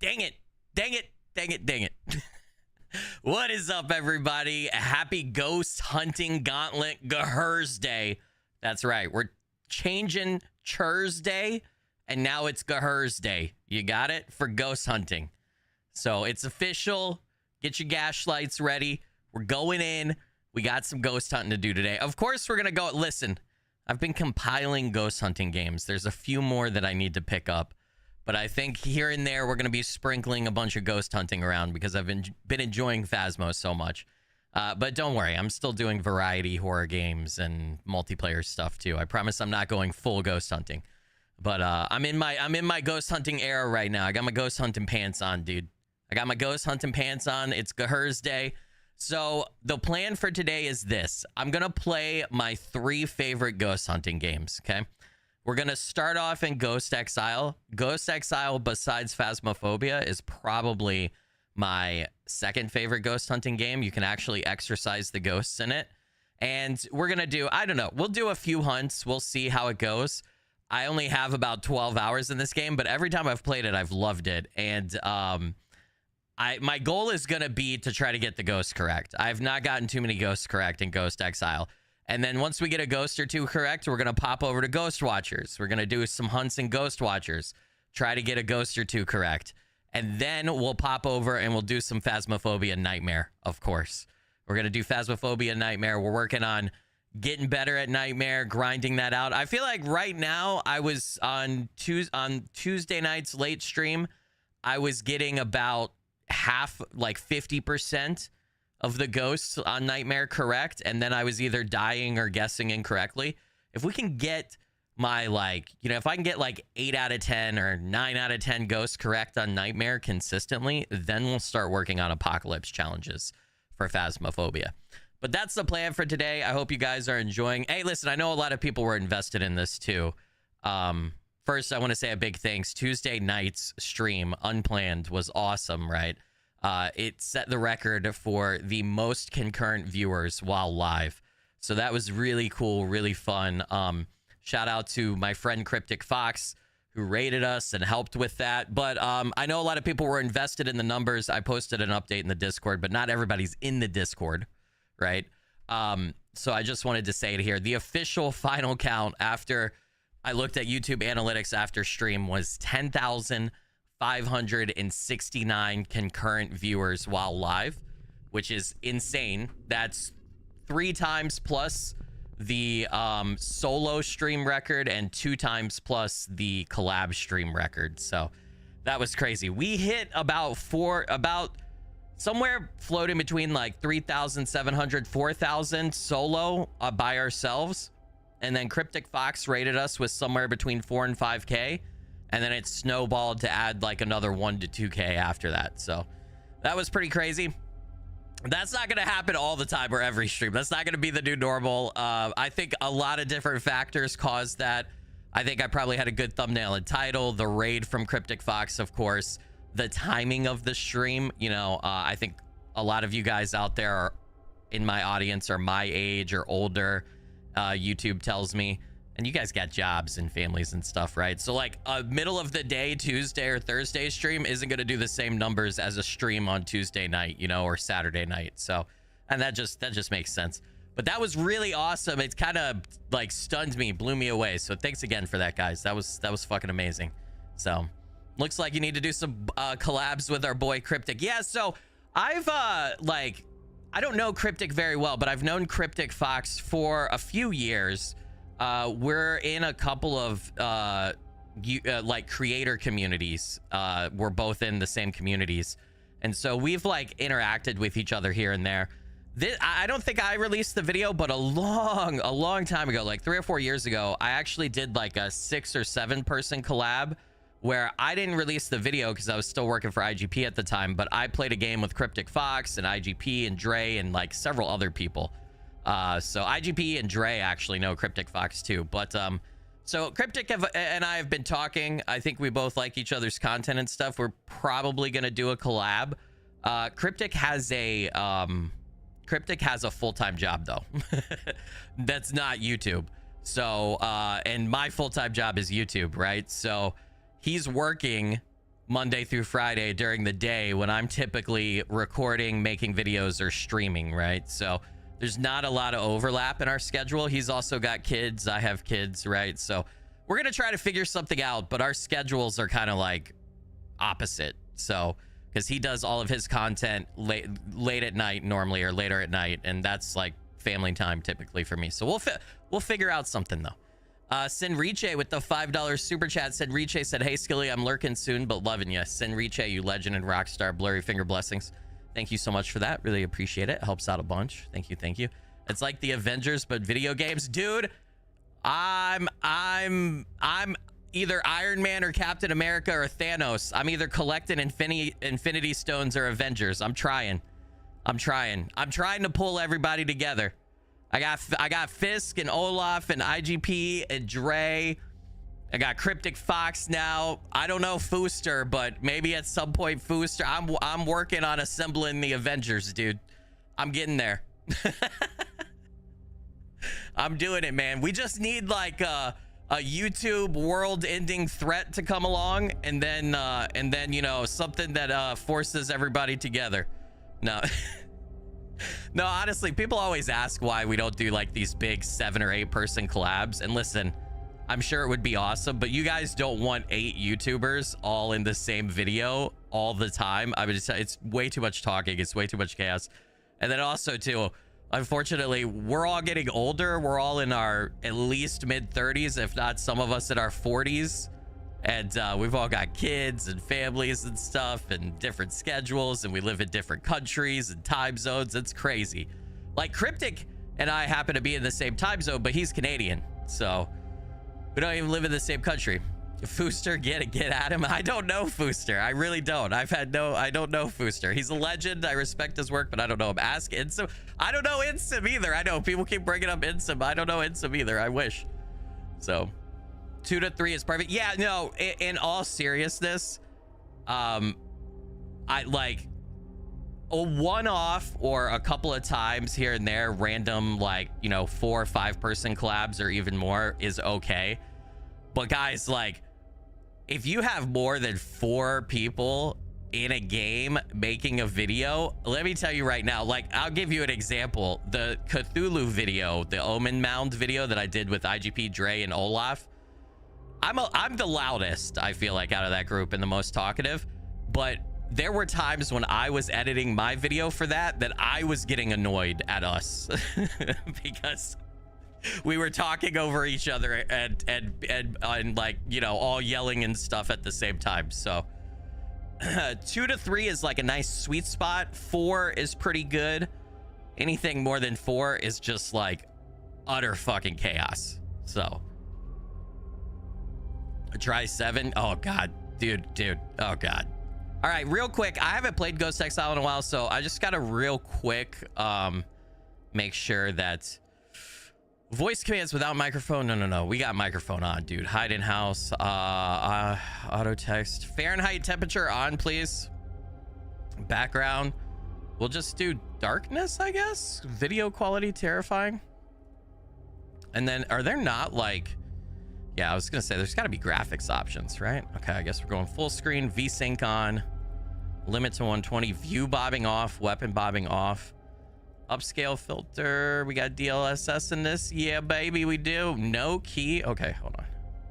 Dang it. Dang it. Dang it. Dang it. What is up, everybody? Happy Ghost Hunting Gauntlet Thursday. That's right. We're changing Thursday, and now it's Thursday. You got it? For ghost hunting. So it's official. Get your gaslights ready. We're going in. We got some ghost hunting to do today. Of course, we're going to go. Listen, I've been compiling ghost hunting games. There's a few more that I need to pick up. But I think here and there, we're going to be sprinkling a bunch of ghost hunting around because I've been enjoying Phasmo so much. But don't worry, I'm still doing variety horror games and multiplayer stuff too. I promise I'm not going full ghost hunting. But I'm in my ghost hunting era right now. I got my ghost hunting pants on, dude. I got my ghost hunting pants on. It's Thursday. So the plan for today is this. I'm going to play my 3 favorite ghost hunting games, okay? We're going to start off in Ghost Exile. Ghost Exile, besides Phasmophobia, is probably my 2nd favorite ghost hunting game. You can actually exorcise the ghosts in it. And we're going to do, I don't know, we'll do a few hunts. We'll see how it goes. I only have about 12 hours in this game, but every time I've played it, I've loved it. And my goal is going to be to try to get the ghosts correct. I've not gotten too many ghosts correct in Ghost Exile. And then once we get a ghost or 2 correct, we're going to pop over to Ghost Watchers. We're going to do some hunts in Ghost Watchers. Try to get a ghost or 2 correct. And then we'll pop over and we'll do some Phasmophobia Nightmare, of course. We're going to do Phasmophobia Nightmare. We're working on getting better at Nightmare, grinding that out. I feel like right now, I was on Tuesday night's late stream, I was getting about half, like 50% of the ghosts on Nightmare correct, and then I was either dying or guessing incorrectly. If we can get my, like, you know, if I can get like 8 out of 10 or 9 out of 10 ghosts correct on Nightmare consistently, then we'll start working on Apocalypse challenges for Phasmophobia. But that's the plan for today. I hope you guys are enjoying. Hey, listen, I know a lot of people were invested in this too. First, I want to say a big thanks. Tuesday night's stream, unplanned, was awesome, right? It set the record for the most concurrent viewers while live. So that was really cool, really fun. Shout out to my friend Cryptic Fox, who rated us and helped with that. But I know a lot of people were invested in the numbers. I posted an update in the Discord, but not everybody's in the Discord, right? So I just wanted to say it here. The official final count after I looked at YouTube analytics after stream was 10,569 concurrent viewers while live, which is insane. That's 3 times plus the solo stream record and 2 times plus the collab stream record. So that was crazy. We hit about somewhere floating between like 3,700, 4,000 solo by ourselves. And then Cryptic Fox rated us with somewhere between 4 and 5K. And then it snowballed to add like another 1 to 2K after that. So that was pretty crazy. That's not going to happen all the time or every stream. That's not going to be the new normal. I think a lot of different factors caused that. I think I probably had a good thumbnail and title. The raid from Cryptic Fox, of course. The timing of the stream. You know, I think a lot of you guys out there are in my audience are my age or older. YouTube tells me. And you guys got jobs and families and stuff, right? So like a middle of the day Tuesday or Thursday stream isn't going to do the same numbers as a stream on Tuesday night, you know, or Saturday night. So, and that just makes sense. But that was really awesome. It kind of like stunned me, blew me away. So thanks again for that, guys. That was fucking amazing. So looks like you need to do some collabs with our boy Cryptic. Yeah, so I've like, I don't know Cryptic very well, but I've known Cryptic Fox for a few years. We're in a couple of like creator communities. We're both in the same communities, and so we've like interacted with each other here and there. I don't think I released the video, but a long time ago, like 3 or 4 years ago, I actually did like a 6 or 7 person collab where I didn't release the video because I was still working for IGP at the time, but I played a game with Cryptic Fox and IGP and Dre and like several other people. So IGP and Dre actually know Cryptic Fox too. But so Cryptic and I have been talking. I think we both like each other's content and stuff. We're probably gonna do a collab. Cryptic has a full-time job though. That's not YouTube. So and my full-time job is YouTube, right? So he's working Monday through Friday during the day when I'm typically recording, making videos, or streaming, right? So there's not a lot of overlap in our schedule. He's also got kids. I have kids, right? So we're going to try to figure something out, but our schedules are kind of like opposite. So because he does all of his content late at night normally, or later at night, and that's like family time typically for me. So we'll figure out something though. Senriche with the $5 super chat. Senriche said, hey Skilly, I'm lurking soon but loving you. Senriche, you legend and rock star. Blurry finger blessings. Thank you so much for that. Really appreciate it. Helps out a bunch. Thank you. Thank you. It's like the Avengers but video games. Dude, I'm either Iron Man or Captain America or Thanos. I'm either collecting Infinity Stones or Avengers. I'm trying to pull everybody together. I got Fisk and Olaf and IGP and Dre. I got Cryptic Fox now. I don't know Fooster, but maybe at some point Fooster. I'm working on assembling the Avengers, dude. I'm getting there. I'm doing it, man. We just need like a YouTube world-ending threat to come along, and then you know, something that forces everybody together. No. No, honestly, people always ask why we don't do like these big 7 or 8 person collabs. And listen, I'm sure it would be awesome, but you guys don't want 8 YouTubers all in the same video all the time. I would just say it's way too much talking. It's way too much chaos. And then also too, unfortunately, we're all getting older. We're all in our at least mid 30s, if not some of us in our 40s. And we've all got kids and families and stuff and different schedules, and we live in different countries and time zones. It's crazy. Like Cryptic and I happen to be in the same time zone, but he's Canadian, so we don't even live in the same country. Fooster, get at him. I don't know Fooster. I really don't. I don't know Fooster. He's a legend. I respect his work, but I don't know him. Ask Insum. I don't know Insum either. I know people keep bringing up Insum. I don't know Insum either. I wish. So 2 to 3 is perfect. Yeah, no, in all seriousness, I like a one-off or a couple of times here and there, random, like, you know, 4 or 5 person collabs or even more is okay. But guys, like, if you have more than 4 people in a game making a video, let me tell you right now, like, I'll give you an example. The Cthulhu video, the Omen Mound video that I did with IGP, Dre, and Olaf, I'm the loudest, I feel like, out of that group and the most talkative. But there were times when I was editing my video for that I was getting annoyed at us because we were talking over each other and like, you know, all yelling and stuff at the same time. So 2 to 3 is like a nice sweet spot. 4 is pretty good. Anything more than 4 is just like utter fucking chaos. So try 7. Oh god, dude, oh god. All right, real quick, I haven't played Ghost Exile in a while, so I just gotta real quick make sure that voice commands without microphone. No, we got microphone on, dude. Hide in house, auto text, Fahrenheit temperature on, please. Background, we'll just do darkness, I guess. Video quality terrifying. And then are there not like, yeah, I was gonna say there's got to be graphics options, right? Okay, I guess we're going full screen, VSync on, limit to 120, view bobbing off, weapon bobbing off, upscale filter. We got DLSS in this. Yeah, baby, we do. No key. Okay, hold on.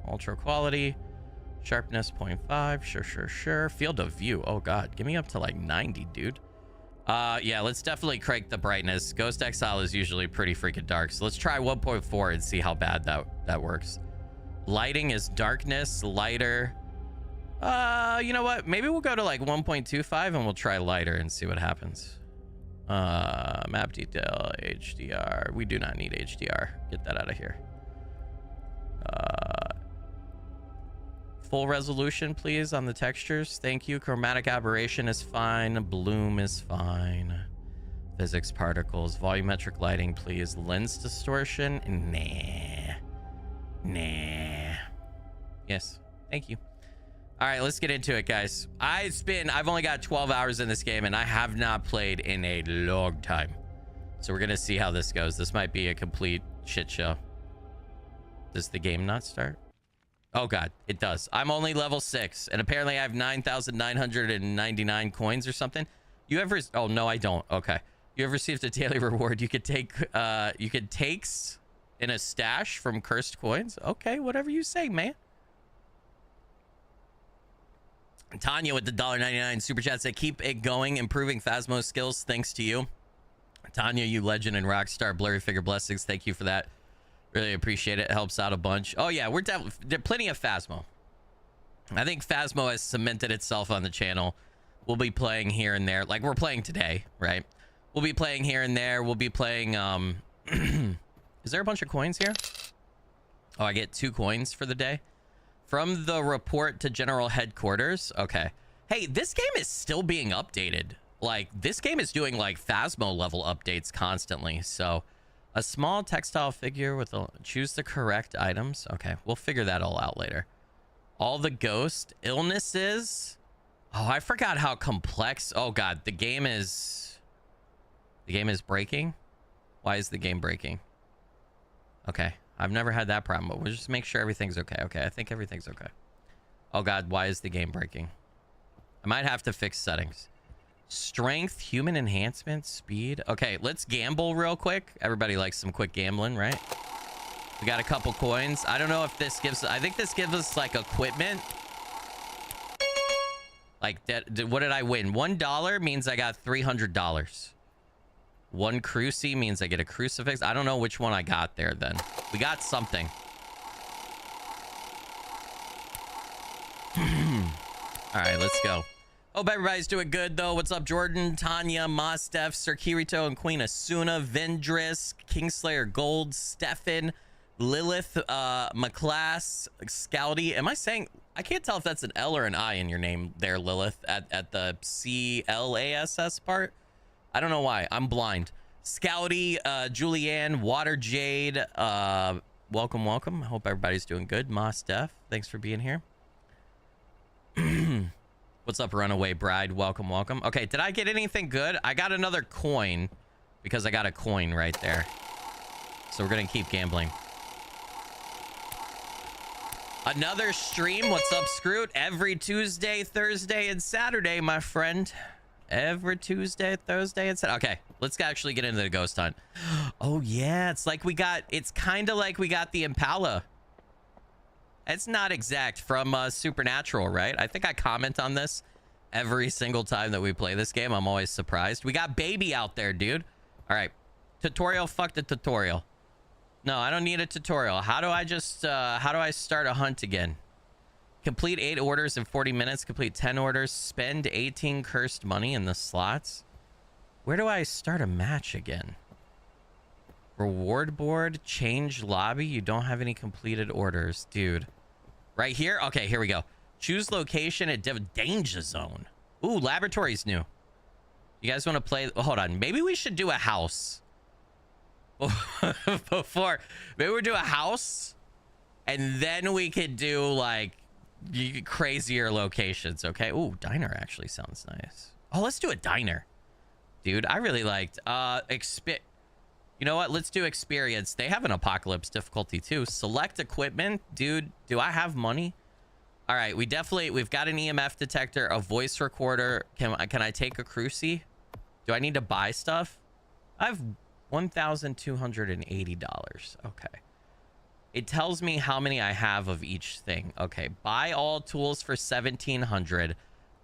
Ultra quality, sharpness 0.5. Sure. Field of view. Oh god, give me up to like 90, dude. Yeah, let's definitely crank the brightness. Ghost Exile is usually pretty freaking dark, so let's try 1.4 and see how bad that works. Lighting is darkness, lighter. You know what? Maybe we'll go to like 1.25 and we'll try lighter and see what happens. Map detail, HDR. We do not need HDR. Get that out of here. Full resolution, please, on the textures. Thank you. Chromatic aberration is fine. Bloom is fine. Physics particles. Volumetric lighting, please. Lens distortion. Nah. Yes. Thank you. All right, let's get into it, guys. I've only got 12 hours in this game, and I have not played in a long time. So we're going to see how this goes. This might be a complete shit show. Does the game not start? Oh god, it does. I'm only level 6, and apparently I have 9,999 coins or something. You ever... Oh, no, I don't. Okay. You have received a daily reward. You could take... you could takes in a stash from cursed coins. Okay, whatever you say, man. Tanya with the $1.99 super chat said, keep it going, improving Phasmo skills. Thanks to you. Tanya, you legend and rockstar. Blurry figure blessings. Thank you for that. Really appreciate it. Helps out a bunch. Oh yeah, we're definitely plenty of Phasmo. I think Phasmo has cemented itself on the channel. We'll be playing here and there, like we're playing today, right? We'll be playing here and there. We'll be playing is there a bunch of coins here? Oh, I get 2 coins for the day. From the report to general headquarters. Okay. Hey, this game is still being updated. Like, this game is doing like Phasmo level updates constantly. So a small textile figure with a... Choose the correct items. Okay, we'll figure that all out later. All the ghost illnesses. Oh, I forgot how complex... Oh god, the game is... The game is breaking? Why is the game breaking? Okay, I've never had that problem, but we'll just make sure everything's okay. Okay, I think everything's okay. Oh god, why is the game breaking? I might have to fix settings. Strength, human enhancement, speed. Okay, let's gamble real quick. Everybody likes some quick gambling, right? We got a couple coins. I don't know if this gives... I think this gives us like equipment. Like, what did I win? $1 means I got $300. 1 cruci means I get a crucifix. I don't know which one I got there then. We got something. All right, let's go. Hope everybody's doing good, though. What's up, Jordan, Tanya, Mostef, Sir Kirito, and Queen Asuna, Vendris, Kingslayer Gold, Stefan, Lilith, McClass, Scouty. Am I saying... I can't tell if that's an L or an I in your name there, Lilith, at the C-L-A-S-S part. I don't know why. I'm blind. Scouty, Julianne, Water Jade, welcome, welcome. I hope everybody's doing good. Mostef, thanks for being here. What's up, Runaway Bride? Welcome, welcome. Okay, did I get anything good? I got another coin because I got a coin right there. So we're gonna keep gambling. Another stream. What's up, Scroot? Every Tuesday, Thursday, and Saturday, my friend. Every Tuesday, Thursday, and Saturday. Okay, let's actually get into the ghost hunt. Oh yeah, it's like we got... It's kind of like we got the Impala. It's not exact from Supernatural, right? I think I comment on this every single time that we play this game. I'm always surprised. We got baby out there, dude. All right. Tutorial, fuck the tutorial. No, I don't need a tutorial. How do I just, how do I start a hunt again? Complete 8 orders in 40 minutes. Complete 10 orders. Spend 18 cursed money in the slots. Where do I start a match again? Reward board. Change lobby. You don't have any completed orders, dude. Right here? Okay, here we go. Choose location at danger zone. Ooh, laboratory's new. You guys want to play? Hold on. Maybe we should do a house. Before. Maybe we'll do a house. And then we could do, like, crazier locations, okay? Ooh, diner actually sounds nice. Oh, let's do a diner. Dude, I really liked... You know what? Let's do experience. They have an apocalypse difficulty too. Select equipment. Dude, do I have money? All right, we've got an EMF detector, a voice recorder. Can I take a cruci? Do I need to buy stuff? I have $1,280. Okay. It tells me how many I have of each thing. Okay, buy all tools for $1,700.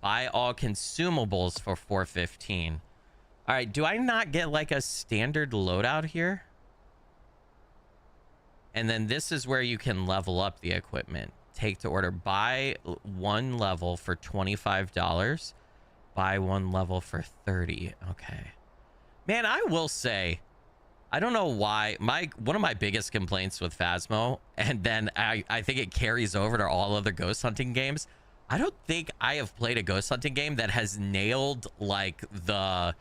Buy all consumables for $415. All right, do I not get like a standard loadout here? And then this is where you can level up the equipment. Take to order. Buy 1 level for $25. Buy 1 level for $30. Okay. Man, I will say, I don't know why. One of my biggest complaints with Phasmo, and then I think it carries over to all other ghost hunting games. I don't think I have played a ghost hunting game that has nailed like the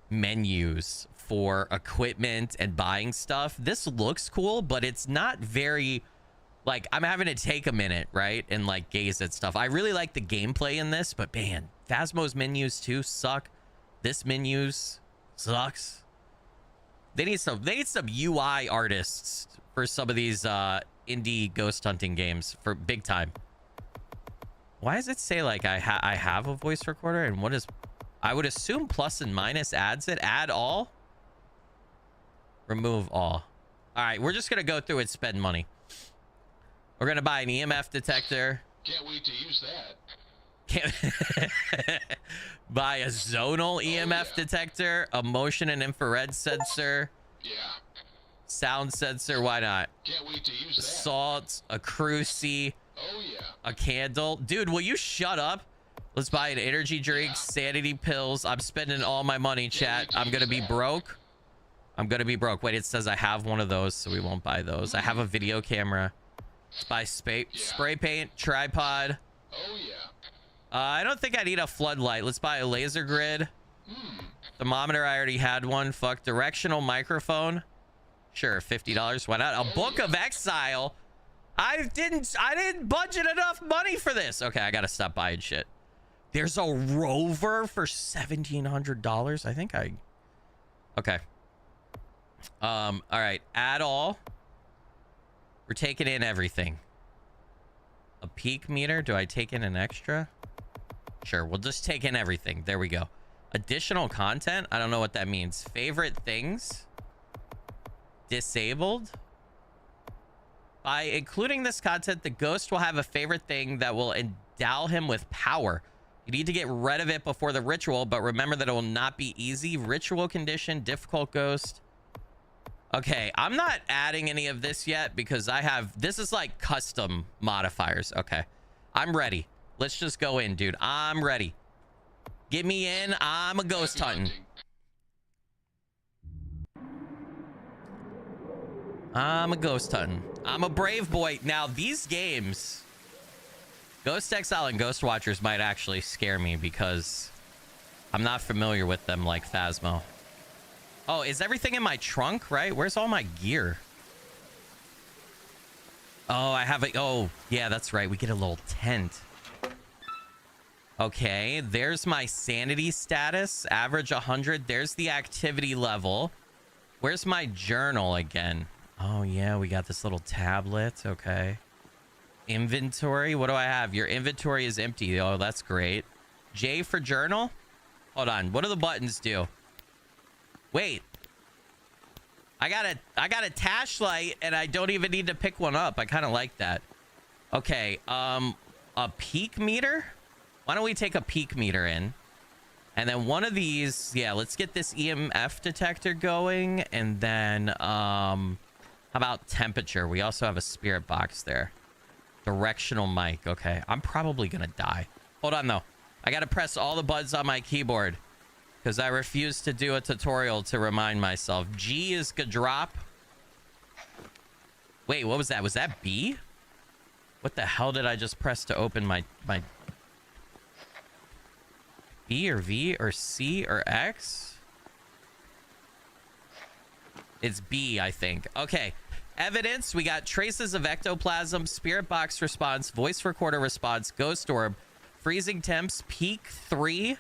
menus for equipment and buying stuff. This looks cool, but it's not very, like, I'm having to take a minute, right, and like gaze at stuff. I really like the gameplay in this, but man, Phasmo's menus too suck. This menus sucks. They need some UI artists for some of these indie ghost hunting games for big time. Why does it say like I have a voice recorder? And what is... I would assume plus and minus adds it. Add all. Remove all. All right, we're just going to go through and spend money. We're going to buy an EMF detector. Can't wait to use that. Can't buy a zonal EMF detector, a motion and infrared sensor. Yeah. Sound sensor, why not? Can't wait to use that. Salt, a cruci, Oh yeah. a candle. Dude, will you shut up? Let's buy an energy drink, sanity pills. I'm spending all my money, chat. I'm gonna be broke. I'm gonna be broke. Wait, it says I have one of those, so we won't buy those. I have a video camera. Let's buy spray paint, tripod. Oh yeah. I don't think I need a floodlight. Let's buy a laser grid. Thermometer, I already had one. Fuck. Directional microphone. Sure, $50. Why not? A book of Exile. I didn't budget enough money for this. Okay, I gotta stop buying shit. There's a rover for $1,700. I think I... Okay. All right. Add all. We're taking in everything. A peak meter. Do I take in an extra? Sure, we'll just take in everything. There we go. Additional content. I don't know what that means. Favorite things. Disabled. By including this content, the ghost will have a favorite thing that will endow him with power. You need to get rid of it before the ritual, but remember that it will not be easy. Ritual condition, difficult ghost. Okay, I'm not adding any of this yet because I have... This is like custom modifiers. Okay, I'm ready. Let's just go in, dude. I'm ready. Get me in. I'm a ghost hunting. I'm a ghost hunting. I'm a brave boy. Now, these games, Ghost Exile and Ghost Watchers might actually scare me because I'm not familiar with them like Phasmo. Oh, is everything in my trunk, right? Where's all my gear? Oh, I have a... Oh, yeah, that's right. We get a little tent. Okay, there's my sanity status. Average 100. There's the activity level. Where's my journal again? Oh, yeah, we got this little tablet. Okay. Inventory. What do I have? Your inventory is empty. Oh, that's great. J for journal. Hold on. What do the buttons do? Wait. I got a tash light and I don't even need to pick one up. I kind of like that. Okay. A peak meter. Why don't we take a peak meter in? And then one of these, yeah, let's get this EMF detector going. And then, how about temperature? We also have a spirit box there. Directional mic. Okay, I'm probably gonna die. Hold on, though. I gotta press all the buttons on my keyboard because I refuse to do a tutorial to remind myself. G is gonna drop. Wait, what was that? Was that B? What the hell did I just press to open my... B or V or C or X? It's B, I think. Okay. Evidence. We got traces of ectoplasm, spirit box response, voice recorder response, ghost orb, freezing temps, peak 3,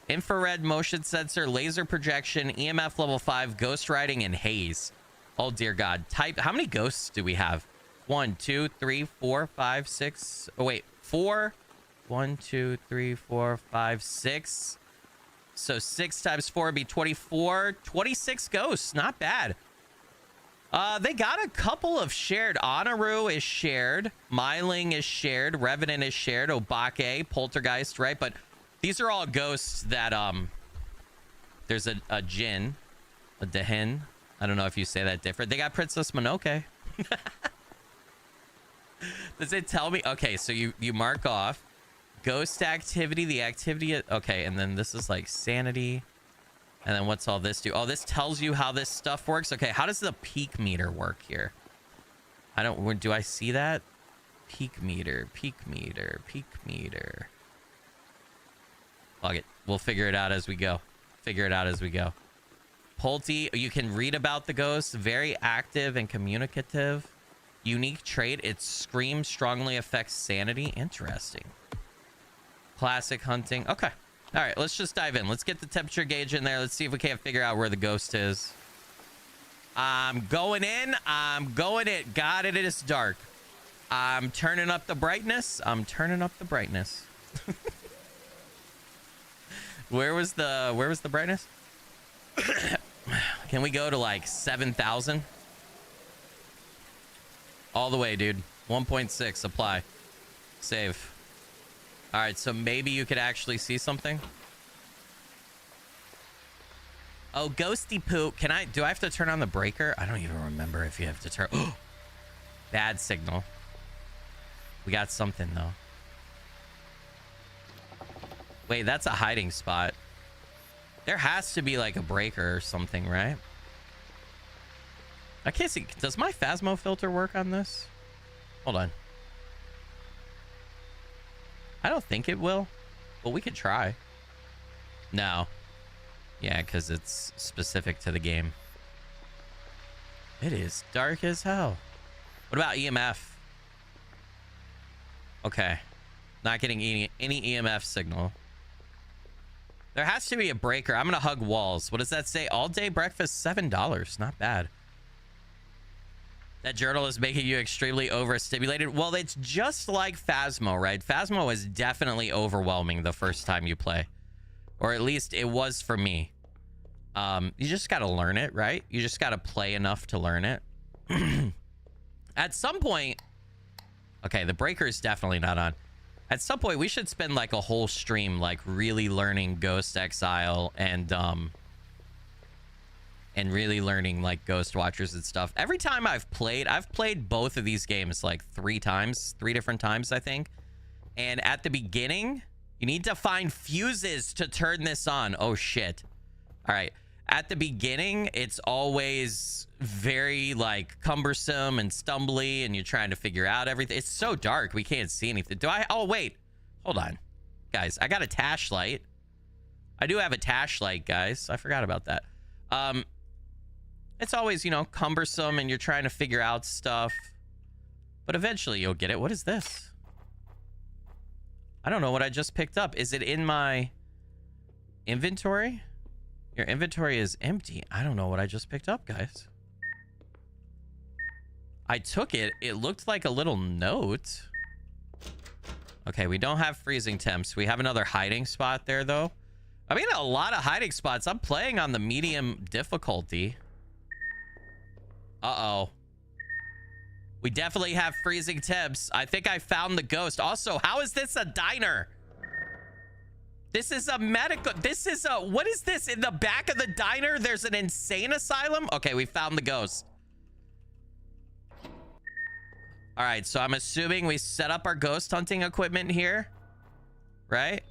infrared motion sensor, laser projection, EMF level 5, ghost riding, and haze. Oh, dear God. Type. How many ghosts do we have? 1, 2, 3, 4, 5, 6. Oh, wait. 4. 1, 2, 3, 4, 5, 6. So 6 times 4 would be 24. 26 ghosts. Not bad. They got a couple of shared. Honoru is shared. Myling is shared. Revenant is shared. Obake, Poltergeist, right? But these are all ghosts that, there's a Jin, a Dehin. I don't know if you say that different. They got Princess Mononoke. Does it tell me? Okay, so you mark off. Ghost activity, the activity. Okay, and then this is like sanity. And then what's all this do? Oh, this tells you how this stuff works. Okay, how does the peak meter work here? I don't... Do I see that? Peak meter, peak meter, peak meter. Fuck it. We'll figure it out as we go. Figure it out as we go. Polty, you can read about the ghost. Very active and communicative. Unique trait, its scream strongly affects sanity. Interesting. Classic hunting. Okay. All right, let's just dive in. Let's get the temperature gauge in there. Let's see if we can't figure out where the ghost is. I'm going in. I'm going in. God, it is dark. I'm turning up the brightness. I'm turning up the brightness. Where was the brightness? Can we go to like 7,000? All the way, dude. 1.6 apply. Save. All right, so maybe you could actually see something. Oh, ghosty poop. Do I have to turn on the breaker? I don't even remember if you have to turn. Bad signal. We got something though. Wait, that's a hiding spot. There has to be like a breaker or something, right? I can't see. Does my Phasmo filter work on this? Hold on. I don't think it will, but we could try. No. Yeah, because it's specific to the game. It is dark as hell. What about EMF? Okay. Not getting any EMF signal. There has to be a breaker. I'm going to hug walls. What does that say? All day breakfast, $7. Not bad. That journal is making you extremely overstimulated. Well, it's just like Phasmo, right? Phasmo is definitely overwhelming the first time you play. Or at least it was for me. You just got to learn it, right? You just got to play enough to learn it. At some point... Okay, the breaker is definitely not on. At some point, we should spend like a whole stream like really learning Ghost, Exile, and really learning like Ghost Watchers and stuff. Every time I've played both of these games like 3 different times, I think. And at the beginning, you need to find fuses to turn this on. Oh, shit. All right. At the beginning, it's always very like cumbersome and stumbly, and you're trying to figure out everything. It's so dark, we can't see anything. Oh, wait. Hold on. Guys, I got a tash light. I do have a tash light, guys. I forgot about that. It's always, you know, cumbersome and you're trying to figure out stuff. But eventually you'll get it. What is this? I don't know what I just picked up. Is it in my inventory? Your inventory is empty. I don't know what I just picked up, guys. I took it. It looked like a little note. Okay, we don't have freezing temps. We have another hiding spot there, though. I mean, a lot of hiding spots. I'm playing on the medium difficulty. Uh-oh. We definitely have freezing temps. I think I found the ghost. Also, how is this a diner? This is a medical... This is a... What is this? In the back of the diner, there's an insane asylum? Okay, we found the ghost. All right, so I'm assuming we set up our ghost hunting equipment here. Right?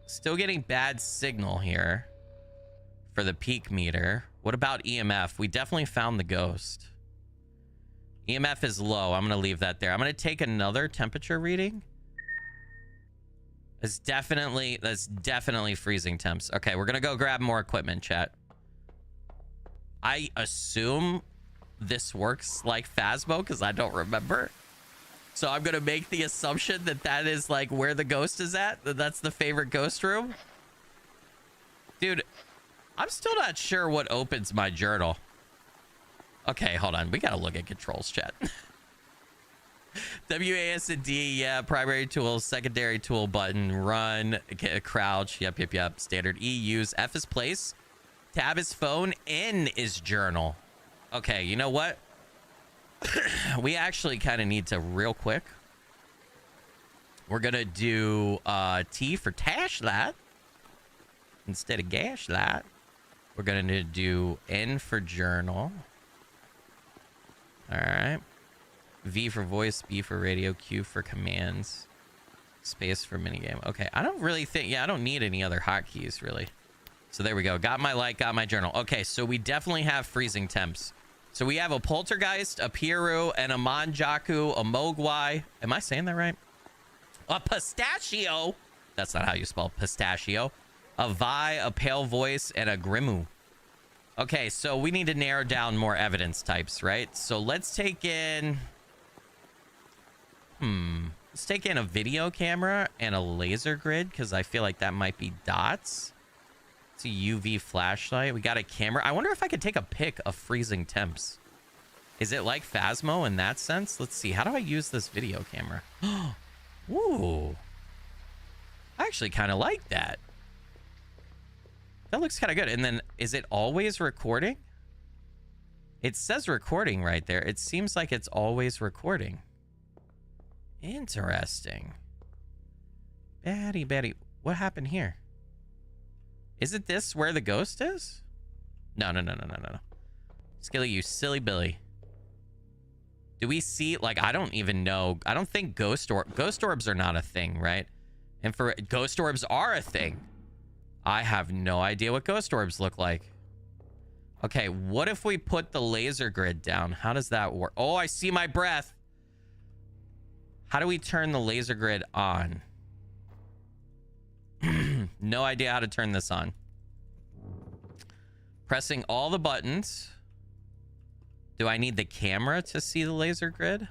Still getting bad signal here for the peak meter. What about EMF? We definitely found the ghost. EMF is low. I'm going to leave that there. I'm going to take another temperature reading. That's definitely freezing temps. Okay, we're going to go grab more equipment, chat. I assume this works like Phasmo because I don't remember. So I'm going to make the assumption that that is like where the ghost is at. That's the favorite ghost room. Dude, I'm still not sure what opens my journal. Okay, hold on. We got to look at controls, chat. WASD, yeah. Primary tool, secondary tool button, run, crouch. Yep. Standard E, use. F is place. Tab is phone. N is journal. Okay, you know what? We actually kind of need to real quick. We're going to do T for Tashlight instead of Gashlight. We're going to do N for journal. All right. V for voice, B for radio, Q for commands, space for minigame. Okay, I don't really think... Yeah, I don't need any other hotkeys, really. So there we go. Got my light, got my journal. Okay, so we definitely have freezing temps. So we have a Poltergeist, a Piru, and a Manjaku, a Mogwai. Am I saying that right? A Pistachio. That's not how you spell pistachio. A Vi, a Pale Voice, and a Grimu. Okay, so we need to narrow down more evidence types, right? So let's take in... Let's take in a video camera and a laser grid, because I feel like that might be dots. It's a UV flashlight. We got a camera. I wonder if I could take a pic of freezing temps Is it like Phasmo in that sense? Let's see. How do I use this video camera? Ooh. I actually kind of like that. That looks kind of good. And then, is it always recording? It says recording right there. It seems like it's always recording. Interesting. Betty. What happened here? Isn't this where the ghost is? No. Skilly, you silly Billy. Do we see, like, I don't even know. I don't think ghost orbs are not a thing, right? And for ghost orbs are a thing. I have no idea what ghost orbs look like. Okay, what if we put the laser grid down? How does that work? Oh, I see my breath. How do we turn the laser grid on? No idea how to turn this on. Pressing all the buttons. Do I need the camera to see the laser grid?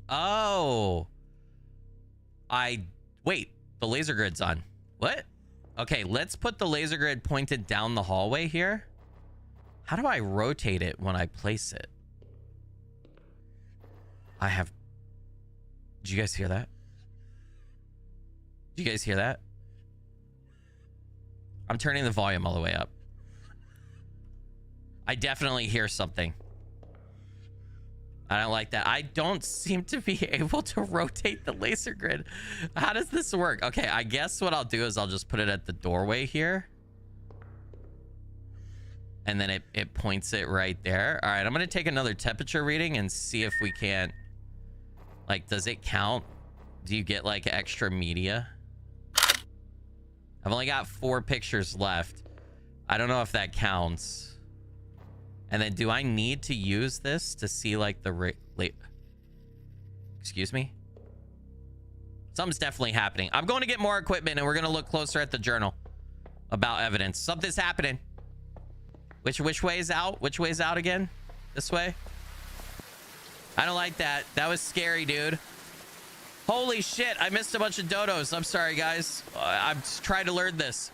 Oh. Wait, the laser grid's on. What? Okay, let's put the laser grid pointed down the hallway here. How do I rotate it when I place it? Did you guys hear that? Did you guys hear that? I'm turning the volume all the way up. I definitely hear something. I don't like that. I don't seem to be able to rotate the laser grid. How does this work? Okay, I guess what I'll do is I'll just put it at the doorway here. And then it points it right there. All right, I'm going to take another temperature reading and see if we can't... Like, does it count? Do you get, like, extra media? I've only got 4 pictures left. I don't know if that counts. And then do I need to use this to see, like, the... Excuse me? Something's definitely happening. I'm going to get more equipment, and we're going to look closer at the journal about evidence. Something's happening. Which way is out? Which way is out again? This way? I don't like that. That was scary, dude. Holy shit. I missed a bunch of dodos. I'm sorry, guys. I'm trying to learn this.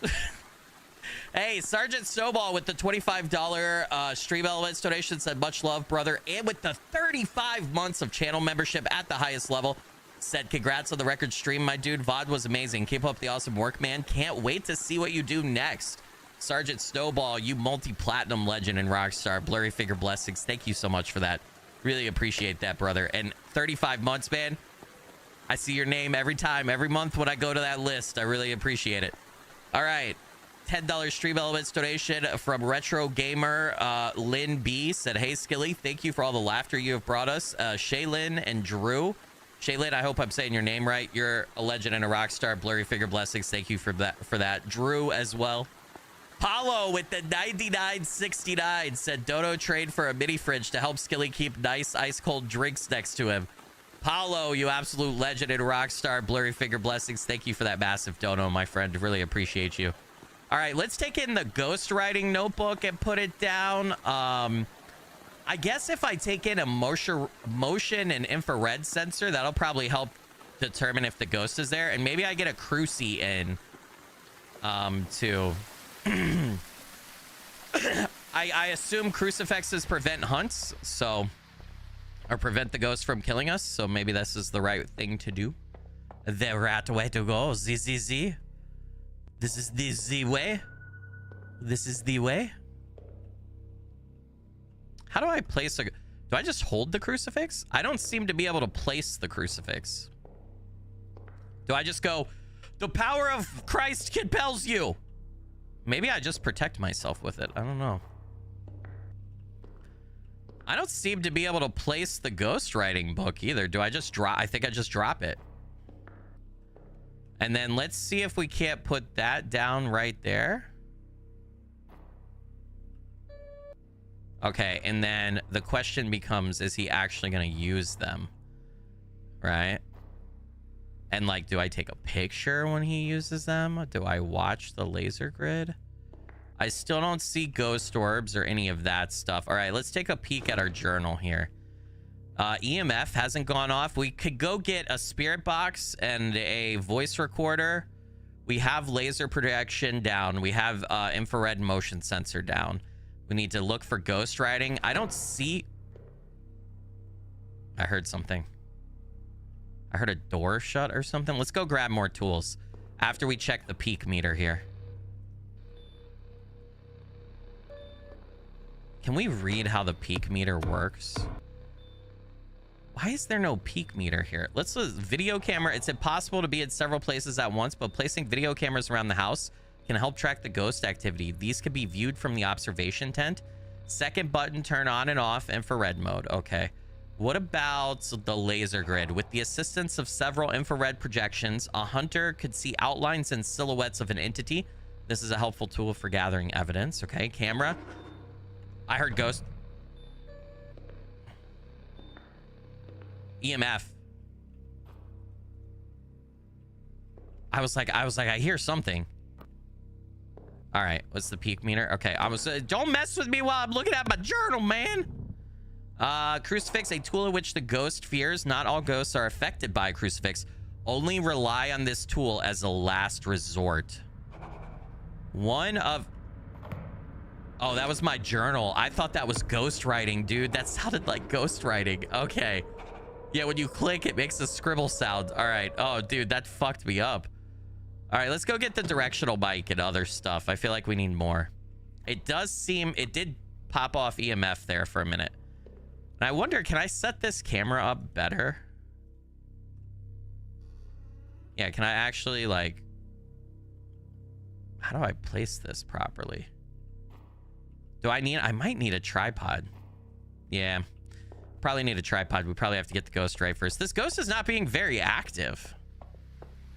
Hey, Sergeant Snowball with the $25 stream elements donation said, much love, brother. And with the 35 months of channel membership at the highest level, said, congrats on the record stream, my dude. VOD was amazing. Keep up the awesome work, man. Can't wait to see what you do next. Sergeant Snowball, you multi-platinum legend and rockstar. Blurry figure blessings. Thank you so much for that. Really appreciate that, brother. And 35 months, man. I see your name every time, every month when I go to that list. I really appreciate it. All right. $10 stream elements donation from Retro Gamer. Lynn B said, hey, Skilly, thank you for all the laughter you have brought us. Shaylin and Drew. Shaylin, I hope I'm saying your name right. You're a legend and a rock star. Blurry figure blessings. Thank you for that. Drew as well. Paulo with the 99.69 said, Dodo trade for a mini fridge to help Skilly keep nice ice cold drinks next to him. Paulo, you absolute legend and rock star. Blurry figure blessings. Thank you for that massive dono, my friend. Really appreciate you. All right, let's take in the ghostwriting notebook and put it down. I guess if I take in a motion and infrared sensor, that'll probably help determine if the ghost is there. And maybe I get a cruci in to... I assume crucifixes prevent hunts, so... Or prevent the ghost from killing us, so maybe this is the right thing to do. The right way to go. Z. This is the Z way. This is the way. How do I place a... Do I just hold the crucifix? I don't seem to be able to place the crucifix. Do I just go, the power of Christ compels you? Maybe I just protect myself with it. I don't know. I don't seem to be able to place the ghostwriting book either. Do I just drop? I think I just drop it. And then let's see if we can't put that down right there. Okay, and then the question becomes, is he actually going to use them? Right? And like, do I take a picture when he uses them? Do I watch the laser grid? I still don't see ghost orbs or any of that stuff. All right, let's take a peek at our journal here. EMF hasn't gone off. We could go get a spirit box and a voice recorder, We have laser projection down. We have infrared motion sensor down. We need to look for ghost writing. I don't see... I heard something. I heard a door shut or something. Let's go grab more tools after we check the peak meter here. Can we read how the peak meter works? Why is there no peak meter here? Let's video camera. It's impossible to be at several places at once, but placing video cameras around the house can help track the ghost activity. These can be viewed from the observation tent. Second button, turn on and off infrared mode. Okay. What about the laser grid? With the assistance of several infrared projections, a hunter could see outlines and silhouettes of an entity. This is a helpful tool for gathering evidence. Okay. Camera. I heard ghost. EMF. I was like, I hear something. All right, what's the peak meter? Okay, don't mess with me while I'm looking at my journal, man. Crucifix, a tool in which the ghost fears. Not all ghosts are affected by a crucifix. Only rely on this tool as a last resort. Oh, that was my journal. I thought that was ghost writing, dude. That sounded like ghost writing. Okay. Yeah, when you click, it makes a scribble sound. All right. Oh, dude, that fucked me up. All right, let's go get the directional mic and other stuff. I feel like we need more. It did pop off EMF there for a minute. And I wonder, can I set this camera up better? Yeah, can I actually, like... How do I place this properly? I might need a tripod. Yeah. Probably need a tripod. We probably have to get the ghost right first. This ghost is not being very active.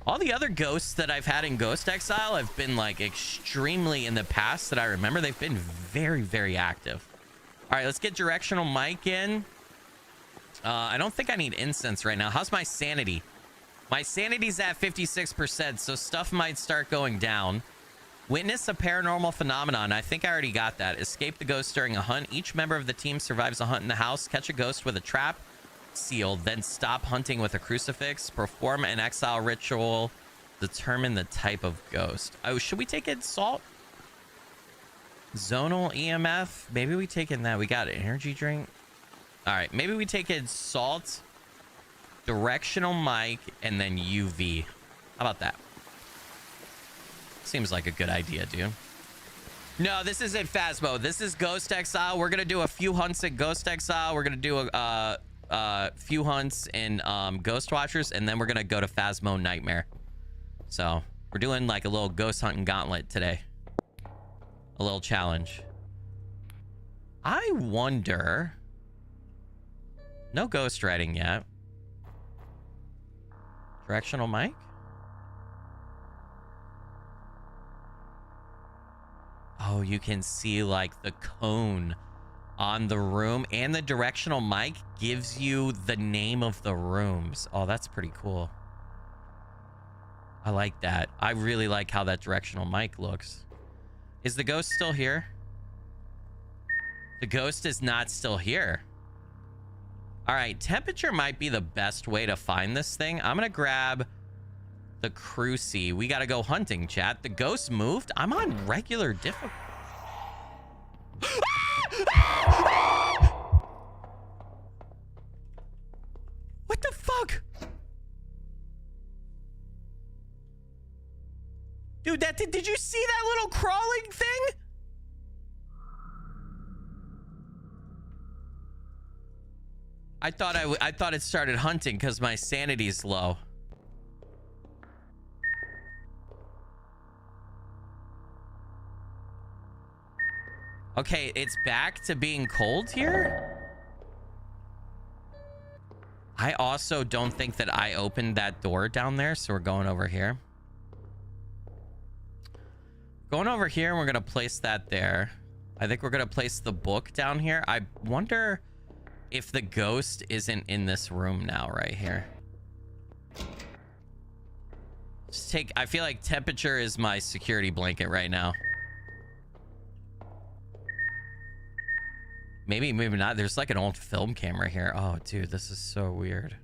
All the other ghosts that I've had in Ghost Exile have been like extremely, in the past that I remember, they've been very, very active. All right, let's get directional mic in. I don't think I need incense right now. How's my sanity? My sanity's at 56%, so stuff might start going down. Witness a paranormal phenomenon. I think I already got that. Escape the ghost during a hunt. Each member of the team survives a hunt in the house. Catch a ghost with a trap seal. Then stop hunting with a crucifix. Perform an exile ritual. Determine the type of ghost. Oh, should we take in salt? Zonal EMF. Maybe we take in that. We got an energy drink. All right. Maybe we take in salt, directional mic, and then UV. How about that? Seems like a good idea, dude. No, this isn't Phasmo. This is Ghost Exile. We're gonna do a few hunts at Ghost Exile. We're gonna do a few hunts in Ghost Watchers, and then we're gonna go to Phasmo Nightmare. So we're doing like a little ghost hunting gauntlet today. A little challenge. I wonder. No ghost writing yet. Directional mic. Oh, you can see like the cone on the room, and the directional mic gives you the name of the rooms. Oh, that's pretty cool. I like that. I really like how that directional mic looks. Is the ghost still here? The ghost is not still here. All right, temperature might be the best way to find this thing. I'm gonna grab the cruci. We gotta go hunting, chat. The ghost moved. I'm on regular difficulty. What the fuck? Dude, did you see that little crawling thing? I thought it started hunting because my sanity's low. Okay, it's back to being cold here. I also don't think that I opened that door down there, so we're going over here. Going over here, and we're gonna place that there. I think we're gonna place the book down here. I wonder if the ghost isn't in this room now, right here. I feel like temperature is my security blanket right now. Maybe not. There's like an old film camera here. Oh, dude, this is so weird.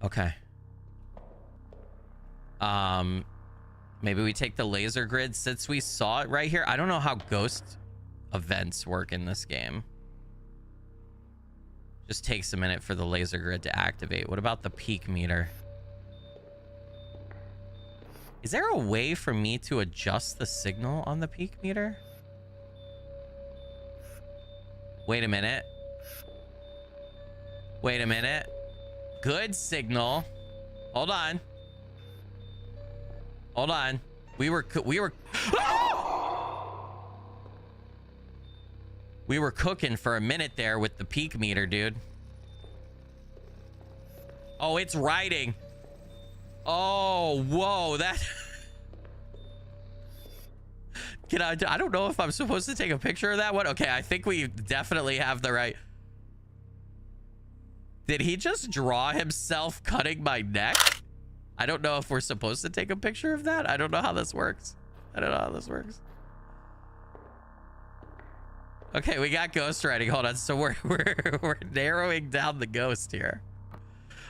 Okay. Maybe we take the laser grid since we saw it right here. I don't know how ghost events work in this game. Just takes a minute for the laser grid to activate. What about the peak meter? Is there a way for me to adjust the signal on the peak meter? Wait a minute. Wait a minute. Good signal. Hold on. Hold on. We were cooking for a minute there with the peak meter, dude. Oh, it's writing. Oh, whoa, that I don't know if I'm supposed to take a picture of that one. Okay, I think we definitely have the right. Did he just draw himself cutting my neck? I don't know if we're supposed to take a picture of that. I don't know how this works. I don't know how this works. Okay, we got ghost writing. Hold on. So we're narrowing down the ghost here.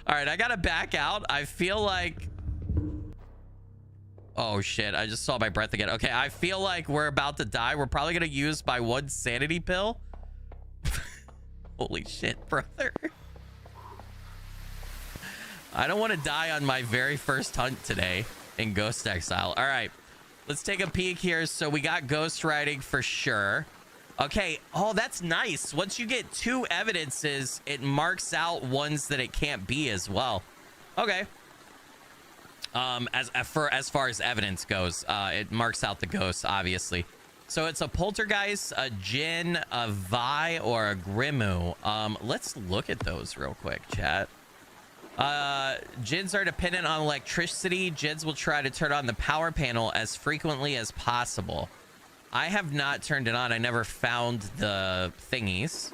All right, I gotta back out. I feel like, oh shit, I just saw my breath again. Okay, I feel like we're about to die. We're probably gonna use my one sanity pill. Holy shit, brother. I don't want to die on my very first hunt today in Ghost Exile. All right, let's take a peek here. So we got ghost writing for sure. Okay. Oh, that's nice. Once you get 2 evidences, it marks out ones that it can't be as well. Okay. As far as evidence goes, it marks out the ghosts, obviously. So it's a poltergeist, a djinn, a vi, or a grimu. Let's look at those real quick, chat. Djinns are dependent on electricity. Djinns will try to turn on the power panel as frequently as possible. I have not turned it on. I never found the thingies.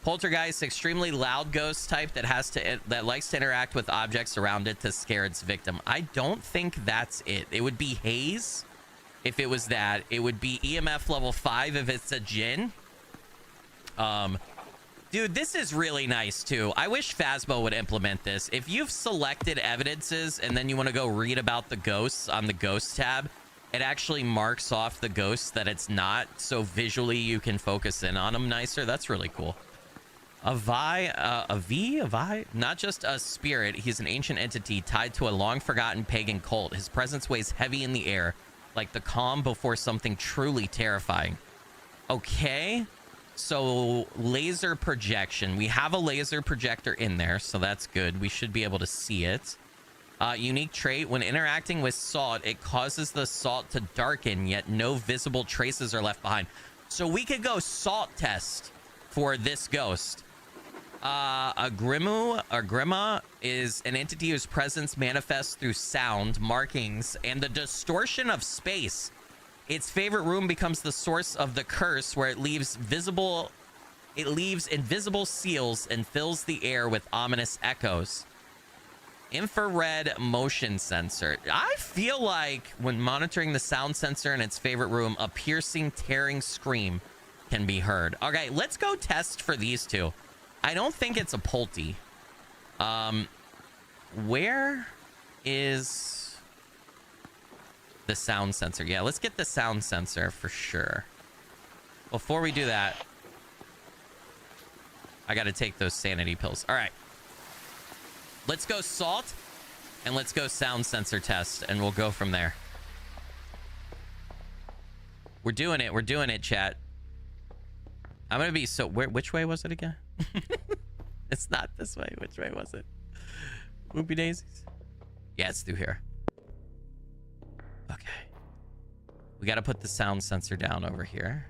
Poltergeist, extremely loud ghost type that likes to interact with objects around it to scare its victim. I don't think that's it. It would be haze if it was that. It would be EMF level 5 if it's a djinn. Dude, this is really nice too. I wish Phasmo would implement this. If you've selected evidences and then you want to go read about the ghosts on the ghost tab, it actually marks off the ghosts that it's not, so visually you can focus in on them nicer. That's really cool. A Vi? Not just a spirit. He's an ancient entity tied to a long-forgotten pagan cult. His presence weighs heavy in the air, like the calm before something truly terrifying. Okay. So laser projection. We have a laser projector in there, so that's good. We should be able to see it. Unique trait. When interacting with salt, it causes the salt to darken, yet no visible traces are left behind. So we could go salt test for this ghost. A grima is an entity whose presence manifests through sound, markings, and the distortion of space. Its favorite room becomes the source of the curse, where it leaves invisible seals and fills the air with ominous echoes. Infrared motion sensor. I feel like when monitoring the sound sensor in its favorite room, a piercing, tearing scream can be heard. Okay, let's go test for these two. I don't think it's a polty. Where is the sound sensor? Yeah, let's get the sound sensor for sure. Before we do that, I got to take those sanity pills. All right. Let's go salt and let's go sound sensor test, and we'll go from there. We're doing it. We're doing it, chat. I'm going to be so... which way was it again? It's not this way. Which way was it? Whoopie daisies? Yeah, it's through here. Okay. We got to put the sound sensor down over here.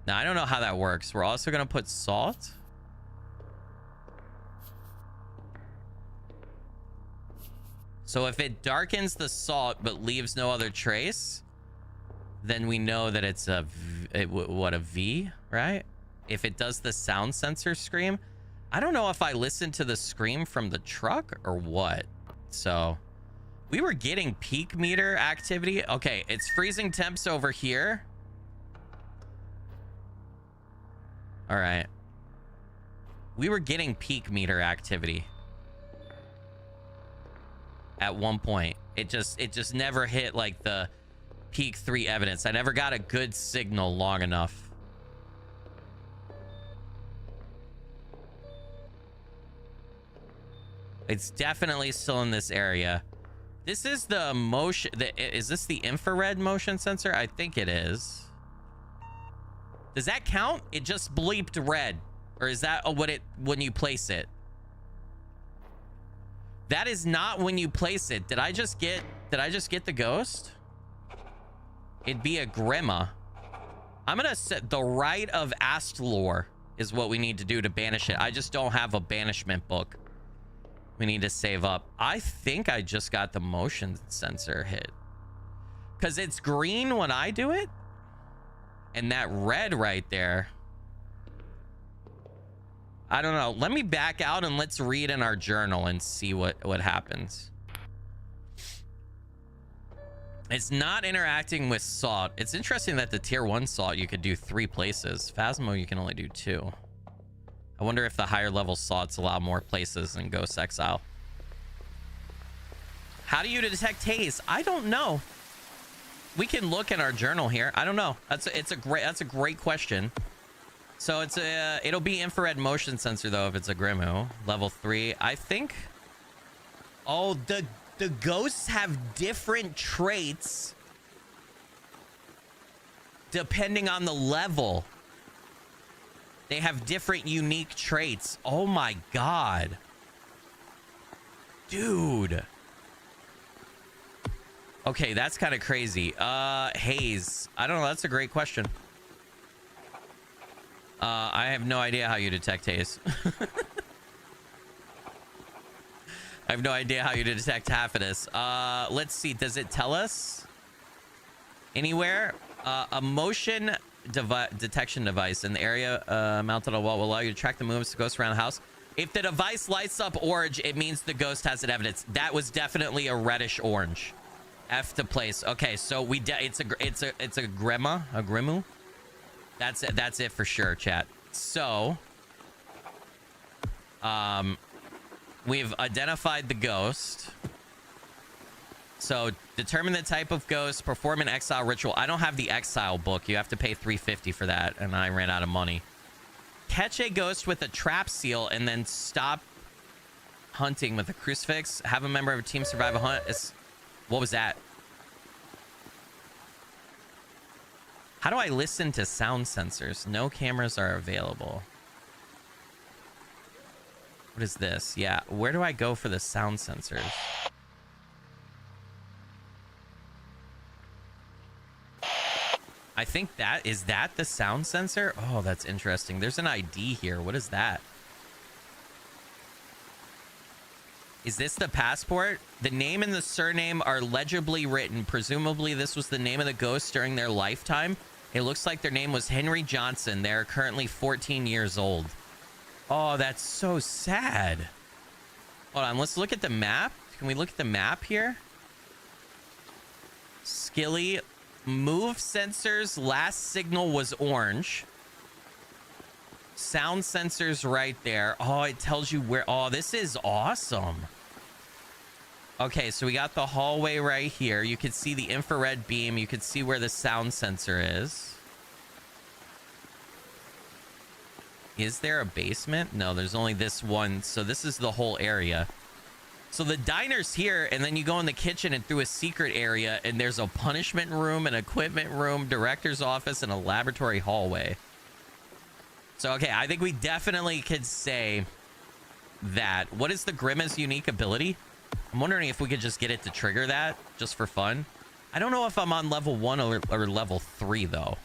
Now, I don't know how that works. We're also going to put salt. So if it darkens the salt but leaves no other trace, then we know that it's a V, right? If it does the sound sensor scream, I don't know if I listened to the scream from the truck or what. So we were getting peak meter activity. Okay, it's freezing temps over here. All right. We were getting peak meter activity. at one point. It just never hit like the peak 3 evidence. I never got a good signal long enough. It's definitely still in this area. This is the motion. Is this the infrared motion sensor? I think it is. Does that count? It just bleeped red. Or is that what it when you place it? That is not when you place it. Did I just get the ghost? It'd be a Grima. I'm gonna set the Rite of Astlore is what we need to do to banish it. I just don't have a banishment book. We need to save up. I think I just got the motion sensor hit. Because it's green when I do it. And that red right there. I don't know. Let me back out and let's read in our journal and see what happens. It's not interacting with salt. It's interesting that the tier 1 salt you could do 3 places. Phasmo you can only do 2. I wonder if the higher level salts allow more places than Ghost Exile. How do you detect haze? I don't know. We can look in our journal here. I don't know. That's a great question. So it'll be infrared motion sensor though if it's a Grimu. Level 3. I think. Oh, the ghosts have different traits depending on the level. They have different unique traits. Oh my god. Dude. Okay, that's kind of crazy. Haze. I don't know. That's a great question. I have no idea how you detect haze. I have no idea how you detect half of this. Let's see. Does it tell us anywhere? A motion detection device in the area mounted on a wall will allow you to track the movements of ghosts around the house. If the device lights up orange, it means the ghost has an evidence. That was definitely a reddish orange. F to place. Okay, so it's a Grima, a Grimu. That's it. That's it for sure, chat. So, we've identified the ghost. So, determine the type of ghost, perform an exile ritual. I don't have the exile book. You have to pay $350 for that, and I ran out of money. Catch a ghost with a trap seal, and then stop hunting with a crucifix. Have a member of a team survive a hunt. What was that? How do I listen to sound sensors? No cameras are available. What is this? Yeah, where do I go for the sound sensors? I think is that the sound sensor? Oh, that's interesting. There's an ID here. What is that? Is this the passport? The name and the surname are legibly written. Presumably this was the name of the ghost during their lifetime. It looks like their name was Henry Johnson. They're currently 14 years old. Oh, that's so sad. Hold on, let's look at the map. Can we look at the map here? Skilly. Move sensors. Last signal was orange. Sound sensors right there. Oh, it tells you where. Oh, this is awesome. Okay, so we got the hallway right here. You can see the infrared beam. You can see where the sound sensor is. Is there a basement? No, there's only this one. So this is the whole area. So the diner's here, and then you go in the kitchen and through a secret area, and there's a punishment room, an equipment room, director's office, and a laboratory hallway. So, okay, I think we definitely could say that. What is the Grima's unique ability? I'm wondering if we could just get it to trigger that, just for fun. I don't know if I'm on level 1 or level 3, though.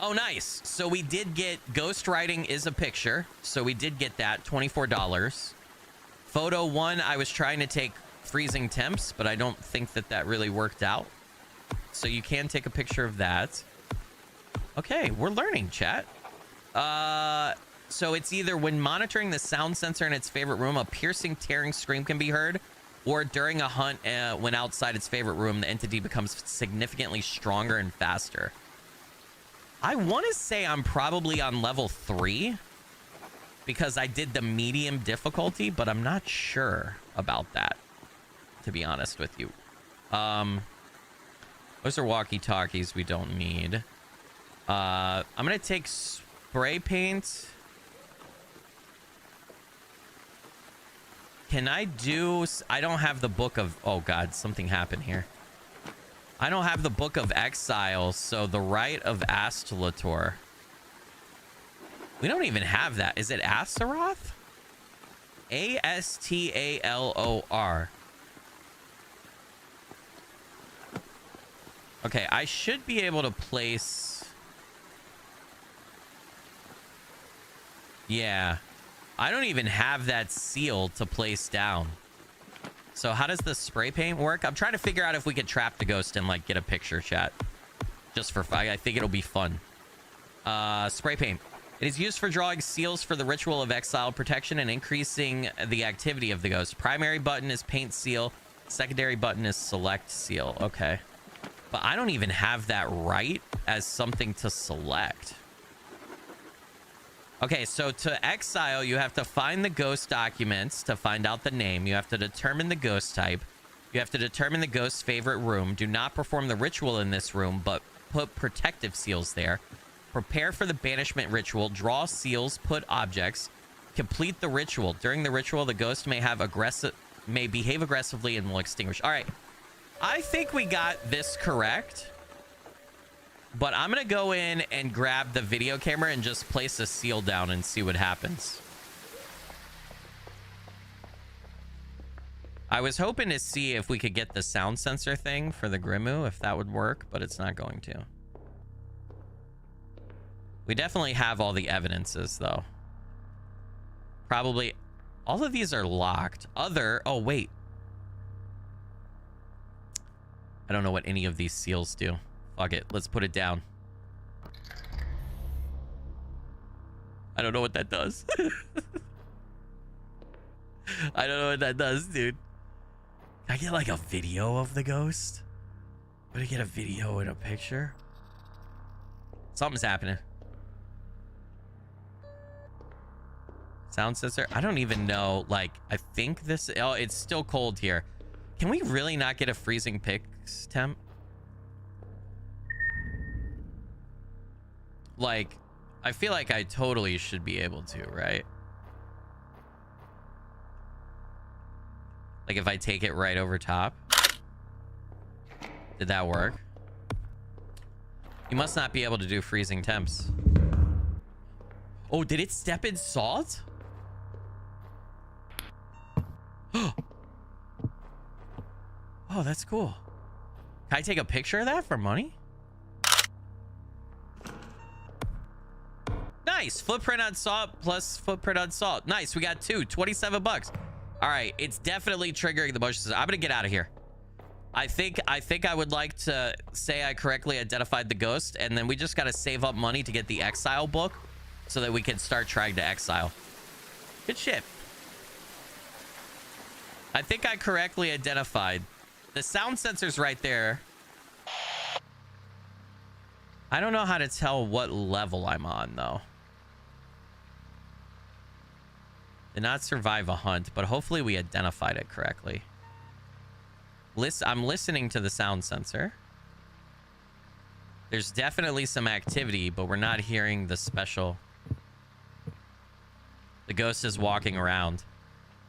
Oh, nice. So we did get ghostwriting is a picture. So we did get that, $24. Photo 1, I was trying to take freezing temps, but I don't think that really worked out. So you can take a picture of that. Okay, we're learning, chat. So it's either when monitoring the sound sensor in its favorite room, a piercing, tearing scream can be heard, or during a hunt when outside its favorite room, the entity becomes significantly stronger and faster. I want to say I'm probably on level 3, because I did the medium difficulty, but I'm not sure about that, to be honest with you. Those are walkie-talkies we don't need. I'm gonna take spray paint. Can I do... I don't have the book of... Oh god, something happened here. I don't have the book of Exile, so the Rite of Astalator. We don't even have that. Is it Astaroth? Astalor. Okay, I should be able to place... Yeah. I don't even have that seal to place down. So how does the spray paint work? I'm trying to figure out if we could trap the ghost and like get a picture chat. Just for fun. I think it'll be fun. Spray paint. It is used for drawing seals for the ritual of exile protection and increasing the activity of the ghost. Primary button is paint seal. Secondary button is select seal. Okay. But I don't even have that right as something to select. Okay, so to exile, you have to find the ghost documents to find out the name. You have to determine the ghost type. You have to determine the ghost's favorite room. Do not perform the ritual in this room, but put protective seals there. Prepare for the banishment ritual. Draw seals. Put objects. Complete the ritual. During the ritual, the ghost may behave aggressively and will extinguish. All right. I think we got this correct. But I'm going to go in and grab the video camera and just place a seal down and see what happens. I was hoping to see if we could get the sound sensor thing for the Grimu, if that would work, but it's not going to. We definitely have all the evidences, though. Probably all of these are locked. Oh, wait. I don't know what any of these seals do. Fuck it. Let's put it down. I don't know what that does. I don't know what that does, dude. Can I get like a video of the ghost? Would I get a video and a picture? Something's happening. Sound sensor? I don't even know. Like, I think this... Oh, it's still cold here. Can we really not get a freezing pix temp? Like, I feel like I totally should be able to, right? Like if I take it right over top. Did that work? You must not be able to do freezing temps. Oh, did it step in salt? Oh, that's cool. Can I take a picture of that for money? Nice. Footprint on salt plus footprint on salt. Nice. We got 27 bucks. All right. It's definitely triggering the motion sensor. I'm going to get out of here. I think I would like to say I correctly identified the ghost, and then we just got to save up money to get the exile book so that we can start trying to exile. Good shit. I think I correctly identified. The sound sensor's right there. I don't know how to tell what level I'm on, though. Did not survive a hunt, but hopefully we identified it correctly. I'm listening to the sound sensor. There's definitely some activity, but we're not hearing the special. The ghost is walking around.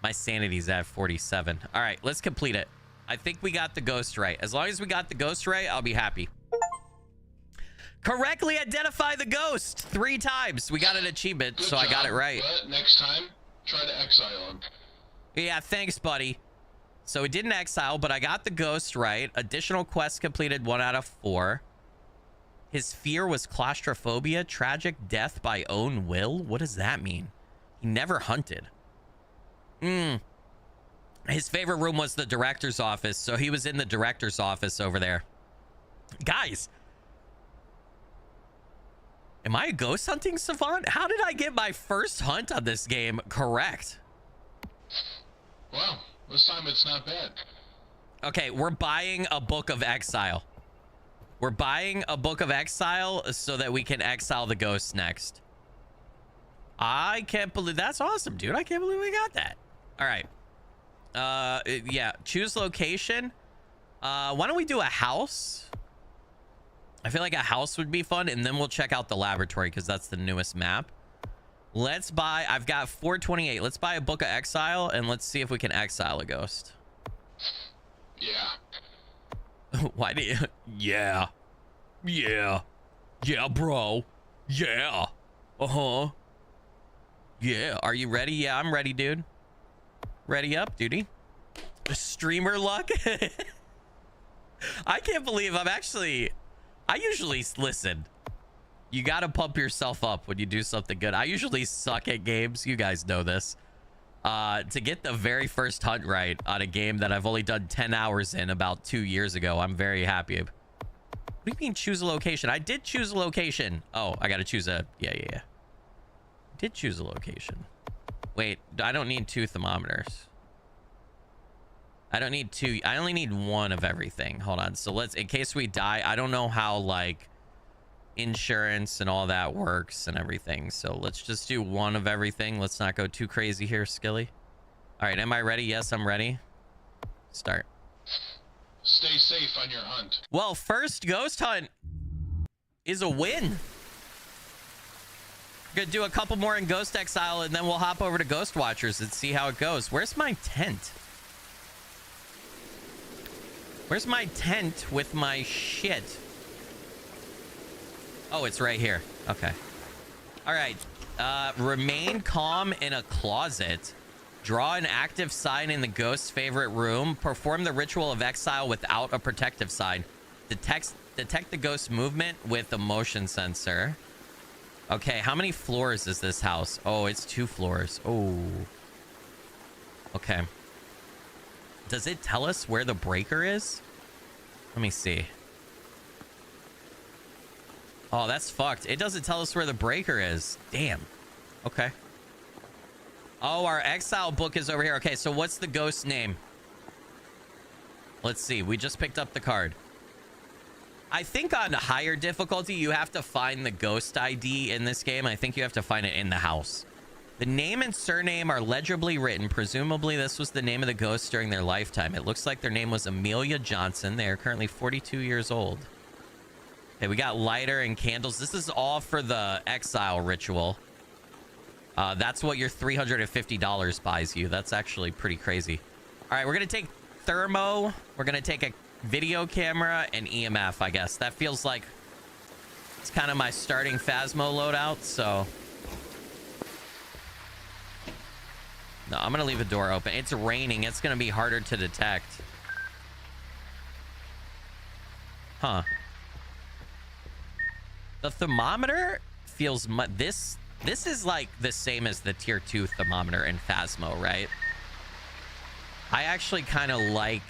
My sanity's at 47. All right, let's complete it. I think we got the ghost right. As long as we got the ghost right, I'll be happy. Correctly identify the ghost 3 times. We got an achievement, Good so job, I got it right. But next time, try to exile him. Yeah, thanks, buddy. So it didn't exile, but I got the ghost right. Additional quests completed 1 out of 4. His fear was claustrophobia, tragic death by own will. What does that mean? He never hunted. His favorite room was the director's office, so he was in the director's office over there. Guys, am I a ghost hunting savant? How did I get my first hunt on this game correct? Well, this time it's not bad. Okay, we're buying a book of exile. We're buying a book of exile so that we can exile the ghost next. I can't believe that's awesome, dude. I can't believe we got that. All right. Yeah, choose location. Why don't we do a house? I feel like a house would be fun, and then we'll check out the laboratory because that's the newest map. Let's buy, I've got 428. Let's buy a book of Exile, and let's see if we can exile a ghost. Yeah. Why do you? Yeah. Yeah. Yeah, bro. Yeah. Uh-huh. Yeah. Are you ready? Yeah, I'm ready, dude. Ready up, duty. Streamer luck. I can't believe I usually listen. You got to pump yourself up when you do something good. I usually suck at games. You guys know this. To get the very first hunt right on a game that I've only done 10 hours in about 2 years ago, I'm very happy. What do you mean choose a location? I did choose a location. Oh, I got to choose a... Yeah. Did choose a location. Wait, I don't need 2 thermometers. I don't need 2. I only need 1 of everything. Hold on. So let's... In case we die, I don't know how, like, insurance and all that works and everything. So let's just do 1 of everything. Let's not go too crazy here, Skilly. All right, am I ready? Yes, I'm ready. Start. Stay safe on your hunt. Well, first ghost hunt is a win. Gonna do a couple more in Ghost Exile, and then we'll hop over to Ghost Watchers and see how it goes. Where's my tent? Where's my tent with my shit? Oh, it's right here. Okay. All right. Remain calm in a closet. Draw an active sign in the ghost's favorite room. Perform the ritual of exile without a protective sign. Detect the ghost's movement with a motion sensor. Okay, how many floors is this house? Oh, it's 2 floors. Oh. Okay. Does it tell us where the breaker is? Let me see. Oh, that's fucked. It doesn't tell us where the breaker is. Damn. Okay. Oh, our exile book is over here. Okay, so what's the ghost's name? Let's see. We just picked up the card. I think on higher difficulty, you have to find the ghost ID in this game. I think you have to find it in the house. The name and surname are legibly written. Presumably, this was the name of the ghost during their lifetime. It looks like their name was Amelia Johnson. They are currently 42 years old. Okay, we got lighter and candles. This is all for the exile ritual. That's what your $350 buys you. That's actually pretty crazy. All right, we're going to take thermo. We're going to take a video camera and EMF, I guess. That feels like it's kind of my starting Phasmo loadout, so... No, I'm going to leave the door open. It's raining. It's going to be harder to detect. Huh. The thermometer feels... This is like the same as the tier 2 thermometer in Phasmo, right? I actually kind of like...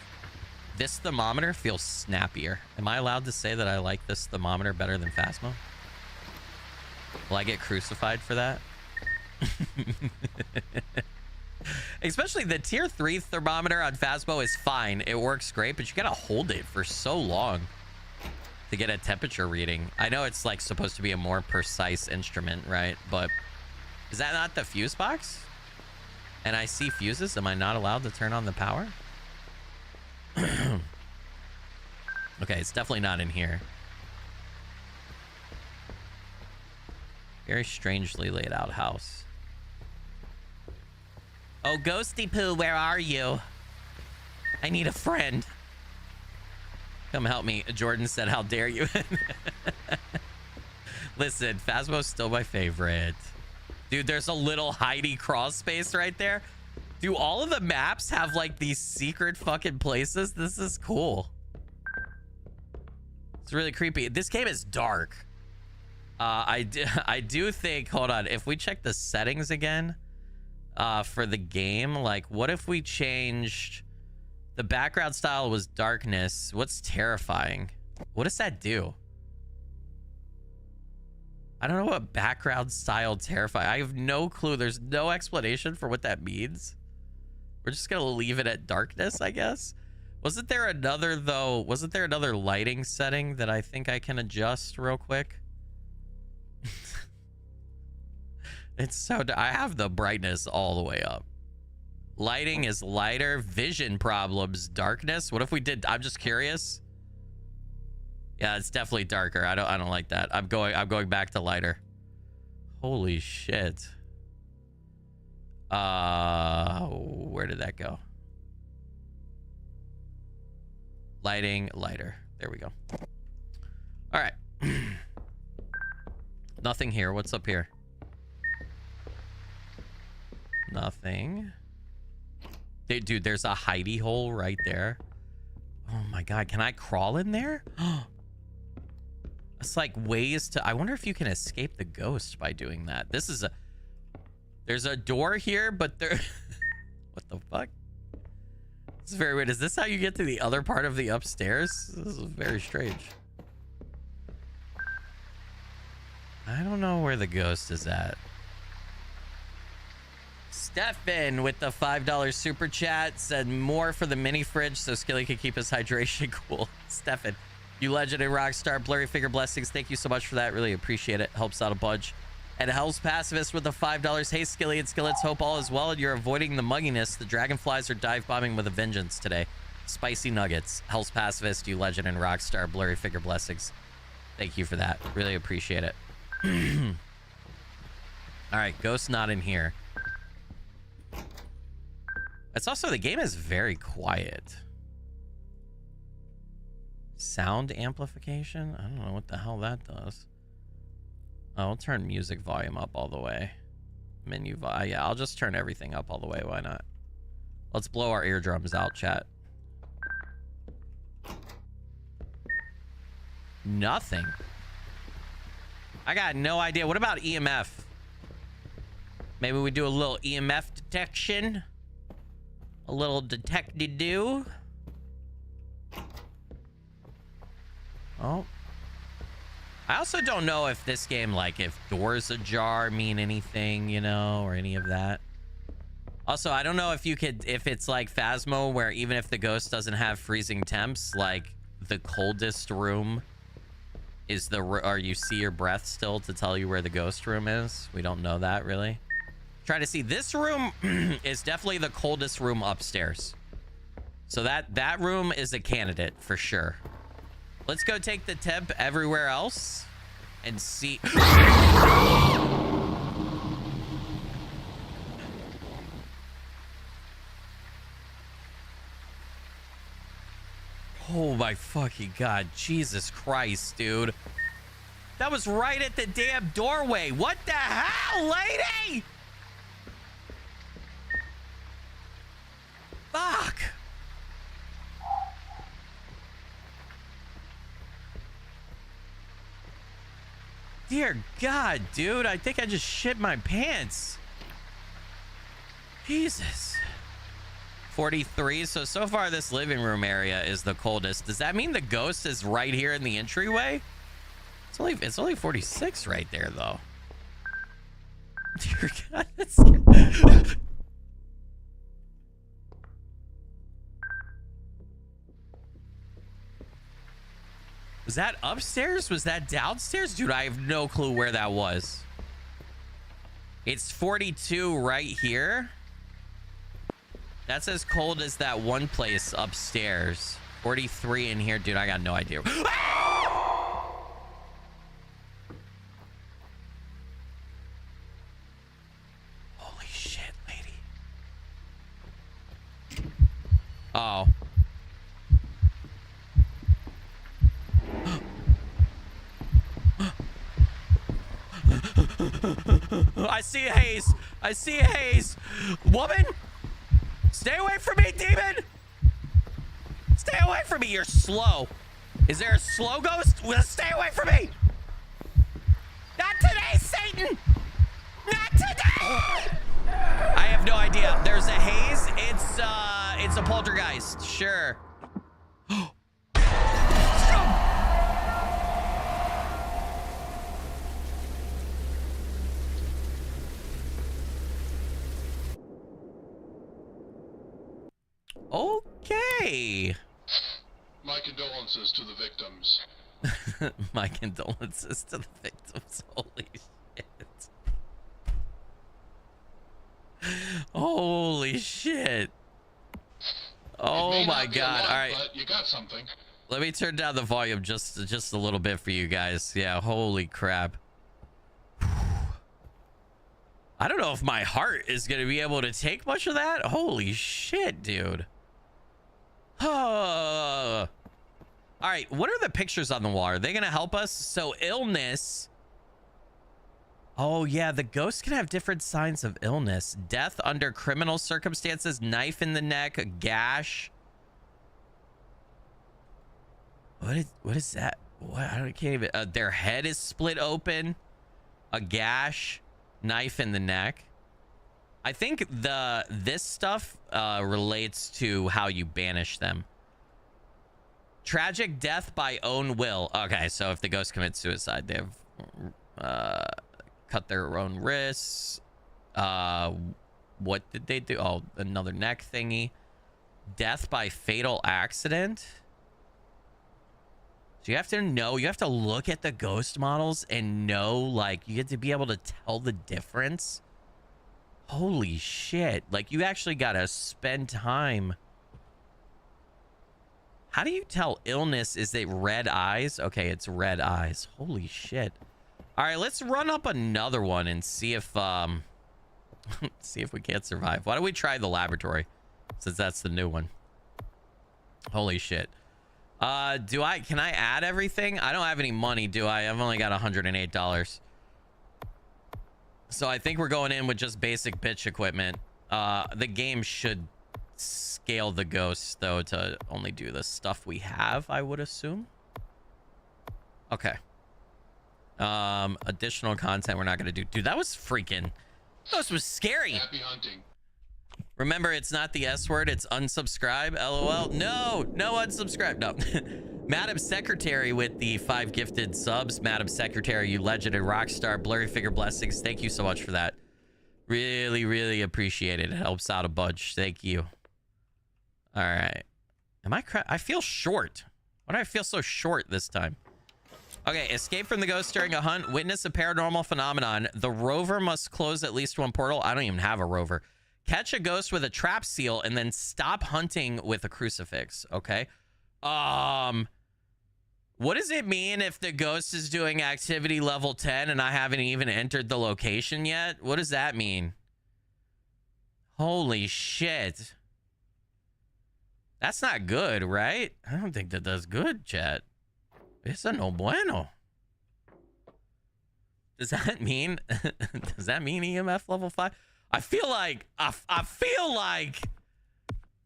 This thermometer feels snappier. Am I allowed to say that I like this thermometer better than Phasmo? Will I get crucified for that? Especially the tier 3 thermometer on Phasmo is fine. It works great, but you gotta hold it for so long to get a temperature reading. I know it's like supposed to be a more precise instrument, right? But is that not the fuse box? And I see fuses. Am I not allowed to turn on the power? Okay, it's definitely not in here. Very strangely laid out house. Oh, Ghosty Poo, where are you? I need a friend. Come help me. Jordan said, how dare you? Listen, Phasmo's still my favorite. Dude, there's a little Heidi crawl space right there. Do all of the maps have like these secret fucking places? This is cool. It's really creepy. This game is dark. I do think, hold on, if we check the settings again for the game, like what if we changed the background style was darkness? What's terrifying? What does that do? I don't know what background style terrifying. I have no clue. There's no explanation for what that means. We're just gonna leave it at darkness, I guess. Wasn't there another though? Wasn't there another lighting setting that I think I can adjust real quick? It's so... I have the brightness all the way up. Lighting is lighter. Vision problems. Darkness. What if we did... I'm just curious. Yeah, it's definitely darker. I don't like that. I'm going back to lighter. Holy shit. Where did that go? Lighting, lighter. There we go. All right. Nothing here. What's up here? Nothing. Dude, there's a hidey hole right there. Oh my god, can I crawl in there? It's like ways to... I wonder if you can escape the ghost by doing that. This is a... There's a door here, but there... What the fuck? This is very weird. Is this how you get to the other part of the upstairs? This is very strange. I don't know where the ghost is at. Stefan with the $5 super chat said more for the mini fridge so Skilly can keep his hydration cool. Stefan, you legend and rockstar. Blurry Figure Blessings, thank you so much for that. Really appreciate it. Helps out a bunch. And Hell's Pacifist with the $5. Hey, Skilly and Skillets, hope all is well and you're avoiding the mugginess. The dragonflies are dive bombing with a vengeance today. Spicy nuggets. Hell's Pacifist, you legend and rockstar. Blurry Figure Blessings. Thank you for that. Really appreciate it. All right, ghost not in here. It's also, the game is very quiet. Sound amplification? I don't know what the hell that does. Oh, I'll turn music volume up all the way. Menu volume. Yeah, I'll just turn everything up all the way. Why not? Let's blow our eardrums out, chat. Nothing. I got no idea. What about EMF? Maybe we do a little EMF detection. A little detect-de-do. Oh. I also don't know if this game, like, if doors ajar mean anything, you know, or any of that. Also, I don't know if you could, if it's like Phasmo, where even if the ghost doesn't have freezing temps, like, the coldest room is the, or you see your breath still to tell you where the ghost room is. We don't know that, really. Try to see. This room is definitely the coldest room upstairs. So that room is a candidate for sure. Let's go take the temp everywhere else and see. Oh my fucking god. Jesus Christ, dude. That was right at the damn doorway. What the hell, lady? Fuck. Dear God, dude, I think I just shit my pants. Jesus. 43. So far this living room area is the coldest. Does that mean the ghost is right here in the entryway? It's only 46 right there, though. Dear God, that's scary. Was that upstairs? Was that downstairs? Dude, I have no clue where that was. It's 42 right here. That's as cold as that one place upstairs. 43 in here. Dude, I got no idea. Holy shit, lady. Oh. I see a haze. I see a haze. Woman, stay away from me, demon. Stay away from me. You're slow. Is there a slow ghost? Well, stay away from me. Not today, Satan. Not today. I have no idea. There's a haze. It's a poltergeist. Sure. Okay. My condolences to the victims. My condolences to the victims. Holy shit. Holy shit. It Oh may my not be a god. lot, All right. but you got something. Let me turn down the volume just a little bit for you guys. Yeah, holy crap. I don't know if my heart is going to be able to take much of that. Holy shit, dude. All right, what are the pictures on the wall? Are they going to help us? So illness. Oh, yeah, the ghost can have different signs of illness. Death under criminal circumstances, knife in the neck, a gash. What is that? What? I can't even. Their head is split open, a gash, knife in the neck. I think this stuff relates to how you banish them. Tragic death by own will. Okay, so if the ghost commits suicide, they have cut their own wrists. What did they do? Oh, another neck thingy. Death by fatal accident. So you have to know, you have to look at the ghost models and know, like, you get to be able to tell the difference. Holy shit. Like, you actually gotta spend time. How do you tell illness? Is it red eyes? Okay, it's red eyes. Holy shit. All right, let's run up another one and see if see if we can't survive. Why don't we try the laboratory, since that's the new one. Holy shit. Can I add everything? I don't have any money, do I? I've only got $108. So I think we're going in with just basic bitch equipment. The game should scale the ghosts, though, to only do the stuff we have, I would assume. Okay. Additional content we're not going to do. Dude, that was freaking... That was scary. Happy hunting. Remember, it's not the S word, it's unsubscribe. LOL. No unsubscribe. No. Madam Secretary with the 5 gifted subs. Madam Secretary, you legend and rock star. Blurry figure blessings. Thank you so much for that. Really, really appreciate it. It helps out a bunch. Thank you. All right. I feel short. Why do I feel so short this time? Okay, escape from the ghost during a hunt. Witness a paranormal phenomenon. The rover must close at least one portal. I don't even have a rover. Catch a ghost with a trap seal and then stop hunting with a crucifix. Okay. What does it mean if the ghost is doing activity level 10 and I haven't even entered the location yet? What does that mean? Holy shit. That's not good, right? I don't think that does good, chat. It's no bueno. Does that mean EMF level 5? I feel like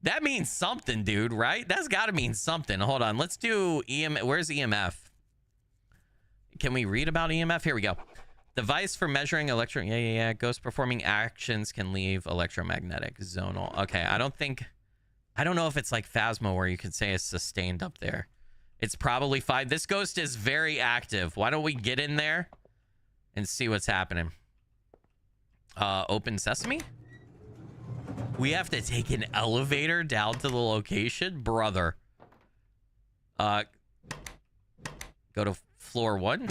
that means something, dude, right? That's got to mean something. Hold on. Let's do EMF. Where's EMF? Can we read about EMF? Here we go. Device for measuring yeah. Ghost performing actions can leave electromagnetic zonal. Okay, I don't know if it's like Phasmo where you can say it's sustained up there. It's probably fine. This ghost is very active. Why don't we get in there and see what's happening? Open sesame? We have to take an elevator down to the location? Brother. Go to floor 1.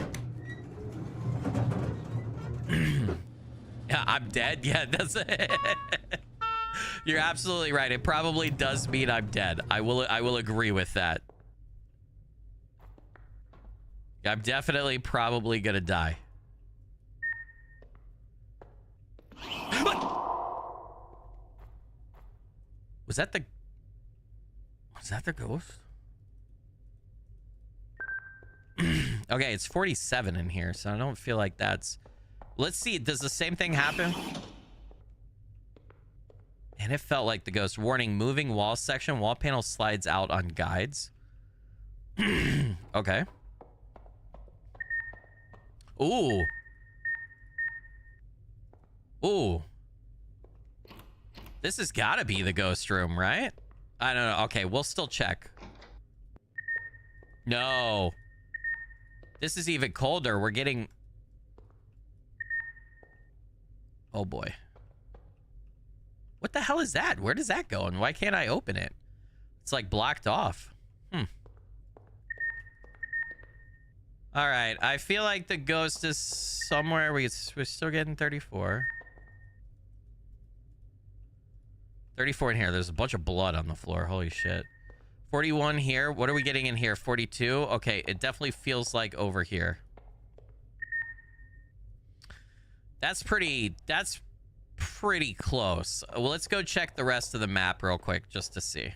Yeah, I'm dead. Yeah, that's it. You're absolutely right. It probably does mean I'm dead. I will agree with that. I'm definitely probably gonna die. Was that the ghost? Okay, it's 47 in here, so I don't feel like that's... Let's see, does the same thing happen? And it felt like the ghost. Warning, moving wall section. Wall panel slides out on guides. Okay. Ooh. Ooh. This has got to be the ghost room, right? I don't know. Okay, we'll still check. No. This is even colder. We're getting... Oh, boy. What the hell is that? Where does that go? And why can't I open it? It's like blocked off. All right. I feel like the ghost is somewhere. We're still getting 34. 34 in here. There's a bunch of blood on the floor. Holy shit. 41 here. What are we getting in here? 42. Okay, it definitely feels like over here. That's pretty close. Well, let's go check the rest of the map real quick just to see.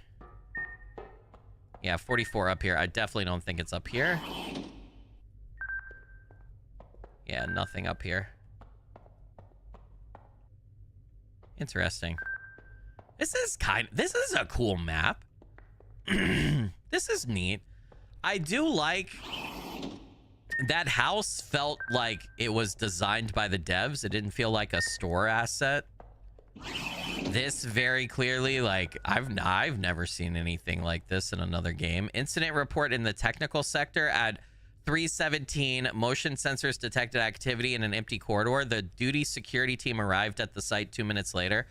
Yeah, 44 up here. I definitely don't think it's up here. Yeah, nothing up here. Interesting. This is a cool map. This is neat. I do like that house. Felt like it was designed by the devs. It didn't feel like a store asset. This very clearly, like, I've never seen anything like this in another game. Incident report in the technical sector at 3:17. Motion sensors detected activity in an empty corridor. The duty security team arrived at the site 2 minutes later.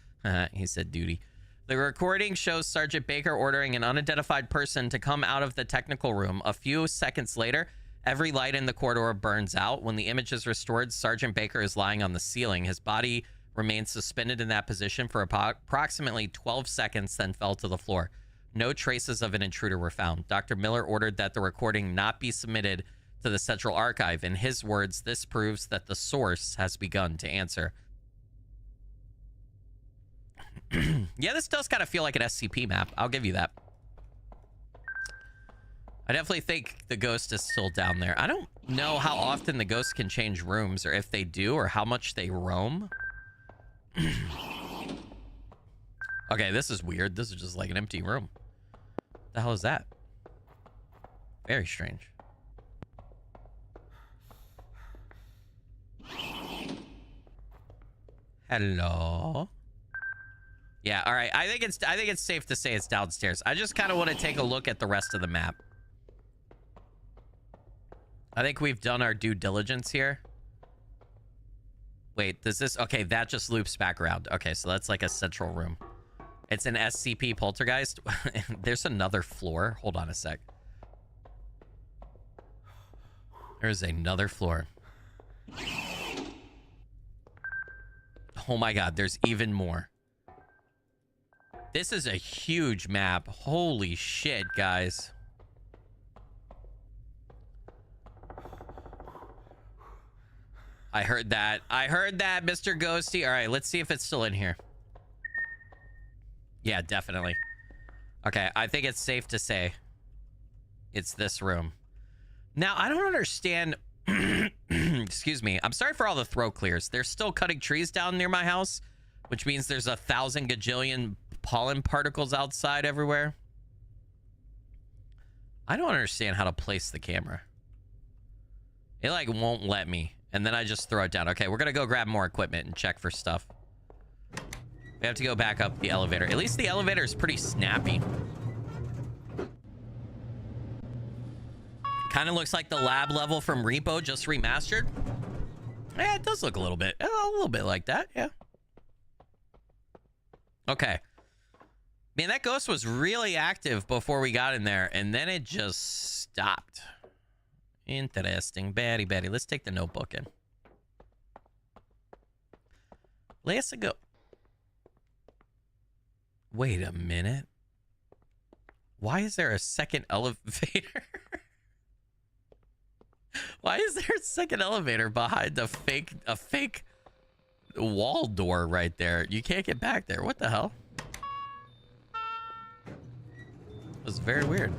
He said duty. The recording shows Sergeant Baker ordering an unidentified person to come out of the technical room. A few seconds later, every light in the corridor burns out. When the image is restored, Sergeant Baker is lying on the ceiling. His body remained suspended in that position for approximately 12 seconds, then fell to the floor. No traces of an intruder were found. Dr. Miller ordered that the recording not be submitted to the Central Archive. In his words, this proves that the source has begun to answer. Yeah, this does kind of feel like an SCP map. I'll give you that. I definitely think the ghost is still down there. I don't know how often the ghosts can change rooms, or if they do, or how much they roam. Okay, this is weird. This is just like an empty room. What the hell is that? Very strange. Hello. Yeah, all right. I think it's safe to say it's downstairs. I just kind of want to take a look at the rest of the map. I think we've done our due diligence here. Wait, does this... Okay, that just loops back around. Okay, so that's like a central room. It's an SCP poltergeist. There's another floor. Hold on a sec. There's another floor. Oh my god, there's even more. This is a huge map. Holy shit, guys. I heard that. I heard that, Mr. Ghosty. All right, let's see if it's still in here. Yeah, definitely. Okay, I think it's safe to say it's this room. Now, I don't understand. Excuse me. I'm sorry for all the throat clears. They're still cutting trees down near my house, which means there's 1,000 gajillion pollen particles outside everywhere. I don't understand how to place the camera. It like won't let me. And then I just throw it down. Okay, we're gonna go grab more equipment and check for stuff. We have to go back up the elevator. At least the elevator is pretty snappy. Kind of looks like the lab level from Repo just remastered. Yeah, it does look a little bit like that. Yeah. Okay. Man, that ghost was really active before we got in there, and then it just stopped. Interesting. Batty. Let's take the notebook in. Let's go. Wait a minute. Why is there a second elevator? Why is there a second elevator behind a fake wall door right there? You can't get back there. What the hell? It was very weird.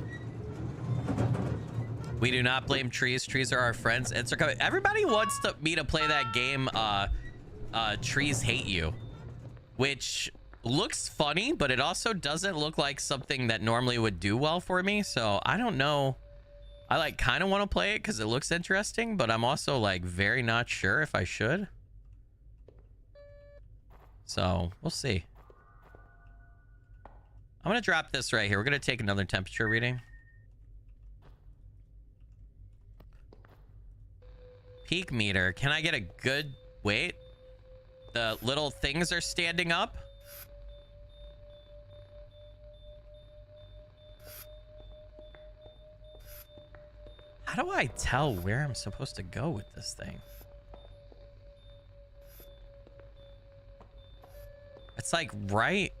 We do not blame trees. Trees are our friends. Everybody wants me to play that game, Trees Hate You, which looks funny, but it also doesn't look like something that normally would do well for me. So I don't know. I like kind of want to play it because it looks interesting, but I'm also like very not sure if I should. So we'll see. I'm going to drop this right here. We're going to take another temperature reading. Peak meter. Can I get a good... Wait. The little things are standing up. How do I tell where I'm supposed to go with this thing? It's like right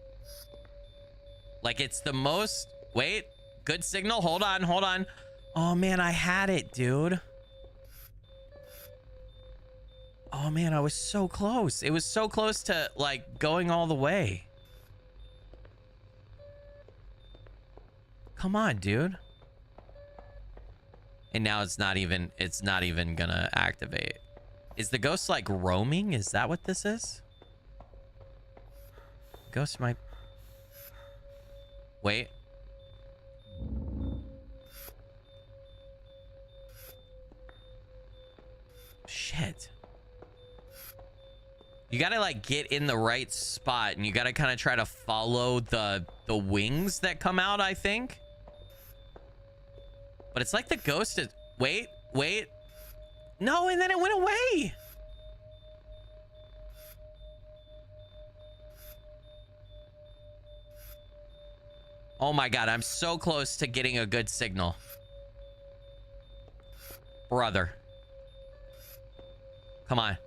Like, it's the most... Wait. Good signal. Hold on. Hold on. Oh, man, I had it, dude. Oh, man, I was so close. It was so close to, like, going all the way. Come on, dude. And now it's not even gonna activate. Is the ghost, like, roaming? Is that what this is? Ghost might... Wait. Shit. You gotta, like, get in the right spot, and you gotta kind of try to follow the wings that come out, I think. But it's like the ghost is... Wait. No, and then it went away. Oh my God, I'm so close to getting a good signal. Brother. Come on.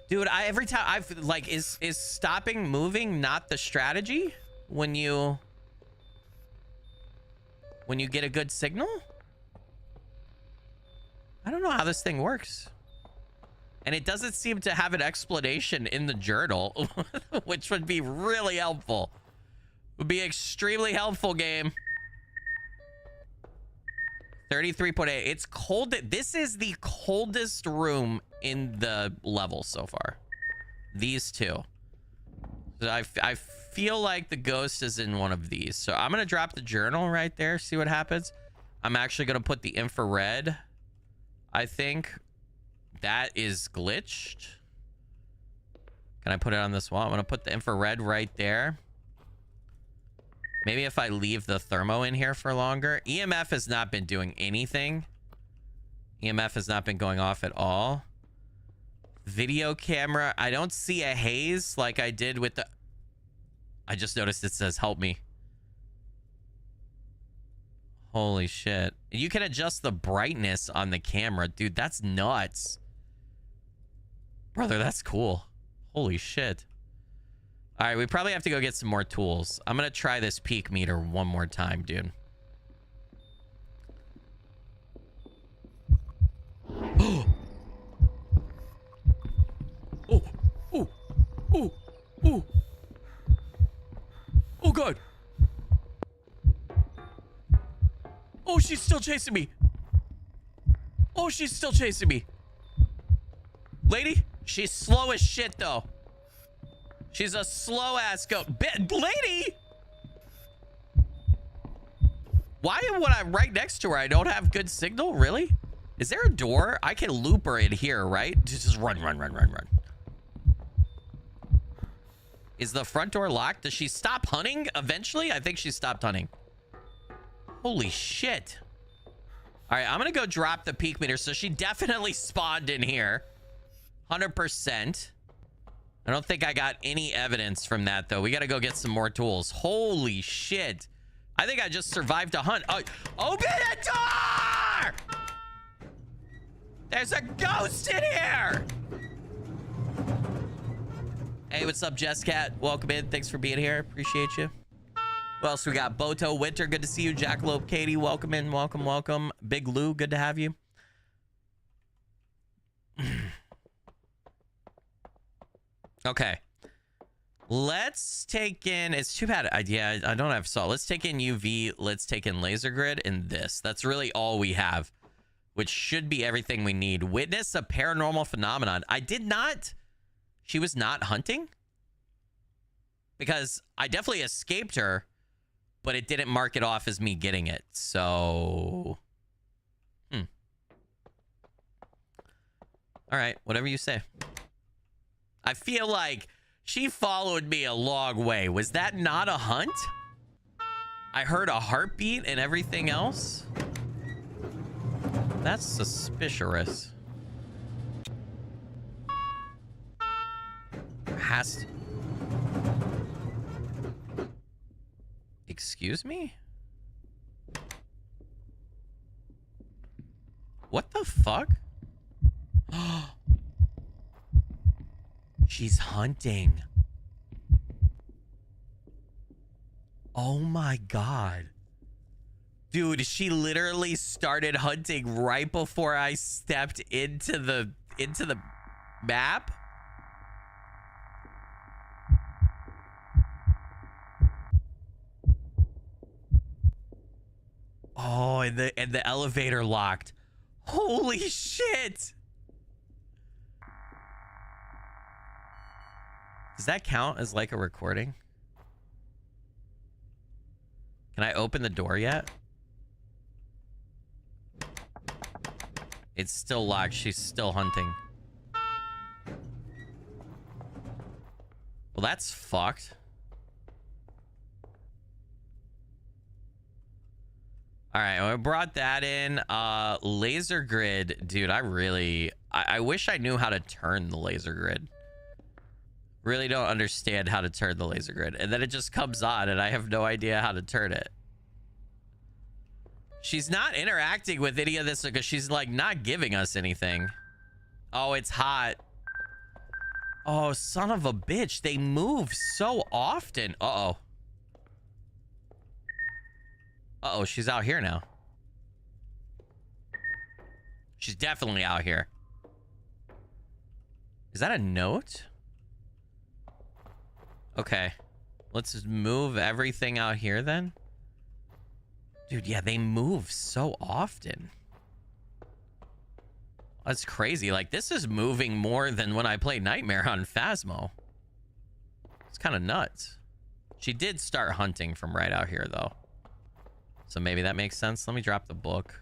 Dude, every time I've like, is stopping moving not the strategy when you get a good signal? I don't know how this thing works. And it doesn't seem to have an explanation in the journal, which would be really helpful. Would be extremely helpful, game. 33.8. It's cold. This is the coldest room in the level so far. These two. So I feel like the ghost is in one of these. So I'm going to drop the journal right there. See what happens. I'm actually going to put the infrared. I think that is glitched. Can I put it on this wall? I'm going to put the infrared right there. Maybe if I leave the thermo in here for longer. EMF has not been doing anything. EMF has not been going off at all. Video camera. I don't see a haze like I did with the... I just noticed it says help me. Holy shit. You can adjust the brightness on the camera. Dude, that's nuts. Brother, that's cool. Holy shit. All right, we probably have to go get some more tools. I'm going to try this peak meter one more time, dude. Oh, oh, oh, oh. Oh, God. Oh, she's still chasing me. Oh, she's still chasing me. Lady, she's slow as shit, though. She's a slow-ass goat. Lady! Why when I'm right next to her, I don't have good signal? Really? Is there a door? I can loop her in here, right? Just run. Is the front door locked? Does she stop hunting eventually? I think she stopped hunting. Holy shit. All right, I'm going to go drop the peak meter. So she definitely spawned in here. 100%. I don't think I got any evidence from that, though. We got to go get some more tools. Holy shit. I think I just survived a hunt. Oh, open the door! There's a ghost in here! Hey, what's up, Jesscat? Welcome in. Thanks for being here. Appreciate you. Who else we got? Boto Winter, good to see you. Jackalope Katie, welcome in. Welcome. Big Lou, good to have you. Okay, let's take in, it's too bad, yeah, I don't have saw. Let's take in UV, let's take in laser grid, and this. That's really all we have, which should be everything we need. Witness a paranormal phenomenon. I did not, she was not hunting? Because I definitely escaped her, but it didn't mark it off as me getting it, so... All right, whatever you say. I feel like she followed me a long way. Was that not a hunt? I heard a heartbeat and everything else. That's suspicious. Has to... Excuse me? What the fuck? She's hunting. Oh my God. Dude, she literally started hunting right before I stepped into the map. Oh, and the elevator locked. Holy shit. Does that count as like a recording? Can I open the door yet? It's still locked. She's still hunting. Well, that's fucked. All right, I brought that in. Laser grid. Dude, I wish I knew how to turn the laser grid. Really don't understand how to turn the laser grid. And then it just comes on and I have no idea how to turn it. She's not interacting with any of this because she's like not giving us anything. Oh, it's hot. Oh, son of a bitch. They move so often. Uh-oh. Uh-oh, she's out here now. She's definitely out here. Is that a note? Okay. Let's just move everything out here then. Dude, yeah, they move so often. That's crazy. Like, this is moving more than when I played Nightmare on Phasmo. It's kind of nuts. She did start hunting from right out here, though. So maybe that makes sense. Let me drop the book.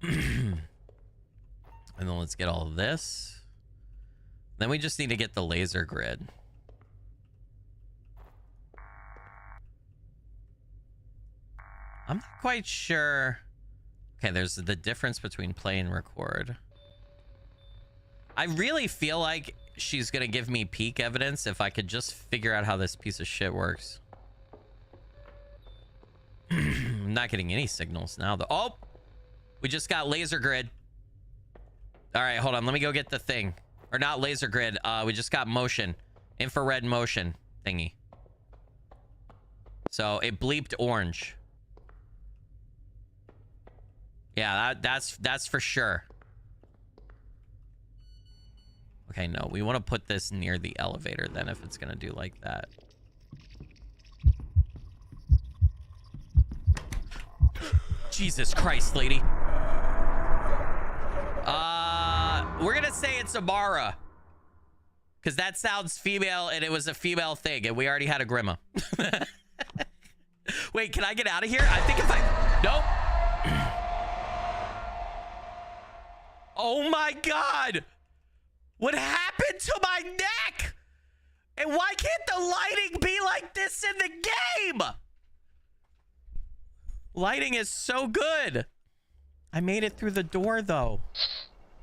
And then let's get all of this. Then we just need to get the laser grid. I'm not quite sure. Okay, there's the difference between play and record. I really feel like she's gonna give me peak evidence if I could just figure out how this piece of shit works. I'm not getting any signals now though. Oh, we just got laser grid. All right, hold on. Let me go get the thing. Or not laser grid. We just got motion. Infrared motion thingy. So it bleeped orange. Yeah, that's for sure. Okay, no, we want to put this near the elevator then if it's gonna do like that. Jesus Christ, lady. We're gonna say it's Amara. Because that sounds female and it was a female thing and we already had a grandma. Wait, can I get out of here? I think if I... Nope. Oh my God. What happened to my neck? And why can't the lighting be like this in the game? Lighting is so good. I made it through the door though.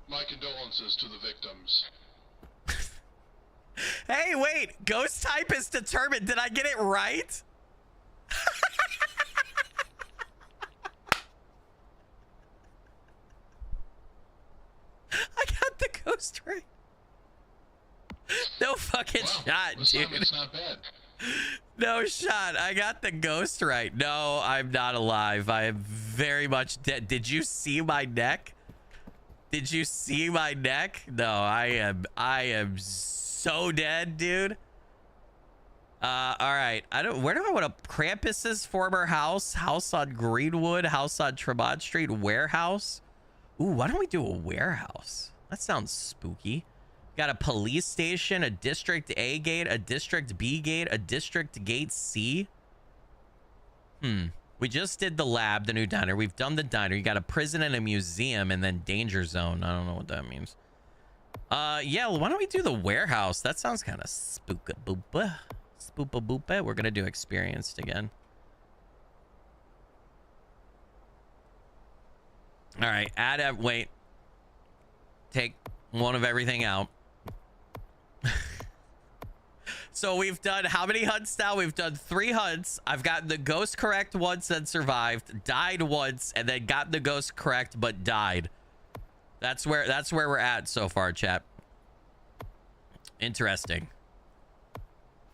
My condolences to the victims. Hey, wait. Ghost type is determined. Did I get it right? I got the ghost right. No fucking shot, this dude. time it's not bad. No shot. I got the ghost right. No, I'm not alive. I am very much dead. Did you see my neck? Did you see my neck? No, I am so dead, dude. All right. Where do I want to... Krampus's former house on Greenwood, house on Tremont Street, warehouse. Ooh, why don't we do a warehouse? That sounds spooky. Got a police station, a District A gate, a District B gate, a District Gate C. We just did the lab, the new diner. We've done the diner. You got a prison and a museum and then danger zone. I don't know what that means. Yeah, why don't we do the warehouse? That sounds kind of spooka-boopa. Spoopa-boopa. We're going to do experienced again. All right, wait. Take one of everything out. So we've done how many hunts now? We've done 3 hunts. I've gotten the ghost correct once and survived, died once, and then got the ghost correct but died. That's where we're at so far, chat. Interesting.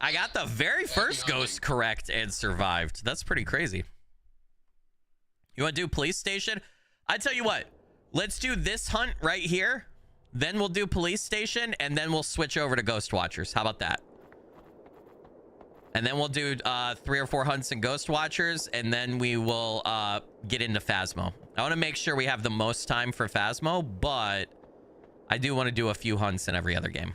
I got the very first ghost correct and survived. That's pretty crazy. You want to do police station? I tell you what, let's do this hunt right here. Then we'll do police station, and then we'll switch over to ghost watchers. How about that? And then we'll do 3 or 4 hunts in ghost watchers, and then we will get into Phasmo. I want to make sure we have the most time for Phasmo, but I do want to do a few hunts in every other game.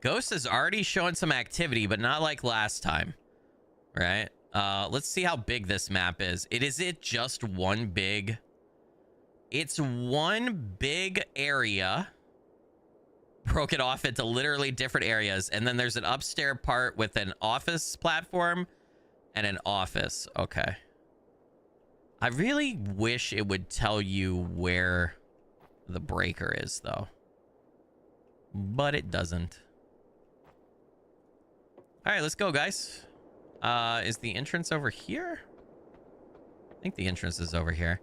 Ghost is already showing some activity, but not like last time, right? Let's see how big this map is. Is it just one big? It's one big area. Broke it off into literally different areas, and then there's an upstairs part with an office platform and an office. Okay. I really wish it would tell you where the breaker is, though, but it doesn't. All right, let's go, guys. Is the entrance over here? I think the entrance is over here.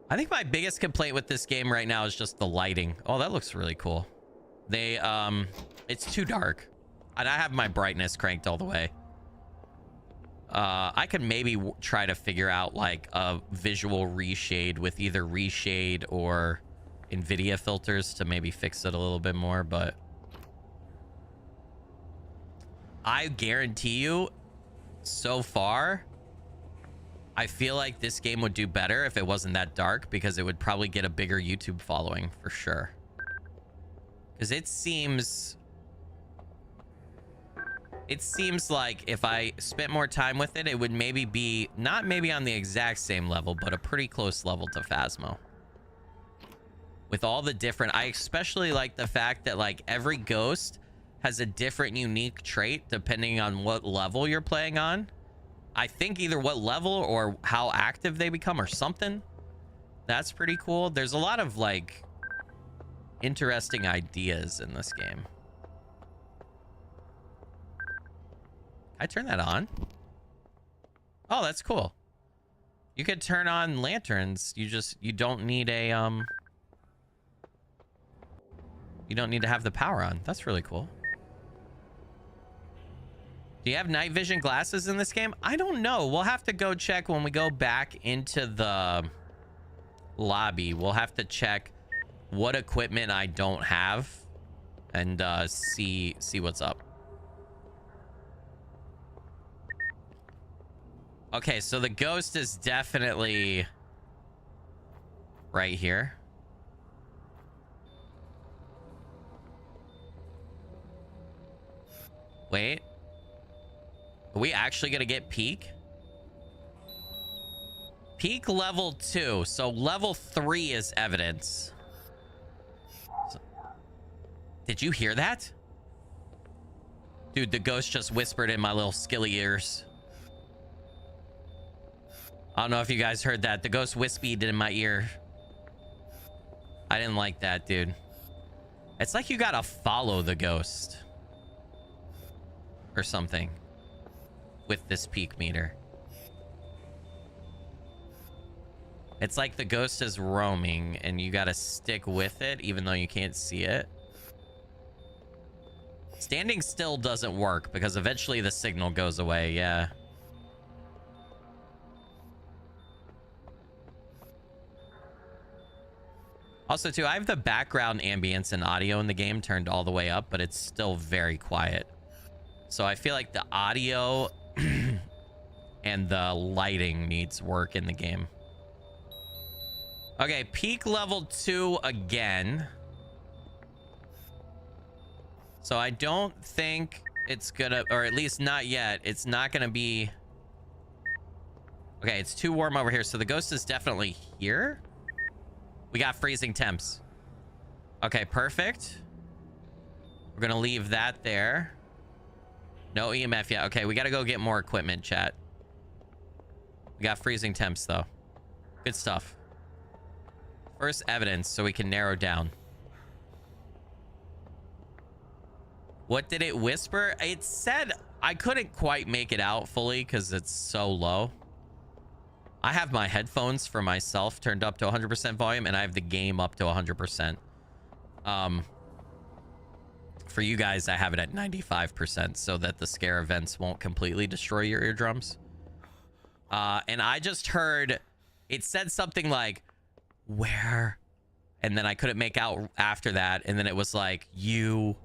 I think my biggest complaint with this game right now is just the lighting. Oh, that looks really cool. It's too dark, and I have my brightness cranked all the way. I could maybe try to figure out like a visual reshade with either reshade or NVIDIA filters to maybe fix it a little bit more, but I guarantee you, so far, I feel like this game would do better if it wasn't that dark, because it would probably get a bigger YouTube following for sure. Because it seems like if I spent more time with it, it would maybe be, not maybe on the exact same level, but a pretty close level to Phasmo. With all the different, I especially like the fact that like every ghost has a different unique trait depending on what level you're playing on. I think either what level or how active they become or something. That's pretty cool. There's a lot of like interesting ideas in this game. I turn that on. Oh, that's cool. You could turn on lanterns. You don't need a you don't need to have the power on. That's really cool. Do you have night vision glasses in this game? I don't know. We'll have to go check when we go back into the lobby. We'll have to check what equipment I don't have and see what's up. Okay, so the ghost is definitely right here. Wait. Are we actually gonna get peak? Peak level 2. So level 3 is evidence. Did you hear that? Dude, the ghost just whispered in my little skilly ears. I don't know if you guys heard that. The ghost whispered in my ear. I didn't like that, dude. It's like you gotta follow the ghost or something with this peak meter. It's like the ghost is roaming and you gotta stick with it even though you can't see it. Standing still doesn't work because eventually the signal goes away. Yeah. Also, too, I have the background ambience and audio in the game turned all the way up, but it's still very quiet. So I feel like the audio and the lighting needs work in the game. Okay, peak level 2 again. So I don't think it's gonna, or at least not yet, it's not gonna be... Okay, it's too warm over here, so the ghost is definitely here. We got freezing temps. Okay, perfect. We're gonna leave that there. No EMF yet. Okay, we gotta go get more equipment, chat. We got freezing temps, though. Good stuff. First evidence, so we can narrow down. What did it whisper? It said... I couldn't quite make it out fully because it's so low. I have my headphones for myself turned up to 100% volume, and I have the game up to 100%. For you guys, I have it at 95% so that the scare events won't completely destroy your eardrums. And I just heard it said something like, where? And then I couldn't make out after that. And then it was like, you.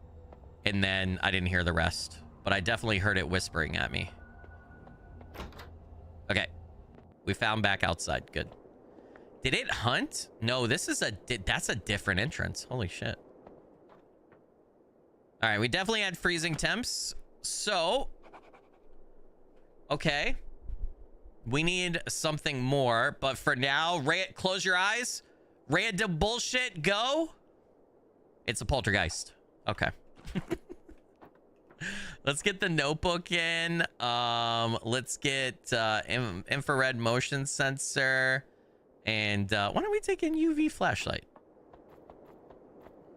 And then I didn't hear the rest. But I definitely heard it whispering at me. Okay. We found back outside. Good. Did it hunt? No, this is that's a different entrance. Holy shit. All right, we definitely had freezing temps. So, okay. We need something more, but for now, close your eyes. Random bullshit, go. It's a poltergeist. Okay. Let's get the notebook in. Let's get infrared motion sensor. And why don't we take an UV flashlight?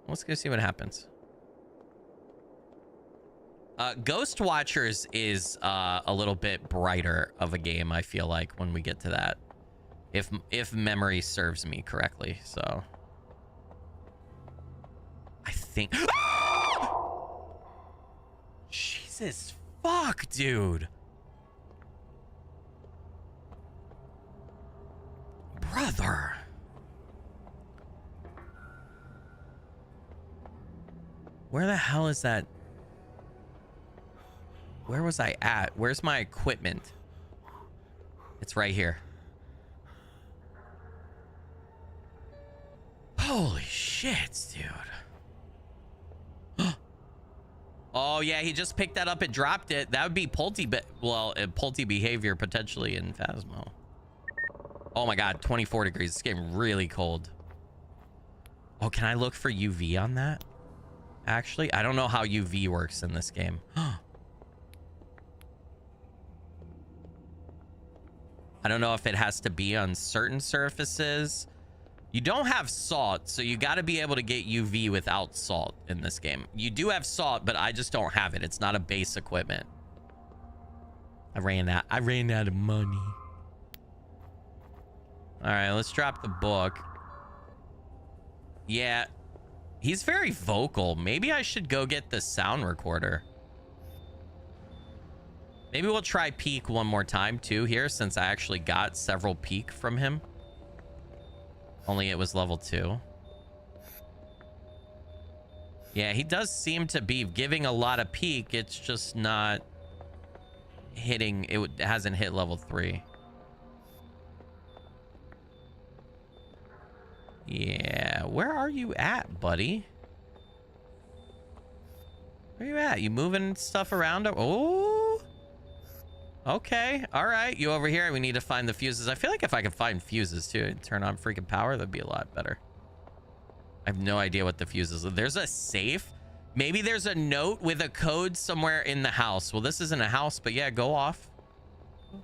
Let's go see what happens. Ghost Watchers is a little bit brighter of a game, I feel like, when we get to that. If memory serves me correctly, so. I think... Jesus fuck, dude. Brother. Where the hell is that? Where was I at? Where's my equipment? It's right here. Holy shit, dude. Oh, yeah, he just picked that up and dropped it. That would be Pulty behavior potentially in Phasmo. Oh my god, 24 degrees. It's getting really cold. Oh, can I look for UV on that? Actually, I don't know how UV works in this game. I don't know if it has to be on certain surfaces. You don't have salt, so you got to be able to get UV without salt in this game. You do have salt, but I just don't have it. It's not a base equipment. I ran out of money. All right, let's drop the book. Yeah, he's very vocal. Maybe I should go get the sound recorder. Maybe we'll try peek one more time too here, since I actually got several peek from him. Only it was level 2. Yeah, he does seem to be giving a lot of peek. It's just not hitting. It hasn't hit level 3. Yeah, where are you at, buddy? Where you at? You moving stuff around? Oh, okay. All right, you over here. We need to find the fuses. I feel like if I could find fuses too and turn on freaking power, that'd be a lot better. I have no idea what the fuses are. There's a safe. Maybe there's a note with a code somewhere in the house. Well, this isn't a house, but yeah, go off. You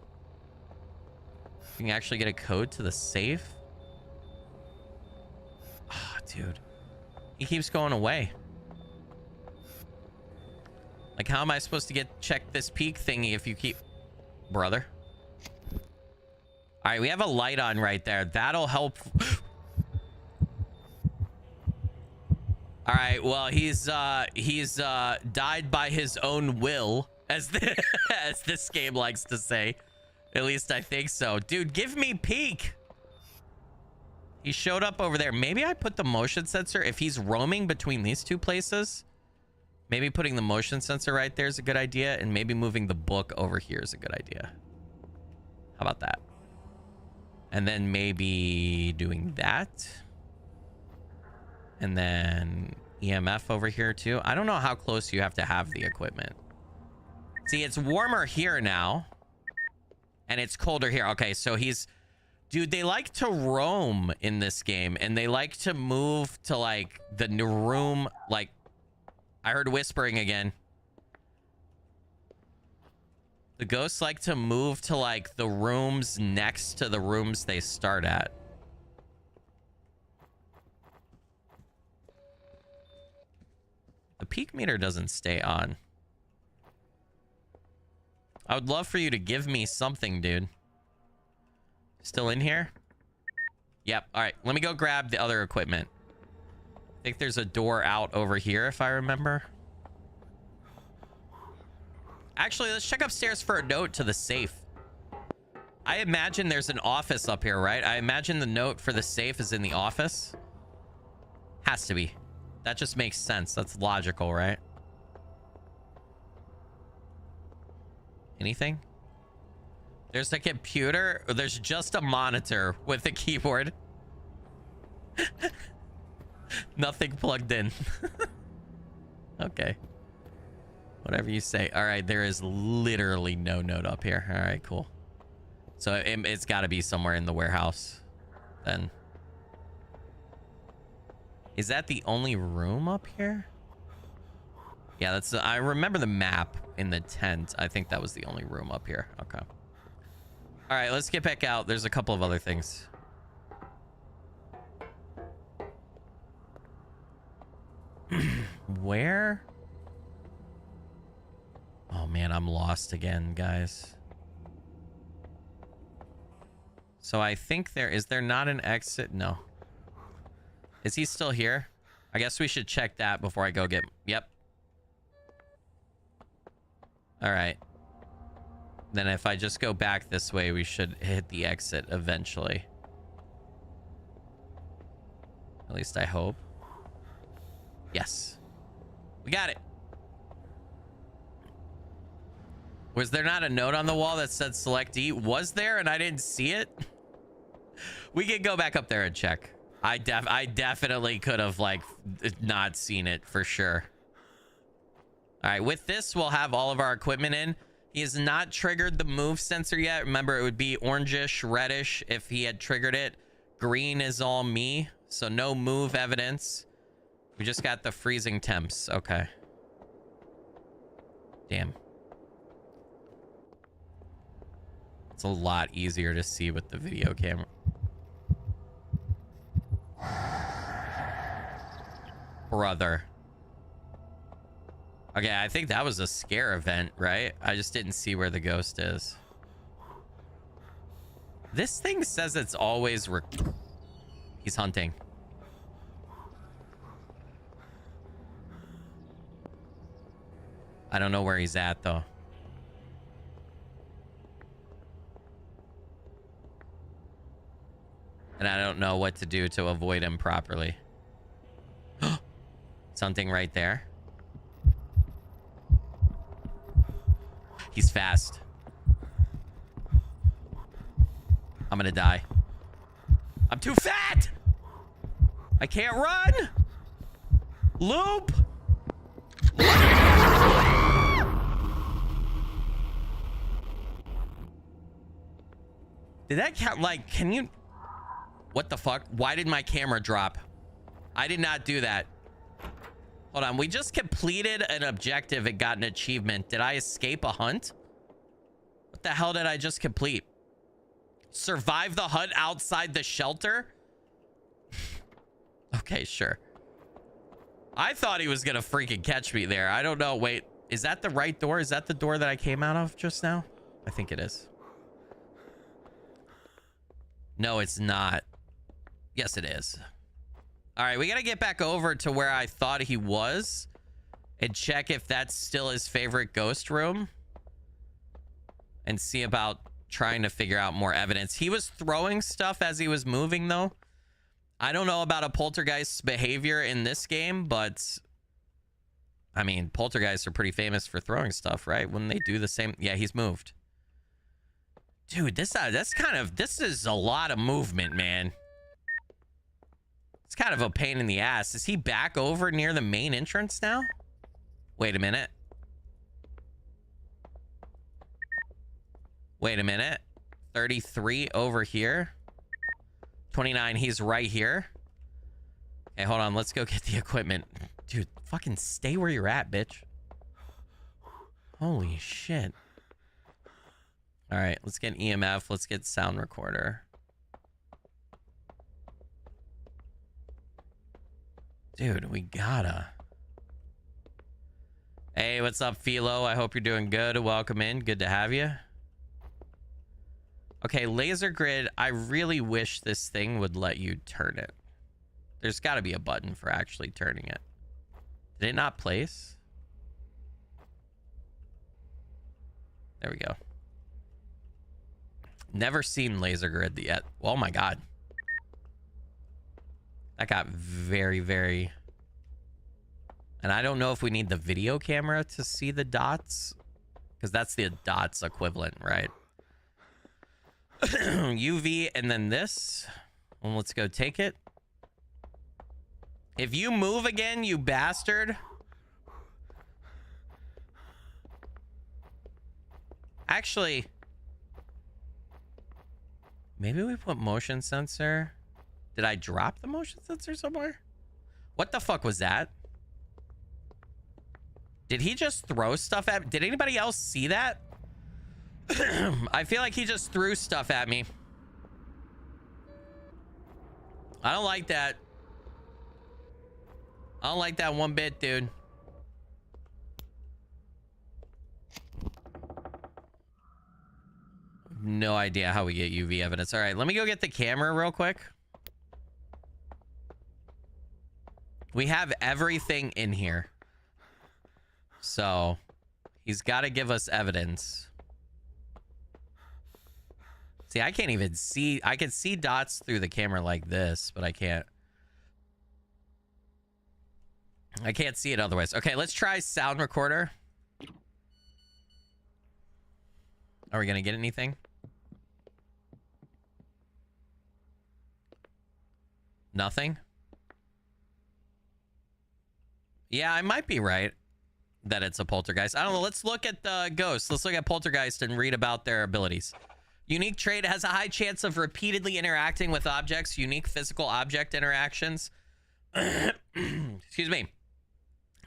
can actually get a code to the safe. Oh, dude. He keeps going away. Like, how am I supposed to check this peak thingy if you keep... Brother. All right, we have a light on right there. That'll help. All right, well, he's died by his own will, as this game likes to say. At least I think so. Dude, give me peek. He showed up over there. Maybe I put the motion sensor if he's roaming between these two places. Maybe putting the motion sensor right there is a good idea, and maybe moving the book over here is a good idea. How about that? And then maybe doing that. And then EMF over here too. I don't know how close you have to have the equipment. See, it's warmer here now. And it's colder here. Okay, so he's... Dude, they like to roam in this game. And they like to move to, like, the new room. Like, I heard whispering again. The ghosts like to move to, like, the rooms next to the rooms they start at. The peak meter doesn't stay on. I would love for you to give me something, dude. Still in here? Yep. All right. Let me go grab the other equipment. I think there's a door out over here, if I remember. Actually, let's check upstairs for a note to the safe. I imagine there's an office up here, right? I imagine the note for the safe is in the office. Has to be. That just makes sense. That's logical, right? Anything? There's a computer. There's just a monitor with a keyboard. Nothing plugged in. Okay. Whatever you say. All right, there is literally no note up here. All right, cool. So it's got to be somewhere in the warehouse then. Is that the only room up here? Yeah, that's. I remember the map in the tent. I think that was the only room up here. Okay. All right, let's get back out. There's a couple of other things. Where? Oh man, I'm lost again, guys. So I think is there not an exit? No. Is he still here? I guess we should check that before I go get... Yep. All right. Then if I just go back this way, we should hit the exit eventually. At least I hope. Yes. We got it. Was there not a note on the wall that said select E? Was there and I didn't see it? We can go back up there and check. I definitely could have like not seen it for sure. All right, with this, we'll have all of our equipment in. He has not triggered the move sensor yet. Remember, it would be orangish, reddish if he had triggered it. Green is all me, so no move evidence. We just got the freezing temps. Okay. Damn. It's a lot easier to see with the video camera. Brother. Okay, I think that was a scare event, right? I just didn't see where the ghost is. This thing says it's always... He's hunting. I don't know where he's at, though. And I don't know what to do to avoid him properly. Something right there. He's fast. I'm gonna die. I'm too fat! I can't run! Loop! Did that count? Like, can you... What the fuck? Why did my camera drop? I did not do that. Hold on. We just completed an objective and got an achievement. Did I escape a hunt? What the hell did I just complete? Survive the hunt outside the shelter? Okay, sure. I thought he was going to freaking catch me there. I don't know. Wait, is that the right door? Is that the door that I came out of just now? I think it is. No, it's not. Yes, it is. All right, we got to get back over to where I thought he was and check if that's still his favorite ghost room and see about trying to figure out more evidence. He was throwing stuff as he was moving, though. I don't know about a poltergeist's behavior in this game, but I mean, poltergeists are pretty famous for throwing stuff, right? When they do the same. Yeah, he's moved. Dude, this is a lot of movement, man. It's kind of a pain in the ass. Is he back over near the main entrance now? Wait a minute. Wait a minute. 33 over here. 29, he's right here. Okay, hold on. Let's go get the equipment. Dude, fucking stay where you're at, bitch. Holy shit. All right, let's get EMF. Let's get sound recorder. Dude, we gotta. Hey, what's up, Philo? I hope you're doing good. Welcome in. Good to have you. Okay, laser grid. I really wish this thing would let you turn it. There's got to be a button for actually turning it. Did it not place? There we go. Never seen laser grid yet. Oh my god. That got very, very... And I don't know if we need the video camera to see the dots. Because that's the dots equivalent, right? UV and then this. Well, let's go take it. If you move again, you bastard. Actually, maybe we put motion sensor. Did I drop the motion sensor somewhere? What the fuck was that? Did he just throw stuff at me? Did anybody else see that? I feel like he just threw stuff at me. I don't like that. I don't like that one bit, dude. No idea how we get UV evidence. All right, let me go get the camera real quick. We have everything in here. So, he's got to give us evidence. See, I can't even see. I can see dots through the camera like this, but I can't see it otherwise. Okay, let's try sound recorder. Are we going to get anything? Nothing? Yeah, I might be right that it's a poltergeist. I don't know. Let's look at the ghosts. Let's look at poltergeist and read about their abilities. Unique trait has a high chance of repeatedly interacting with objects. Unique physical object interactions. Excuse me.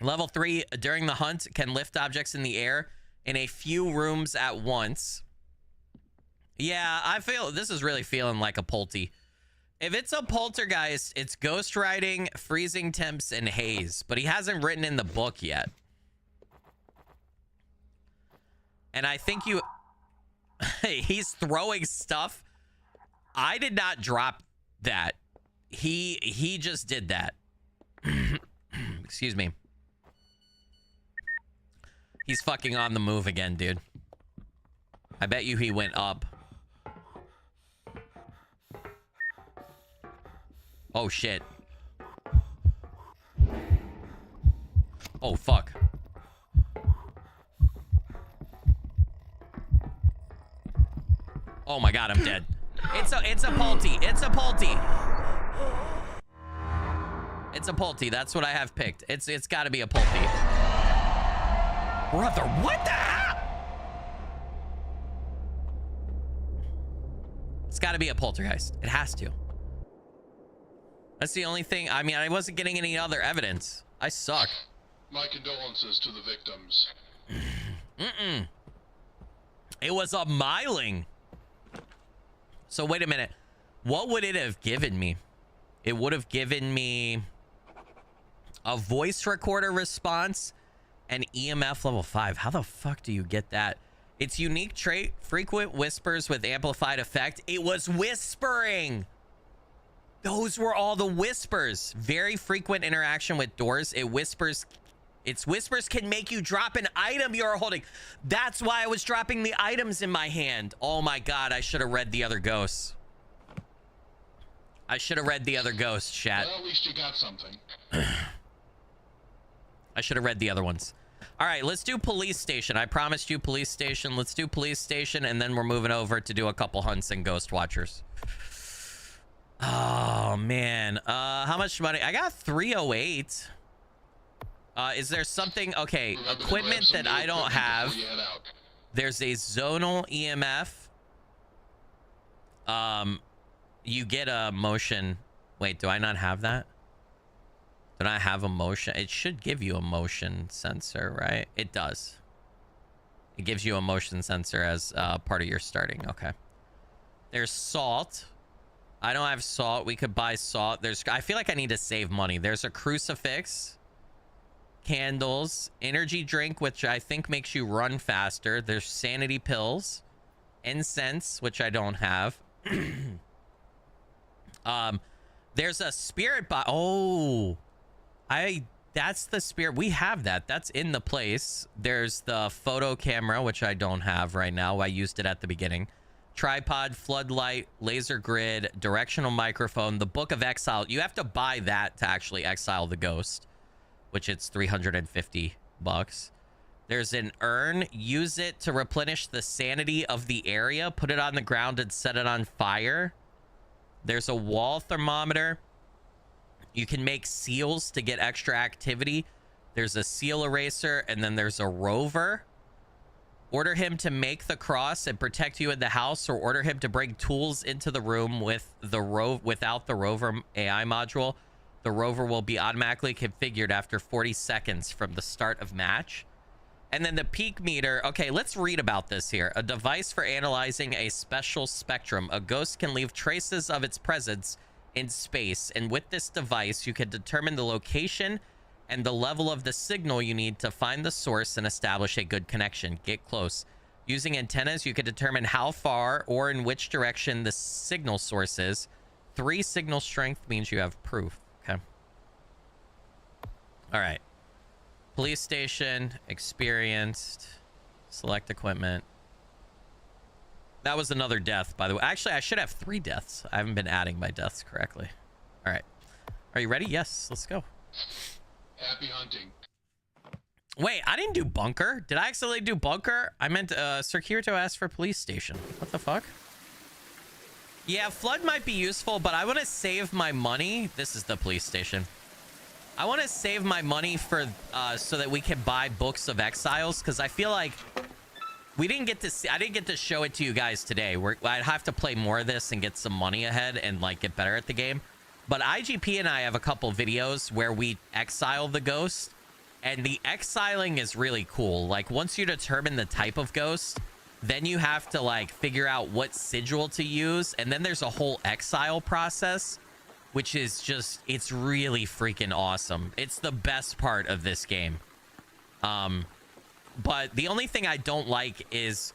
Level 3, during the hunt, can lift objects in the air in a few rooms at once. Yeah, I feel this is really feeling like a polty. If it's a poltergeist, it's ghost riding, freezing temps, and haze. But he hasn't written in the book yet. And I think you... He's throwing stuff. I did not drop that. He just did that. Excuse me. He's fucking on the move again, dude. I bet you he went up. Oh, shit. Oh, fuck. Oh my god, I'm dead. It's a polty. It's a polty. It's a polty. That's what I have picked. It's got to be a polty. Brother, what the hell? It's got to be a poltergeist. It has to. That's the only thing. I mean, I wasn't getting any other evidence. I suck. My condolences to the victims. It was a miling. So wait a minute. What would it have given me? It would have given me a voice recorder response and EMF level 5. How the fuck do you get that? Its unique trait, frequent whispers with amplified effect. It was whispering. Those were all the whispers. Very frequent interaction with doors. It whispers. Its whispers can make you drop an item you're holding. That's why I was dropping the items in my hand. Oh my god, I should have read the other ghosts. I should have read the other ghosts, chat. Well, at least you got something. I should have read the other ones. All right, let's do police station. I promised you police station. Let's do police station, and then we're moving over to do a couple hunts and ghost watchers. Oh, man. How much money? I got 308. Is there something... Okay, equipment that I don't have. There's a zonal EMF. You get a motion. Wait, do I not have that? Do I have a motion? It should give you a motion sensor, right? It does. It gives you a motion sensor as part of your starting. Okay. There's salt. I don't have salt. We could buy salt. I feel like I need to save money. There's a crucifix. Candles. Energy drink, which I think makes you run faster. There's sanity pills. Incense, which I don't have. There's a spirit box. Oh, that's the spirit. We have that. That's in the place. There's the photo camera, which I don't have right now. I used it at the beginning. Tripod, floodlight, laser grid, directional microphone, the Book of Exile. You have to buy that to actually exile the ghost, which it's $350. There's an urn. Use it to replenish the sanity of the area. Put it on the ground and set it on fire. There's a wall thermometer. You can make seals to get extra activity. There's a seal eraser, and then there's a rover. Order him to make the cross and protect you in the house, or order him to bring tools into the room with the without the rover AI module. The rover will be automatically configured after 40 seconds from the start of match. And then the peak meter. Okay, let's read about this here. A device for analyzing a special spectrum. A ghost can leave traces of its presence in space, and with this device you can determine the location and the level of the signal you need to find the source and establish a good connection. Get close. Using antennas, you can determine how far or in which direction the signal source is. 3 signal strength means you have proof. Okay. All right. Police station, experienced, select equipment. That was another death, by the way. Actually, I should have 3 deaths. I haven't been adding my deaths correctly. All right. Are you ready? Yes, let's go. Happy hunting. Wait, I didn't do bunker. Did I accidentally do bunker? I meant Sir Kirito asked for police station. What the fuck? Yeah, flood might be useful, but I want to save my money. This is the police station. I want to save my money for so that we can buy books of exiles, because I feel like we didn't get to see, I didn't get to show it to you guys today. I'd have to play more of this and get some money ahead and like get better at the game. But IGP and I have a couple videos where we exile the ghost, and the exiling is really cool. Like once you determine the type of ghost, then you have to like figure out what sigil to use, and then there's a whole exile process, which is just, it's really freaking awesome. It's the best part of this game. But the only thing I don't like is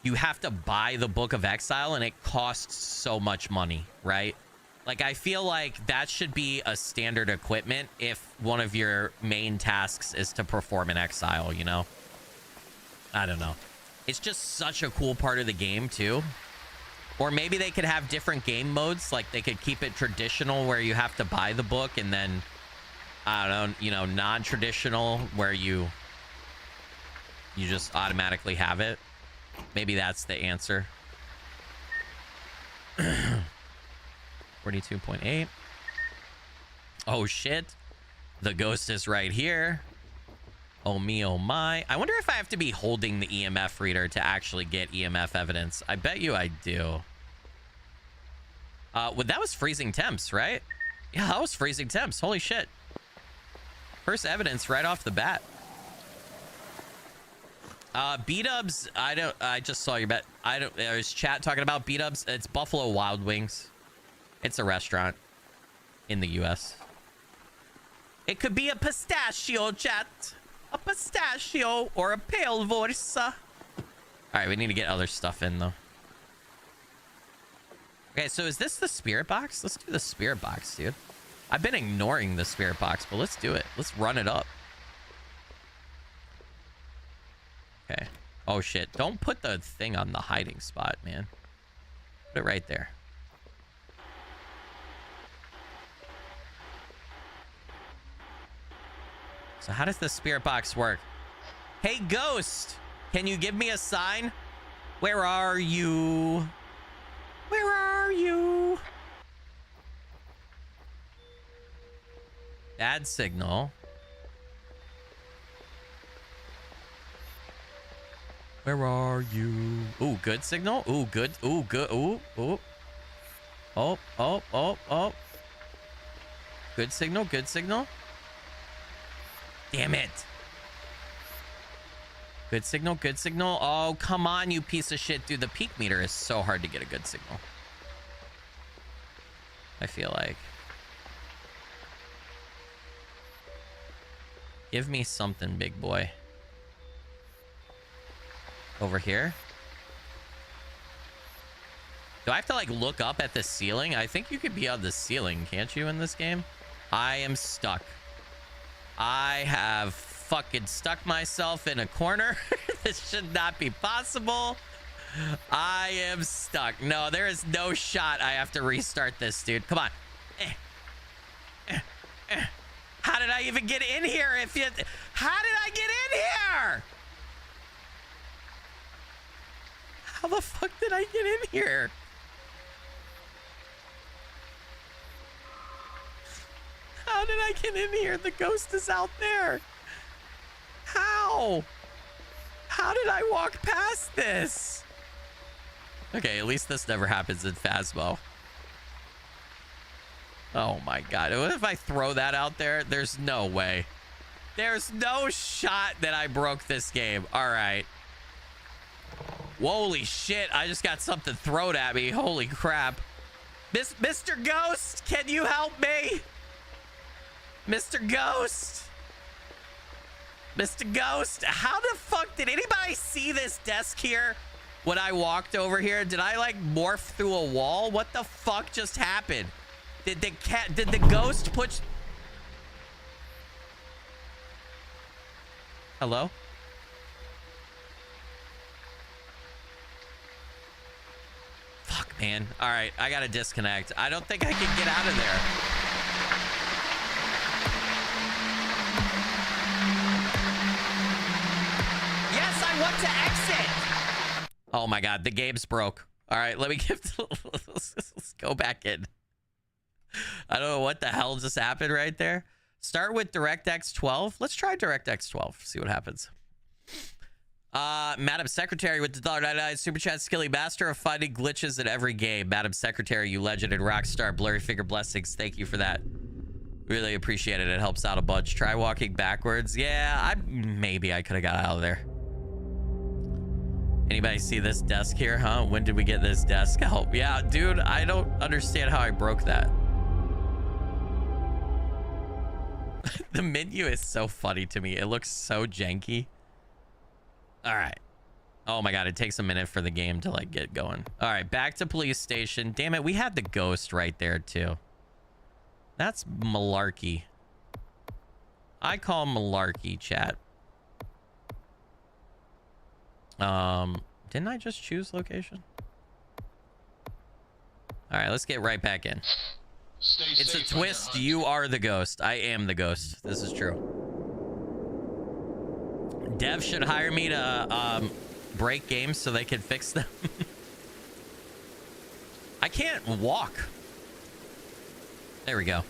you have to buy the Book of Exile, and it costs so much money, right? Like, I feel like that should be a standard equipment if one of your main tasks is to perform an exile, you know? I don't know. It's just such a cool part of the game, too. Or maybe they could have different game modes. Like, they could keep it traditional where you have to buy the book, and then, I don't know, you know, non-traditional where you just automatically have it. Maybe that's the answer. 42.8. Oh shit, the ghost is right here. Oh me, oh my. I wonder if I have to be holding the EMF reader to actually get EMF evidence. I bet you I do. Well, that was freezing temps, right? Yeah, that was freezing temps. Holy shit. First evidence right off the bat. B-dubs, I just saw your bet. There's chat talking about B-dubs. It's Buffalo Wild Wings. It's a restaurant in the US. It could be a pistachio, chat. A pistachio or a pale voice. All right, we need to get other stuff in though. Okay, so is this the spirit box? Let's do the spirit box, dude. I've been ignoring the spirit box, but let's do it. Let's run it up. Okay. Oh shit. Don't put the thing on the hiding spot, man. Put it right there. So how does the spirit box work? Hey, ghost! Can you give me a sign? Where are you? Where are you? Bad signal. Where are you? Ooh, good signal. Ooh, good. Ooh, good. Ooh, ooh. Oh, oh, oh, oh. Good signal, good signal. Damn it. Good signal, good signal. Oh, come on, you piece of shit. Dude, the peak meter is so hard to get a good signal. I feel like. Give me something, big boy. Over here. Do I have to like look up at the ceiling? I think you could be on the ceiling, can't you, in this game? I am stuck. I have fucking stuck myself in a corner. This should not be possible. I am stuck. No, there is no shot I have to restart this, dude. Come on. How did I even get in here? How did I get in here? How the fuck did I get in here? How did I get in here? The ghost is out there. How? How did I walk past this? Okay, at least this never happens in Phasmo. Oh my god. What if I throw that out there? There's no way. There's no shot that I broke this game. All right. Holy shit. I just got something thrown at me. Holy crap. Mr. Ghost, can you help me? Mr. Ghost. Mr. Ghost, how the fuck did anybody see this desk here when I walked over here? Did I like morph through a wall? What the fuck just happened? Did the ghost push? Hello? Fuck, man. All right, I gotta disconnect. I don't think I can get out of there. Yes, I want to exit. Oh my god, the game's broke. All right, let me let's go back in. I don't know what the hell just happened right there. Start with DirectX 12. Let's try DirectX 12. See what happens. Madam Secretary with the $99 super chat. Skilly, master of finding glitches in every game. Madam Secretary, you legend and rock star. Blurry finger blessings. Thank you for that. Really appreciate it. It helps out a bunch. Try walking backwards. Yeah, maybe I could have got out of there. Anybody see this desk here, huh? When did we get this desk? Help. Yeah, dude, I don't understand how I broke that. The menu is so funny to me. It looks so janky. All right. Oh my god, it takes a minute for the game to like get going. All right, back to police station. Damn it, we had the ghost right there too. That's malarkey. I call malarkey, chat. Didn't I just choose location? All right, let's get right back in. It's a twist. You are the ghost. I am the ghost. This is true. Dev should hire me to break games so they can fix them. I can't walk. There we go.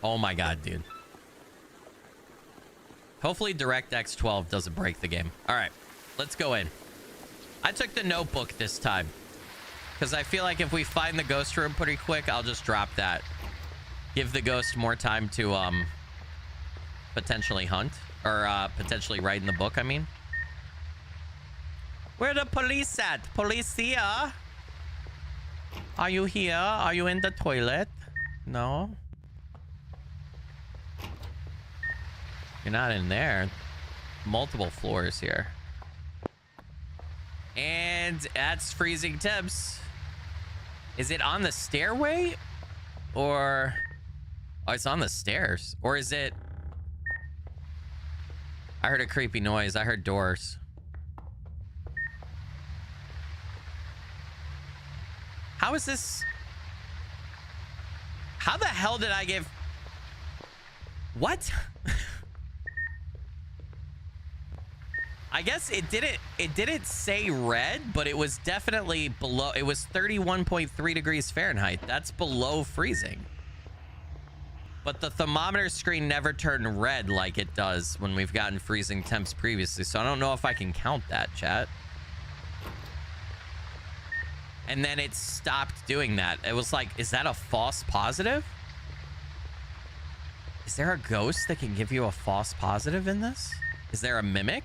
Oh my god, dude. Hopefully DirectX 12 doesn't break the game. All right, let's go in. I took the notebook this time because I feel like if we find the ghost room pretty quick, I'll just drop that. Give the ghost more time to potentially hunt or potentially write in the book, I mean. Where the police at? Policia? Are you here? Are you in the toilet? No. You're not in there. Multiple floors here. And that's freezing temps. Is it on the stairway? Or... oh, it's on the stairs. Or is it... I heard a creepy noise. I heard doors. How is this... how the hell did I give... what? I guess it didn't say red, but it was definitely below. It was 31.3 degrees Fahrenheit. That's below freezing. But the thermometer screen never turned red like it does when we've gotten freezing temps previously. So I don't know if I can count that, chat. And then it stopped doing that. It was like, is that a false positive? Is there a ghost that can give you a false positive in this? Is there a mimic?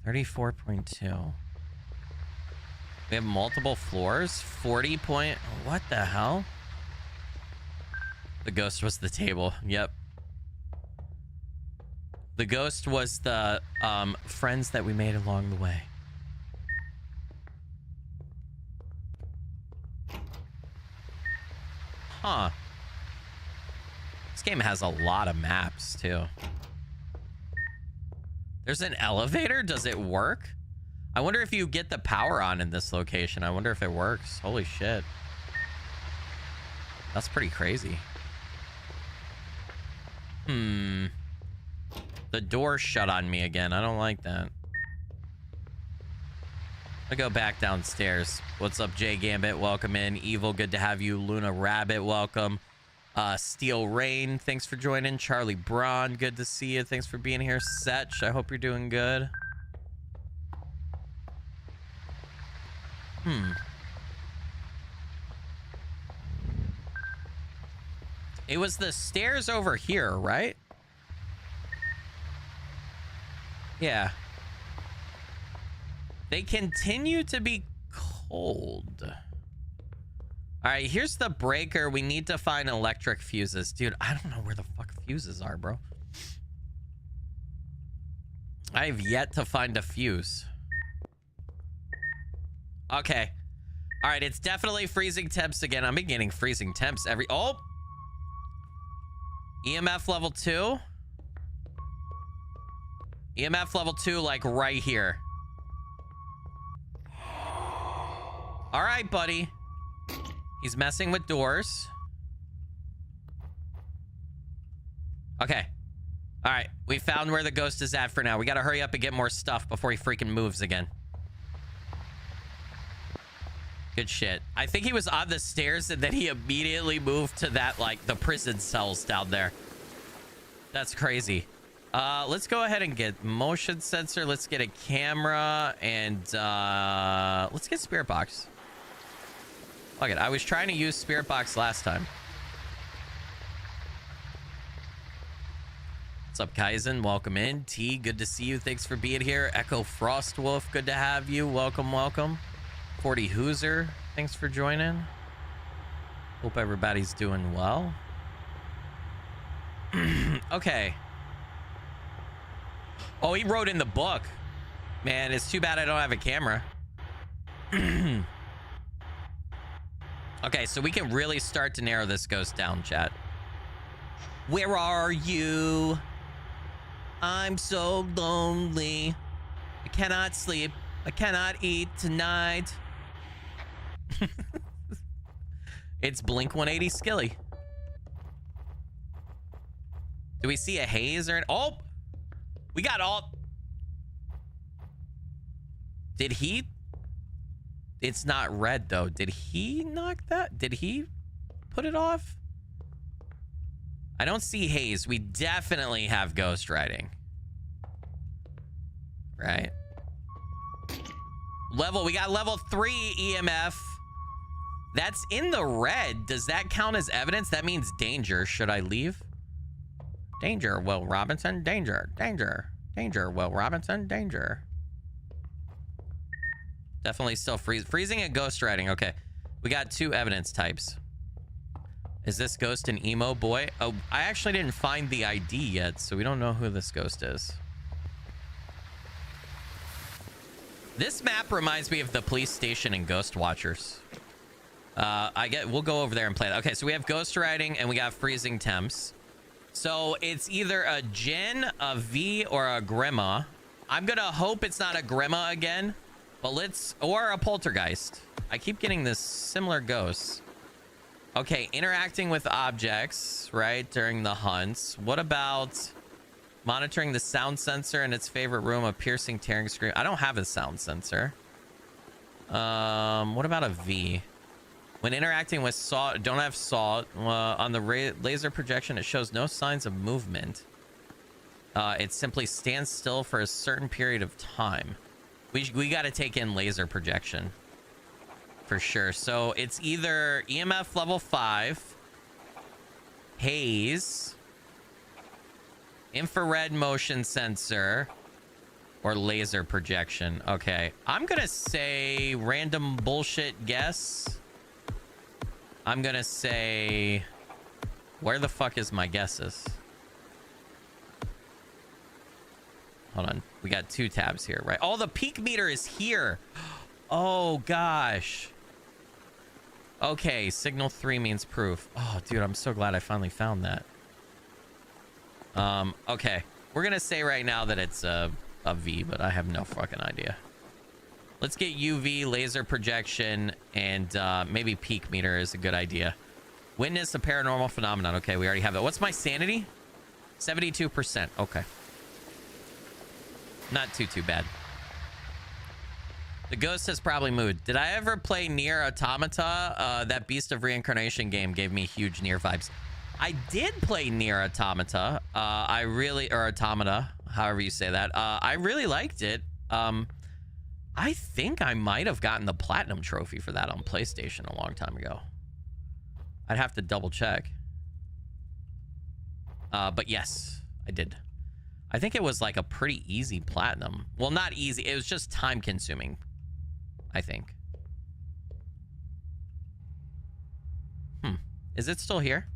$34.2. We have multiple floors. 40 point... what the hell? The ghost was the table. Yep. The ghost was the friends that we made along the way. Huh. This game has a lot of maps, too. There's an elevator? Does it work? I wonder if you get the power on in this location. I wonder if it works. Holy shit. That's pretty crazy. The door shut on me again. I don't like that. I go back downstairs. What's up, Jay Gambit? Welcome in. Evil, good to have you. Luna Rabbit, welcome. Steel Rain, thanks for joining. Charlie Braun, good to see you. Thanks for being here. Setch, I hope you're doing good. It was the stairs over here, right? Yeah. They continue to be cold. All right, here's the breaker. We need to find electric fuses. Dude, I don't know where the fuck fuses are, bro. I have yet to find a fuse. Okay. All right, it's definitely freezing temps again. I'm getting freezing temps every... Oh! EMF level 2. EMF level 2, like right here. All right, buddy. He's messing with doors. Okay. All right. We found where the ghost is at for now. We got to hurry up and get more stuff before he freaking moves again. Good shit. I think he was on the stairs and then he immediately moved to that, like, the prison cells down there. That's crazy. Let's go ahead and get motion sensor. Let's get a camera and let's get spirit box. Fuck it. I was trying to use spirit box last time. What's up, Kaizen? Welcome in. T, good to see you. Thanks for being here. Echo Frostwolf, good to have you. Welcome, welcome. 40 Hooser, thanks for joining. Hope everybody's doing well. Okay. Oh, he wrote in the book. Man, it's too bad I don't have a camera. Okay, so we can really start to narrow this ghost down, chat. Where are you? I'm so lonely. I cannot sleep. I cannot eat tonight. It's Blink 180 Skilly. Do we see a haze or... Oh! We got all... Did he... It's not red, though. Did he knock that? Did he put it off? I don't see haze. We definitely have ghost riding. Right? Level... We got level 3 EMF. That's in the red. Does that count as evidence? That means danger. Should I leave? Danger, Will Robinson. Danger. Danger. Danger, Will Robinson. Danger. Definitely still freezing and ghost riding. Okay. We got 2 evidence types. Is this ghost an emo boy? Oh, I actually didn't find the ID yet, so we don't know who this ghost is. This map reminds me of the police station in Ghost Watchers. We'll go over there and play that. Okay, so we have ghost riding and we got freezing temps. So it's either a Jinn, a V, or a Grima. I'm gonna hope it's not a Grima again, but or a poltergeist. I keep getting this similar ghosts. Okay, interacting with objects, right, during the hunts. What about monitoring the sound sensor in its favorite room, a piercing, tearing scream? I don't have a sound sensor. What about a V? When interacting with salt, don't have salt. On the laser projection, it shows no signs of movement. It simply stands still for a certain period of time. We got to take in laser projection for sure. So it's either EMF level 5, haze, infrared motion sensor, or laser projection. Okay, I'm gonna say random bullshit guess. I'm gonna say, where the fuck is my guesses? Hold on. We got 2 tabs here, right? Oh, the peak meter is here. Oh, gosh. Okay, signal 3 means proof. Oh, dude, I'm so glad I finally found that. Okay. We're gonna say right now that it's a V, but I have no fucking idea. Let's get UV, laser projection, and maybe peak meter is a good idea. Witness a paranormal phenomenon. Okay, we already have it. What's my sanity? 72%. Okay. Not too bad. The ghost has probably moved. Did I ever play Nier Automata? That Beast of Reincarnation game gave me huge Nier vibes. I did play Nier Automata. Or Automata, however you say that. I really liked it. I think I might have gotten the platinum trophy for that on PlayStation a long time ago. I'd have to double check. But yes, I did. I think it was like a pretty easy platinum. Well, not easy. It was just time consuming, I think. Is it still here?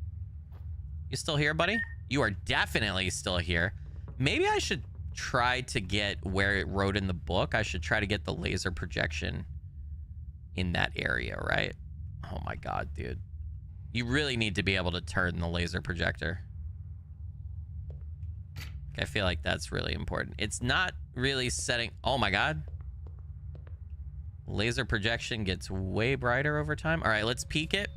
You still here, buddy? You are definitely still here. Maybe I should try to get where it wrote in the book. I should try to get the laser projection in that area, right? Oh my god, dude. You really need to be able to turn the laser projector. I feel like that's really important. It's not really setting... Oh my god. Laser projection gets way brighter over time. All right, let's peek it.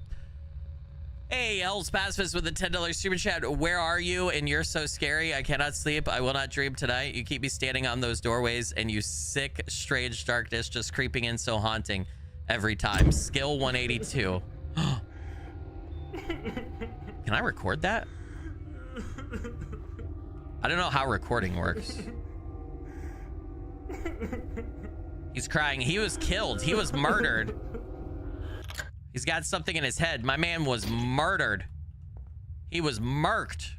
Hey, L's Pacifist with a $10 super chat. Where are you? And you're so scary. I cannot sleep. I will not dream tonight. You keep me standing on those doorways, and you sick, strange darkness just creeping in, so haunting every time. Skill 182. Can I record that? I don't know how recording works. He's crying. He was killed. He was murdered. He's got something in his head. My man was murdered. He was murked.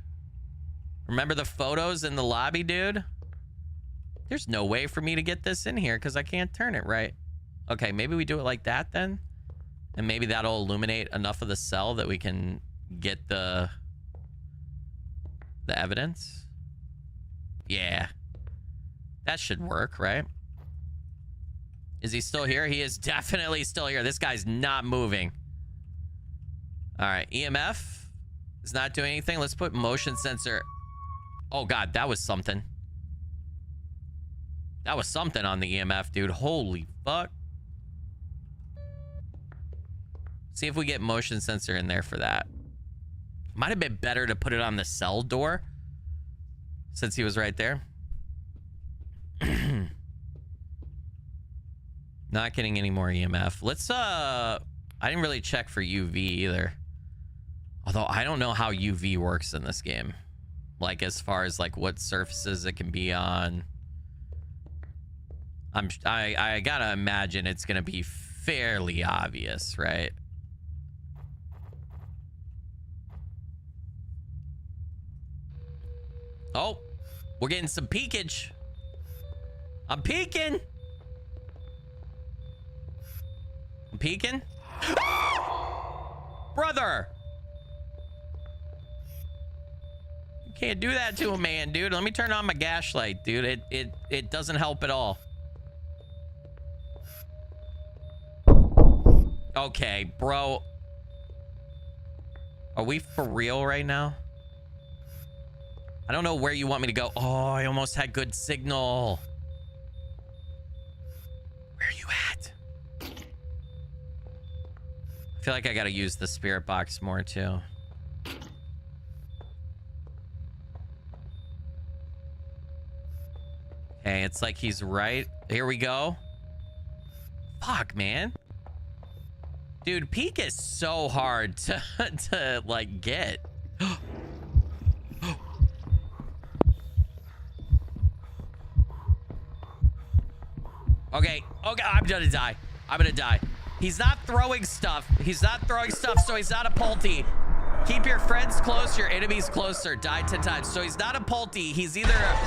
Remember the photos in the lobby, dude? There's no way for me to get this in here because I can't turn it right. Okay, maybe we do it like that then. And maybe that'll illuminate enough of the cell that we can get the evidence. Yeah. That should work, right? Is he still here? He is definitely still here. This guy's not moving. All right. EMF is not doing anything. Let's put motion sensor. Oh, God. That was something. That was something on the EMF, dude. Holy fuck. See if we get motion sensor in there for that. Might have been better to put it on the cell door since he was right there. Not getting any more EMF. Let's I didn't really check for UV either. Although I don't know how UV works in this game. Like as far as like what surfaces it can be on. I gotta imagine it's gonna be fairly obvious, right? Oh, we're getting some peekage. I'm peeking. I'm peeking. Brother. You can't do that to a man, dude. Let me turn on my gaslight, dude. It doesn't help at all. Okay, bro. Are we for real right now? I don't know where you want me to go. Oh, I almost had good signal. Where are you at? I feel like I gotta use the spirit box more too. Okay, it's like he's right. Here we go. Fuck, man. Dude, peek is so hard to like get. Okay. Oh god, I'm gonna die. I'm gonna die. He's not throwing stuff. He's not throwing stuff, so he's not a Pulty. Keep your friends close, your enemies closer. Die 10 times. So he's not a Pulty. He's either a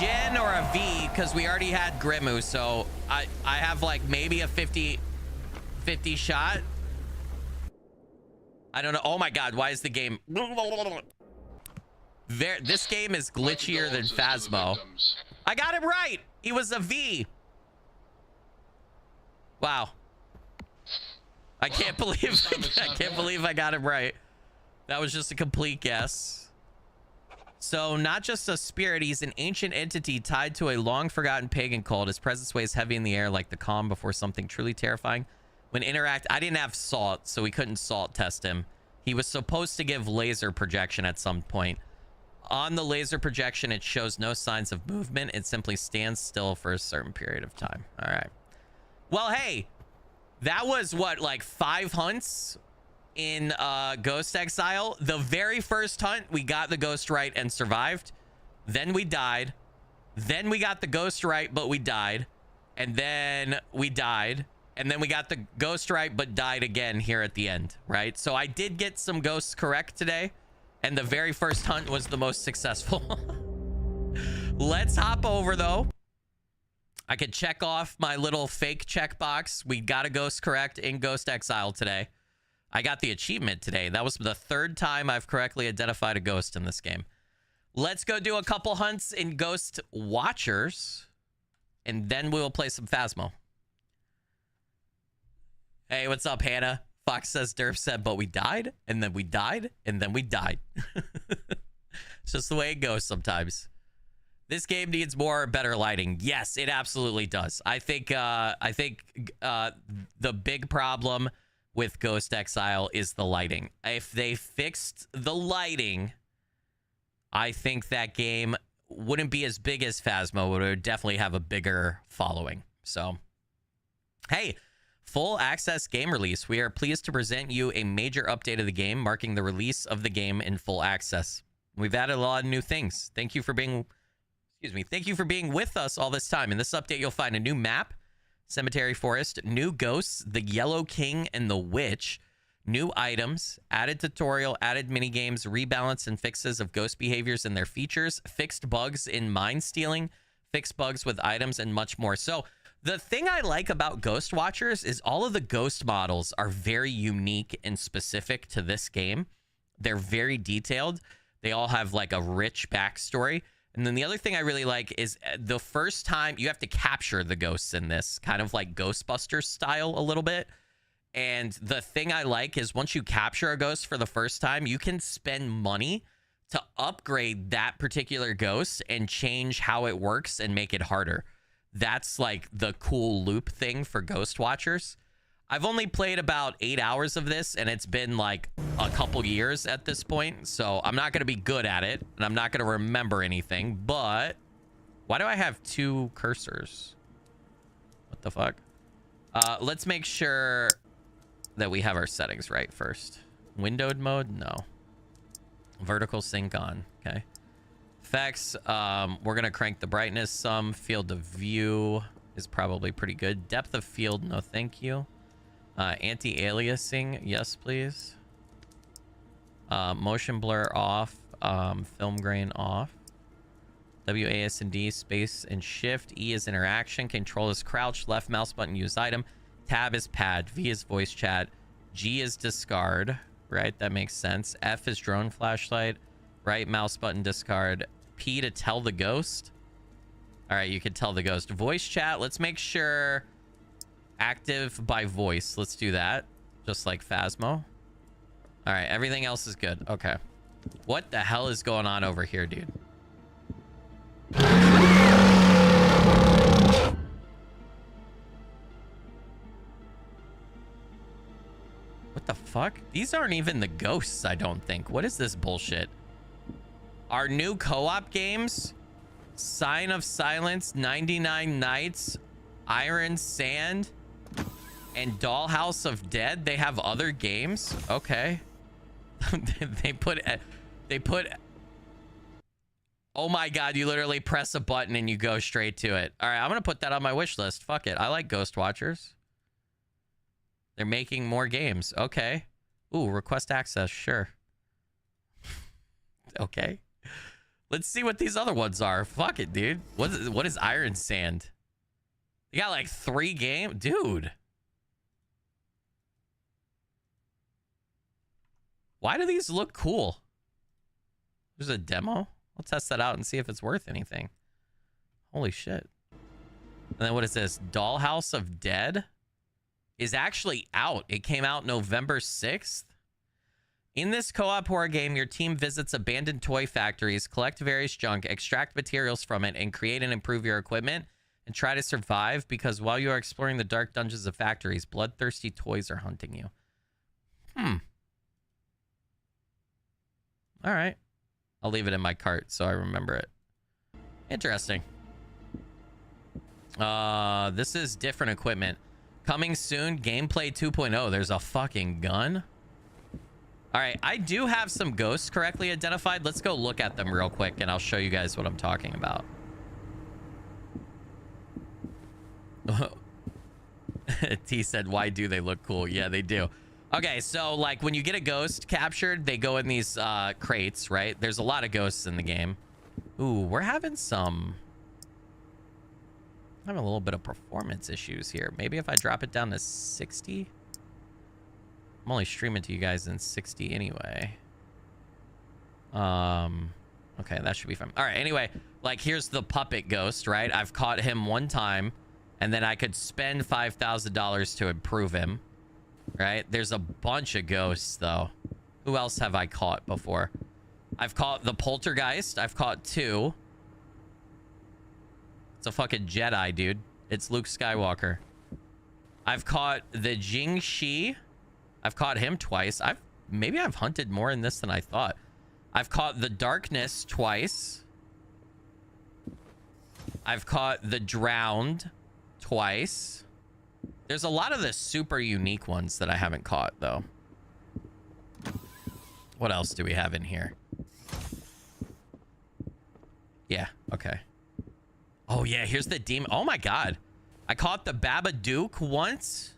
Jin or a V, because we already had Grimu. So I have like maybe a 50 shot. I don't know. Oh my god, why is the game this game is glitchier than Phasmo. I got him right. He was a V. Wow. I can't believe I can't believe I got it right. That was just a complete guess. So not just a spirit, he's an ancient entity tied to a long forgotten pagan cult. His presence weighs heavy in the air like the calm before something truly terrifying. When I didn't have salt, so we couldn't salt test him. He was supposed to give laser projection at some point. On the laser projection, it shows no signs of movement. It simply stands still for a certain period of time. All right. Well, hey, that was what, like 5 hunts in Ghost Exile. The very first hunt, we got the ghost right and survived. Then we died. Then we got the ghost right, but we died. And then we died. And then we got the ghost right, but died again here at the end, right? So I did get some ghosts correct today. And the very first hunt was the most successful. Let's hop over, though. I could check off my little fake checkbox. We got a ghost correct in Ghost Exile today. I got the achievement today. That was the 3rd time I've correctly identified a ghost in this game. Let's go do a couple hunts in Ghost Watchers. And then we will play some Phasmo. Hey, what's up, Hannah? Fox says, Derp said, but we died, and then we died, and then we died. It's just the way it goes sometimes. This game needs more better lighting. Yes, it absolutely does. I think the big problem with Ghost Exile is the lighting. If they fixed the lighting, I think that game wouldn't be as big as Phasmo, but it would definitely have a bigger following. So, hey, full access game release. We are pleased to present you a major update of the game, marking the release of the game in full access. We've added a lot of new things. Thank you for being with us all this time. In this update, you'll find a new map, Cemetery Forest, new ghosts, the Yellow King and the Witch, new items, added tutorial, added minigames, rebalance and fixes of ghost behaviors and their features, fixed bugs in mine stealing, fixed bugs with items, and much more. So the thing I like about Ghost Watchers is all of the ghost models are very unique and specific to this game. They're very detailed. They all have like a rich backstory. And then the other thing I really like is the first time you have to capture the ghosts in this, kind of like Ghostbusters style a little bit. And the thing I like is once you capture a ghost for the first time, you can spend money to upgrade that particular ghost and change how it works and make it harder. That's like the cool loop thing for Ghost Watchers. I've only played about 8 hours of this, and it's been like a couple years at this point, so I'm not going to be good at it, and I'm not going to remember anything, but why do I have 2 cursors? What the fuck? Let's make sure that we have our settings right first. Windowed mode? No. Vertical sync on. Okay. Effects, we're going to crank the brightness some. Field of view is probably pretty good. Depth of field, no thank you. Anti-aliasing, yes please. Motion blur off. Film grain off. WASD, space and shift. E is interaction. Control is crouch. Left mouse button, use item. Tab is pad. V is voice chat. G is discard. Right, that makes sense. F is drone flashlight. Right mouse button, discard. P to tell the ghost. All right, you can tell the ghost. Voice chat, let's make sure active by voice. Let's do that, just like Phasmo. All right, everything else is good. Okay. What the hell is going on over here, dude? What the fuck? These aren't even the ghosts, I don't think. What is this bullshit? Our new co-op games, Sign of Silence, 99 Nights, Iron Sand, and Dollhouse of Dead. They have other games. Okay. they put oh my god, you literally press a button and you go straight to it. All right, I'm gonna put that on my wish list. Fuck it, I like Ghost Watchers. They're making more games. Okay. Ooh, request access, sure. Okay. Let's see what these other ones are. Fuck it, dude. What is Iron Sand? You got like 3 games? Dude. Why do these look cool? There's a demo? I'll test that out and see if it's worth anything. Holy shit. And then what is this? Dollhouse of Dead? is actually out. It came out November 6th. In this co-op horror game, your team visits abandoned toy factories, collect various junk, extract materials from it, and create and improve your equipment, and try to survive because while you are exploring the dark dungeons of factories, bloodthirsty toys are hunting you. All right. I'll leave it in my cart so I remember it. Interesting. This is different equipment. Coming soon, gameplay 2.0. There's a fucking gun. All right, I do have some ghosts correctly identified. Let's go look at them real quick, and I'll show you guys what I'm talking about. T said, why do they look cool? Yeah, they do. Okay, so, like, when you get a ghost captured, they go in these crates, right? There's a lot of ghosts in the game. Ooh, we're having some... I'm having a little bit of performance issues here. Maybe if I drop it down to 60... I'm only streaming to you guys in 60 anyway. Okay, that should be fine. All right, anyway, like here's the puppet ghost, right? I've caught him one time, and then I could spend $5,000 to improve him, right? There's a bunch of ghosts, though. Who else have I caught before? I've caught the poltergeist. I've caught 2. It's a fucking Jedi, dude. It's Luke Skywalker. I've caught the Jing-Shi. I've caught him twice. Maybe I've hunted more in this than I thought. I've caught the darkness twice. I've caught the drowned twice. There's a lot of the super unique ones that I haven't caught, though. What else do we have in here? Yeah, okay. Oh, yeah, here's the demon. Oh, my God. I caught the Babadook once.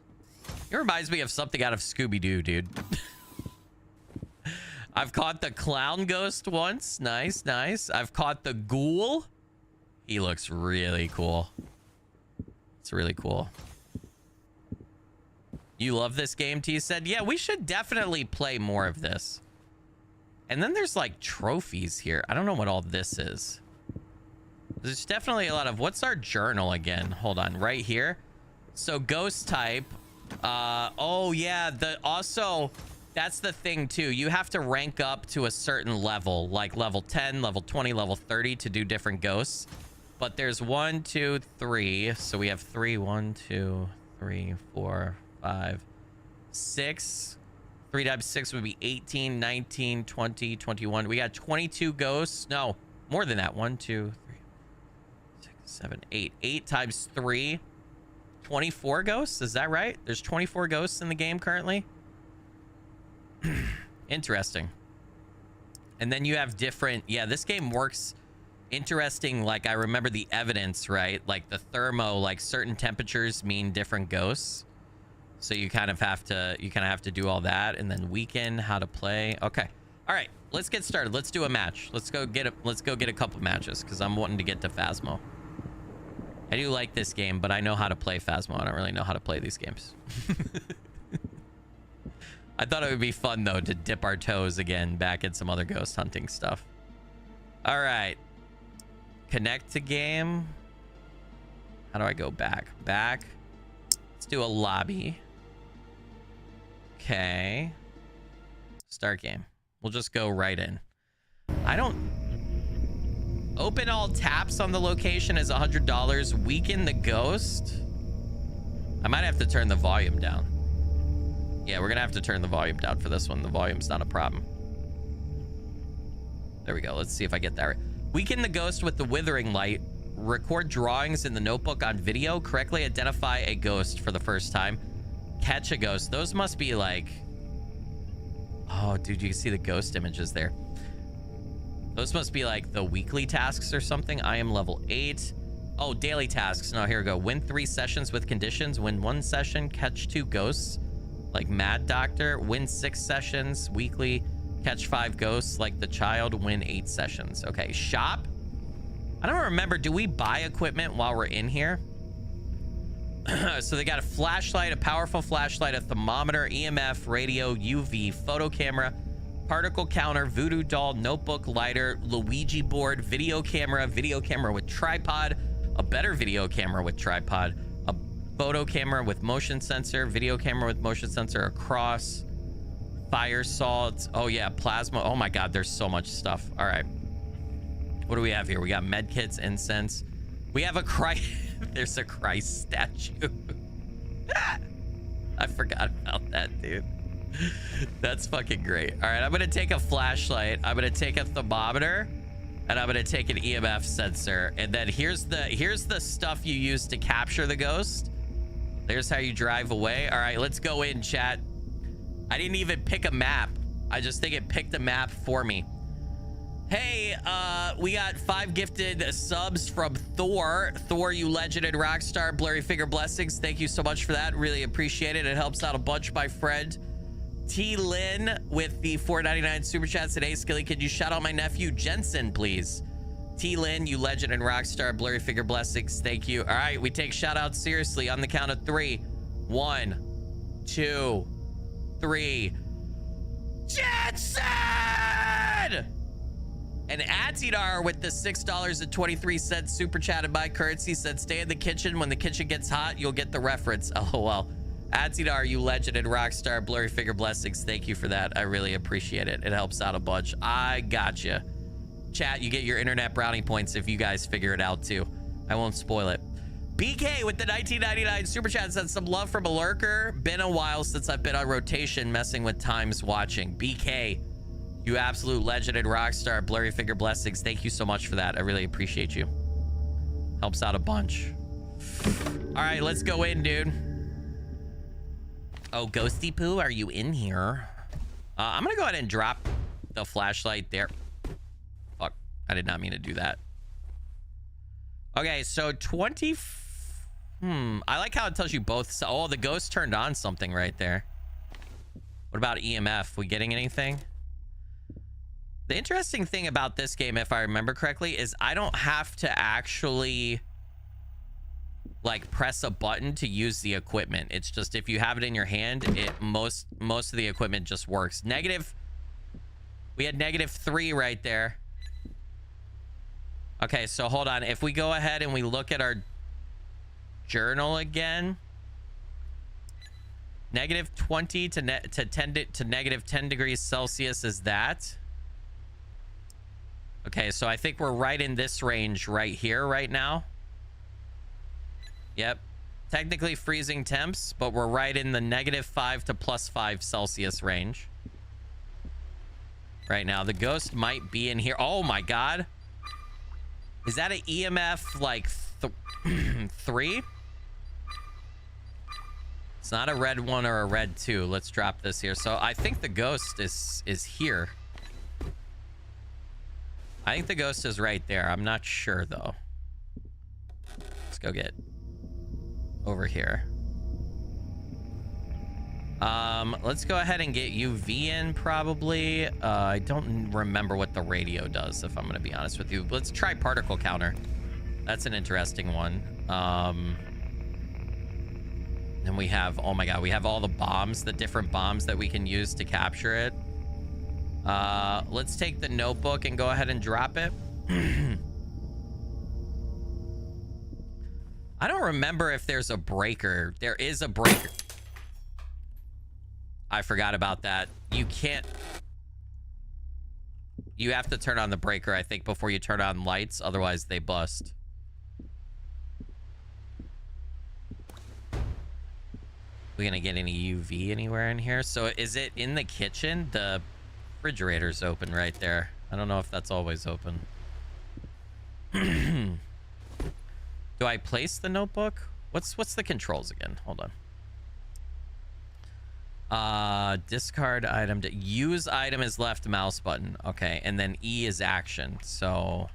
It reminds me of something out of Scooby-Doo, dude. I've caught the clown ghost once. Nice, nice. I've caught the ghoul. He looks really cool. It's really cool. You love this game, T said. Yeah, we should definitely play more of this. And then there's like trophies here. I don't know what all this is. There's definitely a lot of... What's our journal again? Hold on, right here. So ghost type. Oh yeah, also that's the thing too. You have to rank up to a certain level, like level 10, level 20, level 30 to do different ghosts. But there's 1, 2, 3. So we have 3, 1, 2, 3, 4, 5, 6. 3 times 6 would be 18, 19, 20, 21. We got 22 ghosts. No, more than that. 1, 2, 3, 6, 7, 8. 8 times 3. 24 ghosts, is that right? There's 24 ghosts in the game currently. Interesting. And then you have different... Yeah, this game works interesting. Like, I remember the evidence, right? Like, the thermo, like, certain temperatures mean different ghosts. So you kind of have to do all that. And then weekend, how to play. Okay. All right, let's get started. Let's do a match. Let's go get a couple matches, because I'm wanting to get to Phasmo. I do like this game, but I know how to play Phasmo. I don't really know how to play these games. I thought it would be fun, though, to dip our toes again back in some other ghost hunting stuff. All right. Connect to game. How do I go back? Back. Let's do a lobby. Okay. Start game. We'll just go right in. I don't... Open all taps on the location is $100. Weaken the ghost. I might have to turn the volume down. Yeah, we're gonna have to turn the volume down for this one. The volume's not a problem. There we go. Let's see if I get that right. Weaken the ghost with the withering light. Record drawings in the notebook on video. Correctly identify a ghost for the first time. Catch a ghost. Those must be like... Oh, dude, you can see the ghost images there. Those must be like the weekly tasks or something. I am level 8. Oh, daily tasks. No, here we go. Win 3 sessions with conditions. Win 1 session. Catch 2 ghosts. Like Mad Doctor. Win 6 sessions. Weekly. Catch 5 ghosts. Like the child. Win 8 sessions. Okay. Shop. I don't remember. Do we buy equipment while we're in here? So they got a flashlight, a powerful flashlight, a thermometer, EMF, radio, UV, photo camera, particle counter, voodoo doll, notebook, lighter, Luigi board, video camera with tripod, a better video camera with tripod, photo camera with motion sensor, video camera with motion sensor across, fire salt. Oh yeah, plasma. Oh my God, there's so much stuff. All right. What do we have here? We got med kits, incense. We have a Christ. There's a Christ statue. I forgot about that, dude. That's fucking great. All right, I'm gonna take a flashlight. I'm gonna take a thermometer, and I'm gonna take an EMF sensor. And then here's the stuff you use to capture the ghost. There's how you drive away. All right, let's go in, chat. I didn't even pick a map. I just think it picked a map for me. Hey, we got 5 gifted subs from Thor. Thor, you legend and rock star. Blurry Finger Blessings. Thank you so much for that. Really appreciate it. It helps out a bunch, my friend. T. Lynn with the $4.99 super chat today. Skilly, could you shout out my nephew Jensen, please? T. Lynn, you legend and rock star. Blurry Finger Blessings. Thank you. All right, we take shout outs seriously on the count of 3. 1, 2, 3. Jensen! And Atidar with the $6.23 super chat in my currency said, stay in the kitchen. When the kitchen gets hot, you'll get the reference. LOL. Atidar, you legend and rockstar. Blurry Finger Blessings. Thank you for that. I really appreciate it. It helps out a bunch. I gotcha. Chat, you get your internet brownie points if you guys figure it out too. I won't spoil it. BK with the 1999 super chat said, some love from a lurker. Been a while since I've been on rotation messing with times watching. BK, you absolute legend and rock star. Blurry Finger Blessings. Thank you so much for that. I really appreciate you. Helps out a bunch. All right, let's go in, dude. Oh, Ghosty Poo, are you in here? I'm gonna go ahead and drop the flashlight there. Fuck, I did not mean to do that. Okay, so 20. I like how it tells you both. Oh, the ghost turned on something right there. What about EMF? We getting anything? The interesting thing about this game, if I remember correctly, is I don't have to actually like press a button to use the equipment. It's just if you have it in your hand, it most of the equipment just works. Negative. We had -3 right there. Okay, so hold on. If we go ahead and we look at our journal again, -20 to -10 degrees Celsius is that. Okay, so I think we're right in this range right here right now. Yep. Technically freezing temps, but we're right in the -5 to +5 Celsius range. Right now, the ghost might be in here. Oh my God. Is that an EMF like 3? It's not a red 1 or a red 2. Let's drop this here. So I think the ghost is here. I think the ghost is right there. I'm not sure though. Let's go get over here. Let's go ahead and get UV in probably. I don't remember what the radio does, if I'm going to be honest with you. Let's try particle counter. That's an interesting one. And we have, oh my God, we have all the bombs, the different bombs that we can use to capture it. Let's take the notebook and go ahead and drop it. I don't remember if there's a breaker. There is a breaker. I forgot about that. You can't. You have to turn on the breaker, I think, before you turn on lights. Otherwise, they bust. We gonna get any UV anywhere in here? So is it in the kitchen? The refrigerator's open right there. I don't know if that's always open. Do I place the notebook? What's the controls again? Hold on. Discard item. Use item is left mouse button. Okay, and then E is action. So,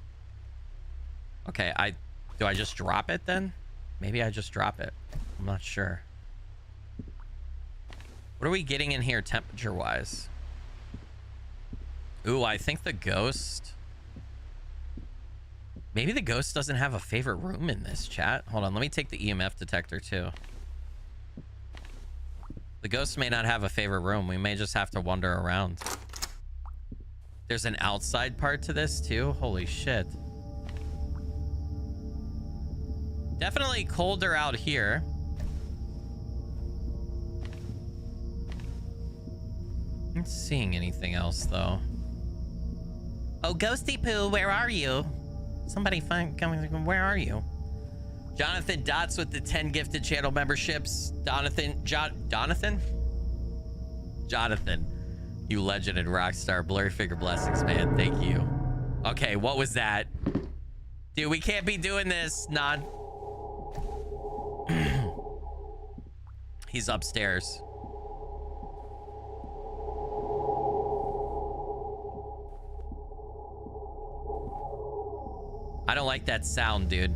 okay, do I just drop it then? Maybe I just drop it. I'm not sure. What are we getting in here temperature wise? Ooh, I think the ghost. Maybe the ghost doesn't have a favorite room in this, chat. Hold on, let me take the EMF detector too. The ghost may not have a favorite room. We may just have to wander around. There's an outside part to this too. Holy shit. Definitely colder out here. Not seeing anything else though. Oh, Ghosty Poo, where are you? Somebody find coming. Where are you? Jonathan Dots with the 10 gifted channel memberships. Jonathan, you legend and rockstar. Blurry figure blessings, man. Thank you. Okay, what was that? Dude, we can't be doing this. Non. He's upstairs. I don't like that sound, dude.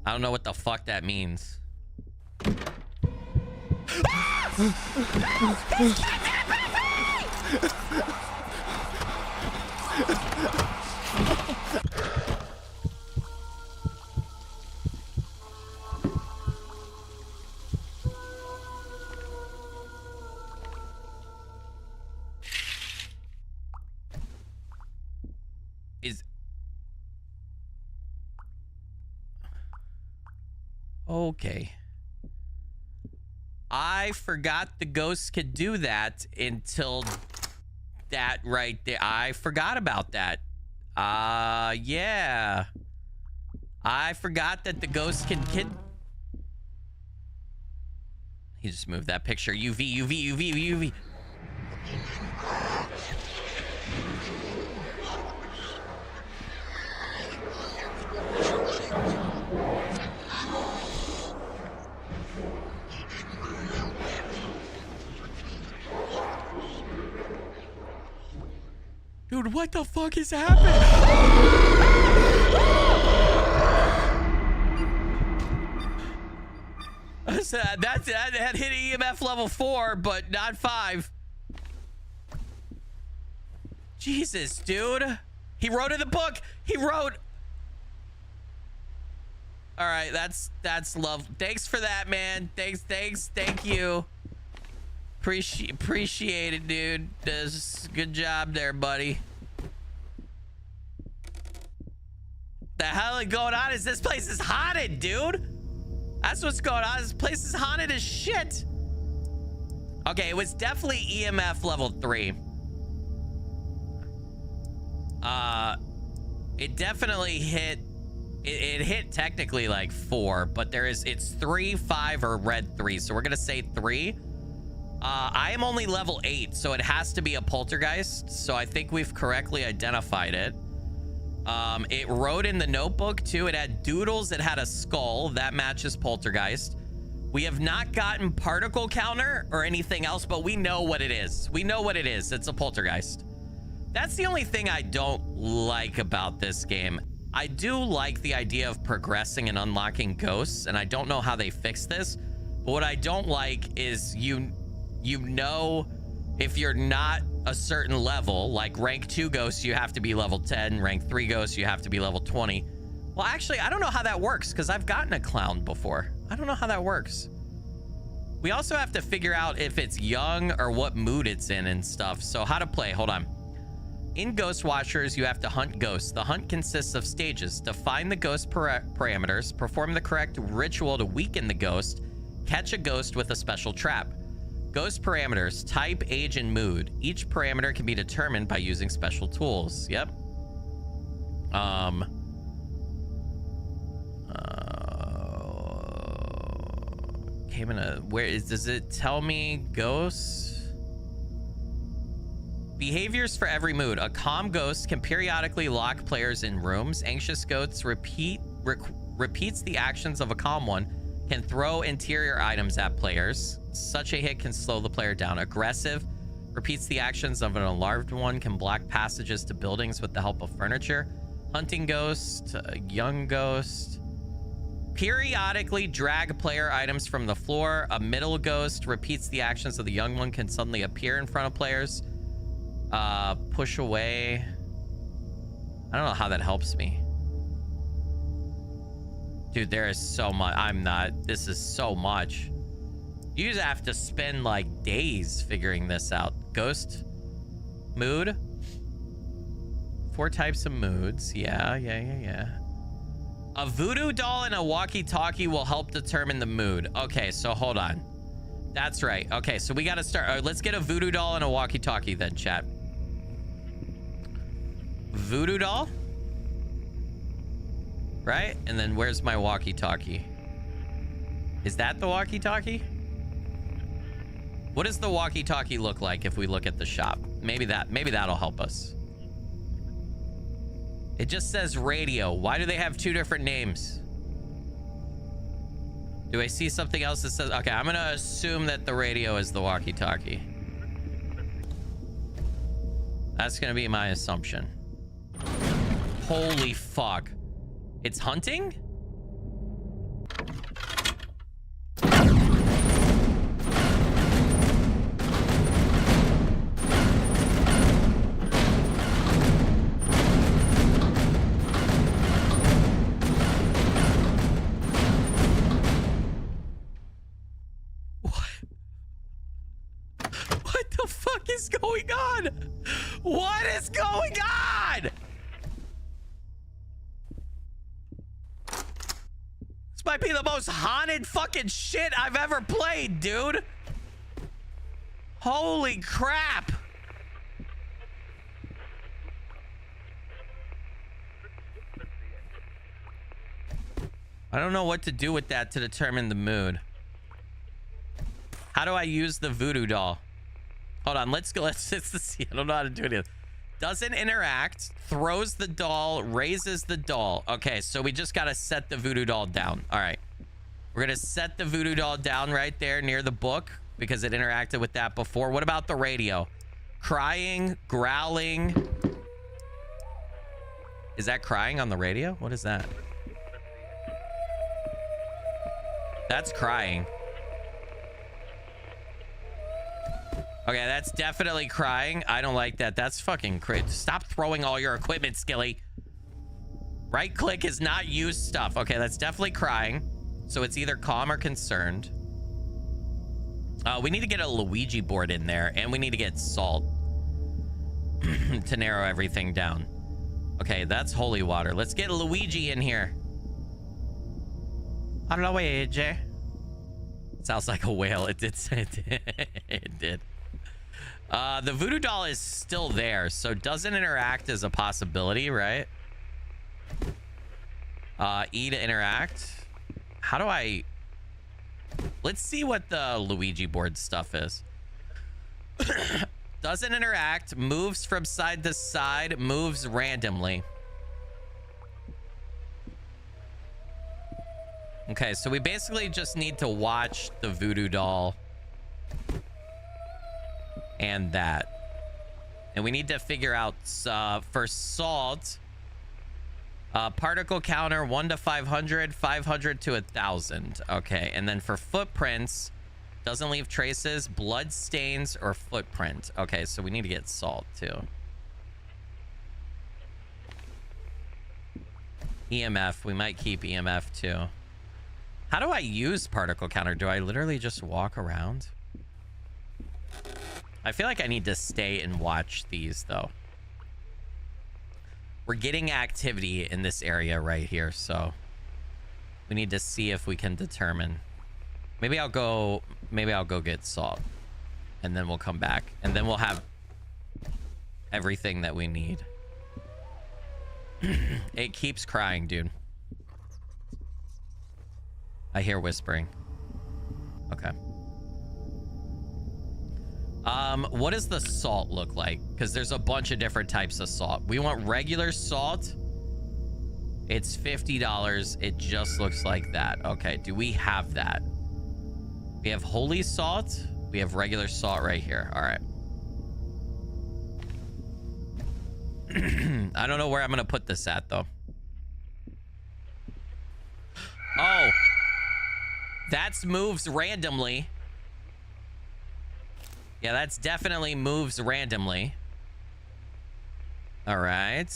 I don't know what the fuck that means. Okay. I forgot the ghosts could do that until that right there. I forgot about that. Yeah. I forgot that the ghosts can He just moved that picture. UV. Dude, what the fuck is happening? That hit EMF level 4, but not 5. Jesus, dude. He wrote in the book. He wrote. All right, that's love. Thanks for that, man. Thanks. Thank you. Appreciate it, dude. Good job there, buddy. The hell is going on? Is this place is haunted, dude? That's what's going on. This place is haunted as shit. Okay, it was definitely EMF level 3. It definitely hit. It hit technically like 4, but it's 3, 5, or red 3. So we're gonna say 3. I am only level 8, so it has to be a poltergeist. So I think we've correctly identified it. It wrote in the notebook too. It had doodles. It had a skull that matches poltergeist. We have not gotten particle counter or anything else, but we know what it is. We know what it is. It's a poltergeist. That's the only thing I don't like about this game. I do like the idea of progressing and unlocking ghosts, and I don't know how they fix this. But what I don't like is you know, if you're not a certain level, like rank 2 ghosts, you have to be level 10. Rank 3 ghosts, you have to be level 20. Well, actually, I don't know how that works because I've gotten a clown before. I don't know how that works. We also have to figure out if it's young or what mood it's in and stuff. So how to play, hold on. In Ghost Watchers, you have to hunt ghosts. The hunt consists of stages. Define the ghost parameters, perform the correct ritual to weaken the ghost, catch a ghost with a special trap. Ghost parameters, type, age, and mood. Each parameter can be determined by using special tools. Yep. Came in a, does it tell me ghosts? Behaviors for every mood. A calm ghost can periodically lock players in rooms. Anxious ghosts repeats the actions of a calm one, can throw interior items at players. Such a hit can slow the player down. Aggressive repeats the actions of an alarmed one, can block passages to buildings with the help of furniture. Hunting ghost, young ghost. Periodically drag player items from the floor. A middle ghost repeats the actions of the young one, can suddenly appear in front of players. Push away. I don't know how that helps me. Dude, there is so much. This is so much. You just have to spend like days figuring this out. Ghost mood. 4 types of moods. Yeah. A voodoo doll and a walkie-talkie will help determine the mood. Okay, so hold on. That's right. Okay, so we got to start. Let's get a voodoo doll and a walkie-talkie then, chat. Voodoo doll? Right? And then where's my walkie-talkie? Is that the walkie-talkie? What does the walkie-talkie look like if we look at the shop? Maybe that'll help us. It just says radio. Why do they have two different names? Do I see something else that says... Okay, I'm going to assume that the radio is the walkie-talkie. That's going to be my assumption. Holy fuck. It's hunting? What the fuck is going on? What is going on? This might be the most haunted fucking shit I've ever played, dude. Holy crap. I don't know what to do with that to determine the mood. How do I use the voodoo doll? Hold on, let's go. Let's see. I don't know how to do it. Doesn't interact, throws the doll, raises the doll. Okay, so we just got to set the voodoo doll down. All right. We're going to set the voodoo doll down right there near the book because it interacted with that before. What about the radio? Crying, growling. Is that crying on the radio? What is that? That's crying. Okay, that's definitely crying. I don't like that. That's fucking crazy. Stop throwing all your equipment, Skilly. Right click is not use stuff. Okay, that's definitely crying. So it's either calm or concerned. We need to get a Luigi board in there, and we need to get salt to narrow everything down. Okay, that's holy water. Let's get Luigi in here. Luigi. Sounds like a whale. It did say it. It did. The voodoo doll is still there, so doesn't interact as a possibility, right? E to interact. How do I... Let's see what the Luigi board stuff is. Doesn't interact, moves from side to side, moves randomly. Okay, so we basically just need to watch the voodoo doll and that. And we need to figure out for salt, particle counter 1 to 500, 500 to 1,000. Okay, and then for footprints, doesn't leave traces, blood stains, or footprint. Okay, so we need to get salt too. EMF, we might keep EMF too. How do I use particle counter? Do I literally just walk around? I feel like I need to stay and watch these though. We're getting activity in this area right here, so we need to see if we can determine. Maybe I'll go get salt and then we'll come back and then we'll have everything that we need. It keeps crying, dude. I hear whispering. Okay. What does the salt look like? Because there's a bunch of different types of salt. We want regular salt. It's $50. It just looks like that. Okay, do we have that? We have holy salt. We have regular salt right here. All right. I don't know where I'm going to put this at, though. Oh. That's moves randomly. Yeah, that's definitely moves randomly. All right.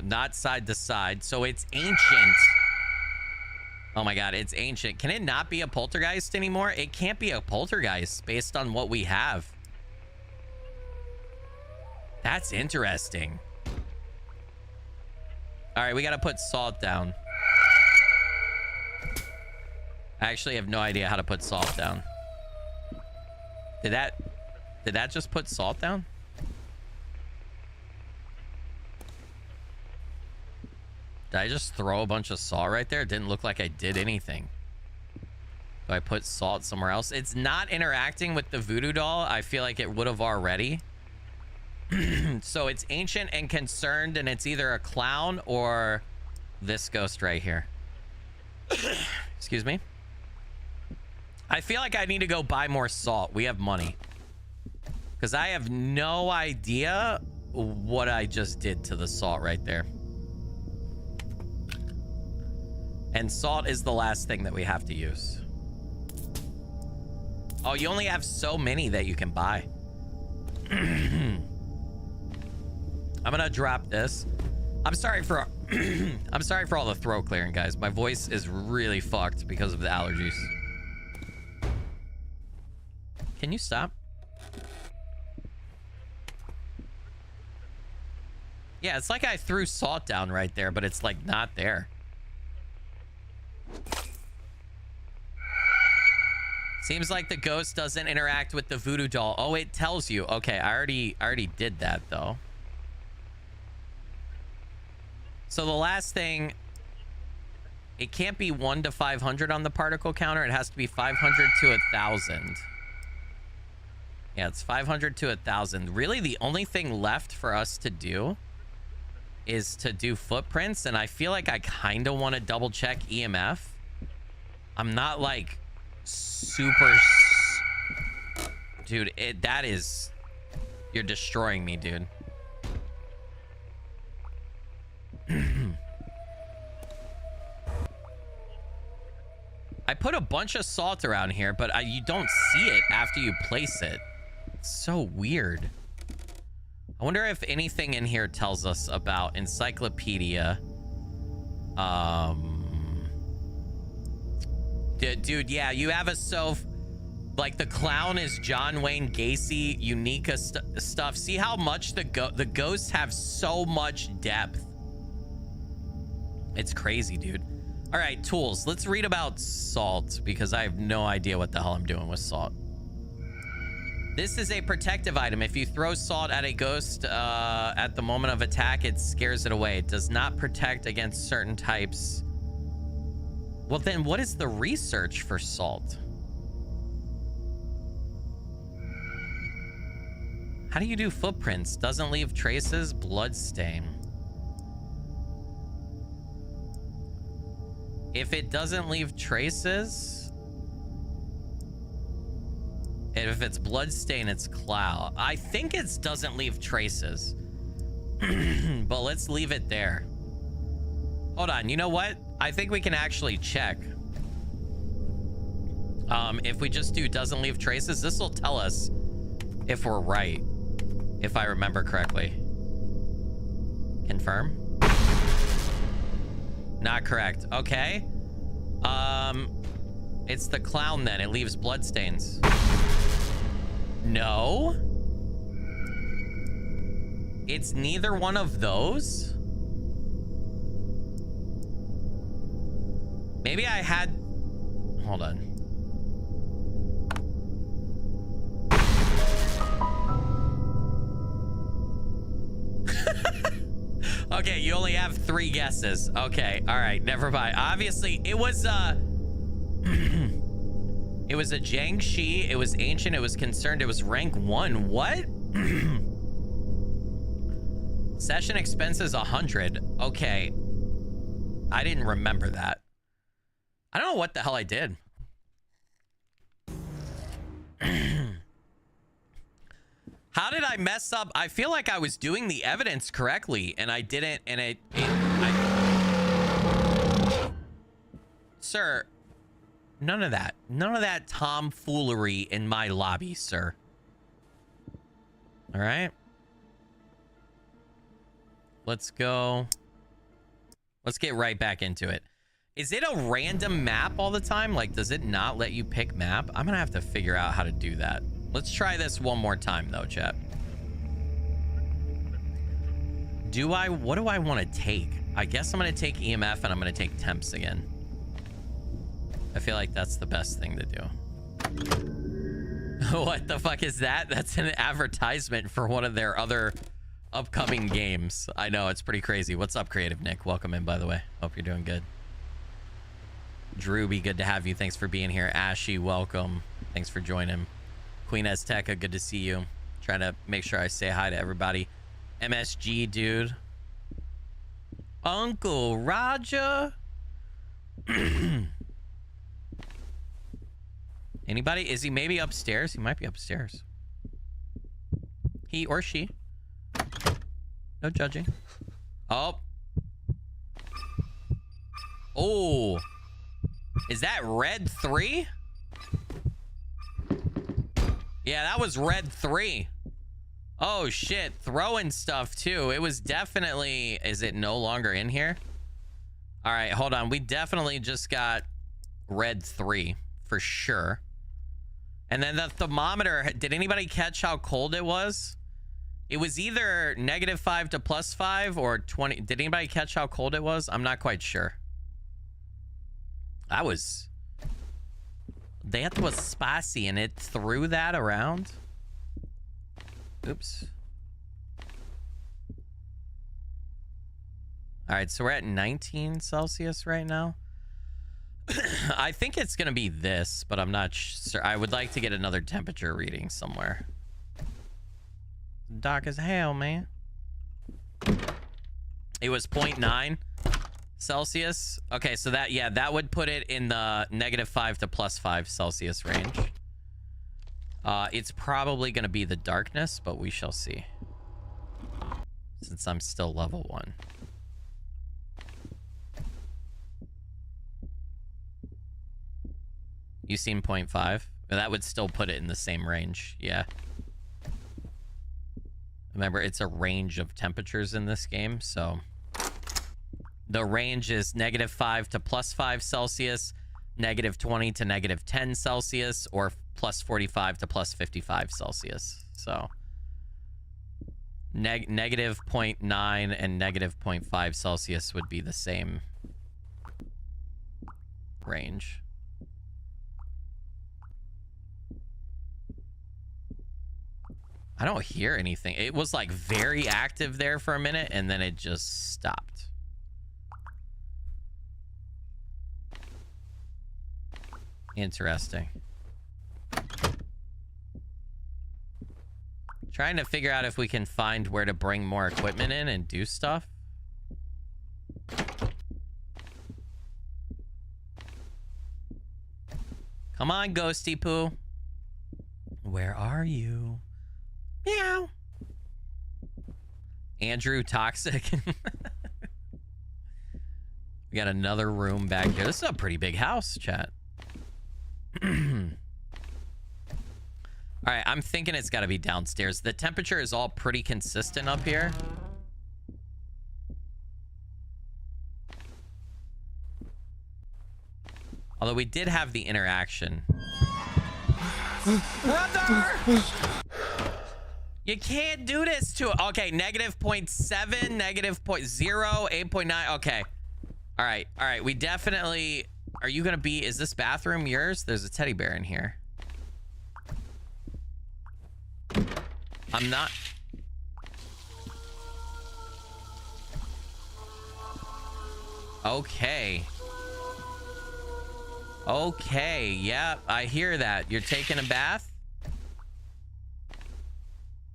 Not side to side. So it's ancient. Oh my God, it's ancient. Can it not be a poltergeist anymore? It can't be a poltergeist based on what we have. That's interesting. All right, we got to put salt down. I actually have no idea how to put salt down. Did that just put salt down? Did I just throw a bunch of salt right there? It didn't look like I did anything. Do I put salt somewhere else? It's not interacting with the voodoo doll. I feel like it would have already. So it's ancient and concerned, and it's either a clown or this ghost right here. Excuse me. I feel like I need to go buy more salt. We have money. Because I have no idea what I just did to the salt right there. And salt is the last thing that we have to use. Oh, you only have so many that you can buy. I'm gonna drop this. I'm sorry for I'm sorry for all the throat clearing, guys. My voice is really fucked because of the allergies. Can you stop? Yeah, it's like I threw salt down right there, but it's like not there. Seems like the ghost doesn't interact with the voodoo doll. Oh, it tells you. Okay, I already did that though. So the last thing, it can't be 1 to 500 on the particle counter. It has to be 500 to 1,000. Yeah, it's 500 to 1,000. Really, the only thing left for us to do is to do footprints, and I feel like I kind of want to double check EMF. I'm not like super dude, that is, you're destroying me, dude. I put a bunch of salt around here, but you don't see it after you place it. It's so weird. I wonder if anything in here tells us about encyclopedia. Dude, yeah, you have a like the clown is John Wayne Gacy, unique stuff. See how much the ghosts have so much depth. It's crazy, dude. All right, tools. Let's read about salt because I have no idea what the hell I'm doing with salt. This is a protective item. If you throw salt at a ghost at the moment of attack, it scares it away. It does not protect against certain types. Well, then what is the research for salt? How do you do footprints? Doesn't leave traces, bloodstain. If it doesn't leave traces, and if it's bloodstain, it's cloud. I think it doesn't leave traces. But let's leave it there. Hold on, you know what? I think we can actually check. If we just do doesn't leave traces, this will tell us if we're right, if I remember correctly. Confirm. Not correct. Okay. It's the clown then. It leaves bloodstains. No. It's neither one of those. Maybe I had... Hold on. Okay, you only have 3 guesses. Okay, all right, never mind. Obviously, it was it was a Jiangxi. It was ancient. It was concerned. It was rank 1. What? Session expenses 100. Okay, I didn't remember that. I don't know what the hell I did. How did I mess up? I feel like I was doing the evidence correctly and I didn't, and Sir, none of that. None of that tomfoolery in my lobby, sir. All right. Let's go. Let's get right back into it. Is it a random map all the time? Like, does it not let you pick map? I'm gonna have to figure out how to do that. Let's try this one more time though, chat. What do I want to take? I guess I'm going to take EMF and I'm going to take temps again. I feel like that's the best thing to do. What the fuck is that? That's an advertisement for one of their other upcoming games. I know, it's pretty crazy. What's up, Creative Nick? Welcome in, by the way. Hope you're doing good. Drewby, good to have you. Thanks for being here. Ashy, welcome. Thanks for joining. Queen Azteca, good to see you. Trying to make sure I say hi to everybody. MSG, dude. Uncle Roger. Anybody? Is he maybe upstairs? He might be upstairs. He or she. No judging. Oh. Oh. Is that red 3? Yeah, that was red 3. Oh, shit. Throwing stuff, too. It was definitely... Is it no longer in here? All right, hold on. We definitely just got red 3 for sure. And then the thermometer, did anybody catch how cold it was? It was either -5 to +5 or 20. Did anybody catch how cold it was? I'm not quite sure. That was spicy, and it threw that around. Oops. All right, so we're at 19 Celsius right now. I think it's going to be this, but I'm not sure. I would like to get another temperature reading somewhere. Dark as hell, man. It was 0.9 Celsius. Okay, so that, yeah, that would put it in the -5 to +5 Celsius range. It's probably going to be the darkness, but we shall see. Since I'm still level 1. You seen 0.5? That would still put it in the same range. Yeah. Remember, it's a range of temperatures in this game, so... The range is -5 to +5 Celsius, -20 to -10 Celsius, or +45 to +55 Celsius. So... -0.9 and -0.5 Celsius would be the same range. I don't hear anything. It was like very active there for a minute, and then it just stopped. Interesting. Trying to figure out if we can find where to bring more equipment in and do stuff. Come on, Ghosty Poo. Where are you? Meow. Andrew Toxic. We got another room back here. This is a pretty big house, chat. All right, I'm thinking it's got to be downstairs. The temperature is all pretty consistent up here. Although we did have the interaction. Brother! You can't do this to it. Okay, -0.7, -0.0, 8.9. Okay. All right. We definitely... Are you going to be... Is this bathroom yours? There's a teddy bear in here. I'm not... Okay. Okay, yeah, I hear that. You're taking a bath?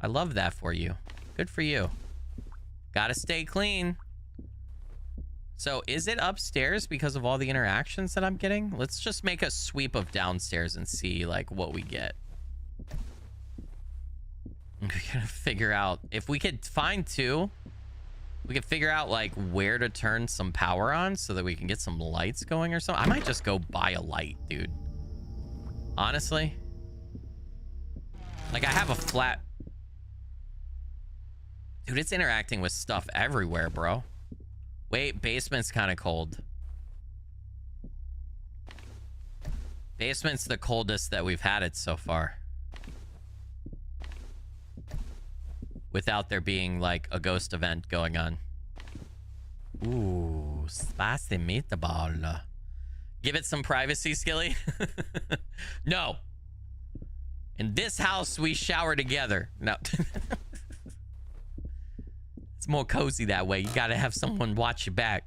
I love that for you. Good for you. Gotta stay clean. So, is it upstairs because of all the interactions that I'm getting? Let's just make a sweep of downstairs and see, like, what we get. We're gonna figure out... If we could find two... We could figure out, like, where to turn some power on so that we can get some lights going or something. I might just go buy a light, dude. Honestly. Like, I have a flat... Dude, it's interacting with stuff everywhere, bro. Wait, basement's kind of cold. Basement's the coldest that we've had it so far. Without there being, like, a ghost event going on. Ooh, spicy meatball. Give it some privacy, Skilly. No. In this house, we shower together. No. It's more cozy that way. You gotta have someone watch you back.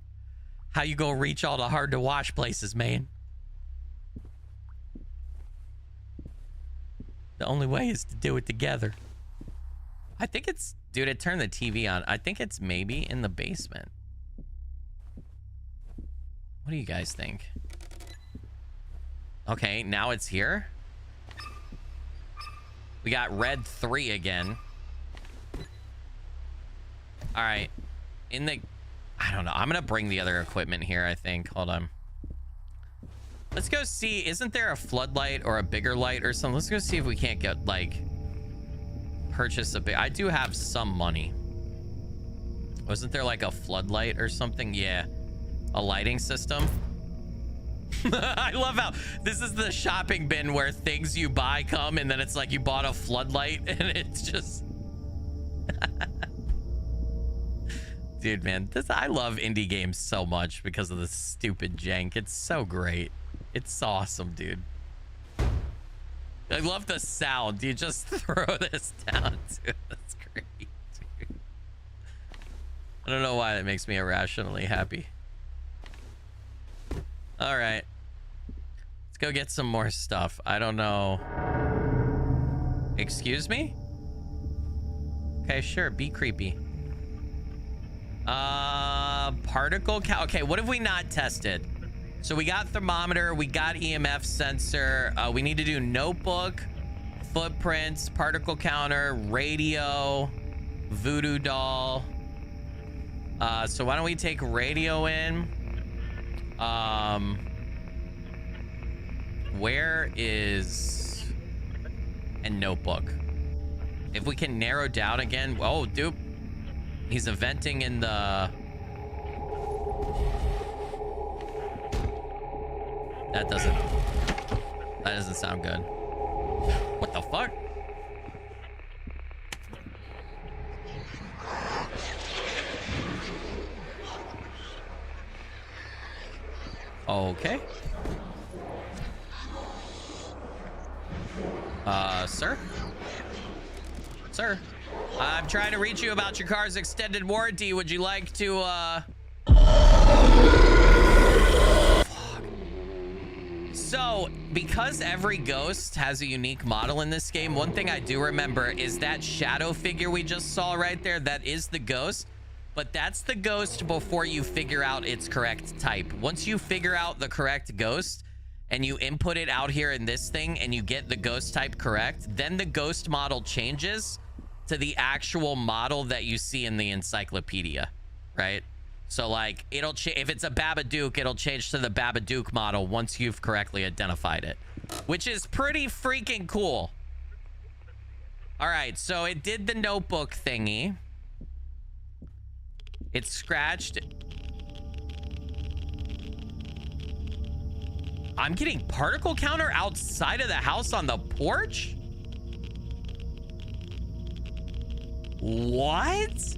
How you gonna reach all the hard to wash places, man? The only way is to do it together. I think it's... Dude, it turned the TV on. I think it's maybe in the basement. What do you guys think? Okay, now it's here. We got red 3 again. All right. In the... I don't know. I'm going to bring the other equipment here, I think. Hold on. Let's go see. Isn't there a floodlight or a bigger light or something? Let's go see if we can't get, like... Purchase a big... I do have some money. Wasn't there, like, a floodlight or something? Yeah. A lighting system. I love how this is the shopping bin where things you buy come and then it's like you bought a floodlight and it's just... Dude, man, I love indie games so much because of the stupid jank. It's so great. It's awesome, dude. I love the sound. You just throw this down, too. That's great, dude. I don't know why that makes me irrationally happy. All right. Let's go get some more stuff. I don't know. Excuse me? Okay, sure. Be creepy. Particle count. Okay, what have we not tested? So we got thermometer, we got EMF sensor, we need to do notebook, footprints, particle counter, radio, voodoo doll. So why don't we take radio in? Where is a notebook? If we can narrow down again. Oh, dude, he's venting in the... That doesn't sound good. What the fuck? Okay. Sir? Sir? I'm trying to reach you about your car's extended warranty. Would you like to, So, because every ghost has a unique model in this game, one thing I do remember is that shadow figure we just saw right there. That is the ghost, but that's the ghost before you figure out its correct type. Once you figure out the correct ghost and you input it out here in this thing and you get the ghost type correct, then the ghost model changes to the actual model that you see in the encyclopedia, right? So, like, it'll if it's a Babadook, it'll change to the Babadook model once you've correctly identified it, which is pretty freaking cool. All right, so it did the notebook thingy. It scratched. I'm getting particle counter outside of the house on the porch? What?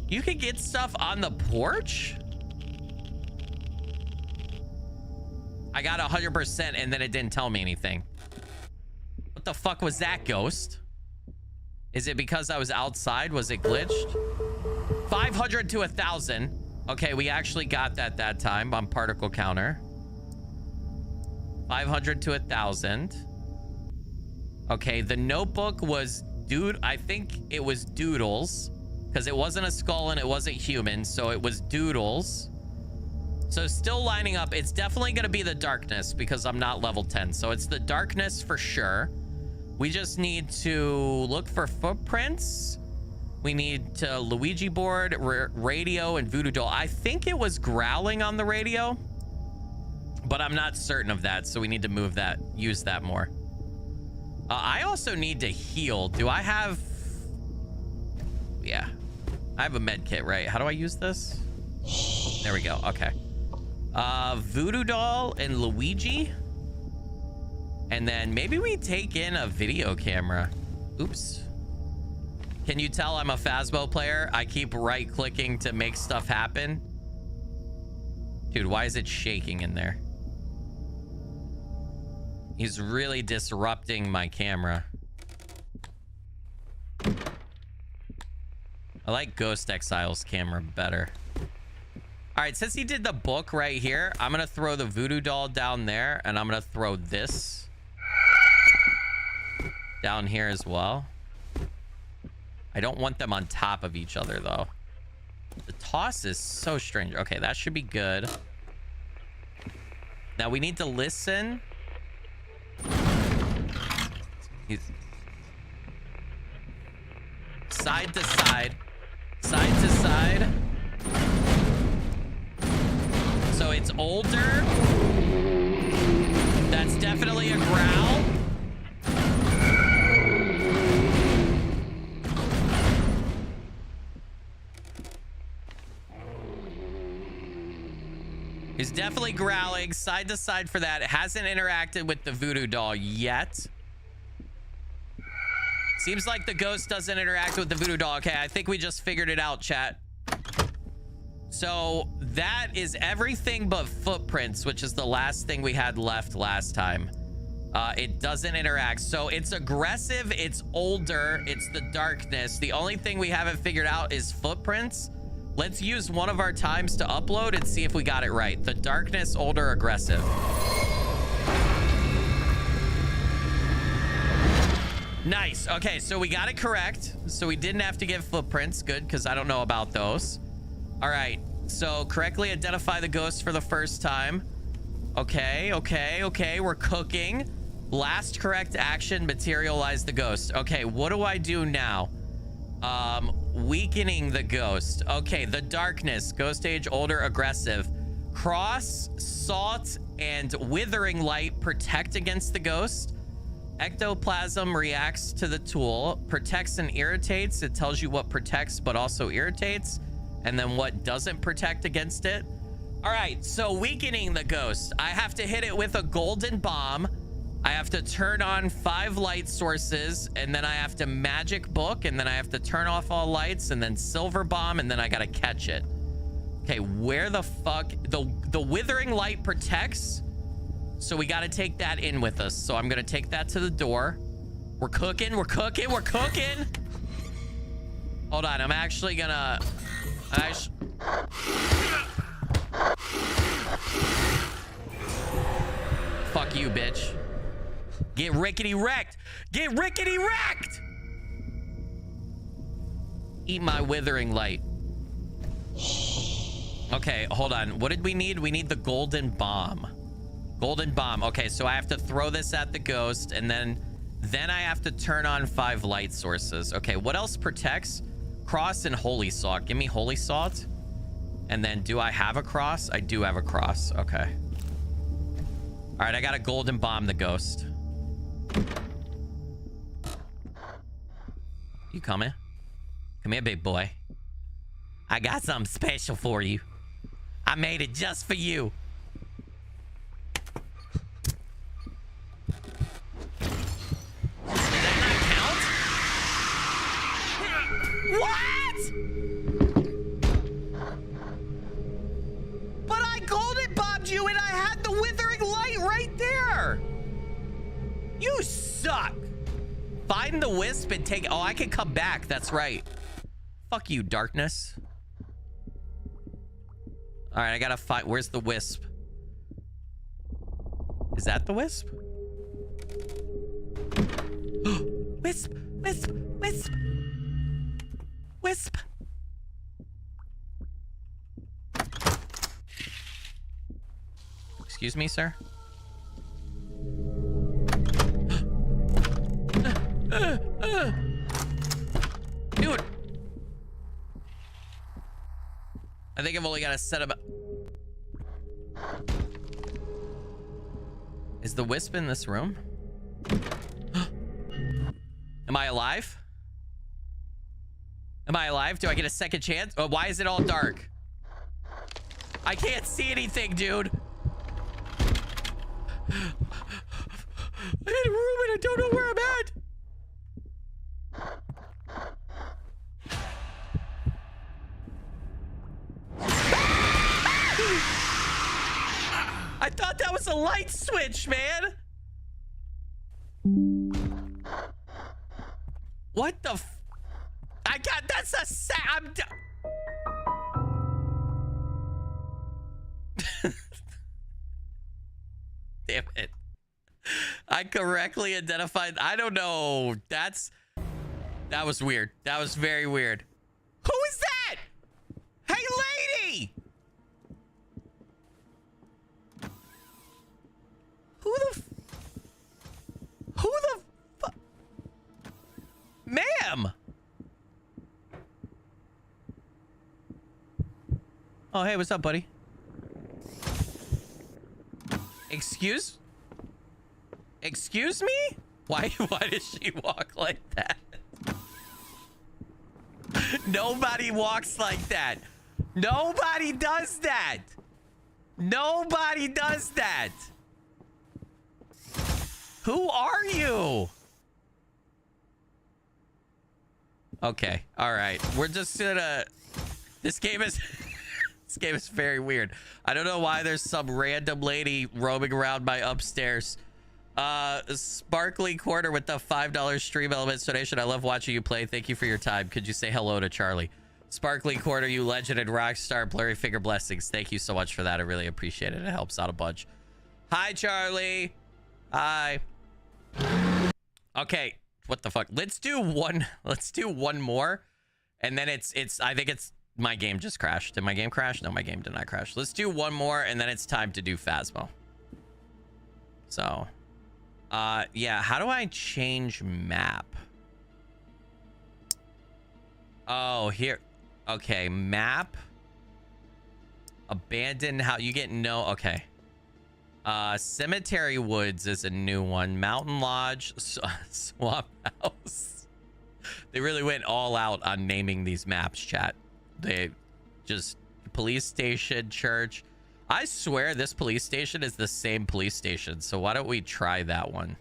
You can get stuff on the porch? I got 100% and then it didn't tell me anything. What the fuck was that, ghost? Is it because I was outside? Was it glitched? 500 to 1,000. Okay, we actually got that time on particle counter. 500 to 1,000. Okay, the notebook was dude. I think it was Doodles. Because it wasn't a skull and it wasn't human, so it was Doodles. So still lining up. It's definitely going to be the darkness because I'm not level 10. So it's the darkness for sure. We just need to look for footprints. We need to Luigi board, radio, and voodoo doll. I think it was growling on the radio, but I'm not certain of that. So we need to move that, use that more. I also need to heal. Do I have... Yeah. I have a med kit, right? How do I use this? There we go. Okay. Voodoo doll and Luigi. And then maybe we take in a video camera. Oops. Can you tell I'm a Phasmo player? I keep right-clicking to make stuff happen. Dude, why is it shaking in there? He's really disrupting my camera. I like Ghost Exile's camera better. All right, since he did the book right here, I'm going to throw the voodoo doll down there, and I'm going to throw this down here as well. I don't want them on top of each other, though. The toss is so strange. Okay, that should be good. Now we need to listen. He's side to side. Side to side. So it's older. That's definitely a growl. He's definitely growling side to side for that. It hasn't interacted with the voodoo doll yet. Seems like the ghost doesn't interact with the voodoo doll. Okay, I think we just figured it out, chat. So that is everything but footprints, which is the last thing we had left last time. It doesn't interact. So it's aggressive, it's older, it's the darkness. The only thing we haven't figured out is footprints. Let's use one of our times to upload and see if we got it right. The darkness, older, aggressive. Nice. Okay, so we got it correct. So we didn't have to give footprints. Good, because I don't know about those. All right. So correctly identify the ghost for the first time. Okay, okay, okay. We're cooking. Last correct action, materialize the ghost. Okay, what do I do now? Weakening the ghost. Okay, the darkness. Ghost age, older, aggressive. Cross, salt, and withering light protect against the ghost. Ectoplasm reacts to the tool. Protects and irritates. It tells you what protects but also irritates. And then what doesn't protect against it. All right, so weakening the ghost. I have to hit it with a golden bomb. I have to turn on 5 light sources, and then I have to magic book, and then I have to turn off all lights, and then silver bomb, and then I gotta catch it. Okay, where the fuck? The withering light protects, so we gotta take that in with us. So I'm gonna take that to the door. We're cooking, we're cooking, we're cooking. Hold on, I'm actually gonna... Fuck you, bitch. Get rickety wrecked. Get rickety wrecked. Eat my withering light. Okay, hold on. What did we need? We need the golden bomb. Golden bomb. Okay, so I have to throw this at the ghost, and then I have to turn on 5 light sources. Okay, what else protects? Cross and holy salt. Give me holy salt. And then do I have a cross? I do have a cross. Okay. All right, I got a golden bomb the ghost. You coming? Come here, big boy. I got something special for you. I made it just for you. Did that not count? What? But I golden bombed you and I had the withering light right there. You suck. Find the wisp and take... Oh, I can come back. That's right. Fuck you, darkness. All right, I gotta find... Where's the wisp? Is that the wisp? Wisp! Wisp! Wisp! Wisp! Excuse me, sir? Dude. I think I've only got to set him up. Is the wisp in this room? Am I alive? Am I alive? Do I get a second chance? Oh, why is it all dark? I can't see anything, dude. I'm in a room and I don't know where I'm at. I thought that was a light switch, man. What the I got, that's a I'm damn it. I correctly identified. I don't know. That was weird. That was very weird. Who is that? Hey, lady! Who the ma'am? Oh, hey, what's up, buddy? Excuse me? Why does she walk like that? Nobody walks like that. Nobody does that. Nobody does that. Who are you? Okay. All right. We're just gonna... This game is... This game is very weird. I don't know why there's some random lady roaming around my upstairs. Sparkly Quarter with the $5 stream elements donation. I love watching you play. Thank you for your time. Could you say hello to Charlie? Sparkly Quarter, you legend and rock star. Blurry Finger blessings. Thank you so much for that. I really appreciate it. It helps out a bunch. Hi, Charlie. Hi. Okay. What the fuck? Let's do one more. And then it's I think it's my game just crashed. Did my game crash? No, my game did not crash. Let's do one more and then it's time to do Phasmo. So, yeah, how do I change map? Oh, here. Okay, map. Abandoned house. You get no. Okay. Cemetery Woods is a new one. Mountain Lodge, Swamp House. They really went all out on naming these maps, chat. They just police station, church. I swear this police station is the same police station. So why don't we try that one?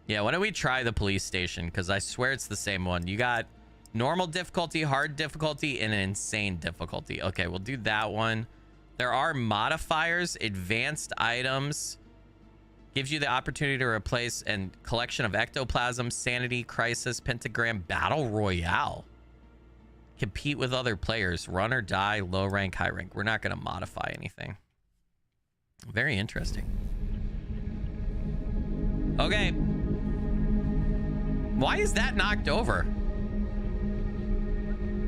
Yeah, why don't we try the police station? Because I swear it's the same one. You got normal difficulty, hard difficulty, and an insane difficulty. Okay, we'll do that one. There are modifiers, advanced items. Gives you the opportunity to replace a collection of ectoplasm, sanity, crisis, pentagram, battle royale. Compete with other players, run or die, low rank, high rank. We're not going to modify anything. Very interesting. Okay. Why is that knocked over?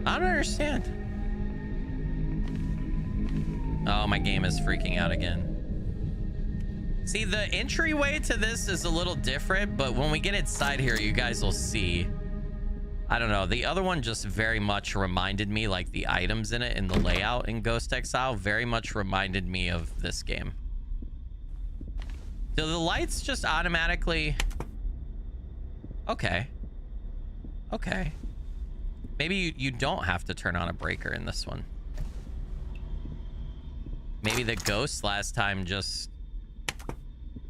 I don't understand. Oh, my game is freaking out again. See, the entryway to this is a little different, but when we get inside here, you guys will see. I don't know. The other one just very much reminded me, like the items in it and the layout in Ghost Exile very much reminded me of this game. Do the lights just automatically... Okay. Okay. Maybe you don't have to turn on a breaker in this one. Maybe the ghost last time just...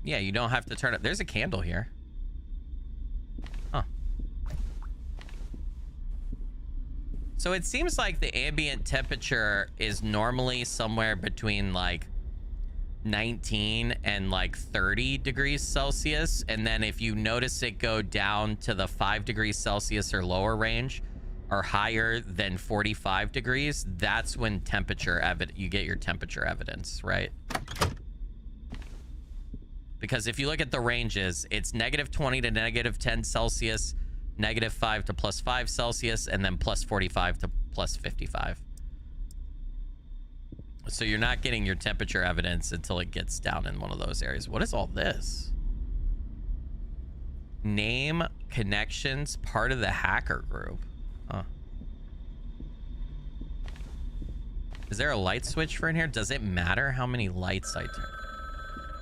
Yeah, you don't have to turn it. There's a candle here. Huh. So it seems like the ambient temperature is normally somewhere between like 19 and like 30 degrees Celsius. And then if you notice it go down to the 5 degrees Celsius or lower range, or higher than 45 degrees, that's when you get your temperature evidence, right? Because if you look at the ranges, it's -20 to -10 Celsius, -5 to +5 Celsius, and then +45 to +55. So you're not getting your temperature evidence until it gets down in one of those areas. What is all this? Name, connections, part of the hacker group. Huh. Is there a light switch for in here? Does it matter how many lights I turn?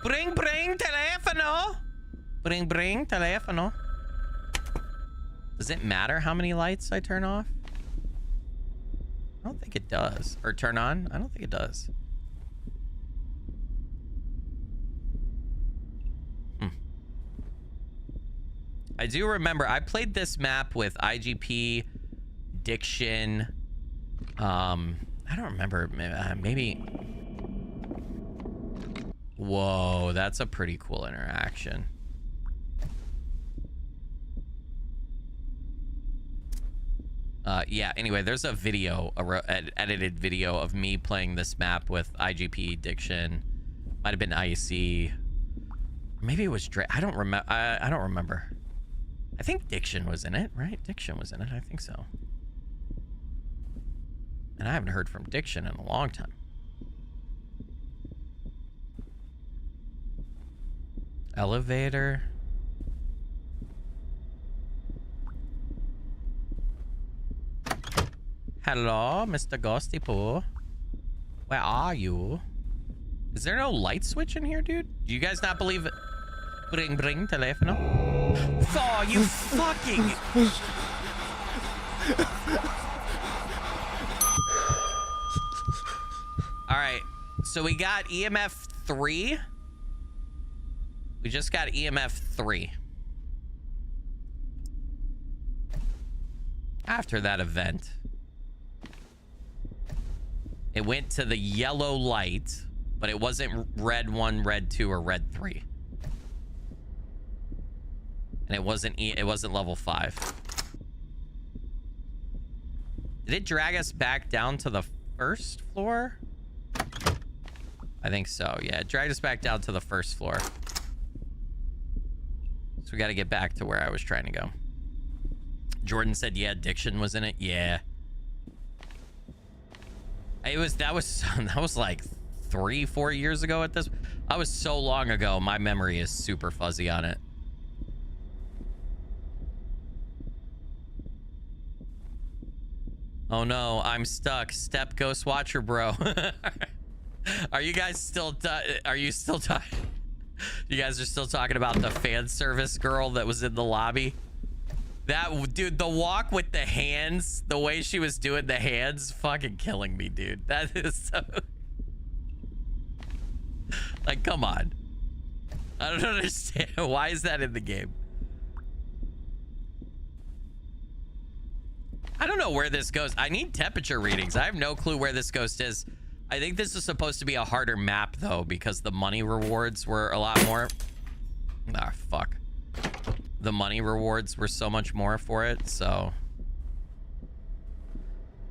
Bring telefono. Bring telefono. Does it matter how many lights I turn off? I don't think it does. Or turn on? I don't think it does. I do remember I played this map with IGP, Diction. I don't remember. Maybe. Whoa, that's a pretty cool interaction. Yeah, anyway, there's a video, an edited video of me playing this map with IGP, Diction. Might have been IC. Maybe it was Dre. I don't remember. I don't remember. I think Diction was in it, right? Diction was in it. I think so. And I haven't heard from Diction in a long time. Elevator. Hello, Mr. Ghosty Poo. Where are you? Is there no light switch in here, dude? Do you guys not believe it? Bring telefono. Oh, you fucking... Alright, so we got EMF 3. We just got EMF 3. After that event, it went to the yellow light, but it wasn't red 1, red 2, or red 3. And it wasn't level 5. Did it drag us back down to the first floor? I think so. Yeah, it dragged us back down to the first floor. So we got to get back to where I was trying to go. Jordan said, yeah, Diction was in it. Yeah. That was like 3-4 years ago at this. I was so long ago. My memory is super fuzzy on it. Oh no, I'm stuck. Step Ghost Watcher, bro. Are you guys still talking? You guys are still talking about the fan service girl that was in the lobby? That dude, the walk with the hands, the way she was doing the hands, fucking killing me, dude. That is so... Like, come on. I don't understand. Why is that in the game? I don't know where this goes. I need temperature readings. I have no clue where this ghost is. I think this is supposed to be a harder map, though, because the money rewards were a lot more. Ah, fuck. The money rewards were so much more for it, so...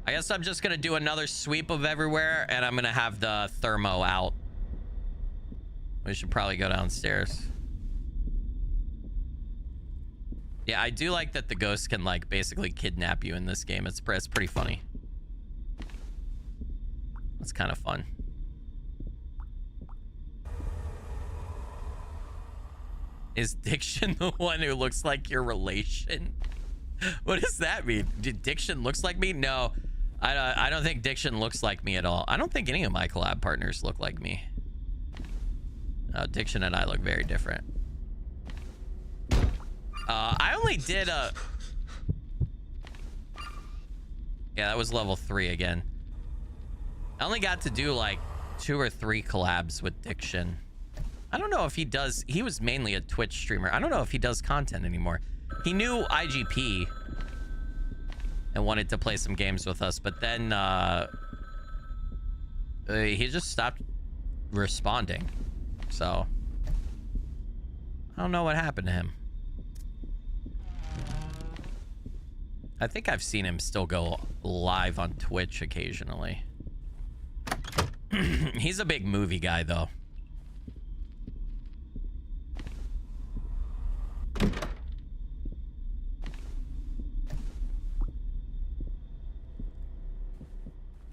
I guess I'm just gonna do another sweep of everywhere, and I'm gonna have the thermo out. We should probably go downstairs. Yeah, I do like that the ghost can, like, basically kidnap you in this game. It's pretty funny. It's kind of fun. Is Diction the one who looks like your relation? What does that mean? Did Diction looks like me? No, I don't think Diction looks like me at all. I don't think any of my collab partners look like me. Diction and I look very different. I only did a... Yeah, that was level 3 again. I only got to do like 2 or 3 collabs with Diction. I don't know if he does... He was mainly a Twitch streamer. I don't know if he does content anymore. He knew IGP and wanted to play some games with us, but then he just stopped responding. So I don't know what happened to him. I think I've seen him still go live on Twitch occasionally. He's a big movie guy, though.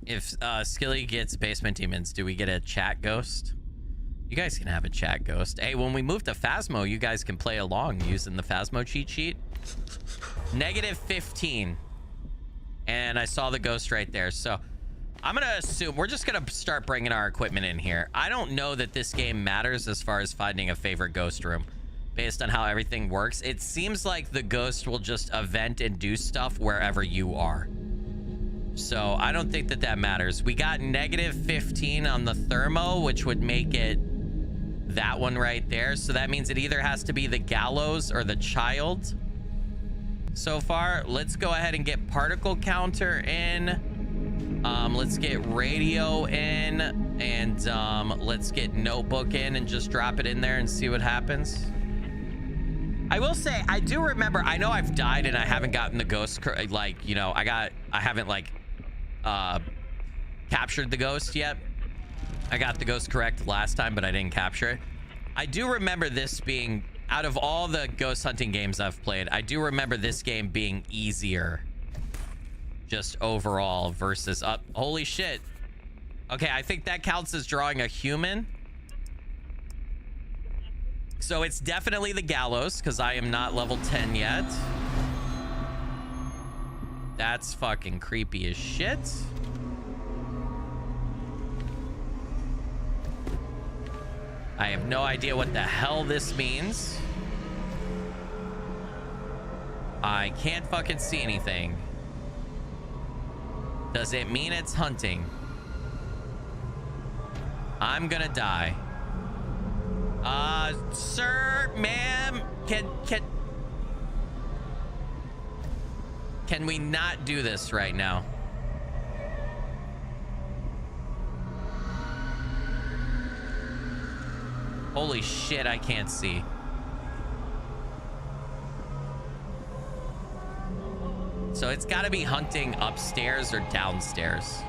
If Skilly gets basement demons, do we get a chat ghost? You guys can have a chat ghost. Hey, when we move to Phasmo, you guys can play along using the Phasmo cheat sheet. -15. And I saw the ghost right there. So I'm going to assume we're just going to start bringing our equipment in here. I don't know that this game matters as far as finding a favorite ghost room based on how everything works. It seems like the ghost will just event and do stuff wherever you are. So I don't think that that matters. We got -15 on the thermo, which would make it that one right there. So that means it either has to be the gallows or the child. So far, let's go ahead and get particle counter in. Let's get radio in, and let's get notebook in and just drop it in there and see what happens. I will say, I do remember, I know I've died and I haven't gotten the ghost, like, you know, I haven't, like, captured the ghost yet. I got the ghost correct last time, but I didn't capture it. I do remember this being, out of all the ghost hunting games I've played, I do remember this game being easier. Just overall versus up. Holy shit. Okay, I think that counts as drawing a human. So it's definitely the gallows, because I am not level 10 yet. That's fucking creepy as shit. I have no idea what the hell this means. I can't fucking see anything. Does it mean it's hunting? I'm gonna die. Sir, ma'am, can we not do this right now? Holy shit, I can't see. So it's got to be hunting upstairs or downstairs.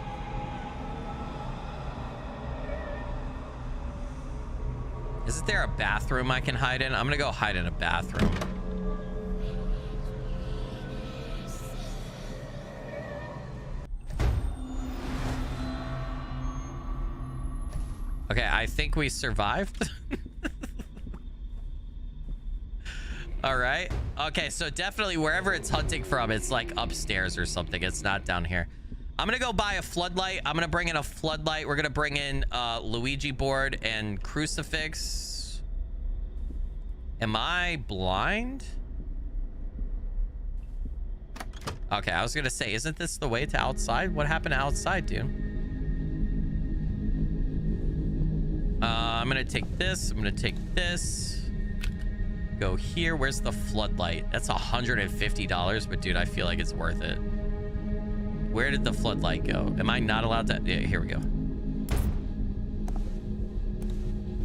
Isn't there a bathroom I can hide in? I'm gonna go hide in a bathroom. Okay, I think we survived. All right. Okay, so definitely wherever it's hunting from, it's like upstairs or something. It's not down here. I'm gonna go buy a floodlight. I'm gonna bring in a floodlight. We're gonna bring in Luigi board and crucifix. Am I blind? Okay, I was gonna say, isn't this the way to outside? What happened to outside, dude? I'm gonna take this. I'm gonna take this. Go here. Where's the floodlight? That's $150, but dude, I feel like it's worth it. Where did the floodlight go? Am I not allowed to? Yeah, here we go.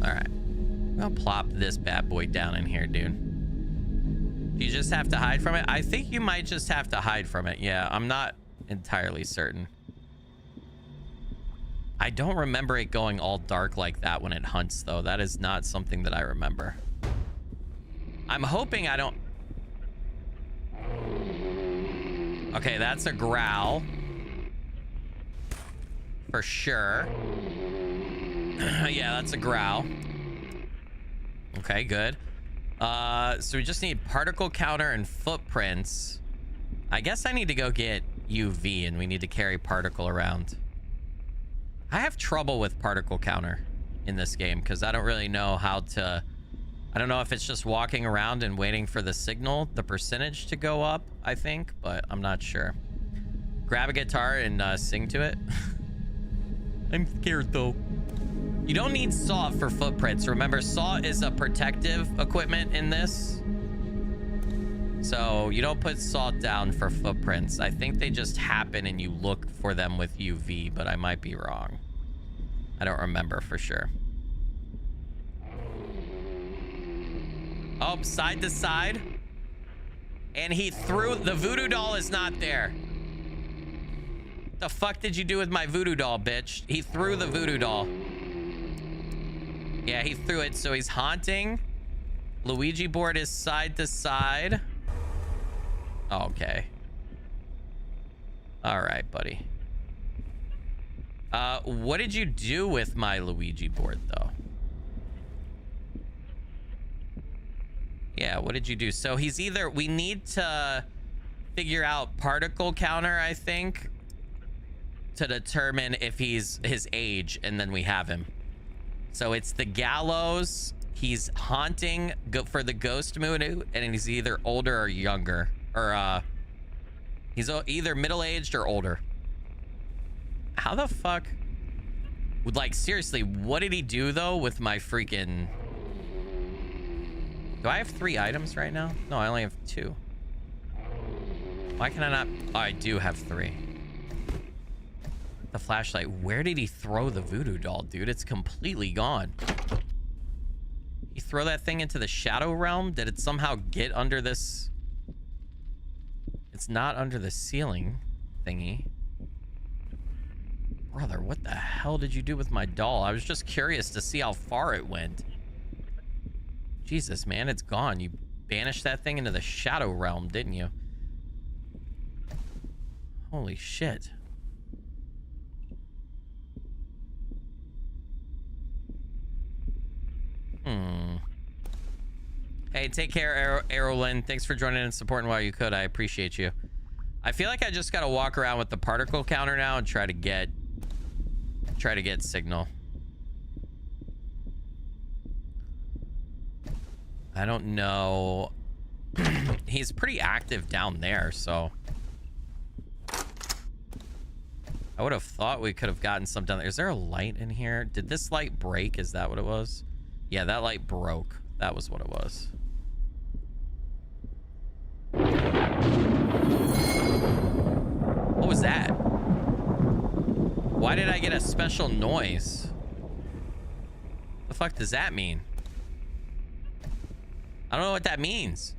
All right. I'm gonna plop this bad boy down in here, dude. You just have to hide from it? I think you might just have to hide from it. Yeah, I'm not entirely certain. I don't remember it going all dark like that when it hunts, though. That is not something that I remember. I'm hoping I don't... Okay, that's a growl. For sure. Yeah, that's a growl. Okay, good. So we just need particle counter and footprints. I guess I need to go get UV and we need to carry particle around. I have trouble with particle counter in this game because I don't really know how to... I don't know if it's just walking around and waiting for the signal, the percentage to go up, I think, but I'm not sure. Grab a guitar and sing to it. I'm scared though. You don't need saw for footprints. Remember, saw is a protective equipment in this. So you don't put saw down for footprints. I think they just happen and you look for them with UV, but I might be wrong. I don't remember for sure. Oh, side to side. And he threw... The voodoo doll is not there. The fuck did you do with my voodoo doll, bitch? He threw the voodoo doll. Yeah, he threw it. So he's haunting. Luigi board is side to side. Okay. All right, buddy. What did you do with my Luigi board, though? Yeah, what did you do? So he's either... We need to figure out particle counter, I think, to determine if he's his age, and then we have him. So it's the gallows. He's haunting for the ghost mood, and he's either older or younger. Or, he's either middle-aged or older. How the fuck... Like, seriously, what did he do, though, with my freaking... Do I have 3 items right now? No, I only have 2. Why can I not... Oh, I do have 3. The flashlight. Where did he throw the voodoo doll, dude? It's completely gone. He You throw that thing into the shadow realm? Did it somehow get under this? It's not under the ceiling thingy. Brother, what the hell did you do with my doll? I was just curious to see how far it went. Jesus, man, it's gone. You banished that thing into the shadow realm, didn't you? Holy shit. Hey, take care, Arrowlyn. Thanks for joining and supporting while you could. I appreciate you. I feel like I just gotta walk around with the particle counter now and try to get signal. I don't know. He's pretty active down there, so I would have thought we could have gotten some down there. Is there a light in here? Did this light break? Is that what it was? Yeah, that light broke. That was what it was. What was that? Why did I get a special noise? The fuck does that mean? I don't know what that means.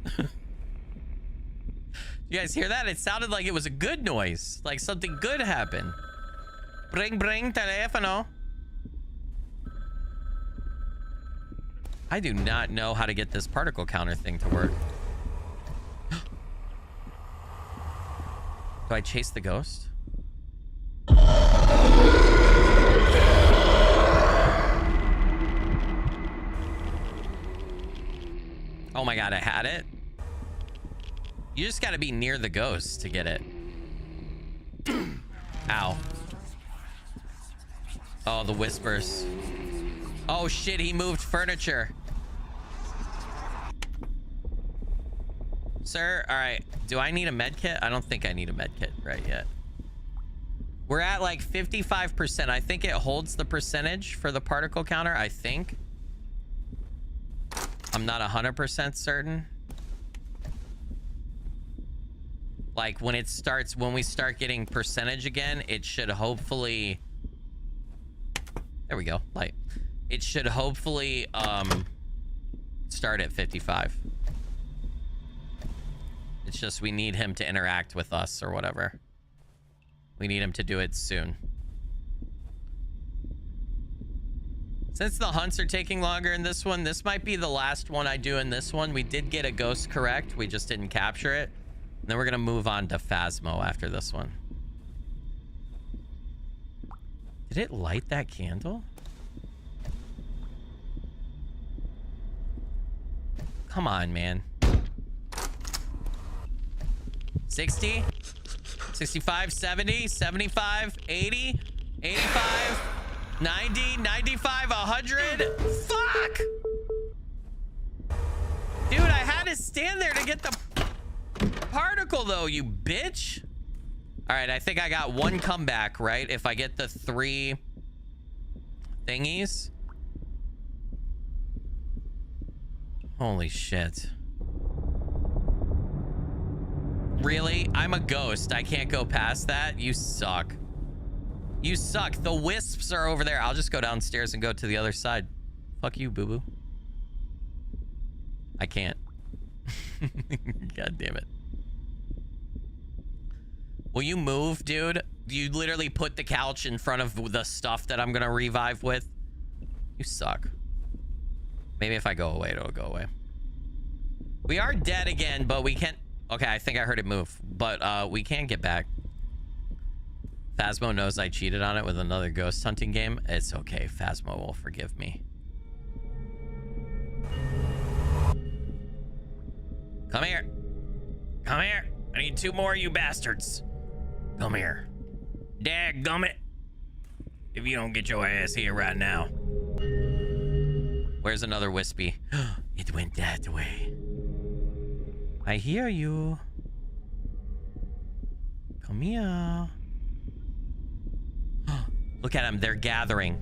You guys hear that? It sounded like it was a good noise. Like something good happened. Bring telefono. I do not know how to get this particle counter thing to work. Do I chase the ghost? Oh my god, I had it. You just gotta be near the ghost to get it. Ow. Oh, the whispers. Oh shit, he moved furniture. Sir, all right. Do I need a med kit? I don't think I need a med kit right yet. We're at like 55%. I think it holds the percentage for the particle counter, I think. I'm not 100% certain. Like when it starts, when we start getting percentage again, it should hopefully, there we go, light. It should hopefully start at 55. It's just we need him to interact with us or whatever. We need him to do it soon. Since the hunts are taking longer in this one, this might be the last one I do in this one. We did get a ghost correct. We just didn't capture it. And then we're going to move on to Phasmo after this one. Did it light that candle? Come on, man. 60, 65, 70, 75, 80, 85, 90, 95, 100. Fuck! Dude, I had to stand there to get the particle, though, you bitch. All right, I think I got one comeback, right? If I get the 3 thingies. Holy shit. Really? I'm a ghost. I can't go past that? You suck. You suck. The wisps are over there. I'll just go downstairs and go to the other side. Fuck you, boo-boo. I can't. God damn it. Will you move, dude? You literally put the couch in front of the stuff that I'm gonna revive with. You suck. Maybe if I go away, it'll go away. We are dead again, but we can't... Okay, I think I heard it move, but we can get back. Phasmo knows I cheated on it with another ghost hunting game. It's okay. Phasmo will forgive me. Come here. Come here. I need 2 more, you bastards. Come here. Dadgummit. If you don't get your ass here right now. Where's another wispy? It went that way. I hear you. Come here. Look at them. They're gathering.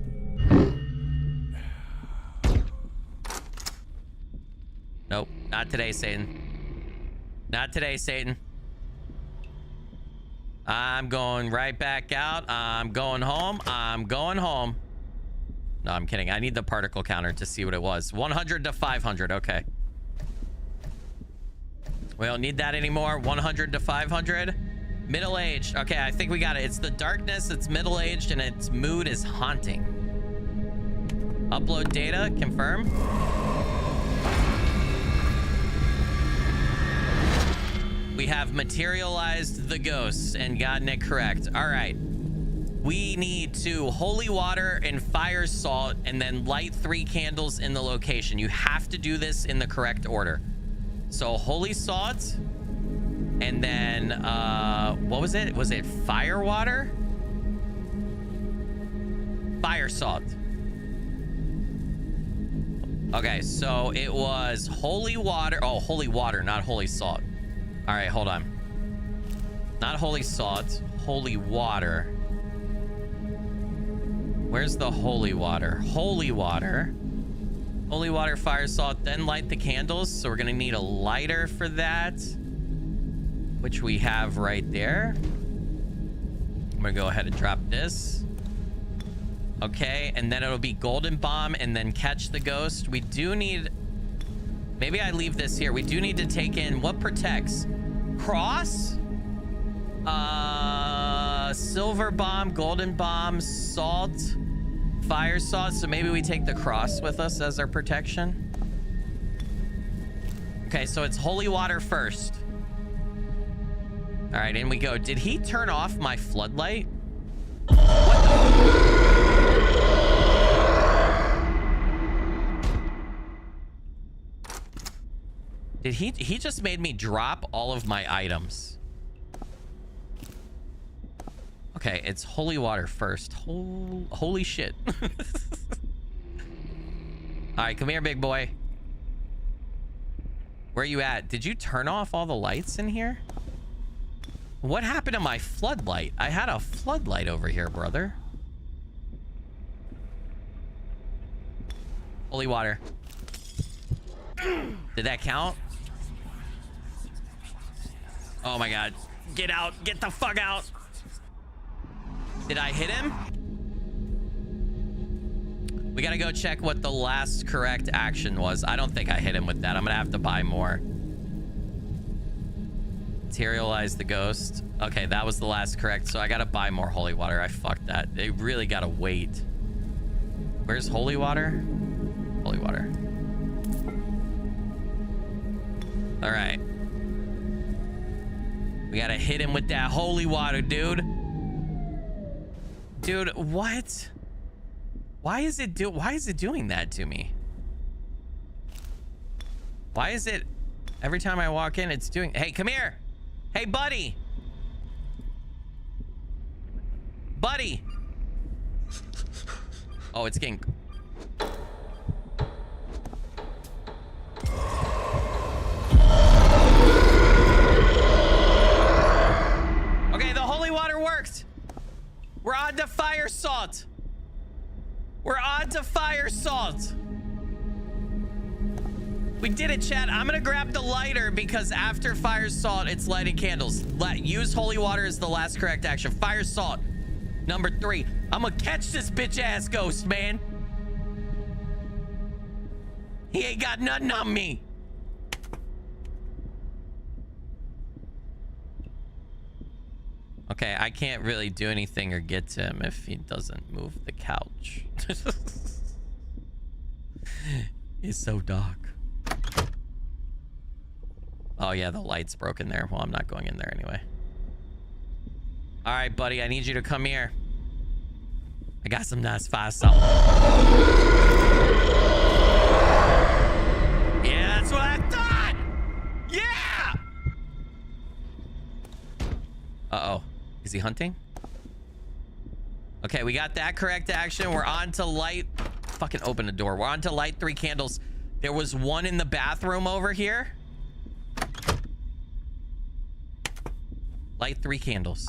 Nope. Not today, Satan. Not today, Satan. I'm going right back out. I'm going home. I'm going home. No, I'm kidding. I need the particle counter to see what it was. 100 to 500. Okay. We don't need that anymore. 100 to 500. Middle-aged. Okay, I think we got it. It's the darkness, it's middle-aged, and its mood is haunting. Upload data. Confirm. We have materialized the ghosts and gotten it correct. All right. We need to holy water and fire salt and then light 3 candles in the location. You have to do this in the correct order. So holy salt and then what was it? Was it fire water? Fire salt. Okay, so it was holy water. Oh, holy water, not holy salt. All right, hold on. Not holy salt, holy water. Where's the holy water? Holy water. Holy water, fire salt, then light the candles. So we're gonna need a lighter for that, which we have right there. I'm gonna go ahead and drop this. Okay, and then it'll be golden bomb and then catch the ghost. We do need, maybe I leave this here. We do need to take in what protects. Cross, silver bomb, golden bomb, salt, fire salt. So maybe we take the cross with us as our protection. Okay, so it's holy water first. All right, in we go. Did he turn off my floodlight? What the? Did he just made me drop all of my items. Okay, it's holy water first. Holy shit. All right, come here, big boy. Where you at? Did you turn off all the lights in here? What happened to my floodlight? I had a floodlight over here, brother. Holy water. Did that count? Oh my god. Get out. Get the fuck out. Did I hit him? We gotta go check what the last correct action was. I don't think I hit him with that. I'm gonna have to buy more. Materialize the ghost. Okay, that was the last correct. So I gotta buy more holy water. I fucked that. They really gotta wait. Where's holy water? Holy water. All right. We gotta hit him with that holy water, dude. Dude, what? Why is it doing that to me? Why is it every time I walk in it's doing? Hey, come here. Hey, buddy. Buddy. Oh, it's getting... Okay, the holy water worked. We're on to fire salt. We're on to fire salt. We did it, chat. I'm gonna grab the lighter because after fire salt, it's lighting candles. Use holy water as the last correct action. Fire salt, number 3. I'm gonna catch this bitch ass ghost, man. He ain't got nothing on me. Okay, I can't really do anything or get to him if he doesn't move the couch. It's so dark. Oh yeah, the light's broken there. Well, I'm not going in there anyway. All right, buddy, I need you to come here. I got some nice fire salt. Yeah, that's what I thought. Yeah. Uh-oh. Is he hunting? Okay, we got that correct action. We're on to light. Fucking open the door. We're on to light 3 candles. There was one in the bathroom over here. Light 3 candles.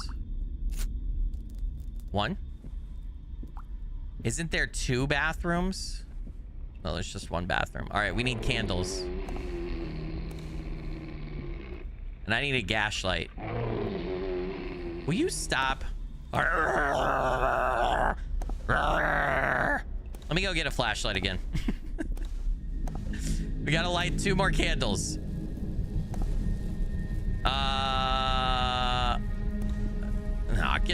1. Isn't there 2 bathrooms? No, there's just 1 bathroom. All right, we need candles. And I need a gas light. Will you stop? Let me go get a flashlight again. We gotta light 2 more candles. Nah,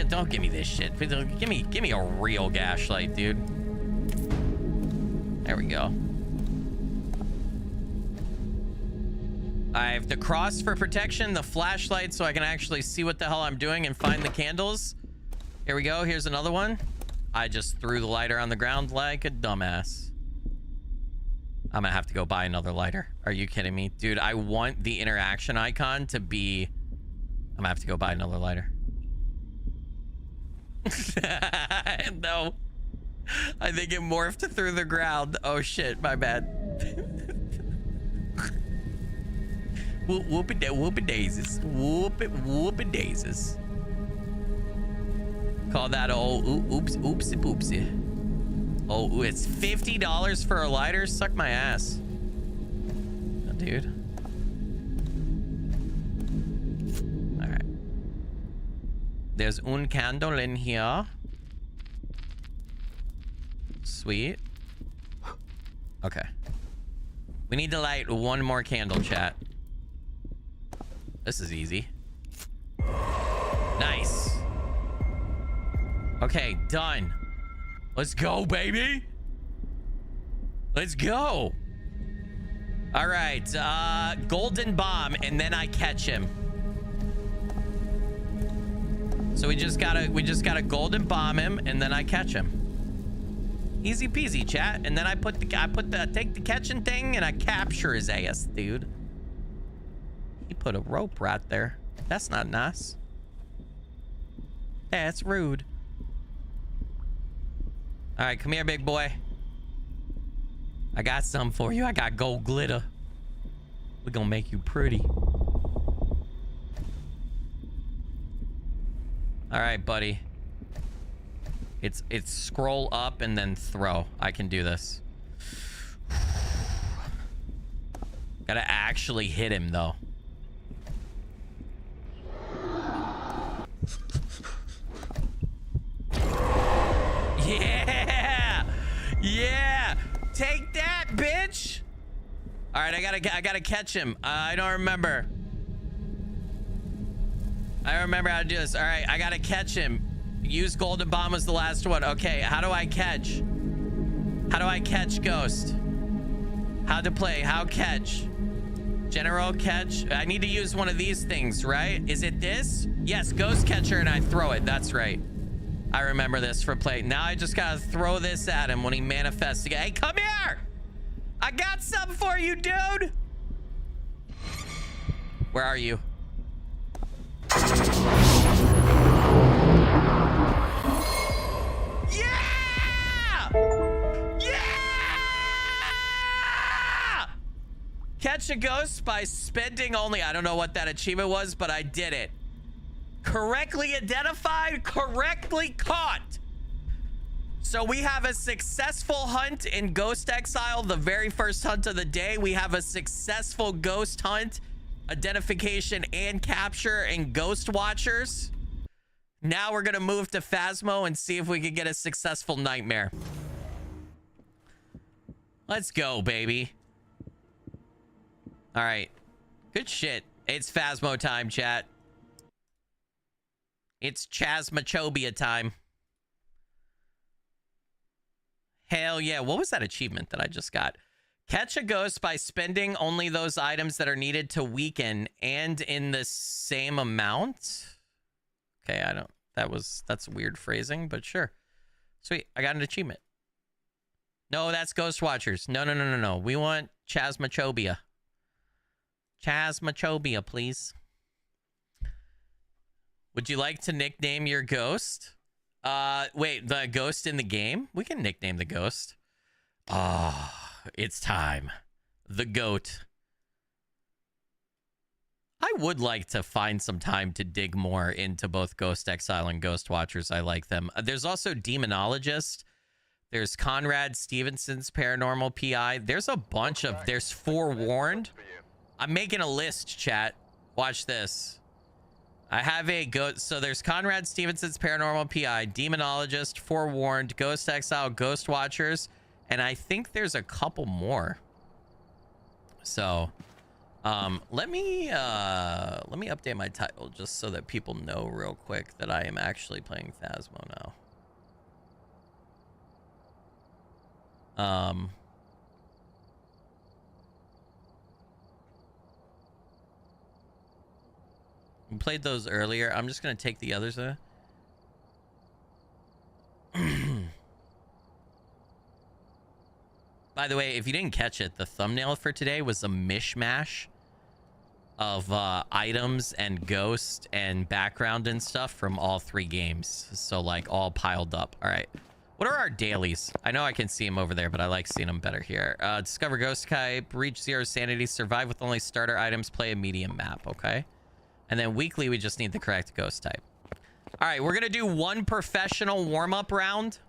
don't give me this shit. Give me a real flashlight, dude. There we go. I have the cross for protection, the flashlight so I can actually see what the hell I'm doing and find the candles. Here we go. Here's another one. I just threw the lighter on the ground like a dumbass. I'm gonna have to go buy another lighter. Are you kidding me? Dude, I want the interaction icon to be... I'm gonna have to go buy another lighter. No. I think it morphed through the ground. Oh shit, my bad. Whoop-a daisies. Whoop-a daisies. Call that old oopsie poopsie. Oh, it's $50 for a lighter? Suck my ass. Oh, dude. All right. There's un candle in here. Sweet. Okay. We need to light 1 more candle, chat. This is easy. Nice. Okay, done. Let's go, baby. Let's go. All right, golden bomb, and then I catch him. So we just gotta golden bomb him, and then I catch him. Easy peasy, chat. And then I take the catching thing, and I capture his ass, dude. He put a rope right there. That's not nice. That's rude. All right, come here, big boy. I got something for you. I got gold glitter. We're gonna make you pretty. All right, buddy. It's scroll up and then throw. I can do this. Gotta actually hit him, though. Yeah! Yeah! Take that, bitch! All right, I gotta catch him. I don't remember. I don't remember how to do this. All right, I gotta catch him. Use golden bomb was the last one. Okay, how do I catch? How do I catch Ghost? How to play? How catch? General catch. I need to use one of these things, right? Is it this? Yes, Ghost catcher, and I throw it. That's right. I remember this for play. Now I just gotta throw this at him when he manifests again. Hey, come here! I got something for you, dude! Where are you? Yeah! Yeah! Catch a ghost by spending only... I don't know what that achievement was, but I did it. Correctly identified, correctly caught. So we have a successful hunt in Ghost Exile, the very first hunt of the day. We have a successful ghost hunt, identification and capture in Ghost Watchers. Now we're gonna move to Phasmo and see if we can get a successful nightmare. Let's go, baby. All right, good shit. It's Phasmo time, chat. It's Phasmophobia time. Hell yeah. What was that achievement that I just got? Catch a ghost by spending only those items that are needed to weaken and in the same amount. Okay, I don't... That's weird phrasing, but sure. Sweet. I got an achievement. No, that's Ghost Watchers. No. We want Phasmophobia. Phasmophobia, please. Would you like to nickname your ghost? Wait, the ghost in the game? We can nickname the ghost. Oh, it's time. The goat. I would like to find some time to dig more into both Ghost Exile and Ghost Watchers. I like them. There's also Demonologist. There's Conrad Stevenson's Paranormal PI. There's a bunch of... There's Forewarned. I'm making a list, chat. Watch this. I have a ghost. So there's Conrad Stevenson's Paranormal PI, Demonologist, Forewarned, Ghost Exile, Ghost Watchers, And I think there's a couple more. So let me update my title just so that people know real quick that I am actually playing Phasmo now. We played those earlier. I'm just gonna take the others. By the way, if you didn't catch it, the thumbnail for today was a mishmash of items and ghost and background and stuff from all 3 games. So like all piled up. All right. What are our dailies? I know I can see them over there, but I like seeing them better here. Discover ghost type, reach 0 sanity, survive with only starter items, play a medium map. Okay. And then weekly, we just need the correct ghost type. All right. We're going to do 1 professional warm-up round.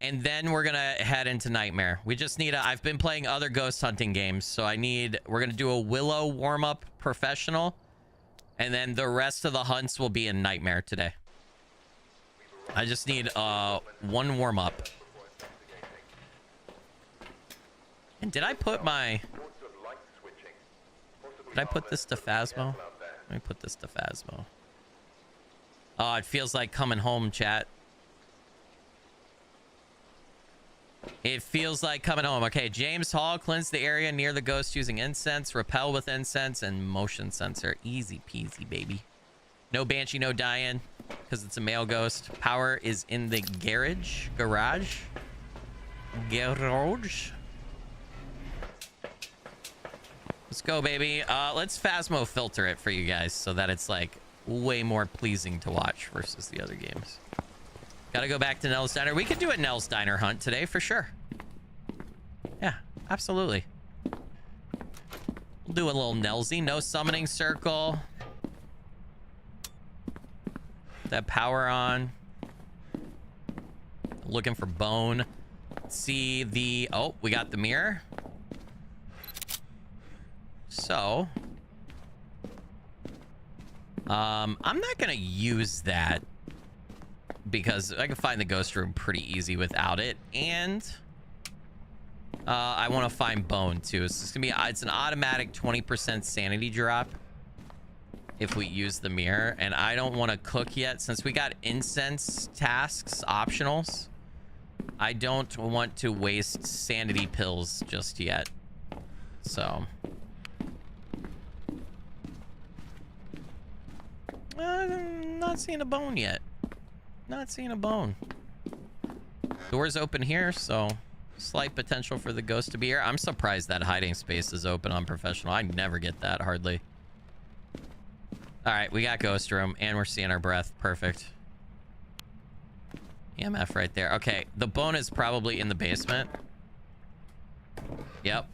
And then we're going to head into Nightmare. We just need I've been playing other ghost hunting games. So we're going to do a Willow warm-up professional. And then the rest of the hunts will be in Nightmare today. I just need 1 warm-up. And did I put this to Phasmo? Let me put this to Phasmo. Oh, it feels like coming home, chat. It feels like coming home. Okay, James Hall, cleanse the area near the ghost using incense, repel with incense, and motion sensor. Easy peasy, baby. No banshee, no die-in, because it's a male ghost. Power is in the garage. Let's go, baby. Let's Phasmo filter it for you guys so that it's like way more pleasing to watch versus the other games. Gotta go back to Nell's Diner. We could do a Nell's Diner hunt today for sure. Yeah, absolutely. We'll do a little Nellsy. No summoning circle. That power on. Looking for bone. See the... Oh, we got the mirror. So... I'm not gonna use that because I can find the ghost room pretty easy without it, and I want to find bone too. So it's gonna be it's an automatic 20% sanity drop if we use the mirror, and I don't want to cook yet since we got incense tasks optionals. I don't want to waste sanity pills just yet, so I'm not seeing a bone yet. Not seeing a bone. Doors open here, so slight potential for the ghost to be here. I'm surprised that hiding space is open on professional. I never get that, hardly. All right, we got ghost room, and we're seeing our breath. Perfect. EMF right there. Okay, the bone is probably in the basement. Yep.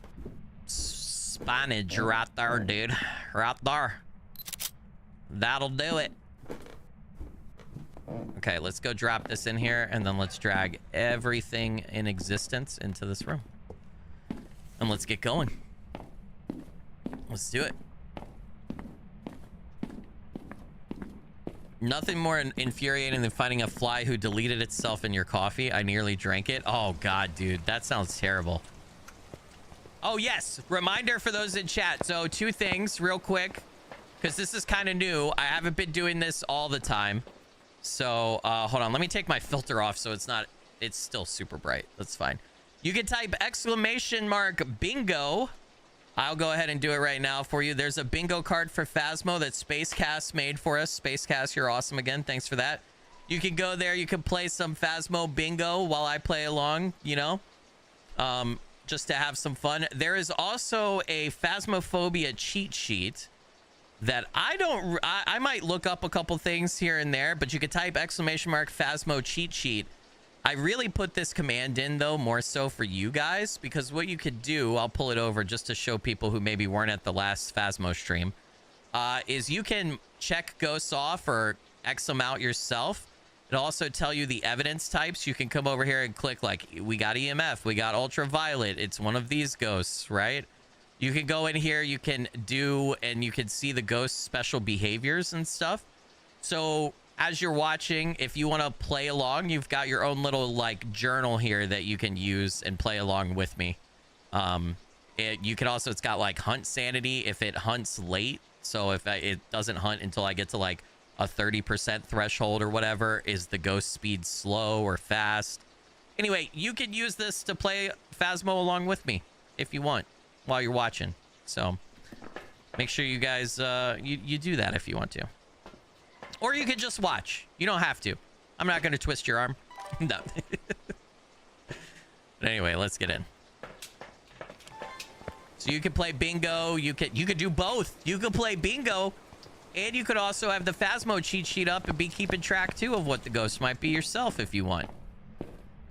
Spinach right there, dude. Right there. That'll do it. Okay, let's go drop this in here, and then let's drag everything in existence into this room. And let's get going. Let's do it. Nothing more infuriating than finding a fly who deleted itself in your coffee. I nearly drank it. Oh, God, dude. That sounds terrible. Oh, yes. Reminder for those in chat. So 2 things real quick, because this is kind of new. I haven't been doing this all the time. So hold on, let me take my filter off so it's still super bright. That's fine. You can type !bingo. I'll go ahead and do it right now for you. There's a bingo card for Phasmo that Spacecast made for us. Spacecast, you're awesome again. Thanks for that. You can go there. You can play some Phasmo bingo while I play along, you know, just to have some fun. There is also a Phasmophobia cheat sheet that I might look up a couple things here and there, but you could type !Phasmo cheat sheet. I really put this command in, though, more so for you guys, because what you could do, I'll pull it over just to show people who maybe weren't at the last Phasmo stream, is you can check ghosts off or X them out yourself. It'll also tell you the evidence types. You can come over here and click, like, we got EMF, we got ultraviolet. It's one of these ghosts, right? You can go in here, you can do, and you can see the ghost special behaviors and stuff. So as you're watching, if you want to play along, you've got your own little like journal here that you can use and play along with me. You can also, it's got like hunt sanity if it hunts late. So if it doesn't hunt until I get to like a 30% threshold or whatever, is the ghost speed slow or fast? Anyway, you can use this to play Phasmo along with me if you want while you're watching. So make sure you guys, you do that if you want to. Or you could just watch. You don't have to. I'm not going to twist your arm. No. But anyway, let's get in. So you could play bingo. You could do both. You could play bingo, and you could also have the Phasmo cheat sheet up and be keeping track too of what the ghost might be yourself if you want.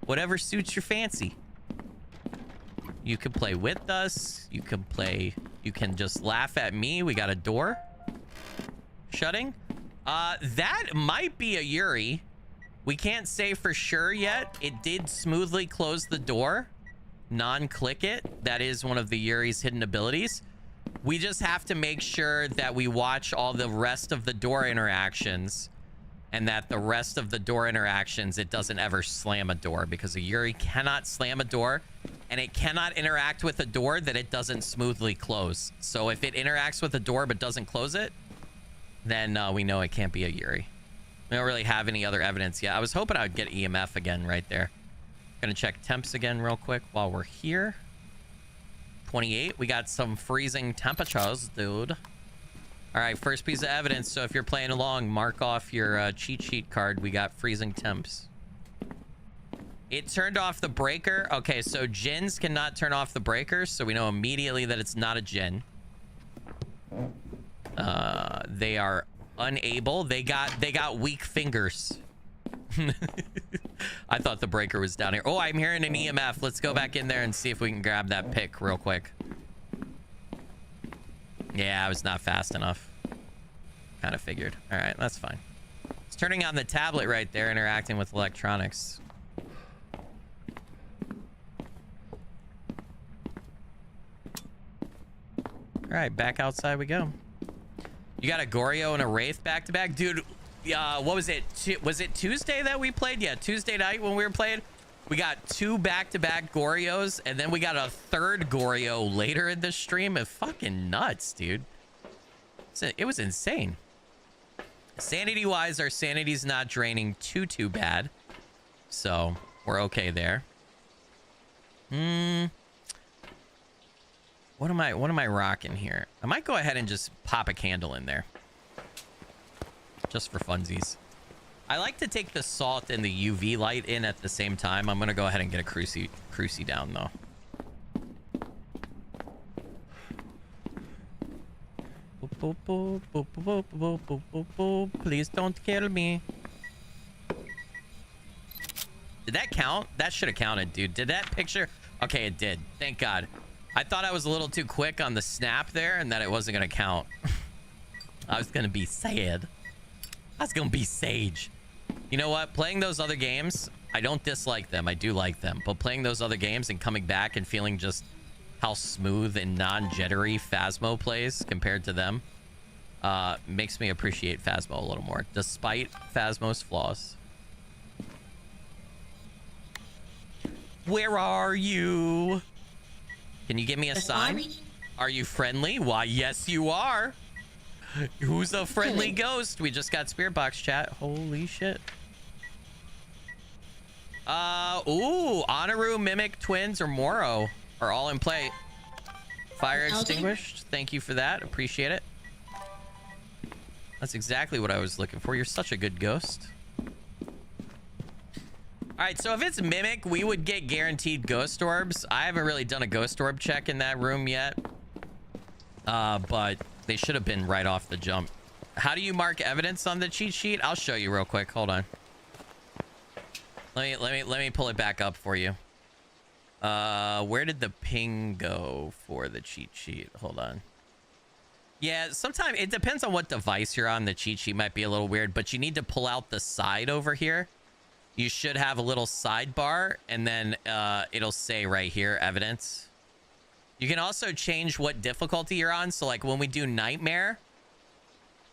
Whatever suits your fancy. You can play with us. You can play. You can just laugh at me. We got a door shutting. That might be a Yuri. We can't say for sure yet. It did smoothly close the door. Non-click it. That is one of the Yuri's hidden abilities. We just have to make sure that we watch all the rest of the door interactions, and that the rest of the door interactions, it doesn't ever slam a door, because a Yuri cannot slam a door, and it cannot interact with a door that it doesn't smoothly close. So if it interacts with a door but doesn't close it, then we know it can't be a Yuri. We don't really have any other evidence yet. I was hoping I would get EMF again right there. Gonna check temps again real quick while we're here. 28. We got some freezing temperatures, dude. All right, first piece of evidence. So if you're playing along, mark off your cheat sheet card. We got freezing temps. It turned off the breaker. Okay, so djinns cannot turn off the breaker, so we know immediately that it's not a djinn. They are unable. They got weak fingers. I thought the breaker was down here. Oh, I'm hearing an EMF. Let's go back in there and see if we can grab that pick real quick. Yeah, I was not fast enough. Kind of figured. All right, that's fine. It's turning on the tablet right there, interacting with electronics. All right, back outside we go. You got a Goryo and a Wraith back to back, dude. What was it? Was it Tuesday that we played? Yeah, Tuesday night when we were playing. We got 2 back-to-back Goryos, and then we got a 3rd Goryo later in the stream. It's fucking nuts, dude. It was insane. Sanity-wise, our sanity's not draining too bad, so we're okay there. What am I rocking here? I might go ahead and just pop a candle in there. Just for funsies. I like to take the salt and the UV light in at the same time. I'm gonna go ahead and get a cruci down though. Please don't kill me. Did that count? That should have counted, dude. Did that picture? Okay, it did. Thank God. I thought I was a little too quick on the snap there and that it wasn't gonna count. I was gonna be sad. I was gonna be sage. You know what? Playing those other games, I don't dislike them. I do like them. But playing those other games and coming back and feeling just how smooth and non-jittery Phasmo plays compared to them makes me appreciate Phasmo a little more, despite Phasmo's flaws. Where are you? Can you give me a sign? Are you friendly? Why, yes, you are. Who's a friendly ghost? We just got spirit box chat. Holy shit. Ooh, Honoru, Mimic, Twins, or Moro are all in play. Fire extinguished. Thank you for that. Appreciate it. That's exactly what I was looking for. You're such a good ghost. All right, so if it's Mimic, we would get guaranteed ghost orbs. I haven't really done a ghost orb check in that room yet. But they should have been right off the jump. How do you mark evidence on the cheat sheet? I'll show you real quick. Hold on. Let me pull it back up for you. Where did the ping go for the cheat sheet? Hold on. Yeah, sometimes it depends on what device you're on. The cheat sheet might be a little weird, but you need to pull out the side over here. You should have a little sidebar, and then it'll say right here, evidence. You can also change what difficulty you're on. So like when we do Nightmare,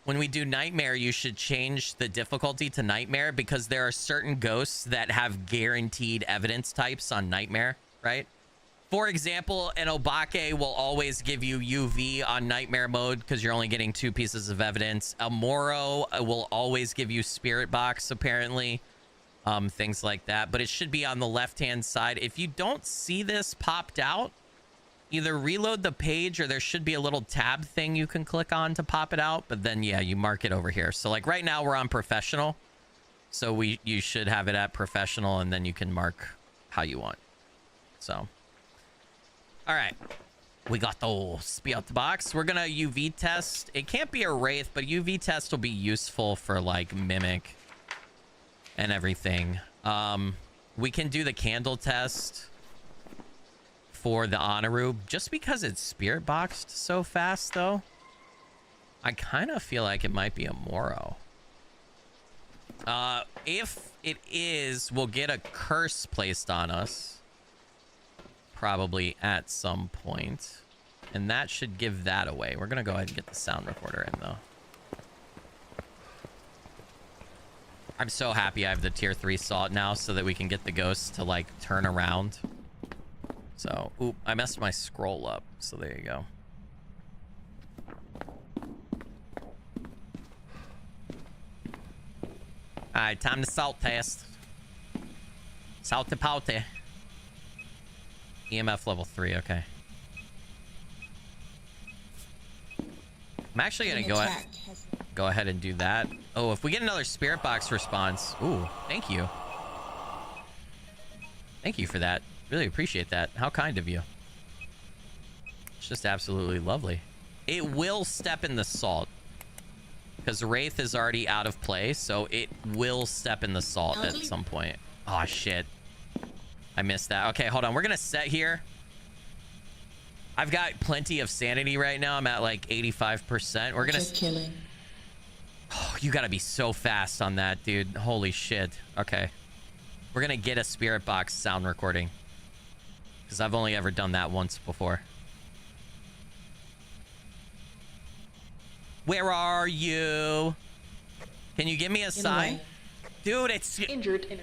when we do Nightmare, you should change the difficulty to Nightmare because there are certain ghosts that have guaranteed evidence types on Nightmare, right? For example, an Obake will always give you UV on Nightmare mode because you're only getting 2 pieces of evidence. A Moro will always give you Spirit Box, apparently. Things like that. But it should be on the left-hand side. If you don't see this popped out, either reload the page or there should be a little tab thing you can click on to pop it out. But then, yeah, you mark it over here. So, like, right now we're on Professional. So you should have it at Professional, and then you can mark how you want. So... all right, we got the Spirit Box. We're gonna UV test. It can't be a Wraith, but UV test will be useful for like Mimic and everything. We can do the candle test for the Honoru just because it's Spirit Boxed so fast, though. I kind of feel like it might be a Moro. If it is, we'll get a curse placed on us. Probably at some point, and that should give that away. We're gonna go ahead and get the sound recorder in, though. I'm so happy I have the tier 3 salt now so that we can get the ghosts to like turn around. So, oop, I messed my scroll up, so there you go. All right, time to salt test. Salty pouty. EMF level 3, okay. I'm actually gonna go ahead and do that. Oh, if we get another Spirit Box response. Ooh, thank you. Thank you for that. Really appreciate that. How kind of you. It's just absolutely lovely. It will step in the salt. Because Wraith is already out of play, so it will step in the salt at some point. Oh, shit. I missed that. Okay, hold on. We're gonna set here. I've got plenty of sanity right now. I'm at like 85%. We're gonna... killing. Oh, you gotta be so fast on that, dude. Holy shit. Okay. We're gonna get a Spirit Box sound recording. Because I've only ever done that once before. Where are you? Can you give me a sign? Dude, it's... Injured.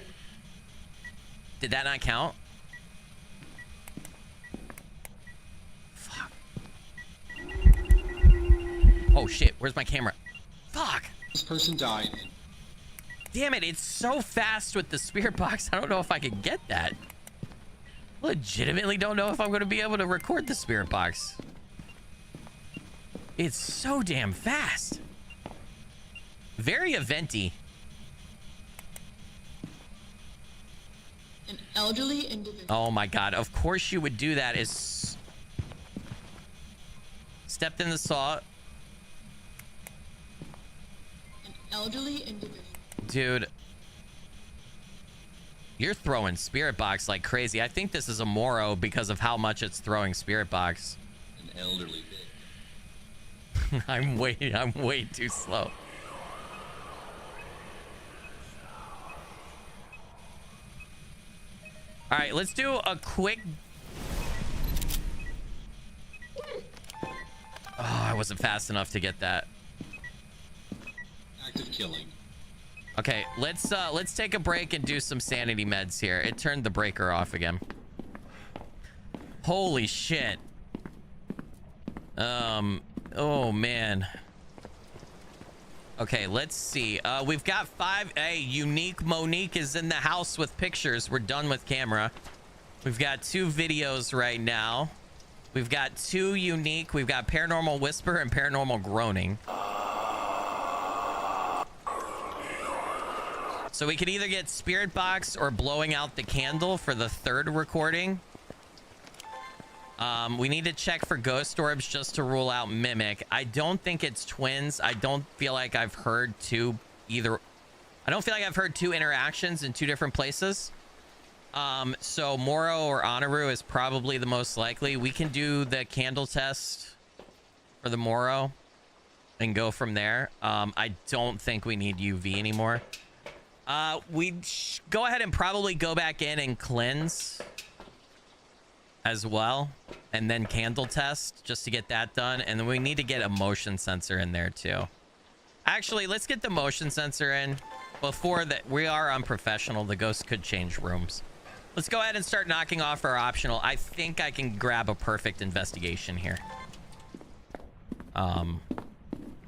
Did that not count? Fuck. Oh shit, where's my camera? Fuck. This person died. Damn it, it's so fast with the Spirit Box. I don't know if I can get that. Legitimately don't know if I'm going to be able to record the Spirit Box. It's so damn fast. Very eventy. An elderly individual. Oh my god, of course you would do that. Is stepped in the saw. An elderly individual. Dude. You're throwing Spirit Box like crazy. I think this is a Moro because of how much it's throwing Spirit Box. An elderly bitch. I'm way too slow. All right, let's do a quick... Oh, I wasn't fast enough to get that. Active killing. Okay, let's take a break and do some sanity meds here. It turned the breaker off again. Holy shit. Oh man. Okay, let's see. We've got 5. Hey, Unique Monique is in the house with pictures. We're done with camera. We've got 2 videos right now. We've got 2 unique. We've got Paranormal Whisper and Paranormal Groaning. So we could either get Spirit Box or blowing out the candle for the 3rd recording. We need to check for ghost orbs just to rule out Mimic. I don't think it's twins. I don't feel like I've heard 2 either. I don't feel like I've heard 2 interactions in 2 different places. So Moro or Honoru is probably the most likely. We can do the candle test for the Moro and go from there. I don't think we need UV anymore. We go ahead and probably go back in and cleanse as well, and then candle test just to get that done. And then we need to get a motion sensor in there too. Actually, let's get the motion sensor in. Before that, we are unprofessional. The ghost could change rooms. Let's go ahead and start knocking off our optional. I think I can grab a perfect investigation here.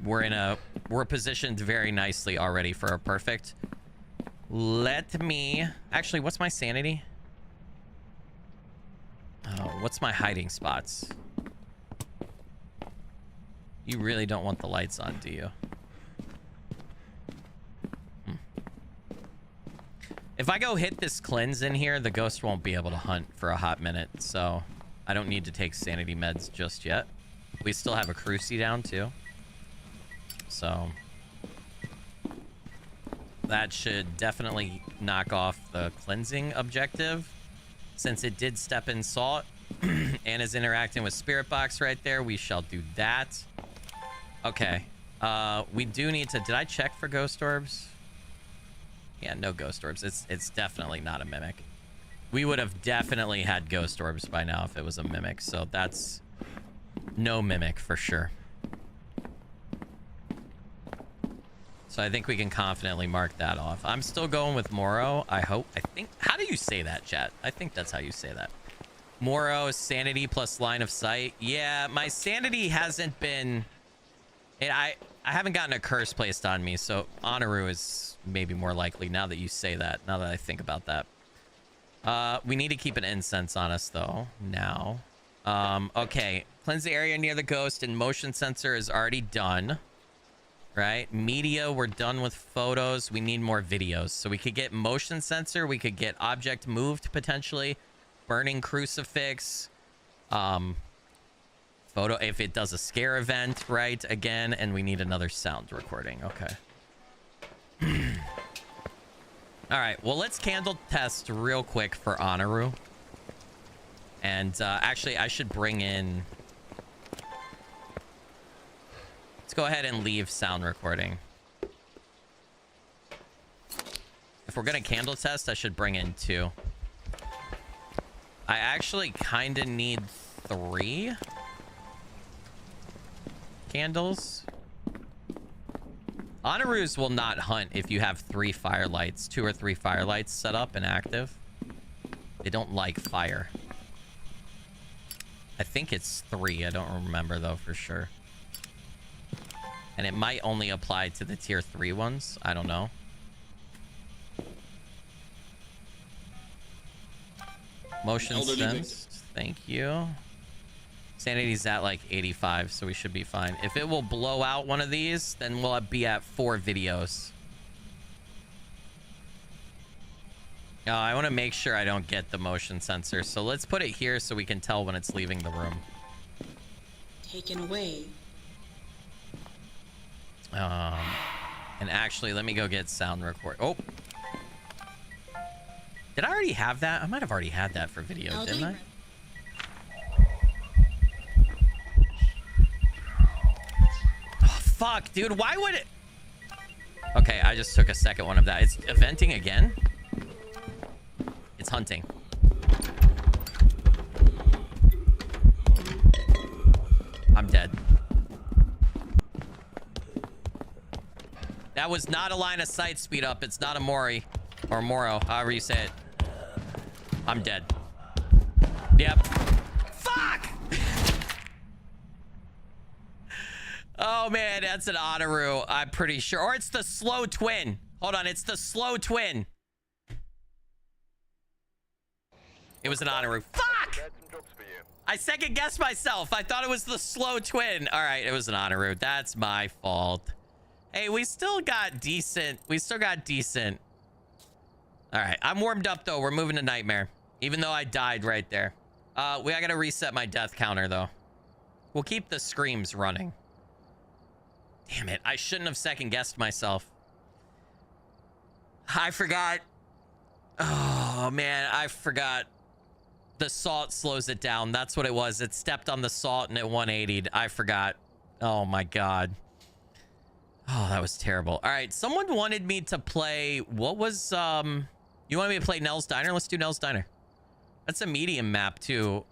We're positioned very nicely already for a perfect. Let me actually, what's my sanity? Oh, what's my hiding spots? You really don't want the lights on, do you? If I go hit this cleanse in here, the ghost won't be able to hunt for a hot minute, so I don't need to take sanity meds just yet. We still have a cruci down too, so that should definitely knock off the cleansing objective. Since it did step in salt and is interacting with spirit box right there, we shall do that. Okay, we do need to, did I check for ghost orbs? Yeah, no ghost orbs. It's definitely not a mimic. We would have definitely had ghost orbs by now if it was a mimic, so that's no mimic for sure. So I think we can confidently mark that off. I'm still going with Moro, I hope. I think, how do you say that, chat? I think that's how you say that. Moro, sanity plus line of sight. Yeah, my sanity hasn't been... I haven't gotten a curse placed on me, so Honoru is maybe more likely now that you say that, now that I think about that. We need to keep an incense on us, though, now. Okay. Cleanse the area near the ghost, and motion sensor is already done. Right? Media, we're done with photos. We need more videos. So we could get motion sensor. We could get object moved, potentially. Burning crucifix. Photo, if it does a scare event, right? Again, and we need another sound recording. Okay. All right. Well, let's candle test real quick for Honoru. And actually, I should bring in... Let's go ahead and leave sound recording. If we're going to candle test, I should bring in 2. I actually kind of need 3 candles. Honoru's will not hunt if you have 3 firelights, 2 or 3 firelights set up and active. They don't like fire. I think it's 3. I don't remember though for sure. And it might only apply to the tier 3 ones. I don't know. Motion sensed. Thank you. Sanity's at like 85, so we should be fine. If it will blow out one of these, then we'll be at 4 videos. Oh, I want to make sure I don't get the motion sensor. So let's put it here so we can tell when it's leaving the room. Taken away. And actually, let me go get sound record. Oh. Did I already have that? I might have already had that for video, didn't I? Oh, fuck, dude. Why would it... Okay, I just took a second one of that. It's eventing again? It's hunting. I'm dead. That was not a line of sight speed up. It's not a Mori. Or Moro, however you say it. I'm dead. Yep. Fuck! Oh, man, that's an Honoru, I'm pretty sure. Or it's the slow twin. Hold on, it's the slow twin. It was an Honoru. Fuck! I second guessed myself. I thought it was the slow twin. All right, it was an Honoru. That's my fault. Hey, we still got decent. All right, I'm warmed up, though. We're moving to Nightmare. Even though I died right there. I gotta reset my death counter, though. We'll keep the screams running. Damn it. I shouldn't have second-guessed myself. I forgot. Oh, man. I forgot. The salt slows it down. That's what it was. It stepped on the salt and it 180'd. I forgot. Oh, my God. Oh, that was terrible. All right. Someone wanted me to play... What was... You wanted me to play Nell's Diner? Let's do Nell's Diner. That's a medium map, too.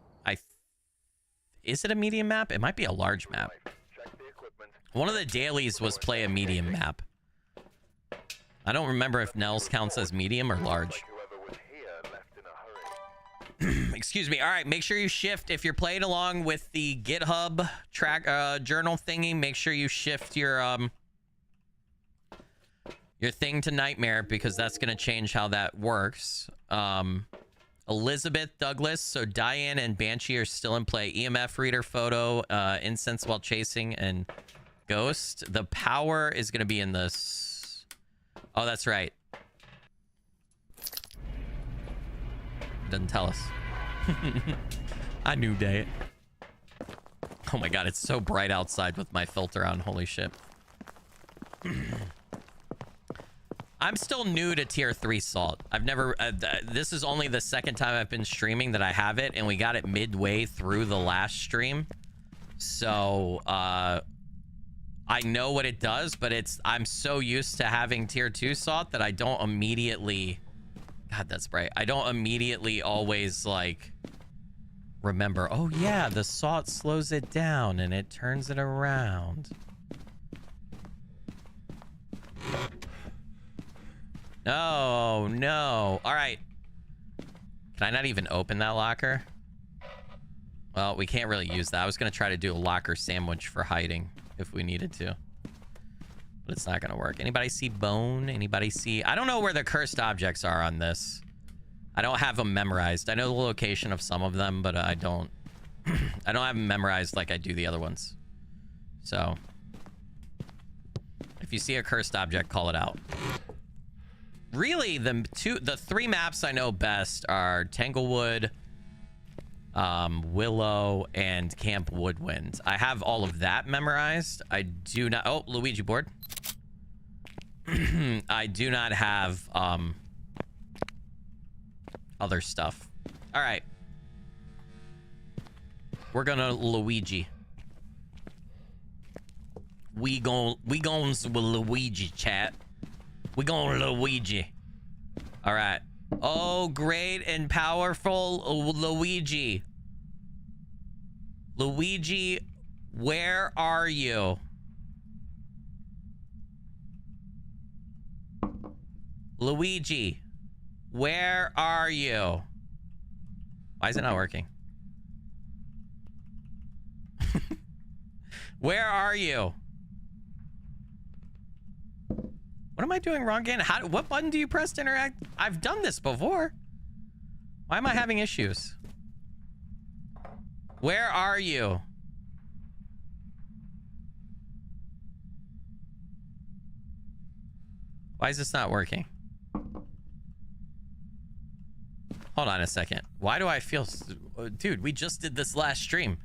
Is it a medium map? It might be a large map. One of the dailies was play a medium map. I don't remember if Nels counts as medium or large. Excuse me. All right, make sure you shift. If you're playing along with the GitHub track journal thingy, make sure you shift your thing to nightmare, because that's going to change how that works. Elizabeth Douglas, so Diane and Banshee are still in play. EMF reader photo, incense while chasing, and ghost. The power is going to be in this. Oh, that's right. Doesn't tell us. I knew that. Oh my god, it's so bright outside with my filter on. Holy shit. I'm still new to tier 3 salt. I've never this is only the second time I've been streaming that I have it, and we got it midway through the last stream. So I know what it does, but I'm so used to having tier 2 salt that I don't immediately, god, that's bright. I don't immediately always like remember, oh yeah, the salt slows it down and it turns it around. No, no. All right. Can I not even open that locker? Well, we can't really use that. I was going to try to do a locker sandwich for hiding if we needed to. But it's not going to work. Anybody see bone? Anybody see... I don't know where the cursed objects are on this. I don't have them memorized. I know the location of some of them, but I don't... I don't have them memorized like I do the other ones. So... if you see a cursed object, call it out. Really, the 3 maps I know best are Tanglewood, Willow, and Camp Woodwind. I have all of that memorized. I do not... oh, Luigi board. I do not have other stuff. All right. We're gonna Luigi. We goes with Luigi, chat. We going Luigi. All right. Oh, great and powerful Luigi. Luigi, where are you? Luigi, where are you? Why is it not working? Where are you? What am I doing wrong again? What button do you press to interact? I've done this before. Why am I having issues? Where are you? Why is this not working? Hold on a second. Why do I feel... dude, we just did this last stream.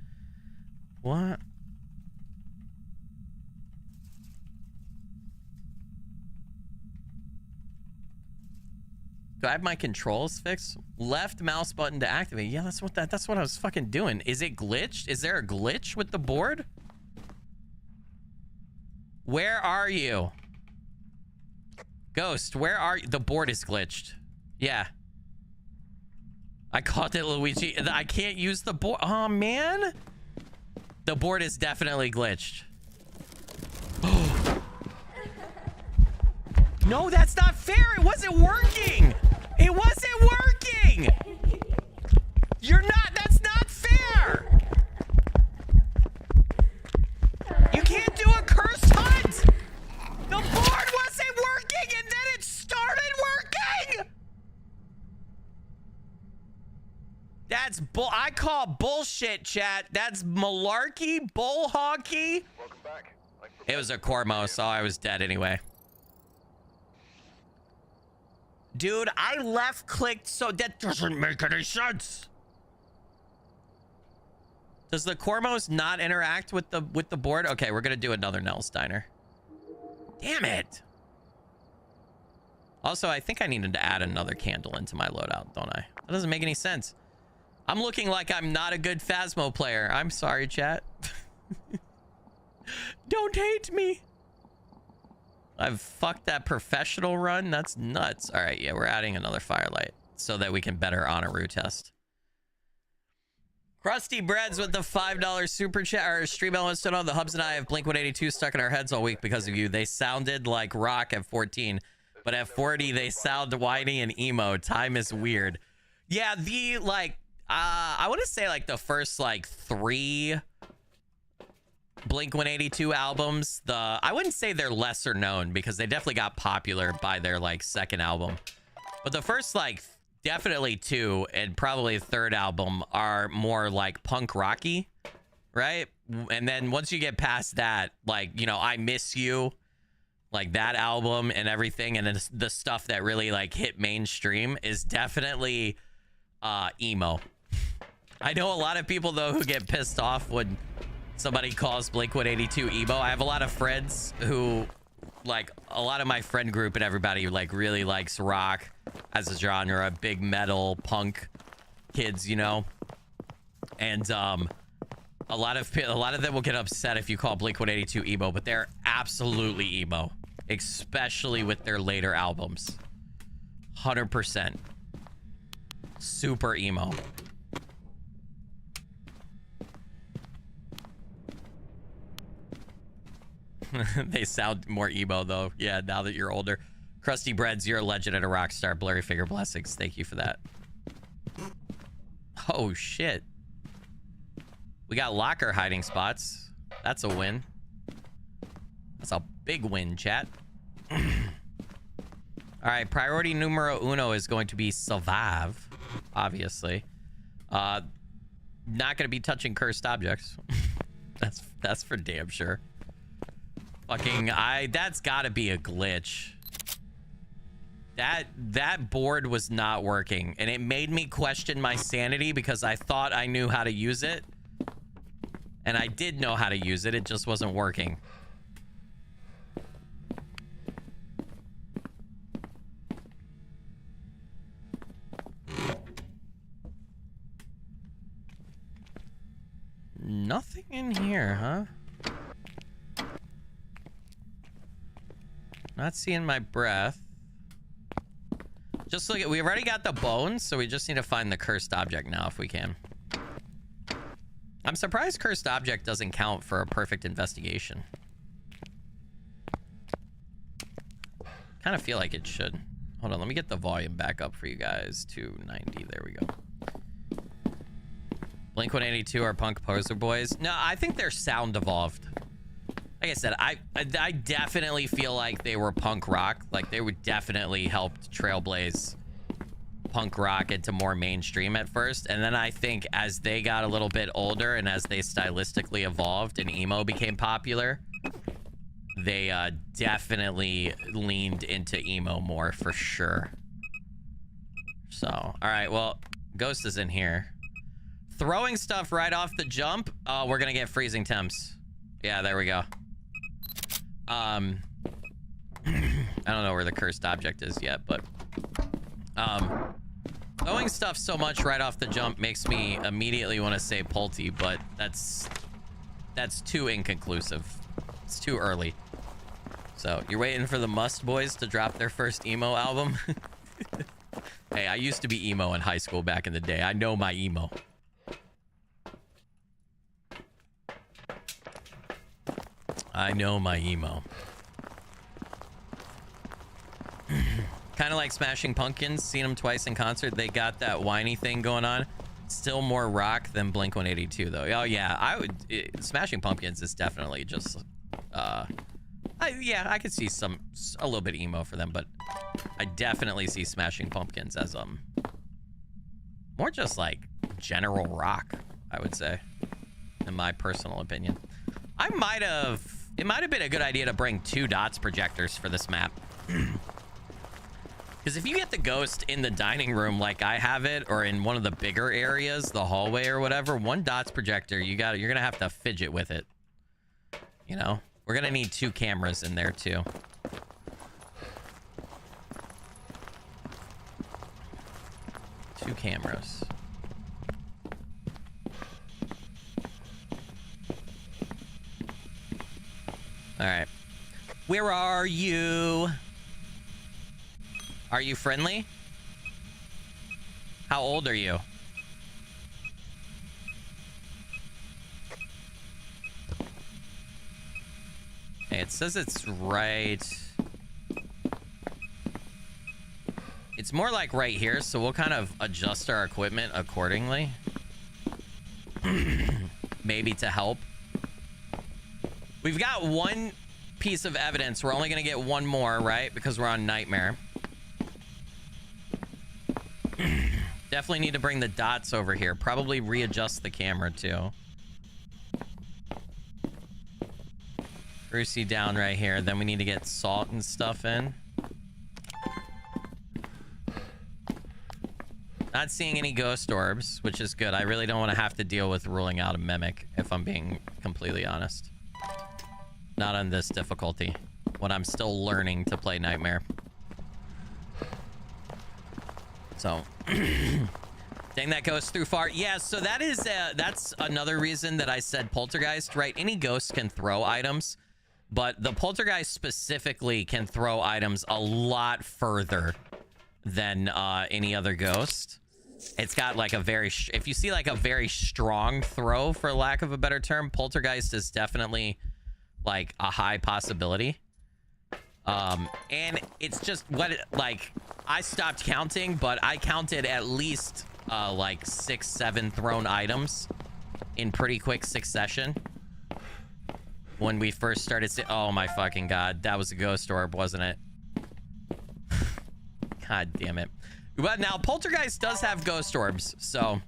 What? Do I have my controls fixed? Left mouse button to activate. Yeah, that's what I was fucking doing. Is it glitched? Is there a glitch with the board? Where are you? Ghost, where are you? The board is glitched. Yeah. I caught it, Luigi. I can't use the board. Oh, man. The board is definitely glitched. No, that's not fair. It wasn't working. It wasn't working. You're not. That's not fair. You can't do a cursed hunt. The board wasn't working and then it started working. That's I call bullshit, chat. That's malarkey, bull hockey. Welcome back. It was a Cormo, so I was dead anyway. Dude, I left clicked, so that doesn't make any sense. Does the Cormos not interact with the board? Okay, we're gonna do another Nels Diner. Damn it. Also, I think I needed to add another candle into my loadout, don't I? That doesn't make any sense. I'm looking like I'm not a good Phasmo player. I'm sorry, chat. Don't hate me. I've fucked that professional run. That's nuts. All right, yeah, we're adding another firelight so that we can better Honoroo test. Krusty Breads with the $5 super chat or stream elements on. The Hubs and I have Blink-182 stuck in our heads all week because of you. They sounded like rock at 14, but at 40 they sound whiny and emo. Time is weird. Yeah, the like I want to say like the first like 3 Blink-182 albums, I wouldn't say they're lesser known because they definitely got popular by their like second album. But the first like definitely 2 and probably third album are more like punk rocky, right? And then once you get past that, like, you know, I Miss You, like that album and everything, and then the stuff that really like hit mainstream is definitely emo. I know a lot of people though who get pissed off when somebody calls Blink-182 emo. I have a lot of friends who, like, a lot of my friend group and everybody like really likes rock as a genre, big metal punk kids, you know. And a lot of them will get upset if you call Blink-182 emo, but they're absolutely emo, especially with their later albums. 100% super emo. They sound more emo though. Yeah, now that you're older. Krusty Breads, you're a legend and a rock star. Blurry Figure blessings. Thank you for that. Oh shit. We got locker hiding spots. That's a win. That's a big win, chat. All right, priority numero uno is going to be survive, obviously. Not gonna be touching cursed objects. That's for damn sure. Fucking, that's gotta be a glitch. That board was not working, and it made me question my sanity because I thought I knew how to use it. And I did know how to use it, it just wasn't working. Nothing in here, huh? Not seeing my breath. Just look at, we've already got the bones, so we just need to find the cursed object now if we can. I'm surprised cursed object doesn't count for a perfect investigation. Kind of feel like it should. Hold on, let me get the volume back up for you guys to 90. There we go. Blink-182 are punk poser boys. No, I think they're sound evolved. Like I said, I definitely feel like they were punk rock. Like they would definitely help trailblaze punk rock into more mainstream at first. And then I think as they got a little bit older and as they stylistically evolved and emo became popular, they definitely leaned into emo more for sure. So, all right, well, Ghost is in here. Throwing stuff right off the jump. Oh, we're going to get freezing temps. Yeah, there we go. I don't know where the cursed object is yet, but throwing stuff so much right off the jump makes me immediately want to say Pulte, but that's too inconclusive. It's too early. So you're waiting for the Must Boys to drop their first emo album? Hey, I used to be emo in high school back in the day. I know my emo. I know my emo. Kind of like Smashing Pumpkins. Seen them twice in concert. They got that whiny thing going on. Still more rock than Blink-182 though. Oh yeah, Smashing Pumpkins is definitely just yeah, I could see a little bit emo for them, but I definitely see Smashing Pumpkins as more just like general rock, I would say, in my personal opinion. It might have been a good idea to bring 2 dots projectors for this map. Because if you get the ghost in the dining room like I have it, or in one of the bigger areas, the hallway or whatever, 1 dots projector, you're gonna have to fidget with it. You know, we're gonna need 2 cameras in there too. Two cameras. All right. Where are you? Are you friendly? How old are you? it says it's right. It's more like right here, so we'll kind of adjust our equipment accordingly. Maybe to help. We've got one piece of evidence. We're only going to get one more, right? Because we're on Nightmare. Definitely need to bring the dots over here. Probably readjust the camera too. Brucey down right here. Then we need to get salt and stuff in. Not seeing any ghost orbs, which is good. I really don't want to have to deal with ruling out a mimic, if I'm being completely honest. Not on this difficulty, when I'm still learning to play Nightmare. So, dang, that goes through far. Yeah, so that is that's another reason that I said poltergeist, right? Any ghost can throw items, but the poltergeist specifically can throw items a lot further than any other ghost. It's got like a very, if you see like a very strong throw, for lack of a better term, poltergeist is definitely like a high possibility. And it's just what like I stopped counting, but I counted at least like 6-7 thrown items in pretty quick succession when we first started. Oh my fucking god, that was a ghost orb, wasn't it? God damn it. But now poltergeist does have ghost orbs, so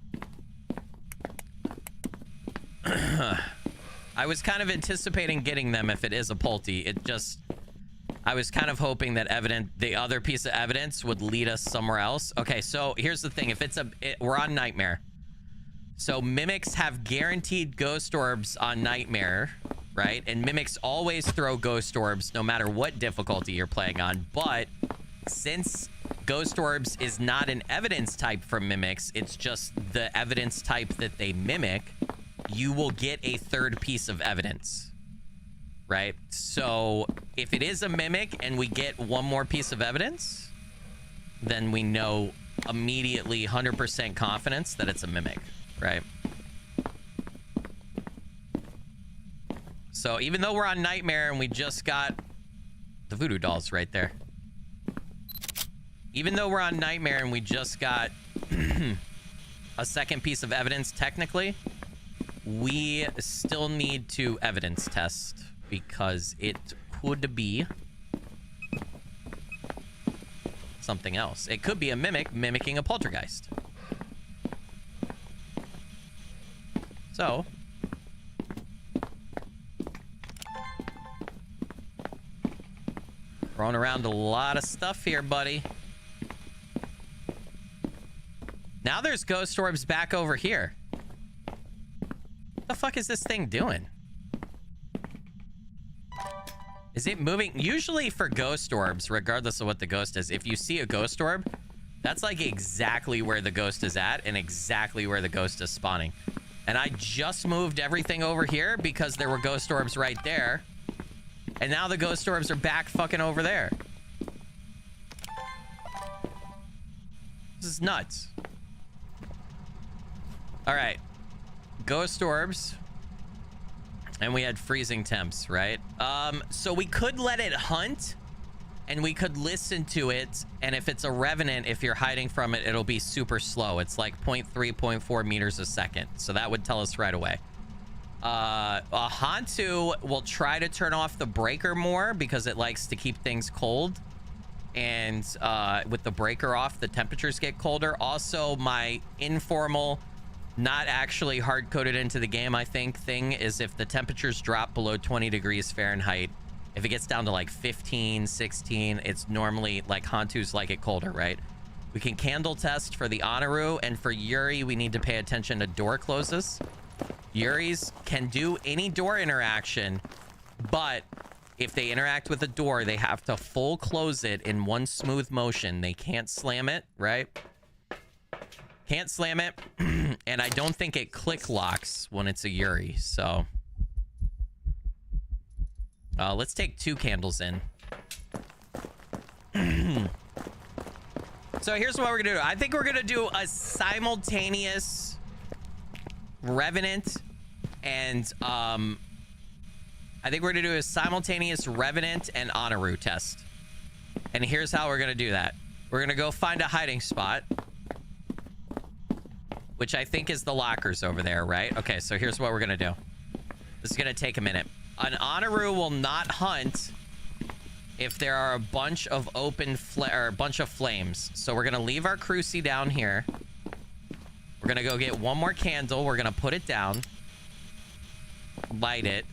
I was kind of anticipating getting them if it is a polty. It just, I was kind of hoping that the other piece of evidence would lead us somewhere else. Okay, so here's the thing. If it's we're on Nightmare. So mimics have guaranteed ghost orbs on Nightmare, right? And mimics always throw ghost orbs no matter what difficulty you're playing on. But since ghost orbs is not an evidence type for mimics, it's just the evidence type that they mimic, you will get a third piece of evidence, right? So if it is a mimic and we get one more piece of evidence, then we know immediately 100% confidence that it's a mimic, right? So even though we're on Nightmare and we just got the voodoo dolls right there, even though we're on Nightmare and we just got a second piece of evidence, technically, we still need to evidence test because it could be something else. It could be a mimic mimicking a poltergeist. So, throwing around a lot of stuff here, buddy. Now there's ghost orbs back over here. What the fuck is this thing doing? Is it moving? Usually for ghost orbs, regardless of what the ghost is, if you see a ghost orb, that's like exactly where the ghost is at and exactly where the ghost is spawning. And I just moved everything over here because there were ghost orbs right there. And now the ghost orbs are back fucking over there. This is nuts. All right, ghost orbs, and we had freezing temps, right? So we could let it hunt, and we could listen to it, and if it's a revenant, if you're hiding from it, it'll be super slow. It's like 0.3, 0.4 meters a second, so that would tell us right away. A Hantu will try to turn off the breaker more because it likes to keep things cold, and with the breaker off, the temperatures get colder. Also, my informal, not actually hard-coded into the game, I think, thing is if the temperatures drop below 20 degrees Fahrenheit, if it gets down to like 15, 16, it's normally like Hantus like it colder, right? We can candle test for the Anaru, and for Yuri, we need to pay attention to door closes. Yuris can do any door interaction, but if they interact with a door, they have to full close it in one smooth motion. They can't slam it, right? Can't slam it, and I don't think it click locks when it's a Yuri, so let's take 2 candles in. So here's what we're gonna do. I think we're gonna do a simultaneous Revenant and I think we're gonna do a simultaneous Revenant and Honoru test. And here's how we're gonna do that. We're gonna go find a hiding spot, which I think is the lockers over there, right? Okay, so here's what we're gonna do. This is gonna take a minute. An Honoru will not hunt if there are a bunch of flames. So we're gonna leave our cruci down here. We're gonna go get one more candle. We're gonna put it down, light it.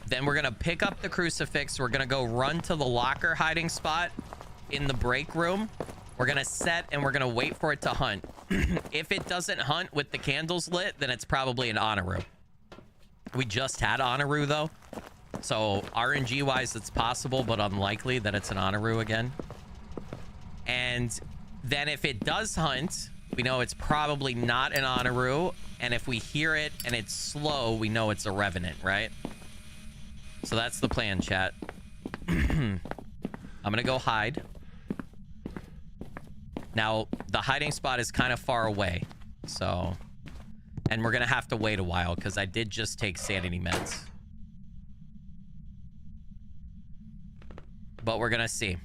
Then we're gonna pick up the crucifix. We're gonna go run to the locker hiding spot in the break room. We're gonna set and we're gonna wait for it to hunt. If it doesn't hunt with the candles lit, then it's probably an Honoru. We just had Honoru though. So RNG wise, it's possible, but unlikely that it's an Honoru again. And then if it does hunt, we know it's probably not an Honoru. And if we hear it and it's slow, we know it's a Revenant, right? So that's the plan, chat. I'm gonna go hide. Now, the hiding spot is kind of far away. So, and we're gonna have to wait a while because I did just take sanity meds. But we're gonna see.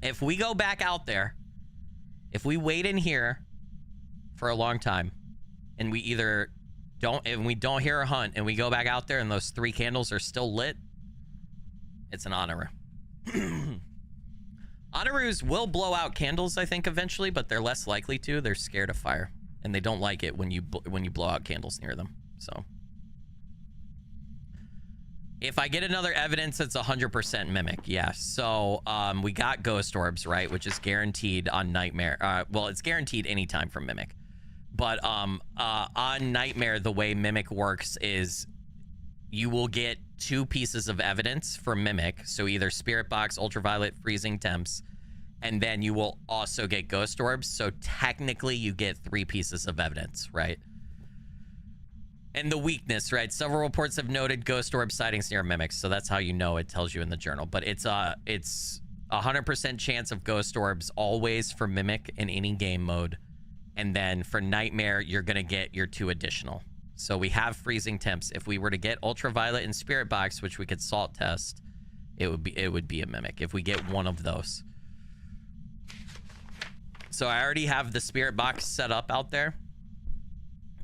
If we go back out there, if we wait in here for a long time, and we either don't hear a hunt, and we go back out there and those 3 candles are still lit, it's an Honoru. Honorus will blow out candles, I think, eventually, but they're less likely to. They're scared of fire, and they don't like it when you blow out candles near them. So, if I get another evidence, it's 100% mimic. Yeah. So, we got ghost orbs, right, which is guaranteed on Nightmare. Well, it's guaranteed anytime from mimic, but on Nightmare, the way mimic works is you will get 2 pieces of evidence for mimic. So either spirit box, ultraviolet, freezing temps, and then you will also get ghost orbs. So technically you get 3 pieces of evidence, right? And the weakness, right? Several reports have noted ghost orb sightings near mimics. So that's how you know. It tells you in the journal. But it's 100% chance of ghost orbs always for mimic in any game mode. And then for Nightmare, you're going to get your 2 additional. So we have freezing temps. If we were to get ultraviolet and spirit box, which we could salt test, it would be a mimic if we get one of those. So I already have the spirit box set up out there.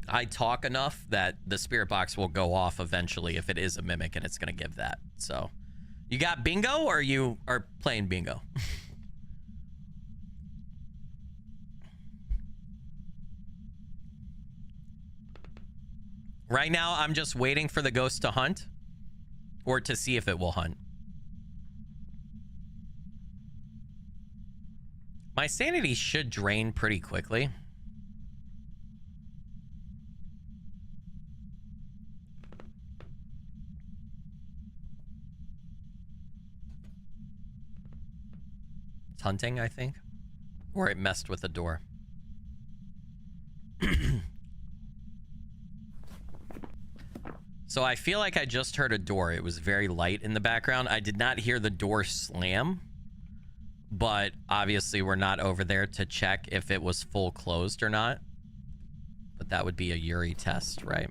I talk enough that the spirit box will go off eventually if it is a mimic, and it's going to give that. So you got bingo, or you are playing bingo? Right now, I'm just waiting for the ghost to hunt, or to see if it will hunt. My sanity should drain pretty quickly. It's hunting, I think. Or it messed with the door. So I feel like I just heard a door. It was very light in the background. I did not hear the door slam, but obviously we're not over there to check if it was full closed or not. But that would be a Yuri test, right?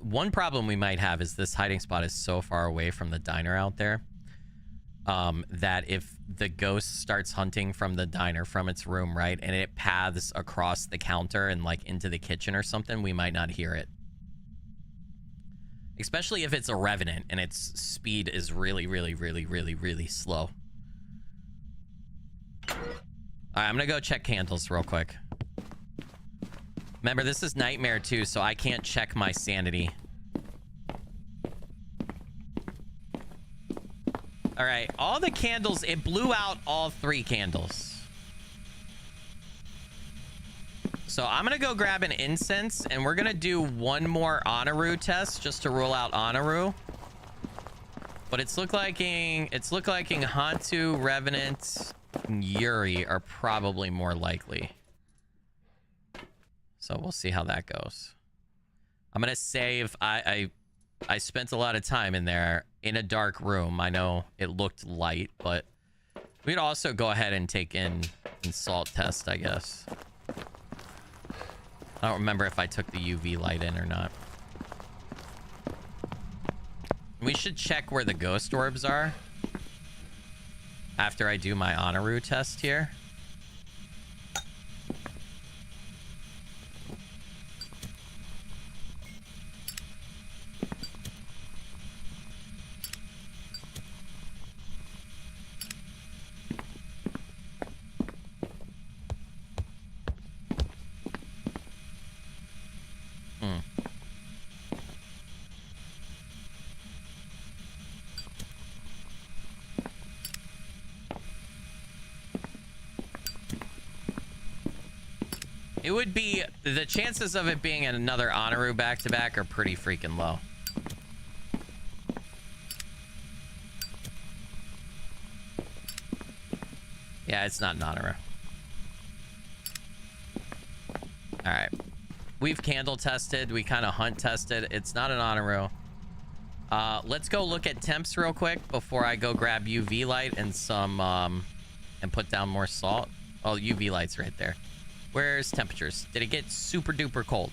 One problem we might have is this hiding spot is so far away from the diner out there. That if the ghost starts hunting from the diner, from its room, right, and it paths across the counter and like into the kitchen or something, we might not hear it. Especially if it's a revenant and its speed is really, really, really, really, really slow. All right, I'm gonna go check candles real quick. Remember, this is Nightmare too, so I can't check my sanity. All right, all the candles, it blew out all 3 candles. So I'm gonna go grab an incense, and we're gonna do one more Honoru test just to rule out Honoru. But it's looking like Hantu, Revenant, and Yuri are probably more likely. So we'll see how that goes. I'm gonna save. I spent a lot of time in there in a dark room. I know it looked light, but we'd also go ahead and take in and salt test, I guess. I don't remember if I took the UV light in or not. We should check where the ghost orbs are after I do my Honoru test here. It would be, the chances of it being another Honoru back-to-back are pretty freaking low. Yeah, it's not an Honoru. All right. We've candle tested. We kind of hunt tested. It's not an Honoru. Let's go look at temps real quick before I go grab UV light and some, and put down more salt. Oh, UV light's right there. Where's temperatures? Did it get super duper cold?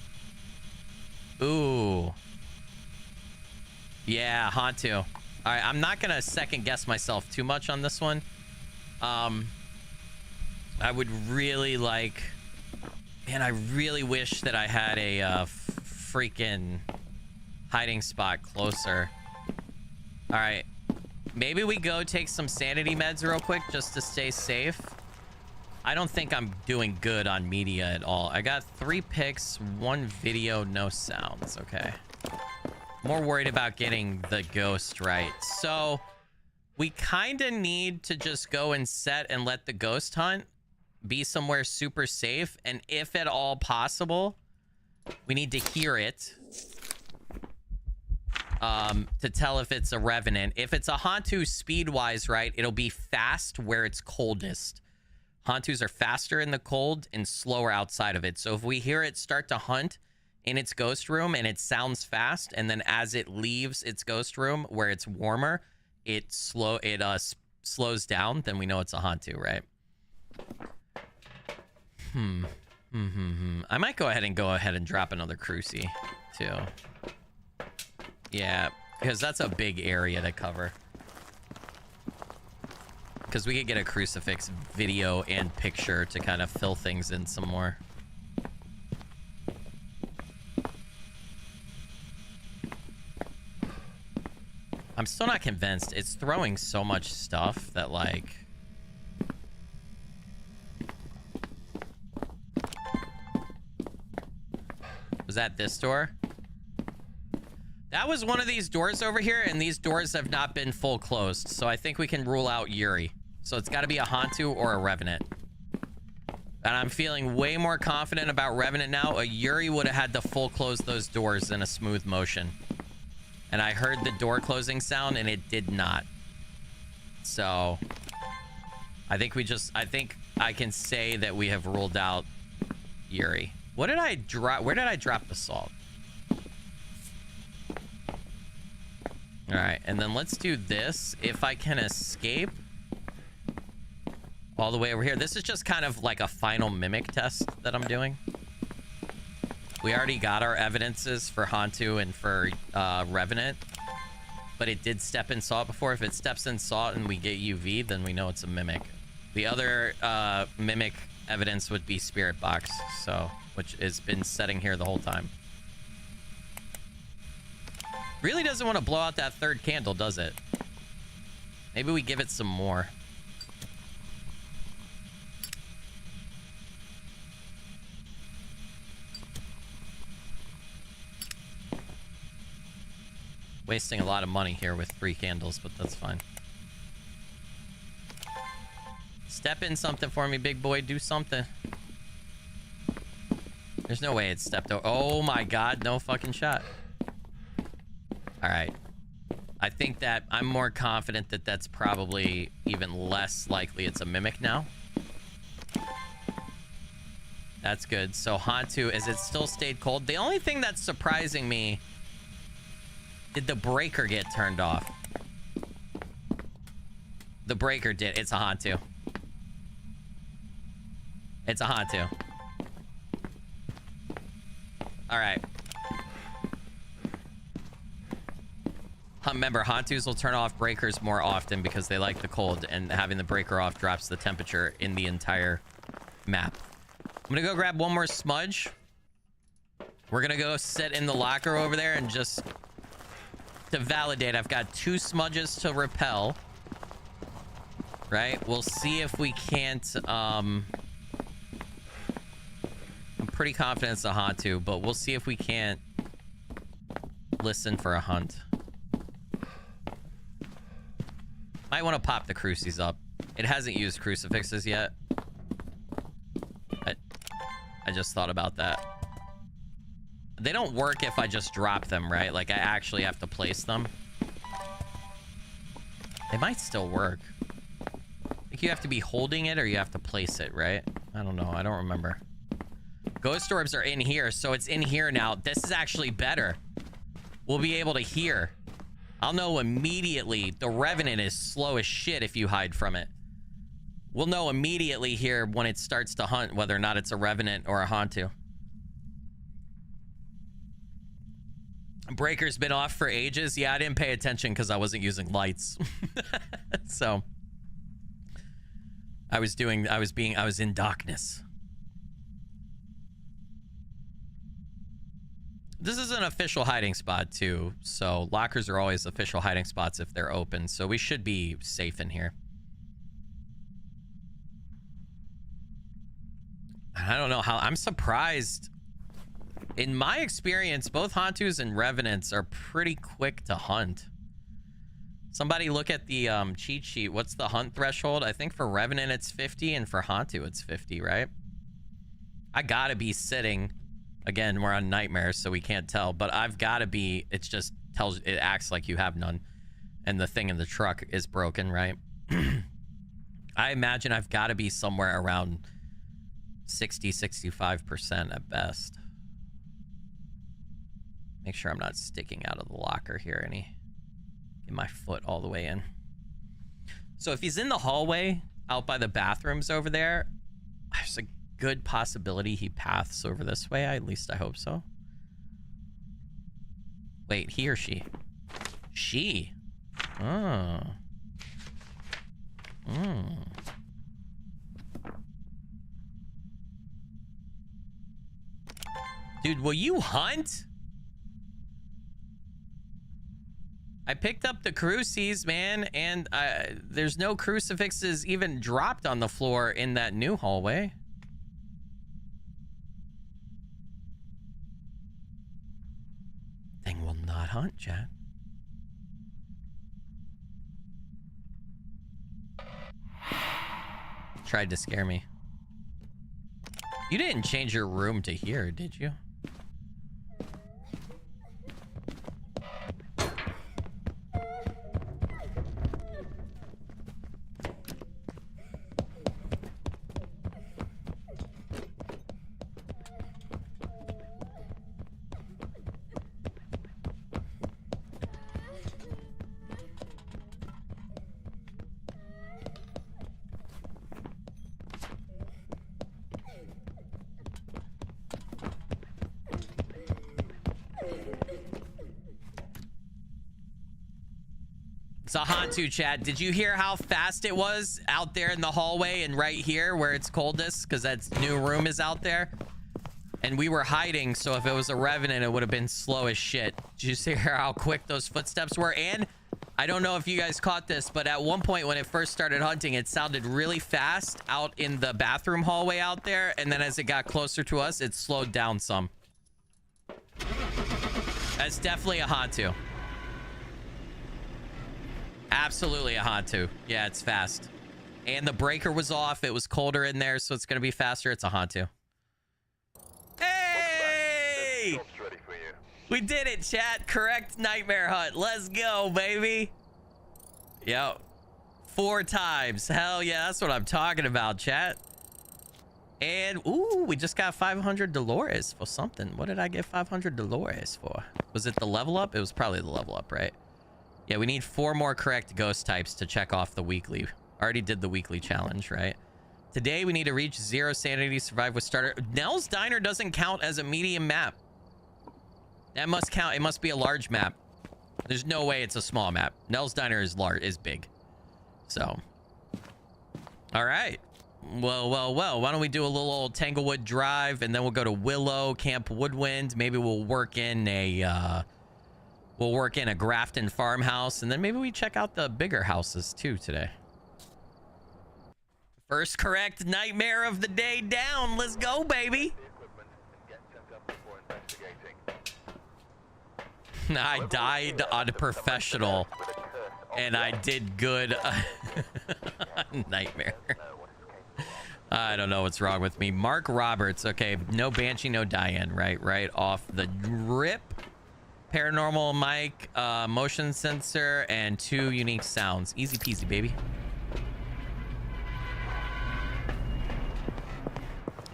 Ooh. Yeah, Hantu. All right, I'm not gonna second guess myself too much on this one. I would really like, man, I really wish that I had a freaking hiding spot closer. All right, maybe we go take some sanity meds real quick just to stay safe. I don't think I'm doing good on media at all. I got 3 pics, 1 video, no sounds. Okay. More worried about getting the ghost right. So we kind of need to just go and set and let the ghost hunt be somewhere super safe. And if at all possible, we need to hear it to tell if it's a revenant. If it's a Hantu speed-wise, right, it'll be fast where it's coldest. Hantus are faster in the cold and slower outside of it. So if we hear it start to hunt in its ghost room and it sounds fast, and then as it leaves its ghost room where it's warmer, it slows down, then we know it's a Hantu, right? I might go ahead and drop another Cruci too. Yeah, because that's a big area to cover. Because we could get a crucifix video and picture to kind of fill things in some more. I'm still not convinced. It's throwing so much stuff that, like... Was that this door? That was one of these doors over here, and these doors have not been full closed. So I think we can rule out Yuri. So it's got to be a Hantu or a Revenant. And I'm feeling way more confident about Revenant now. A Yuri would have had to full close those doors in a smooth motion. And I heard the door closing sound, and it did not. So I think I can say that we have ruled out Yuri. What did I drop? Where did I drop the salt? All right, and then let's do this. If I can escape all the way over here. This is just kind of like a final mimic test that I'm doing. We already got our evidences for Hantu and for Revenant, but it did step in salt before. If it steps in salt and we get UV, then we know it's a mimic. The other mimic evidence would be Spirit Box, so which has been setting here the whole time. Really doesn't want to blow out that third candle, does it? Maybe we give it some more. Wasting a lot of money here with 3 candles, but that's fine. Step in something for me, big boy. Do something. There's no way it stepped over. Oh my god, no fucking shot. All right. I think that I'm more confident that that's probably even less likely it's a mimic now. That's good. So Hantu, is it still stayed cold? The only thing that's surprising me, did the breaker get turned off? The breaker did. It's a Hantu. It's a Hantu. All right. Remember, Hantus will turn off breakers more often because they like the cold, and having the breaker off drops the temperature in the entire map. I'm gonna go grab one more smudge. We're gonna go sit in the locker over there and just to validate. I've got 2 smudges to repel. Right? We'll see if we can't. I'm pretty confident it's a Hantu, but we'll see if we can't listen for a hunt. Might want to pop the crucies up. It hasn't used crucifixes yet. I just thought about that. They don't work if I just drop them, right? Like, I actually have to place them. They might still work. I think you have to be holding it or you have to place it, right? I don't know. I don't remember. Ghost orbs are in here, so it's in here now. This is actually better. We'll be able to hear. I'll know immediately. The Revenant is slow as shit if you hide from it. We'll know immediately here when it starts to hunt whether or not it's a Revenant or a Hantu. Breaker's been off for ages. Yeah, I didn't pay attention because I wasn't using lights. So I was in darkness. This is an official hiding spot too, so lockers are always official hiding spots if they're open, so we should be safe in here. I don't know how. I'm surprised. In my experience, both Hantus and Revenants are pretty quick to hunt. Somebody look at the cheat sheet. What's the hunt threshold? I think for Revenant it's 50 and for Hantu it's 50, right? I gotta be sitting. Again, we're on Nightmares, so we can't tell, but I've gotta be. It just tells, it acts like you have none. And the thing in the truck is broken, right? I imagine I've gotta be somewhere around 60-65% at best. Make sure I'm not sticking out of the locker here get my foot all the way in. So if he's in the hallway out by the bathrooms over there, there's a good possibility he paths over this way. At least I hope so. Wait, he or she? She. Oh. Dude, will you hunt? I picked up the cruces, man, and there's no crucifixes even dropped on the floor in that new hallway. Thing will not hunt, chat. Tried to scare me. You didn't change your room to here, did you? It's a Hantu, chat. Did you hear how fast it was out there in the hallway and right here where it's coldest? Because that new room is out there. And we were hiding, so if it was a Revenant, it would have been slow as shit. Did you see how quick those footsteps were? And I don't know if you guys caught this, but at one point when it first started hunting, it sounded really fast out in the bathroom hallway out there. And then as it got closer to us, it slowed down some. That's definitely a Hantu. Absolutely a Hantu. Yeah, it's fast. And the breaker was off. It was colder in there, so it's going to be faster. It's a Hantu. Hey! We did it, chat. Correct nightmare hunt. Let's go, baby. Yep. 4 times. Hell yeah, that's what I'm talking about, chat. And, ooh, we just got 500 Dolores for something. What did I get 500 Dolores for? Was it the level up? It was probably the level up, right? Yeah, we need 4 more correct ghost types to check off the weekly. Already did the weekly challenge, right? Today, we need to reach 0 sanity, survive with starter. Nell's Diner doesn't count as a medium map. That must count. It must be a large map. There's no way it's a small map. Nell's Diner is large, is big. So, all right. Well. Why don't we do a little old Tanglewood Drive, and then we'll go to Willow, Camp Woodwind. Maybe we'll work in a Grafton farmhouse, and then maybe we check out the bigger houses too today. First correct nightmare of the day down. Let's go, baby. I died on a professional, and I did good. Nightmare. I don't know what's wrong with me. Mark Roberts. Okay, no Banshee, no Diane. Right off the rip. Paranormal mic, motion sensor, and 2 unique sounds. Easy peasy, baby.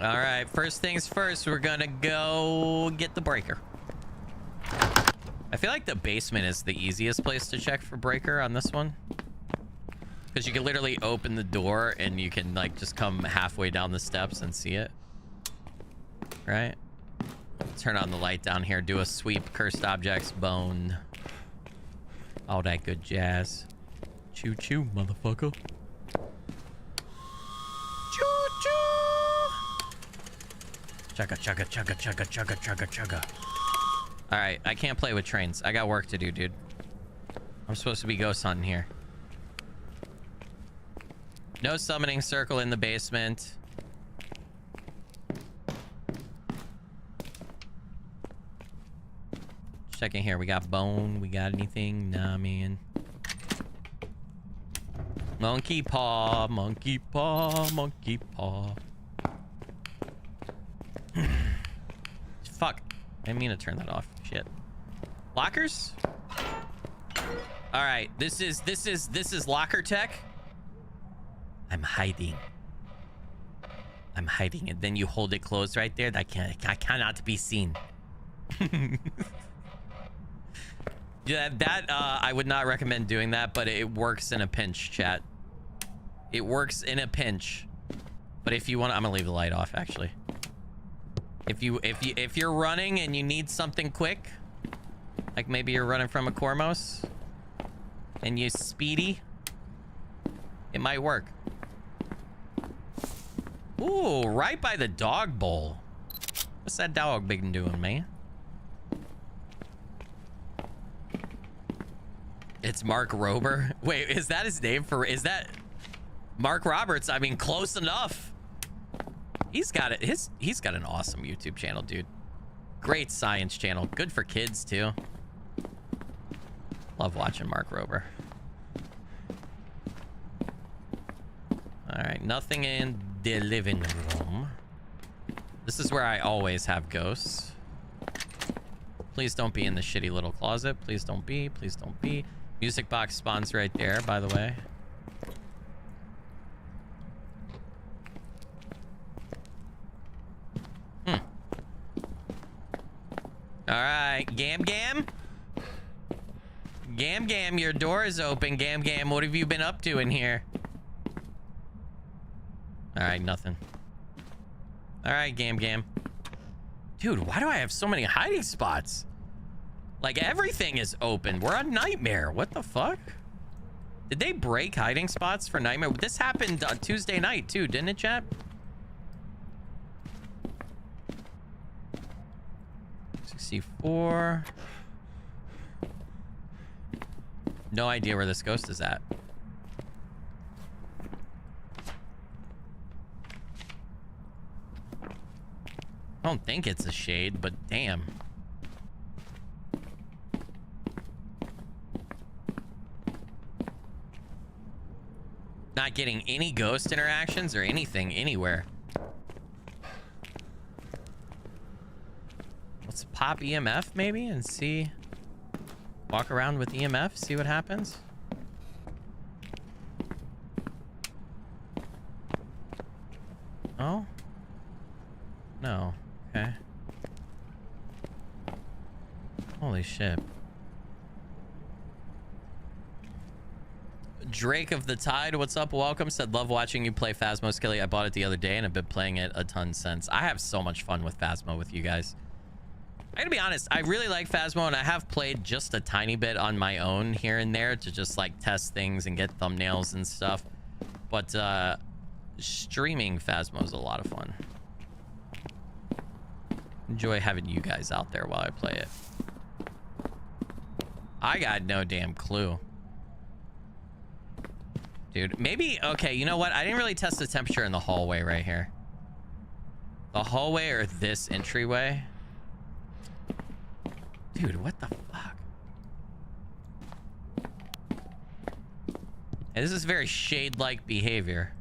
All right, first things first, we're gonna go get the breaker. I feel like the basement is the easiest place to check for breaker on this one, because you can literally open the door and you can like just come halfway down the steps and see it. Right? Turn on the light down here, do a sweep, cursed objects, bone, all that good jazz. Choo choo, motherfucker. Choo choo. Chugga chugga chugga chugga chugga chugga chugga. All right, I can't play with trains. I got work to do, dude. I'm supposed to be ghost hunting here. No summoning circle in the basement. Checking here. We got bone. We got anything? Nah, man. Monkey paw. Monkey paw. Monkey paw. Fuck. I didn't mean to turn that off. Shit. Lockers? All right. This is locker tech. I'm hiding. I'm hiding, and then you hold it closed right there. I cannot be seen. Yeah, that I would not recommend doing that, but it works in a pinch, chat. It works in a pinch. But if you want, I'm gonna leave the light off actually. If you're running and you need something quick, like maybe you're running from a Cormos and you speedy, it might work. Ooh, right by the dog bowl. What's that dog been doing, man? It's Mark Rober. Wait, is that his name for? Is that Mark Roberts? I mean, close enough. He's got it. He's got an awesome YouTube channel, dude. Great science channel. Good for kids too. Love watching Mark Rober. All right, nothing in the living room. This is where I always have ghosts. Please don't be in the shitty little closet. Please don't be. Please don't be. Music box spawns right there, by the way. All right, Gam Gam. Gam Gam, your door is open. Gam Gam, what have you been up to in here? All right, nothing. All right, Gam Gam. Dude, why do I have so many hiding spots? Like, everything is open. We're on Nightmare. What the fuck? Did they break hiding spots for Nightmare? This happened on Tuesday night, too, didn't it, chat? 64. No idea where this ghost is at. I don't think it's a shade, but damn. Not getting any ghost interactions or anything anywhere. Let's pop EMF maybe and see. Walk around with EMF, see what happens. Oh? No. Okay. Holy shit. Drake of the Tide, what's up? Welcome. Said, love watching you play Phasmo, Skilly. I bought it the other day and I've been playing it a ton since. I have so much fun with Phasmo with you guys. I gotta be honest, I really like Phasmo, and I have played just a tiny bit on my own here and there to just like test things and get thumbnails and stuff. But streaming Phasmo is a lot of fun. Enjoy having you guys out there while I play it. I got no damn clue. Dude, maybe, okay, you know what? I didn't really test the temperature in the hallway right here. The hallway or this entryway? Dude, what the fuck? Hey, this is very shade-like behavior.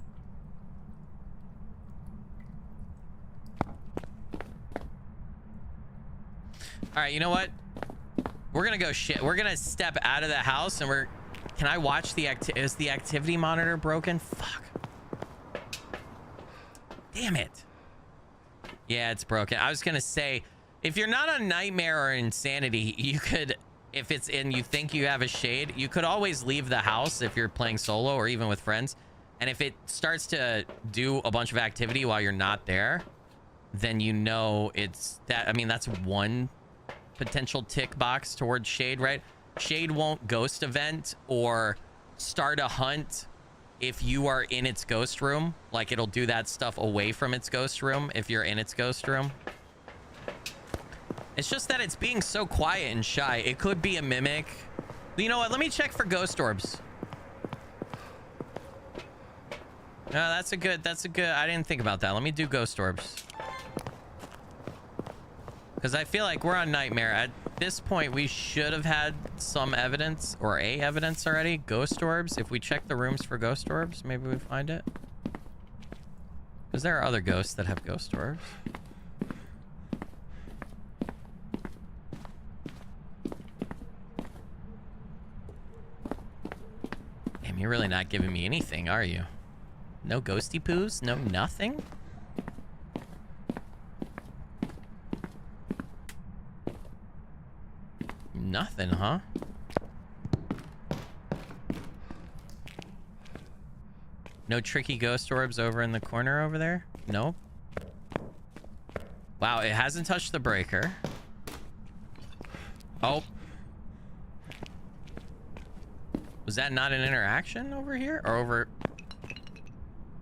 All right, you know what? We're gonna go we're gonna step out of the house and we're... Can I watch the is the activity monitor broken? Fuck. Damn it. Yeah, it's broken. I was gonna say, if you're not on Nightmare or Insanity, you could, if it's in, you think you have a shade, you could always leave the house if you're playing solo or even with friends. And if it starts to do a bunch of activity while you're not there, then you know it's that. I mean, that's one potential tick box towards shade, right? Shade won't ghost event or start a hunt if you are in its ghost room. Like, it'll do that stuff away from its ghost room if you're in its ghost room. It's just that it's being so quiet and shy. It could be a mimic. You know what? Let me check for ghost orbs. No, that's a good, I didn't think about that. Let me do ghost orbs. Because I feel like we're on Nightmare. At this point, we should have had some evidence or evidence already. Ghost orbs. If we check the rooms for ghost orbs, maybe we find it. Because there are other ghosts that have ghost orbs. Damn, you're really not giving me anything, are you? No ghosty poos? No nothing? Nothing, huh? No tricky ghost orbs over in the corner over there? Nope. Wow, it hasn't touched the breaker. Oh. Was that not an interaction over here? Or over...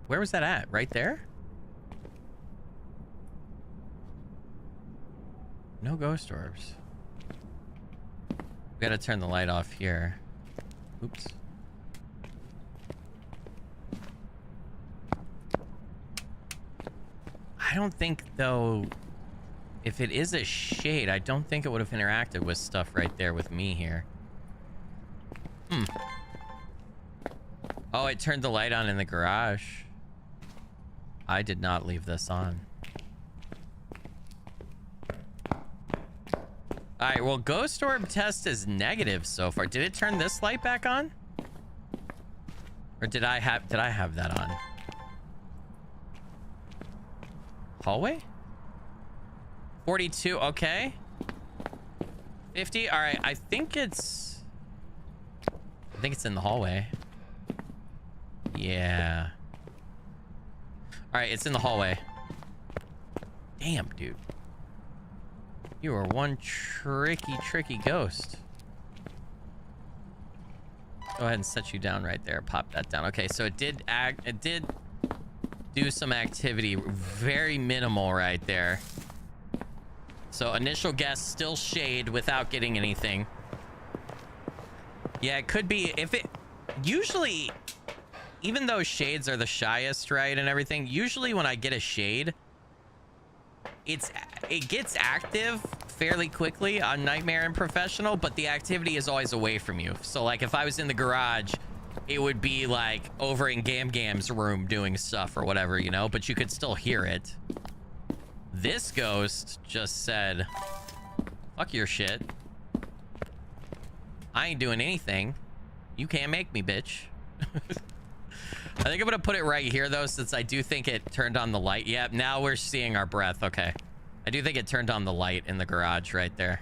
Where was that at? Right there? No ghost orbs. We gotta turn the light off here. Oops. I don't think, though, if it is a shade, I don't think it would have interacted with stuff right there with me here. Hmm. Oh, it turned the light on in the garage. I did not leave this on. All right, well, ghost orb test is negative so far. Did it turn this light back on? Or did I have that on? Hallway? 42, okay. 50, all right, I think it's in the hallway. Yeah. All right, it's in the hallway. Damn, dude. You are one tricky ghost. Go ahead and set you down right there. Pop that down. Okay, so it did do some activity. Very minimal right there. So initial guess, still shade without getting anything. Yeah, it could be if it... Usually, even though shades are the shyest, right, and everything, usually when I get a shade, it gets active fairly quickly on Nightmare and Professional, but the activity is always away from you. So like if I was in the garage, it would be like over in Gam's room doing stuff or whatever, you know, but you could still hear it. This ghost just said, fuck your shit. I ain't doing anything. You can't make me, bitch. I think I'm gonna put it right here though, since I do think it turned on the light. Yep, now we're seeing our breath. Okay. I do think it turned on the light in the garage right there.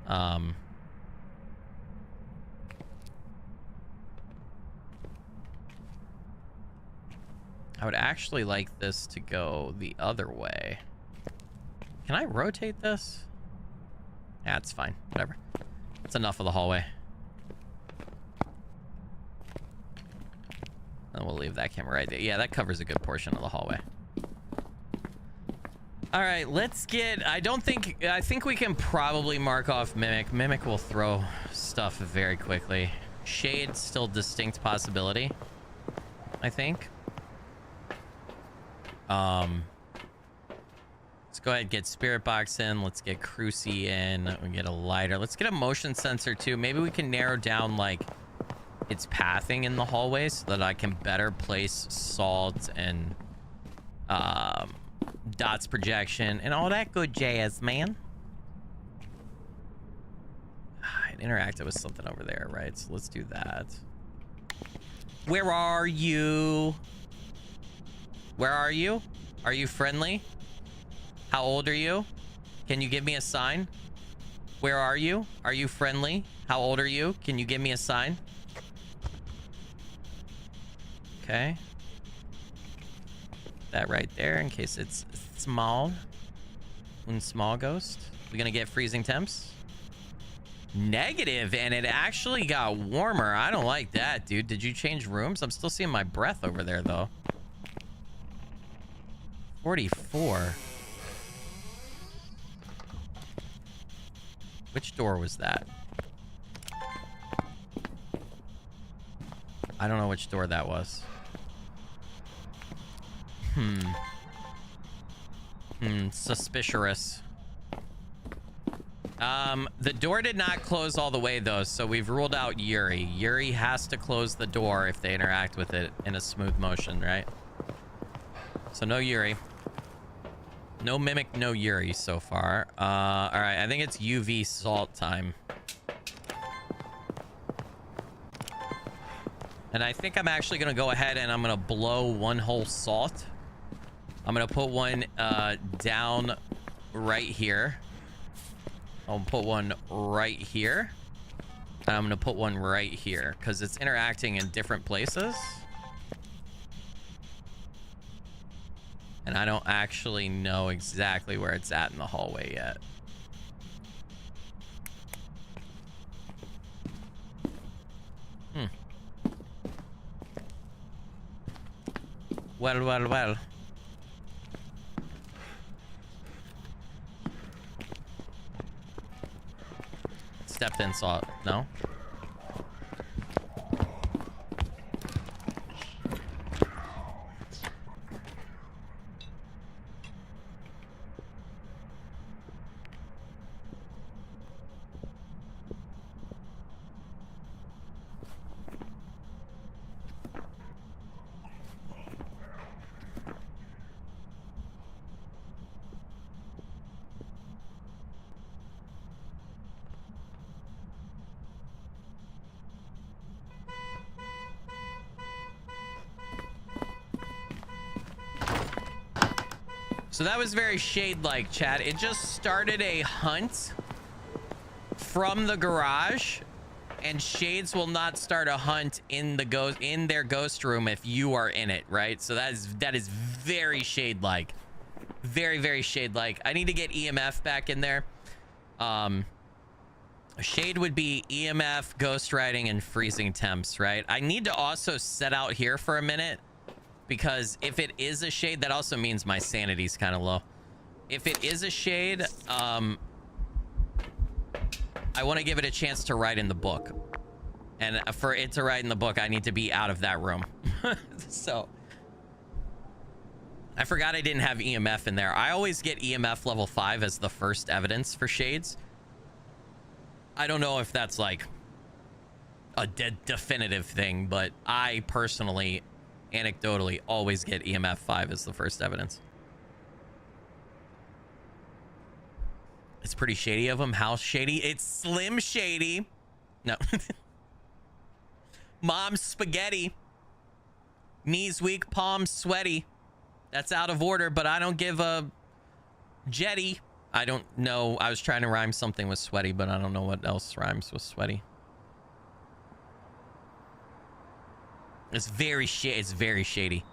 I would actually like this to go the other way. Can I rotate this? That's fine. Whatever. That's enough of the hallway. And we'll leave that camera right there. Yeah, that covers a good portion of the hallway. All right, let's get... I think we can probably mark off Mimic. Mimic will throw stuff very quickly. Shade, still distinct possibility, I think. Let's go ahead and get Spirit Box in. Let's get Cruci in. We get a lighter. Let's get a motion sensor too. Maybe we can narrow down like its pathing in the hallway so that I can better place salt and dots projection and all that good jazz, man. It interacted with something over there, right? So let's do that. Where are you? Where are you? Are you friendly? How old are you? Can you give me a sign? Where are you? Are you friendly? How old are you? Can you give me a sign? Okay. That right there in case it's small. Un small ghost. We gonna get freezing temps? Negative, and it actually got warmer. I don't like that, dude. Did you change rooms? I'm still seeing my breath over there, though. 44. Which door was that? I don't know which door that was. Suspicious. The door did not close all the way, though, so we've ruled out Yuri. Yuri has to close the door if they interact with it in a smooth motion, right? So no Yuri. No Mimic, no Yuri so far. All right, I think it's UV salt time. And I think I'm actually going to go ahead and I'm going to blow one whole salt. I'm going to put one down right here. I'll put one right here. And I'm going to put one right here because it's interacting in different places. And I don't actually know exactly where it's at in the hallway yet. Well, well, well. Stepped in, saw it. No? So that was very shade-like, chat. It just started a hunt from the garage, and shades will not start a hunt in their ghost room if you are in it, right? So that is very shade-like. Very, very shade-like. I need to get EMF back in there. Shade would be EMF, ghost riding, and freezing temps, right? I need to also set out here for a minute. Because if it is a shade, that also means my sanity's kind of low. If it is a shade, I want to give it a chance to write in the book. And for it to write in the book, I need to be out of that room. So, I forgot I didn't have EMF in there. I always get EMF level 5 as the first evidence for shades. I don't know if that's like a definitive thing, but I personally... anecdotally always get EMF 5 as the first evidence. It's pretty shady of him. How shady? It's slim shady. No. Mom's spaghetti. Knees weak, palms sweaty. That's out of order, but I don't give a jetty. I don't know. I was trying to rhyme something with sweaty, but I don't know what else rhymes with sweaty. It's very shady.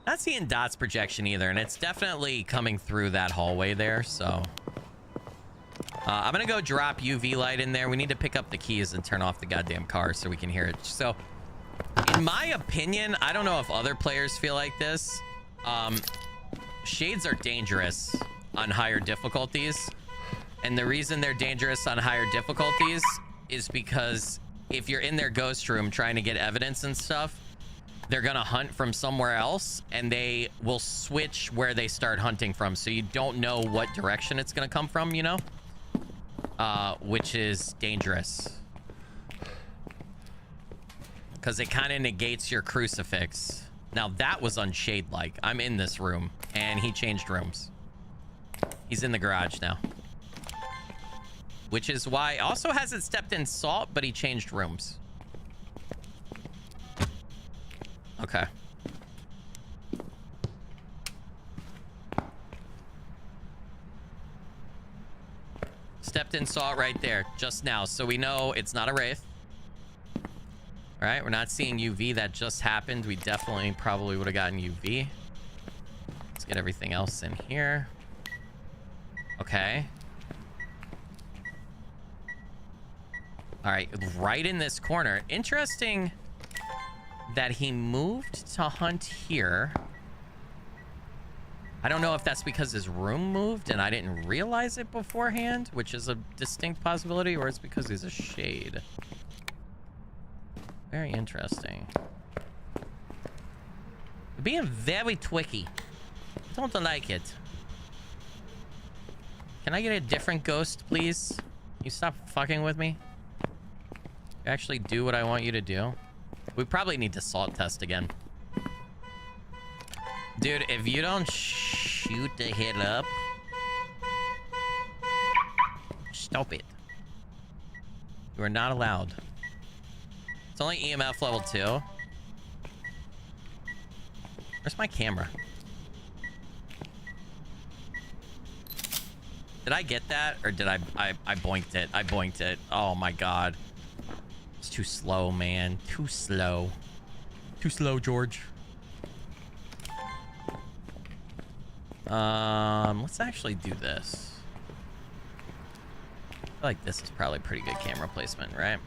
Not seeing dots projection either, and it's definitely coming through that hallway there, so. I'm gonna go drop UV light in there. We need to pick up the keys and turn off the goddamn car so we can hear it. So, in my opinion, I don't know if other players feel like this. Shades are dangerous on higher difficulties. And the reason they're dangerous on higher difficulties is because if you're in their ghost room trying to get evidence and stuff, they're gonna hunt from somewhere else and they will switch where they start hunting from. So you don't know what direction it's gonna come from, you know? Which is dangerous. Because it kind of negates your crucifix. Now that was unshade-like. I'm in this room and he changed rooms. He's in the garage now. Which is why also hasn't stepped in salt, but he changed rooms. Okay. Stepped in salt right there just now. So we know it's not a wraith. All right, we're not seeing UV. That just happened. We definitely probably would have gotten UV. Let's get everything else in here. Okay. All right, right in this corner. Interesting that he moved to hunt here. I don't know if that's because his room moved and I didn't realize it beforehand, which is a distinct possibility, or it's because he's a shade. Very interesting. Being very twicky. Don't like it. Can I get a different ghost, please? You stop fucking with me? You actually do what I want you to do? We probably need to salt test again. Dude, if you don't shoot the hit up, stop it. You are not allowed. It's only EMF level 2. Where's my camera? Did I get that? Or did I boinked it? I boinked it. Oh my god. It's too slow, man. Too slow. Too slow, George. Let's actually do this. I feel like this is probably pretty good camera placement, right?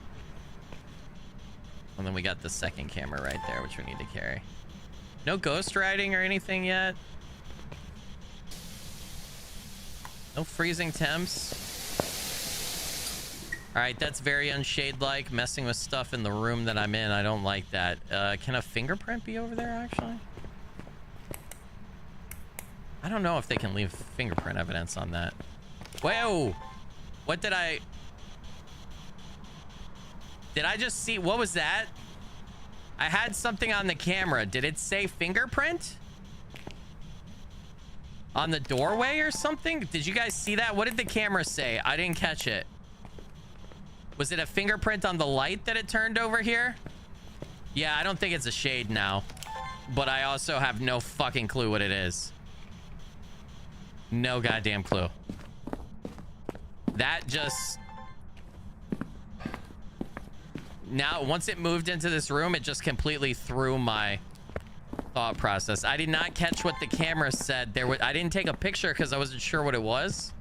And then we got the second camera right there, which we need to carry. No ghost riding or anything yet. No freezing temps. All right, that's very unshade-like, messing with stuff in the room that I'm in. I don't like that. Can a fingerprint be over there, actually? I don't know if they can leave fingerprint evidence on that. Whoa! What did I... Did I just see... What was that? I had something on the camera. Did it say fingerprint? On the doorway or something? Did you guys see that? What did the camera say? I didn't catch it. Was it a fingerprint on the light that it turned over here? Yeah, I don't think it's a shade now. But I also have no fucking clue what it is. No goddamn clue. That just... Now, once it moved into this room, it just completely threw my thought process. I did not catch what the camera said. I didn't take a picture because I wasn't sure what it was.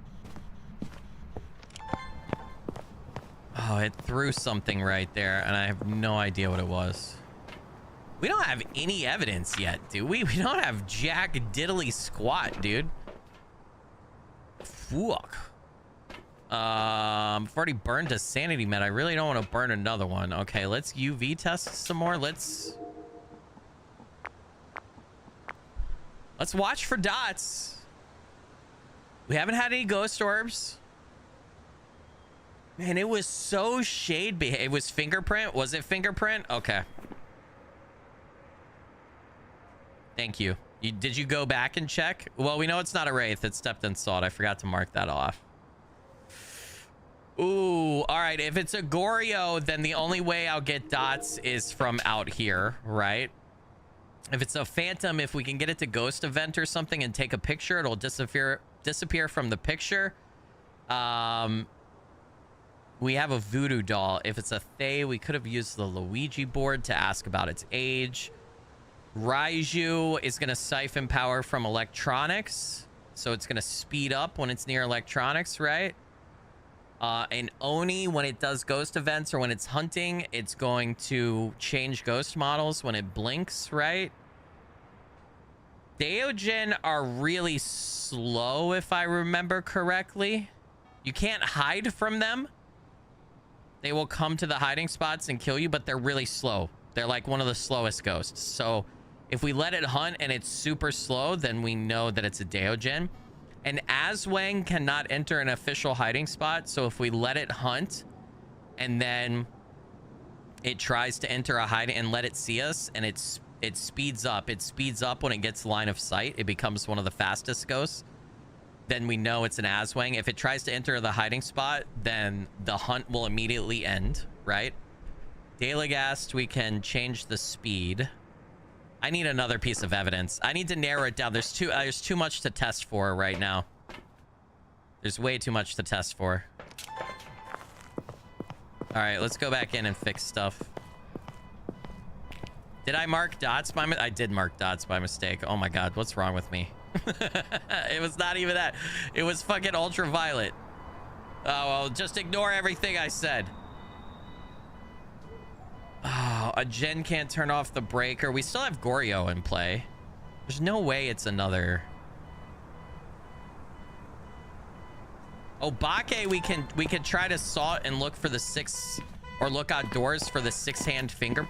Oh, it threw something right there, and I have no idea what it was. We don't have any evidence yet, do we? We don't have jack diddly squat, dude. Fuck. I've already burned a sanity med. I really don't want to burn another one. Okay, let's UV test some more. Let's watch for dots. We haven't had any ghost orbs. Man, it was so shade. It was fingerprint. Was it fingerprint? Okay. Thank you. Did you go back and check? Well, we know it's not a wraith. It's stepped in salt. I forgot to mark that off. Ooh, all right. If it's a Goryo, then the only way I'll get dots is from out here, right? If it's a phantom, if we can get it to ghost event or something and take a picture, it'll disappear from the picture. We have a voodoo doll. If it's a Thay, we could have used the Luigi board to ask about its age. Raiju is going to siphon power from electronics. So it's going to speed up when it's near electronics, right? And Oni, when it does ghost events or when it's hunting, it's going to change ghost models when it blinks, right? Deogen are really slow, if I remember correctly. You can't hide from them. They will come to the hiding spots and kill you, but they're really slow. They're like one of the slowest ghosts. So if we let it hunt and it's super slow, then we know that it's a Deogen. And Aswang cannot enter an official hiding spot. So if we let it hunt and then it tries to enter a hiding and let it see us, and it speeds up. It speeds up when it gets line of sight. It becomes one of the fastest ghosts. Then we know it's an Aswang. If it tries to enter the hiding spot, then the hunt will immediately end, right? Daelagast, we can change the speed. I need another piece of evidence. I need to narrow it down. There's too much to test for right now. There's way too much to test for. All right, let's go back in and fix stuff. Did I mark dots by mistake? I did mark dots by mistake. Oh my God, what's wrong with me? It was not even that. It was fucking ultraviolet. Oh, well, just ignore everything I said. Oh, a gen can't turn off the breaker. We still have Goryo in play. There's no way it's another. Oh, Bake, we can try to saw and look for the 6, or look outdoors for the 6-hand finger.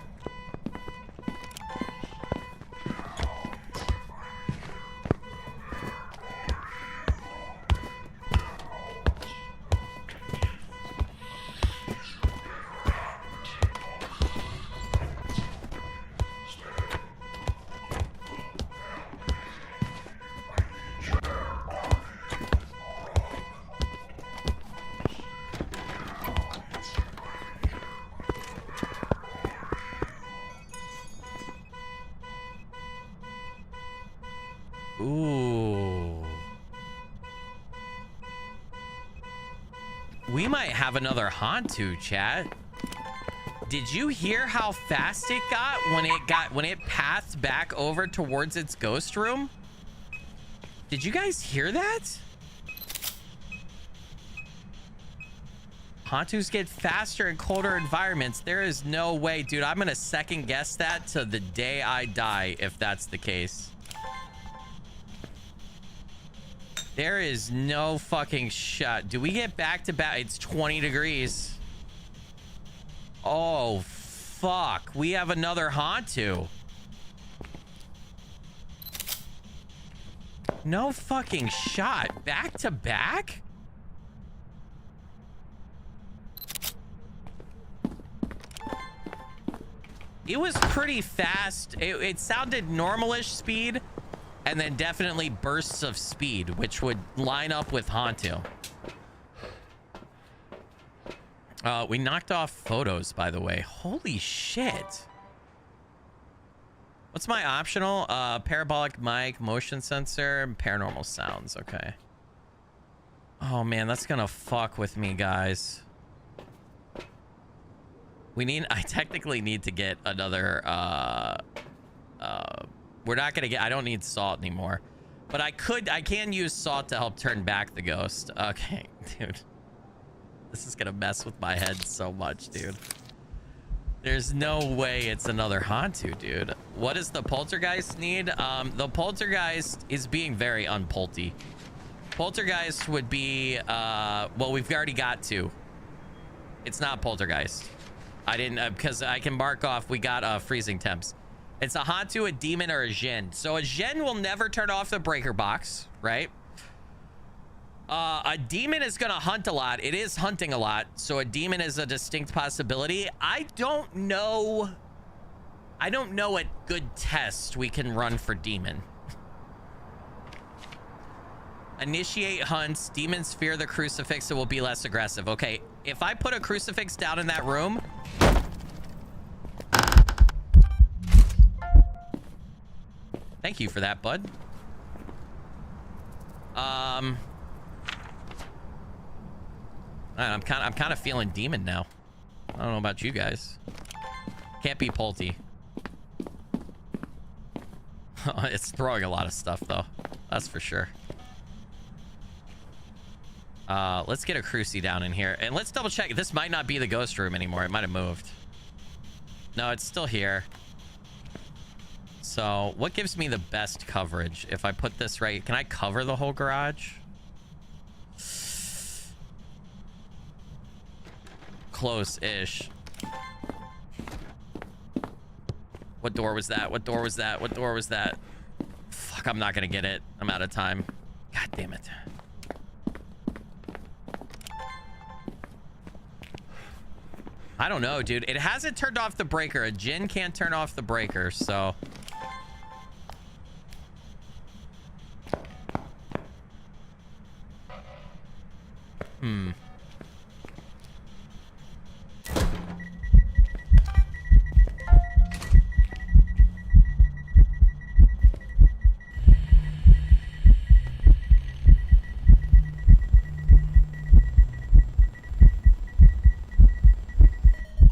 Ooh. We might have another Hantu, chat. Did you hear how fast it got when it pathed back over towards its ghost room? Did you guys hear that? Hantus get faster in colder environments. There is no way, dude. I'm gonna second guess that to the day I die if that's the case. There is no fucking shot. Do we get back to back? It's 20 degrees. Oh, fuck. We have another Hantu. No fucking shot. Back to back? It was pretty fast. It sounded normalish speed. And then definitely bursts of speed, which would line up with Hantu. We knocked off photos, by the way. Holy shit. What's my optional? Parabolic mic, motion sensor, and paranormal sounds. Okay. Oh, man, that's gonna fuck with me, guys. I technically need to get another, we're not gonna get, I don't need salt anymore, but I can use salt to help turn back the ghost. Okay, dude, this is gonna mess with my head so much, dude. There's no way it's another Hantu, dude. What does the poltergeist need? The poltergeist is being very unpolty. Poltergeist would be, well, we've already got 2. It's not poltergeist. I didn't, because I can mark off, we got freezing temps. It's a Hantu, a demon, or a Jinn. So a Jinn will never turn off the breaker box, right? A demon is going to hunt a lot. It is hunting a lot. So a demon is a distinct possibility. I don't know what good test we can run for demon. Initiate hunts. Demons fear the crucifix. It will be less aggressive. Okay, if I put a crucifix down in that room... Thank you for that, bud. I'm kind of feeling demon now. I don't know about you guys. Can't be Polty. It's throwing a lot of stuff though. That's for sure. Let's get a crucie down in here. And let's double check. This might not be the ghost room anymore. It might have moved. No, it's still here. So what gives me the best coverage? If I put this right, can I cover the whole garage? Close-ish. What door was that? What door was that? What door was that? Fuck, I'm not gonna get it. I'm out of time. God damn it. I don't know, dude. It hasn't turned off the breaker. A djinn can't turn off the breaker, so...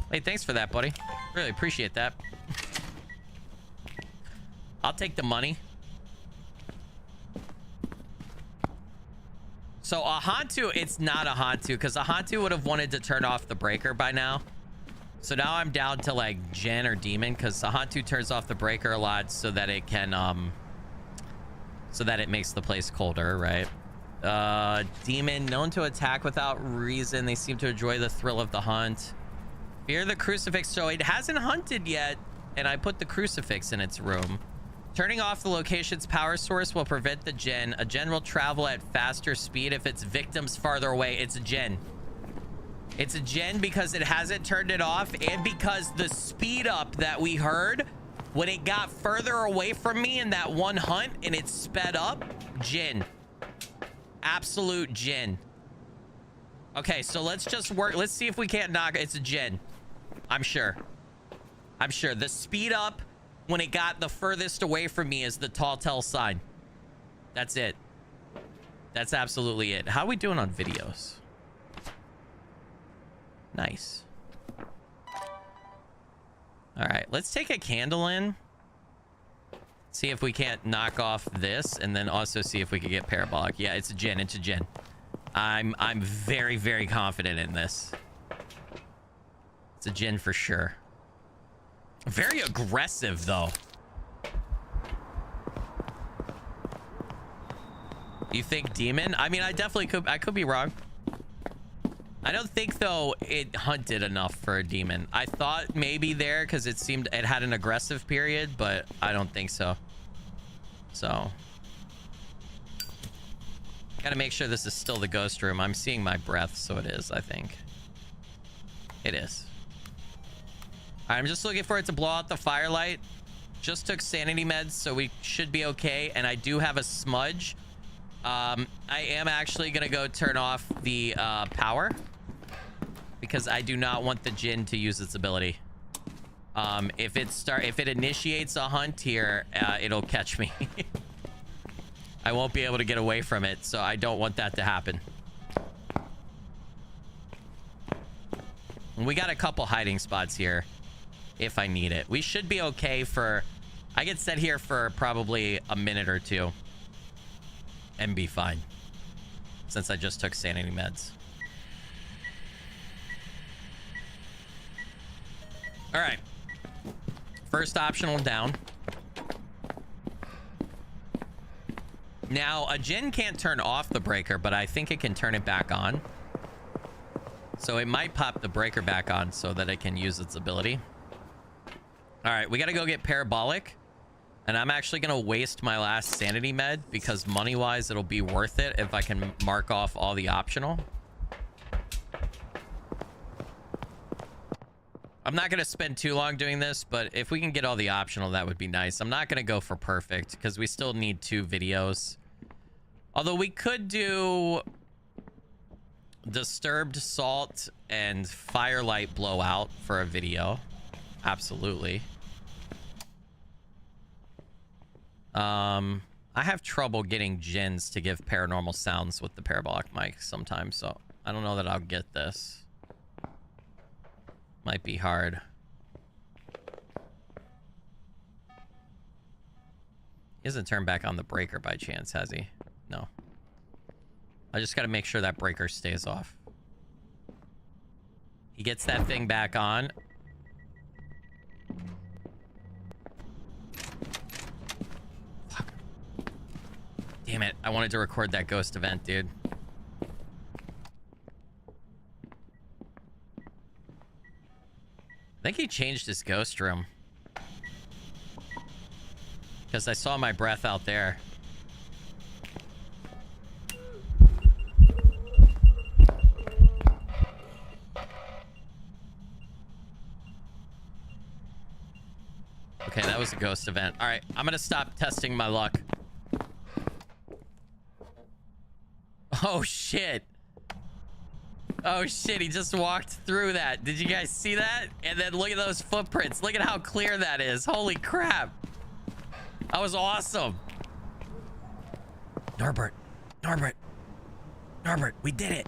Hey, thanks for that, buddy. Really appreciate that. I'll take the money. So a Hantu, it's not a Hantu, because a Hantu would have wanted to turn off the breaker by now. So now I'm down to like djinn or demon, because the Hantu turns off the breaker a lot so that it can so that it makes the place colder, right? Demon, known to attack without reason. They seem to enjoy the thrill of the hunt. Fear the crucifix. So it hasn't hunted yet, and I put the crucifix in its room. Turning off the location's power source will prevent the djinn. A djinn will travel at faster speed if its victim's farther away. It's a djinn. It's a djinn because it hasn't turned it off, and because the speed up that we heard when it got further away from me in that one hunt and it sped up. Djinn. Absolute djinn. Okay, so let's just work. Let's see if we can't knock it. It's a djinn. I'm sure. I'm sure. The speed up when it got the furthest away from me is the tall tell sign. That's it. That's absolutely it. How are we doing on videos? Nice. All right, let's take a candle in. See if we can't knock off this, and then also see if we can get parabolic. Yeah, it's a djinn. It's a djinn. I'm very, very confident in this. It's a djinn for sure. Very aggressive, though. You think demon? I mean, I definitely could. I could be wrong. I don't think, though, it hunted enough for a demon. I thought maybe there because it seemed it had an aggressive period, but I don't think so. So, gotta make sure this is still the ghost room. I'm seeing my breath, so it is, I think. It is. I'm just looking for it to blow out the firelight. Just took sanity meds, so we should be okay. And I do have a smudge. I am actually gonna go turn off the power because I do not want the djinn to use its ability. If it initiates a hunt here, it'll catch me. I won't be able to get away from it, so I don't want that to happen. And we got a couple hiding spots here if I need it. We should be okay for... I get set here for probably a minute or two and be fine, since I just took sanity meds. All right. First optional down. Now, a djinn can't turn off the breaker, but I think it can turn it back on. So it might pop the breaker back on so that it can use its ability. All right, we got to go get parabolic. And I'm actually going to waste my last sanity med because money-wise, it'll be worth it if I can mark off all the optional. I'm not going to spend too long doing this, but if we can get all the optional, that would be nice. I'm not going to go for perfect because we still need 2 videos. Although we could do disturbed salt and firelight blowout for a video. Absolutely. I have trouble getting djinns to give paranormal sounds with the parabolic mic sometimes, so I don't know that I'll get this. Might be hard. He hasn't turned back on the breaker by chance, has he? No. I just got to make sure that breaker stays off. He gets that thing back on. Fuck. Damn it. I wanted to record that ghost event, dude. I think he changed his ghost room. Because I saw my breath out there. Okay, that was a ghost event. All right, I'm gonna stop testing my luck. Oh shit. Oh shit, he just walked through that. Did you guys see that? And then look at those footprints. Look at how clear that is. Holy crap. That was awesome. Norbert, we did it.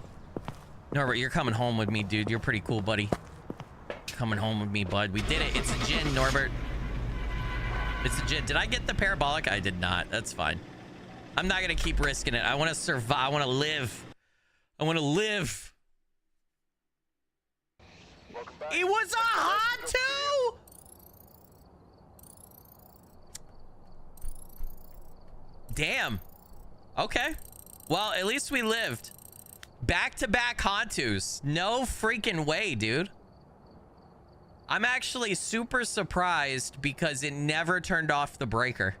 Norbert, you're coming home with me, dude. You're pretty cool, buddy. Coming home with me, bud. We did it. It's a gin, Norbert. It's a gin. Did I get the parabolic? I did not. That's fine. I'm not going to keep risking it. I want to survive. I want to live. I want to live. It was a Hantu! Damn. Okay. Well, at least we lived. Back-to-back Hantus. No freaking way, dude. I'm actually super surprised because it never turned off the breaker.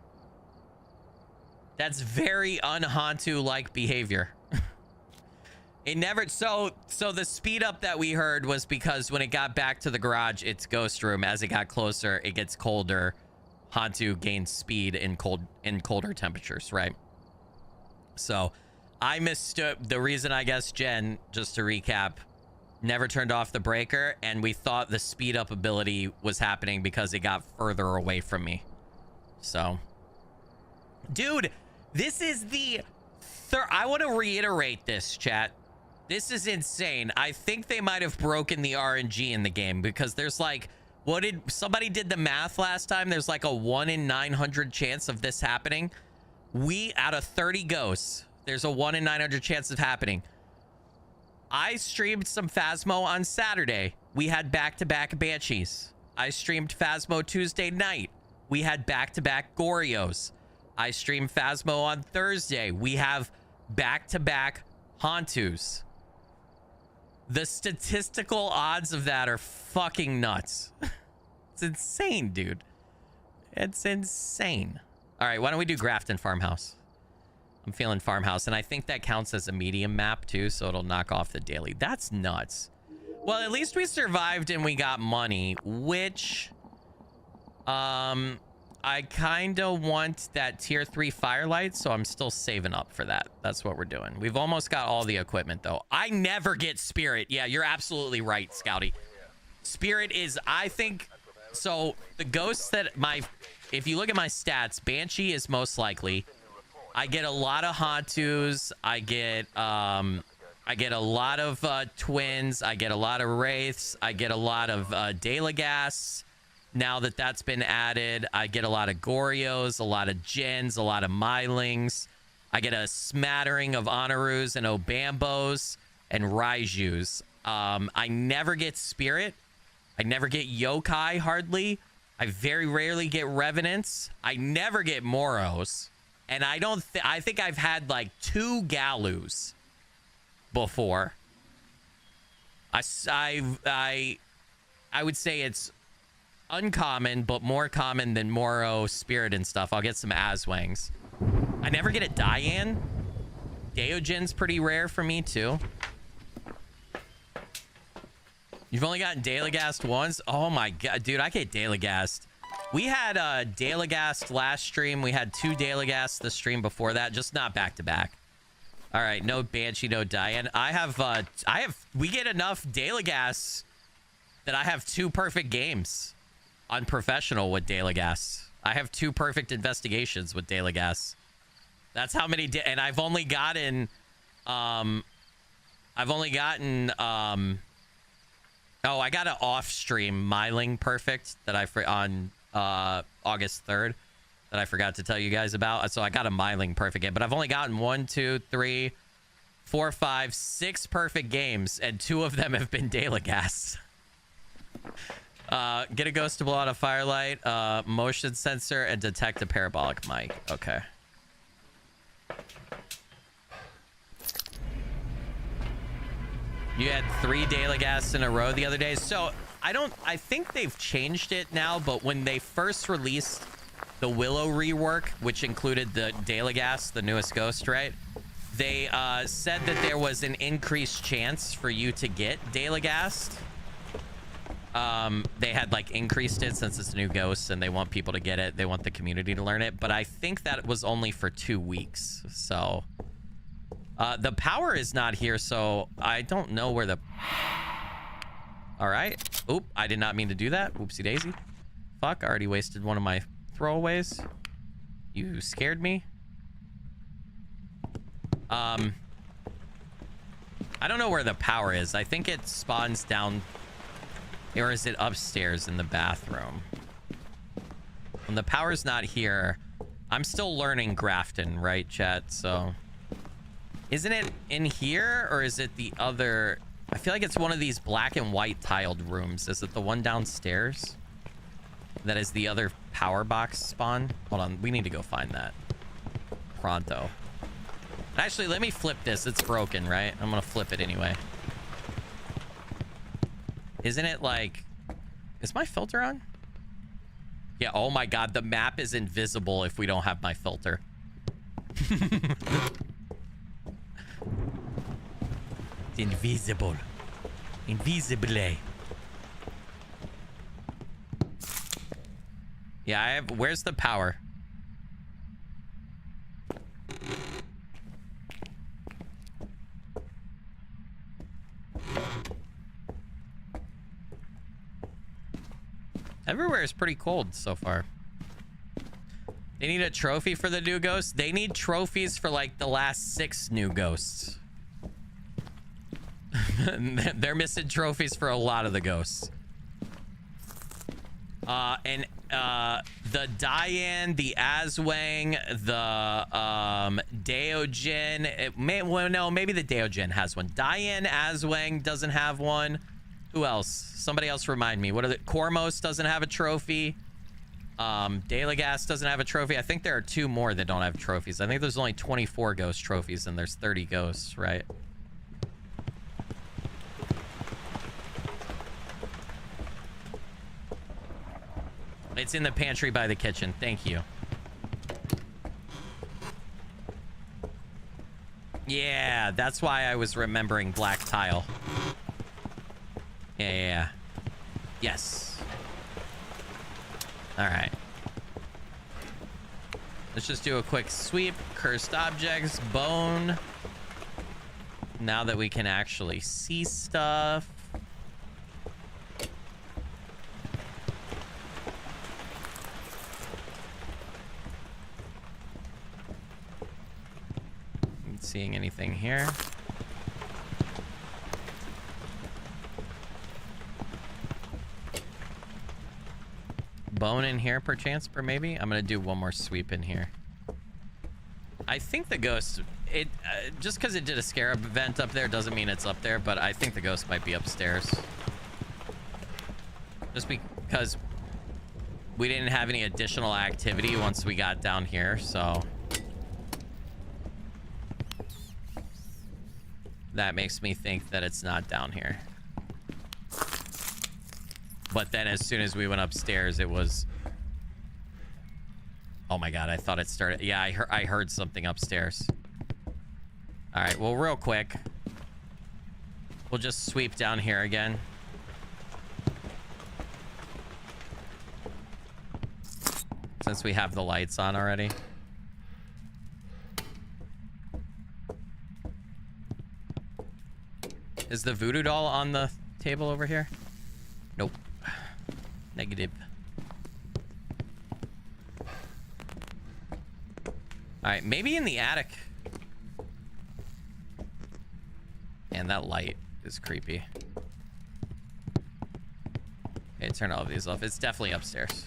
That's very un-Hantu-like behavior. It never... So the speed up that we heard was because when it got back to the garage, its ghost room, as it got closer, it gets colder. Hantu gains speed in colder temperatures, right? So I mistook the reason, I guess, Jen, just to recap, never turned off the breaker, and we thought the speed up ability was happening because it got further away from me. So, dude, this is the third. I want to reiterate this, chat. This is insane. I think they might have broken the RNG in the game because there's like, somebody did the math last time. There's like a 1 in 900 chance of this happening. Out of 30 ghosts, there's a 1 in 900 chance of happening. I streamed some Phasmo on Saturday. We had back-to-back Banshees. I streamed Phasmo Tuesday night. We had back-to-back Gorios. I streamed Phasmo on Thursday. We have back-to-back Hantus. The statistical odds of that are fucking nuts. It's insane, dude. It's insane. All right, why don't we do Grafton Farmhouse? I'm feeling Farmhouse, and I think that counts as a medium map too, so it'll knock off the daily. That's nuts. Well, at least we survived and we got money, which I kind of want that tier 3 firelight, so I'm still saving up for that. That's what we're doing. We've almost got all the equipment, though. I never get Spirit. Yeah, you're absolutely right, Scouty. Spirit is, I think, so the ghosts that if you look at my stats, Banshee is most likely. I get a lot of Hantus. I get a lot of twins. I get a lot of wraiths. I get a lot of Dalagas. Now that that's been added, I get a lot of Gorios, a lot of Jins, a lot of Mylings. I get a smattering of Honorus and Obambos and Raijus. I never get Spirit. I never get Yokai, hardly. I very rarely get Revenants. I never get Moros. And I think I've had like 2 Galus before. I would say it's uncommon, but more common than Moro, Spirit, and stuff. I'll get some Aswangs. I never get a Diane. Deogen's pretty rare for me, too. You've only gotten Dalagast once? Oh my god, dude, I get Dalagast. We had Dalagast last stream. We had 2 Dalagast the stream before that, just not back-to-back. All right, no Banshee, no Diane. We get enough Dalagasts that I have 2 perfect games on professional with Dalagasts. I have 2 perfect investigations with Dalagasts. That's how many, and I've only gotten, oh, I got an off-stream Myling perfect that on August 3rd that I forgot to tell you guys about. So I got a Myling perfect game, but I've only gotten 1, 2, 3, 4, 5, 6 perfect games, and 2 of them have been daily gas. Get a ghost to blow out a firelight, motion sensor, and detect a parabolic mic. Okay. You had 3 daily gas in a row the other day. So I think they've changed it now, but when they first released the Willow rework, which included the daily gas, the newest ghost, right? They said that there was an increased chance for you to get daily gas. They had like increased it since it's a new ghost and they want people to get it. They want the community to learn it, but I think that was only for 2 weeks. So the power is not here, so I don't know where the... All right. Oop, I did not mean to do that. Oopsie daisy. Fuck, I already wasted one of my throwaways. You scared me. I don't know where the power is. I think it spawns down, or is it upstairs in the bathroom? When the power's not here, I'm still learning Grafton, right, chat? So isn't it in here, or is it the other? I feel like it's one of these black and white tiled rooms. Is it the one downstairs that is the other power box spawn? Hold on, we need to go find that pronto. Actually, let me flip this. It's broken, right? I'm gonna flip it anyway. Isn't it like... Is my filter on? Yeah, oh my god, the map is invisible if we don't have my filter. It's invisible. Invisible. Yeah, I have... Where's the power? Everywhere is pretty cold so far. They need a trophy for the new ghosts. They need trophies for like the last 6 new ghosts. They're missing trophies for a lot of the ghosts. The Diane, the Aswang, the Daogen. No, maybe the Daogen has one. Diane Aswang doesn't have one. Who else? Somebody else remind me. What are the... Kormos doesn't have a trophy. Dalagas doesn't have a trophy. I think there are 2 more that don't have trophies. I think there's only 24 ghost trophies and there's 30 ghosts, right? It's in the pantry by the kitchen. Thank you. Yeah, that's why I was remembering black tile. Yeah. Yes. All right. Let's just do a quick sweep. Cursed objects, bone. Now that we can actually see stuff. Not seeing anything here. Bone in here perchance, or maybe I'm gonna do one more sweep in here. I think the ghost, just because it did a scarab event up there doesn't mean it's up there, but I think the ghost might be upstairs, just because we didn't have any additional activity once we got down here. So that makes me think that it's not down here. But then as soon as we went upstairs, it was... Oh my god, I thought it started... Yeah, I heard something upstairs. All right, well, real quick. We'll just sweep down here again. Since we have the lights on already. Is the voodoo doll on the table over here? Nope. Negative. All right, maybe in the attic. And that light is creepy. Okay, turn all of these off. It's definitely upstairs.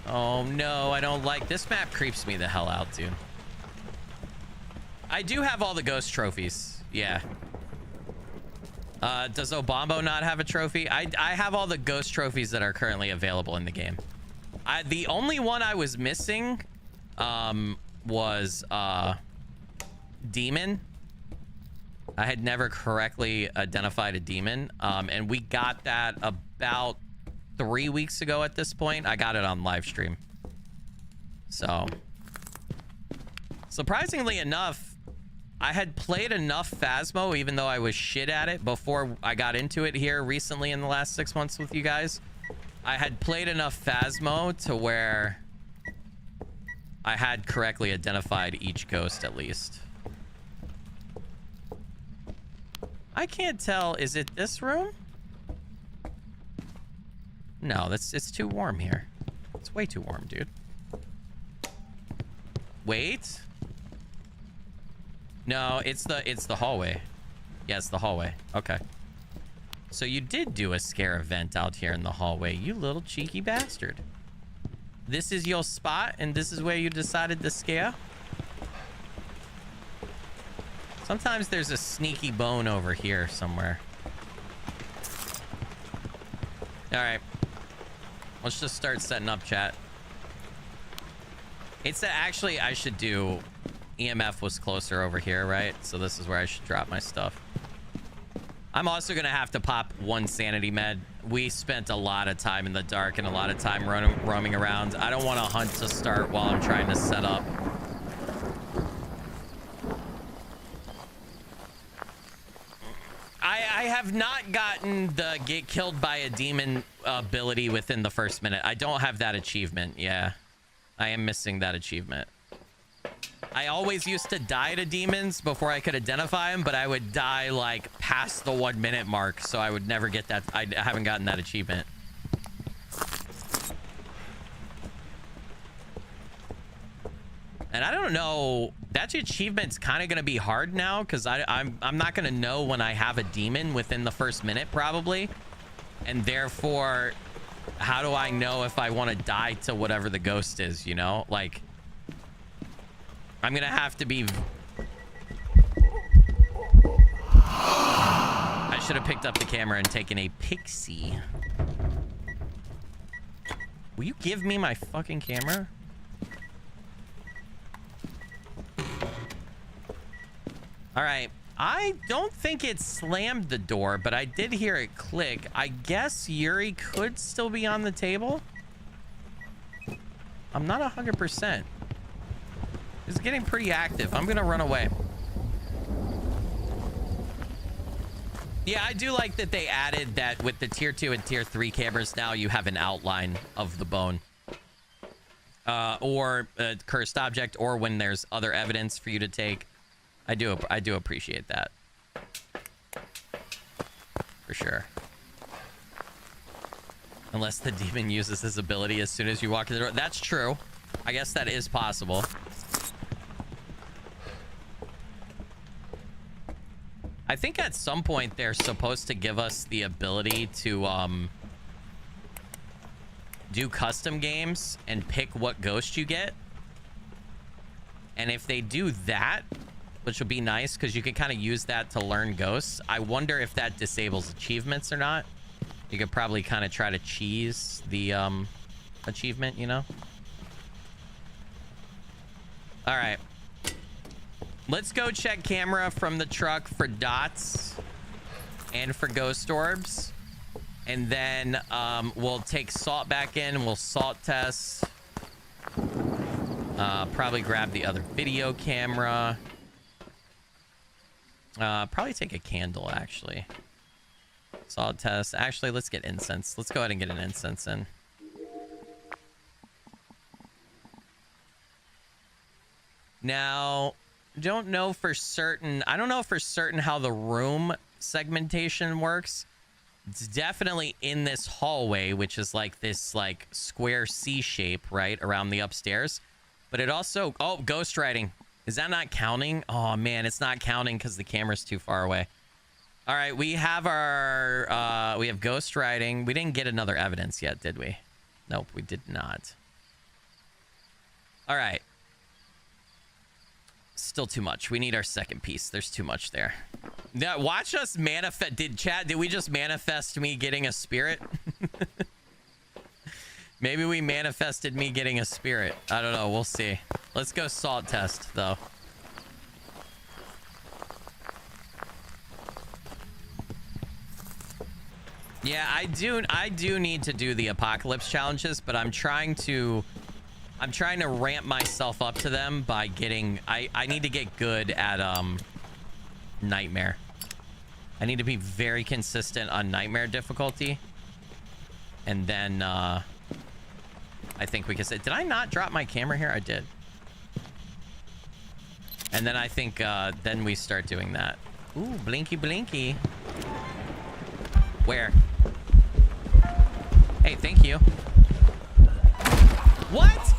Oh no, I don't like this map. Creeps me the hell out, dude. I do have all the ghost trophies. Yeah. Does Obambo not have a trophy? I have all the ghost trophies that are currently available in the game. The only one I was missing was demon. I had never correctly identified a demon, and we got that about 3 weeks ago at this point. I got it on live stream. So surprisingly enough, I had played enough Phasmo, even though I was shit at it before I got into it here recently in the last 6 months with you guys. I had played enough Phasmo to where I had correctly identified each ghost at least. I can't tell. Is it this room? No, it's too warm here. It's way too warm, dude. Wait. No, it's the hallway. Yeah, it's the hallway. Okay. So you did do a scare event out here in the hallway, you little cheeky bastard. This is your spot, and this is where you decided to scare? Sometimes there's a sneaky bone over here somewhere. All right. Let's just start setting up, chat. It's that actually I should do... EMF was closer over here, right? So this is where I should drop my stuff. I'm also gonna have to pop 1 sanity med. We spent a lot of time in the dark and a lot of time roaming around. I don't want a hunt to start while I'm trying to set up. I have not gotten the get killed by a demon ability within the first minute. I don't have that achievement. Yeah, I am missing that achievement. I always used to die to demons before I could identify them, but I would die like past the 1 minute mark, so I would never get that. I haven't gotten that achievement. And I don't know, that achievement's kind of going to be hard now because I'm not going to know when I have a demon within the first minute probably. And therefore, how do I know if I want to die to whatever the ghost is, you know? Like, I'm gonna have to be... I should have picked up the camera and taken a pixie. Will you give me my fucking camera? All right. I don't think it slammed the door, but I did hear it click. I guess Yuri could still be on the table. I'm not 100%. It's getting pretty active. I'm gonna run away. Yeah, I do like that they added that with the tier 2 and tier 3 cameras. Now you have an outline of the bone, or a cursed object, or when there's other evidence for you to take. I do appreciate that for sure. Unless the demon uses his ability as soon as you walk in the door. That's true. I guess that is possible. I think at some point they're supposed to give us the ability to do custom games and pick what ghost you get. And if they do that, which would be nice because you can kind of use that to learn ghosts, I wonder if that disables achievements or not. You could probably kind of try to cheese the achievement, you know? All right. Let's go check camera from the truck for dots and for ghost orbs. And then we'll take salt back in and we'll salt test. Probably grab the other video camera. Probably take a candle, actually. Salt test. Actually, let's get incense. Let's go ahead and get an incense in. Now... don't know for certain. I don't know for certain how the room segmentation works. It's definitely in this hallway, which is like this like square C shape, right, around the upstairs. But it also... oh, ghost writing. Is that not counting? Oh man, it's not counting because the camera's too far away. All right, we have our we have ghost writing. We didn't get another evidence yet, did we? Nope, we did not. All right. still too much. We need our second piece. There's too much there. Now, watch us manifest. Did we just manifest me getting a spirit? Maybe we manifested me getting a spirit. I don't know. We'll see. Let's go salt test, though. Yeah, I do need to do the apocalypse challenges, but I'm trying to ramp myself up to them by getting I need to get good at nightmare. I need to be very consistent on nightmare difficulty. And then I think we can say, did I not drop my camera here? I did. And then I think then we start doing that. Ooh, blinky blinky. Where? Hey, thank you. What?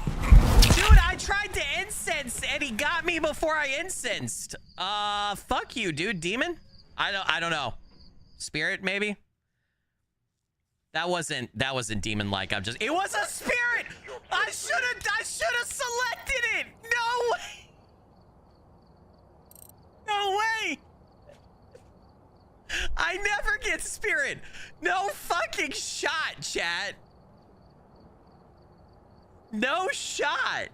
Dude, I tried to incense and he got me before I incensed. Fuck you, dude. Demon? I don't know. Spirit, maybe? That wasn't demon-like. It was a spirit! I should have selected it! No way! No way! I never get spirit. No fucking shot, chat. No shot.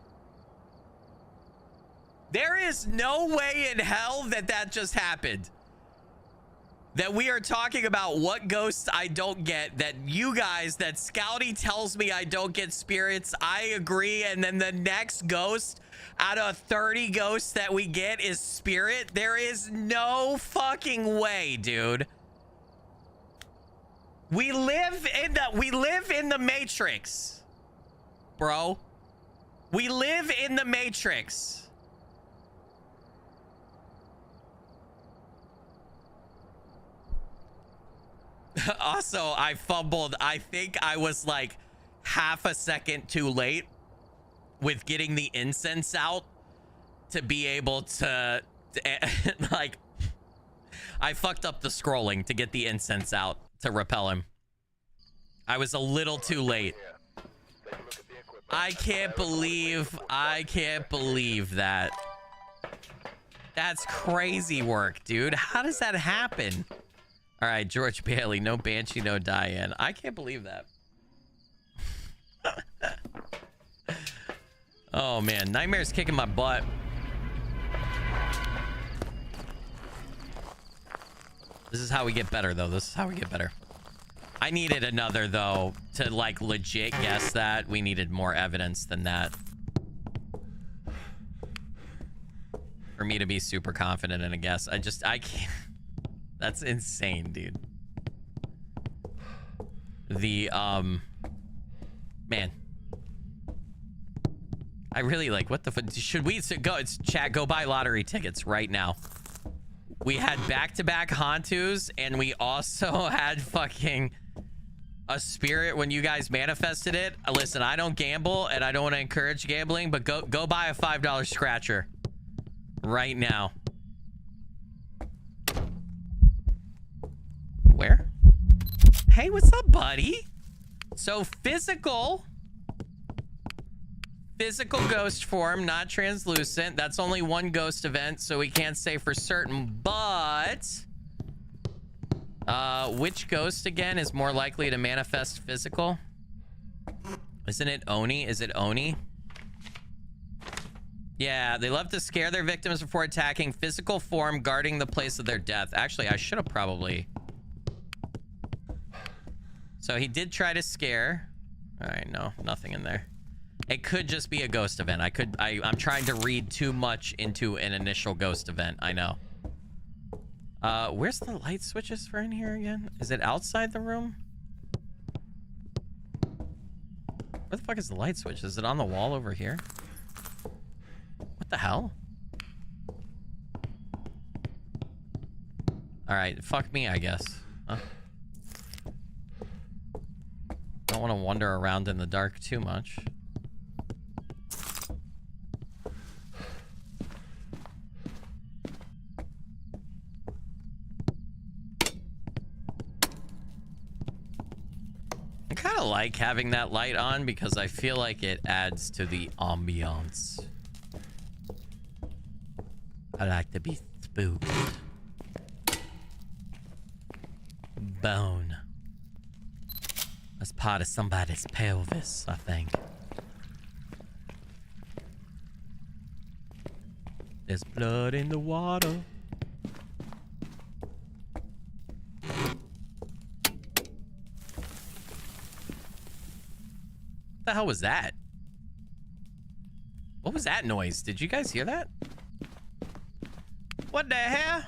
There is no way in hell that just happened. That we are talking about what ghosts I don't get, that you guys, that Scouty tells me I don't get spirits. I agree. And then the next ghost out of 30 ghosts that we get is spirit. There is no fucking way, dude. We live in the Matrix, bro. We live in the Matrix. Also, I fumbled. I think I was like half a second too late with getting the incense out to be able to like, I fucked up the scrolling to get the incense out to repel him. I was a little too late. I can't believe that. That's crazy work, dude. How does that happen? All right, George Bailey, no Banshee, no Diane. I can't believe that. Oh, man. Nightmare's kicking my butt. This is how we get better, though. This is how we get better. I needed another, though, to, like, legit guess that. We needed more evidence than that. For me to be super confident in a guess. I can't. That's insane, dude. The, man. I really like, what the fuck? Should we go, chat, go buy lottery tickets right now. We had back-to-back Hantus, and we also had fucking a spirit when you guys manifested it. Listen, I don't gamble, and I don't want to encourage gambling, but go buy a $5 scratcher right now. Where? Hey, what's up, buddy? So physical ghost form, not translucent. That's only one ghost event, so we can't say for certain, but which ghost again is more likely to manifest physical? Isn't it Oni? Is it Oni? Yeah, they love to scare their victims before attacking. Physical form guarding the place of their death. Actually, I should have probably. So he did try to scare. All right, no, nothing in there. It could just be a ghost event. I'm trying to read too much into an initial ghost event. I know. Where's the light switches for in here again? Is it outside the room? Where the fuck is the light switch? Is it on the wall over here? What the hell? All right, fuck me, I guess. Huh? Don't want to wander around in the dark too much. I kind of like having that light on because I feel like it adds to the ambiance. I like to be spooked. Bone. That's part of somebody's pelvis, I think. There's blood in the water. What the hell was that? What was that noise? Did you guys hear that? What the hell?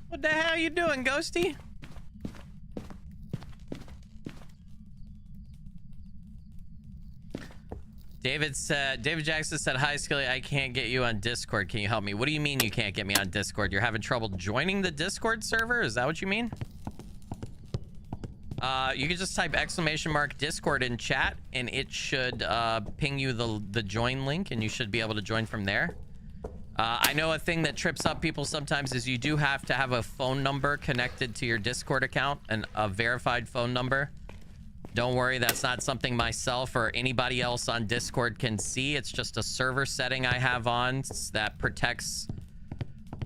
What the hell you doing, Ghosty? David Jackson said, hi, Skilly. I can't get you on Discord. Can you help me? What do you mean you can't get me on Discord? You're having trouble joining the Discord server? Is that what you mean? You can just type !Discord in chat, and it should ping you the join link, and you should be able to join from there. I know a thing that trips up people sometimes is you do have to have a phone number connected to your Discord account, and a verified phone number. Don't worry, that's not something myself or anybody else on Discord can see. It's just a server setting I have on that protects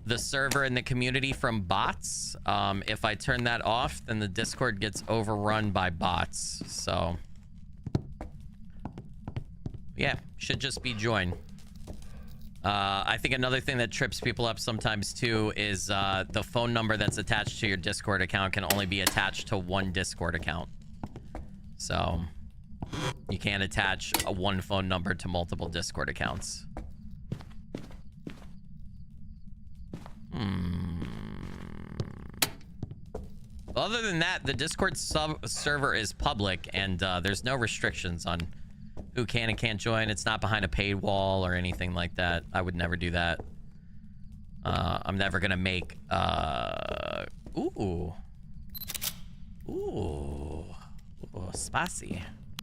the server and the community from bots. If I turn that off, then the Discord gets overrun by bots. So yeah, should just be join. I think another thing that trips people up sometimes too is the phone number that's attached to your Discord account can only be attached to one Discord account. So you can't attach one phone number to multiple Discord accounts. Other than that, the Discord server is public, and there's no restrictions on who can and can't join. It's not behind a paywall or anything like that. I would never do that. I'm never gonna make ooh, spicy.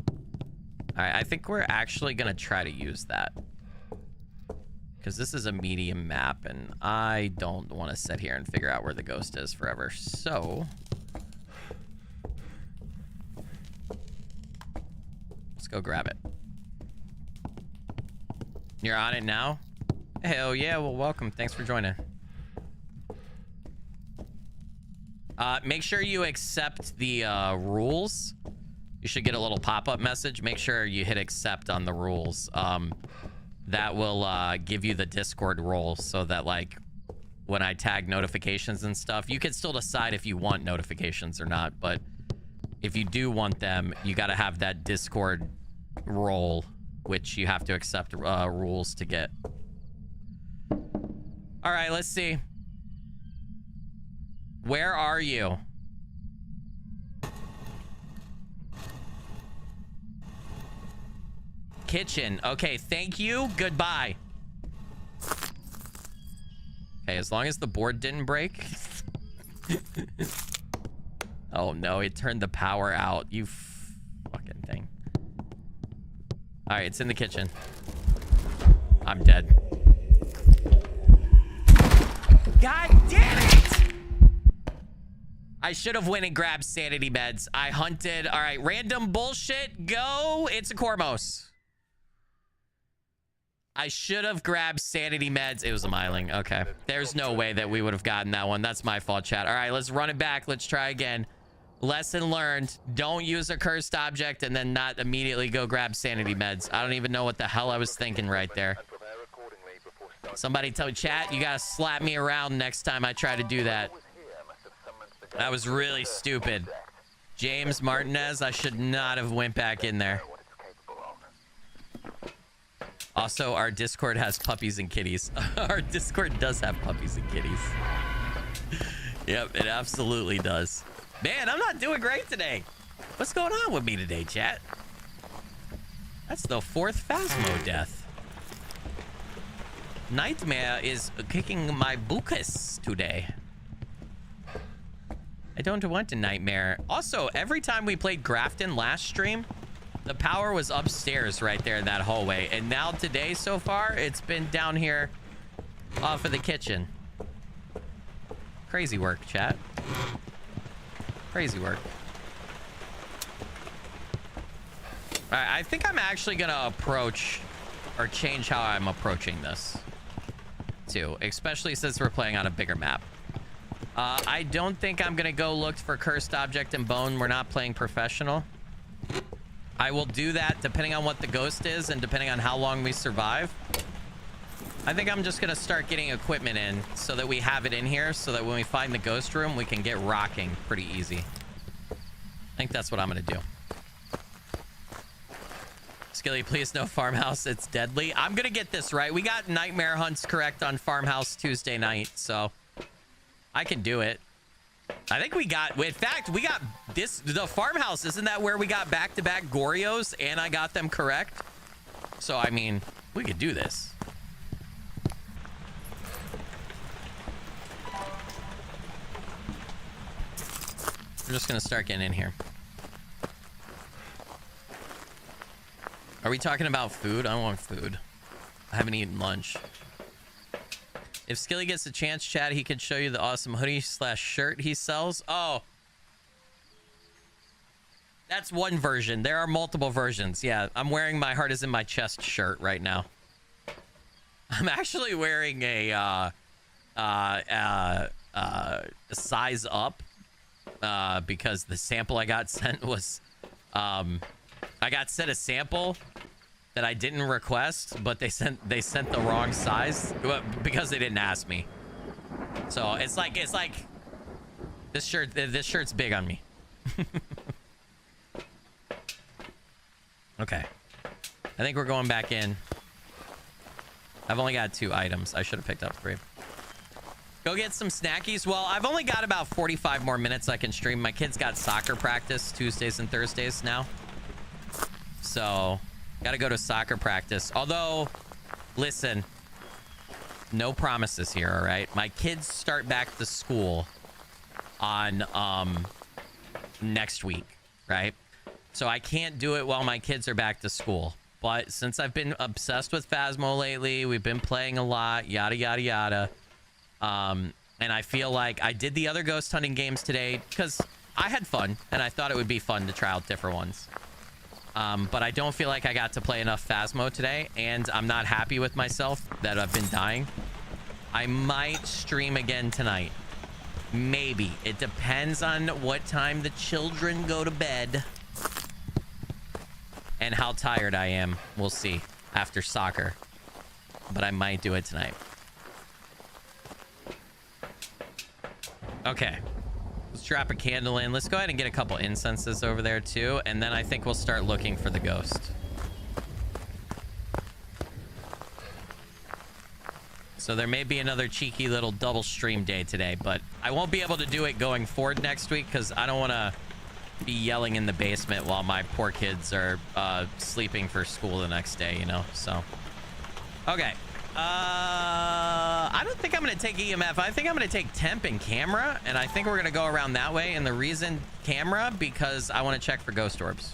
All right, I think we're actually gonna try to use that because this is a medium map, and I don't want to sit here and figure out where the ghost is forever. So let's go grab it. You're on it now? Hell yeah, well, welcome. Thanks for joining. Make sure you accept the rules. You should get a little pop-up message. Make sure you hit accept on the rules. That will give you the Discord role so that, like, when I tag notifications and stuff, you can still decide if you want notifications or not. But if you do want them, you got to have that Discord role, which you have to accept rules to get. All right, let's see. Where are you? Kitchen. Okay, thank you. Goodbye. Okay, as long as the board didn't break. Oh no, it turned the power out. You fucking thing. All right, it's in the kitchen. I'm dead. God damn it! I should have went and grabbed sanity meds. I hunted. All right, random bullshit. Go. It's a Cormos. I should have grabbed sanity meds. It was a Myling. Okay. There's no way that we would have gotten that one. That's my fault, chat. All right, let's run it back. Let's try again. Lesson learned. Don't use a cursed object and then not immediately go grab sanity meds. I don't even know what the hell I was thinking right there. Somebody tell me, chat, you gotta slap me around next time I try to do that. That was really stupid. James Martinez, I should not have went back in there. Also, our Discord has puppies and kitties. Our Discord does have puppies and kitties. Yep, it absolutely does. Man, I'm not doing great today. What's going on with me today, chat? That's the 4th Phasmo death. Nightmare is kicking my bucus today. I don't want a nightmare. Also, every time we played Grafton last stream, the power was upstairs right there in that hallway. And now today, so far, it's been down here off of the kitchen. Crazy work, chat. Crazy work. All right, I think I'm actually going to approach or change how I'm approaching this. too, especially since we're playing on a bigger map. I don't think I'm gonna go look for cursed object and bone. We're not playing professional. I will do that depending on what the ghost is and depending on how long we survive. I think I'm just gonna start getting equipment in so that we have it in here so that when we find the ghost room, we can get rocking pretty easy. I think that's what I'm gonna do. Skilly, please no farmhouse. It's deadly. I'm gonna get this right. We got nightmare hunts correct on farmhouse Tuesday night, so I can do it. I think we got, in fact, we got this, the farmhouse. Isn't that where we got back-to-back Gorios and I got them correct? So, I mean, we could do this. We're just gonna start getting in here. Are we talking about food? I want food. I haven't eaten lunch. If Skilly gets a chance, Chad, he could show you the awesome hoodie/shirt he sells. Oh. That's one version. There are multiple versions. Yeah, I'm wearing my heart is in my chest shirt right now. I'm actually wearing a size up because the sample I got sent was I got sent a sample that I didn't request, but they sent the wrong size because they didn't ask me. So it's like this shirt's big on me. Okay, I think we're going back in. I've only got 2 items. I should have picked up 3. Go get some snackies. Well, I've only got about 45 more minutes I can stream. My kids got soccer practice Tuesdays and Thursdays now. So, gotta go to soccer practice. Although, listen, no promises here, all right? My kids start back to school on next week, right? So I can't do it while my kids are back to school. But since I've been obsessed with Phasmo lately, we've been playing a lot, yada, yada, yada. And I feel like I did the other ghost hunting games today because I had fun, and I thought it would be fun to try out different ones. But I don't feel like I got to play enough Phasmo today, and I'm not happy with myself that I've been dying. I might stream again tonight. Maybe. It depends on what time the children go to bed and how tired I am. We'll see after soccer. But I might do it tonight. Okay. Let's drop a candle in. Let's go ahead and get a couple incenses over there too, and then I think we'll start looking for the ghost. So there may be another cheeky little double stream day today, but I won't be able to do it going forward next week because I don't want to be yelling in the basement while my poor kids are sleeping for school the next day, you know. So okay. I don't think I'm gonna take EMF. I think I'm gonna take temp and camera, and I think we're gonna go around that way. And the reason camera, because I want to check for ghost orbs.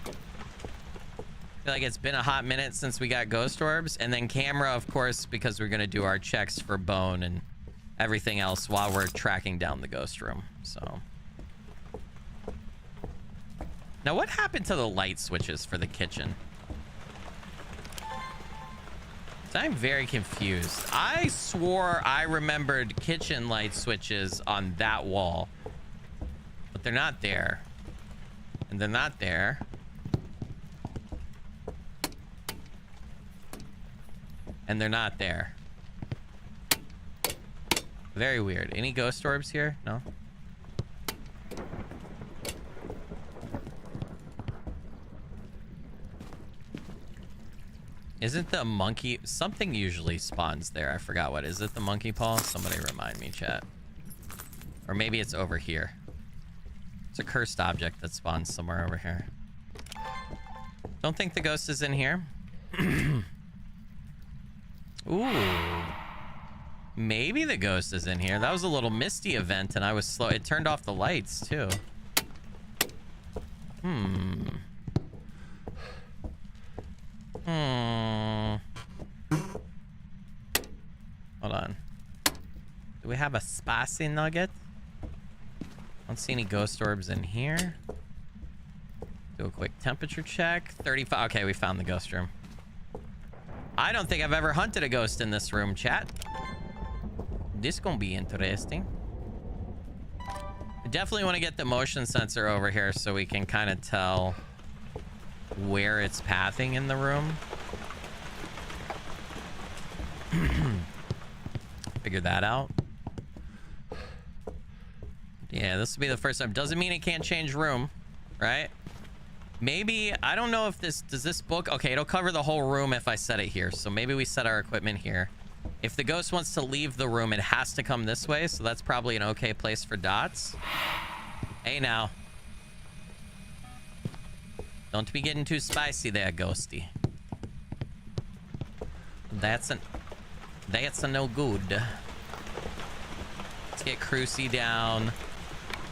I feel like it's been a hot minute since we got ghost orbs, and then camera, of course, because we're gonna do our checks for bone and everything else while we're tracking down the ghost room. So now, what happened to the light switches for the kitchen? I'm very confused. I swore I remembered kitchen light switches on that wall, but they're not there, and they're not there. And they're not there. Very weird. Any ghost orbs here? No. Isn't the monkey... Something usually spawns there. I forgot what. Is it the monkey paw? Somebody remind me, chat. Or maybe it's over here. It's a cursed object that spawns somewhere over here. Don't think the ghost is in here. Ooh. Maybe the ghost is in here. That was a little misty event and I was slow. It turned off the lights too. Hold on. Do we have a spicy nugget? I don't see any ghost orbs in here. Do a quick temperature check. 35. Okay, we found the ghost room. I don't think I've ever hunted a ghost in this room, chat. This gonna be interesting. I definitely want to get the motion sensor over here so we can kind of tell where it's pathing in the room. Figure that out. Yeah, this will be the first time. Doesn't mean it can't change room, right? Maybe, I don't know if this, does this book, okay, it'll cover the whole room if I set it here. So maybe we set our equipment here. If the ghost wants to leave the room, it has to come this way. So that's probably an okay place for dots. Hey now. Don't be getting too spicy there, ghosty. That's a no good. Let's get Crucy down.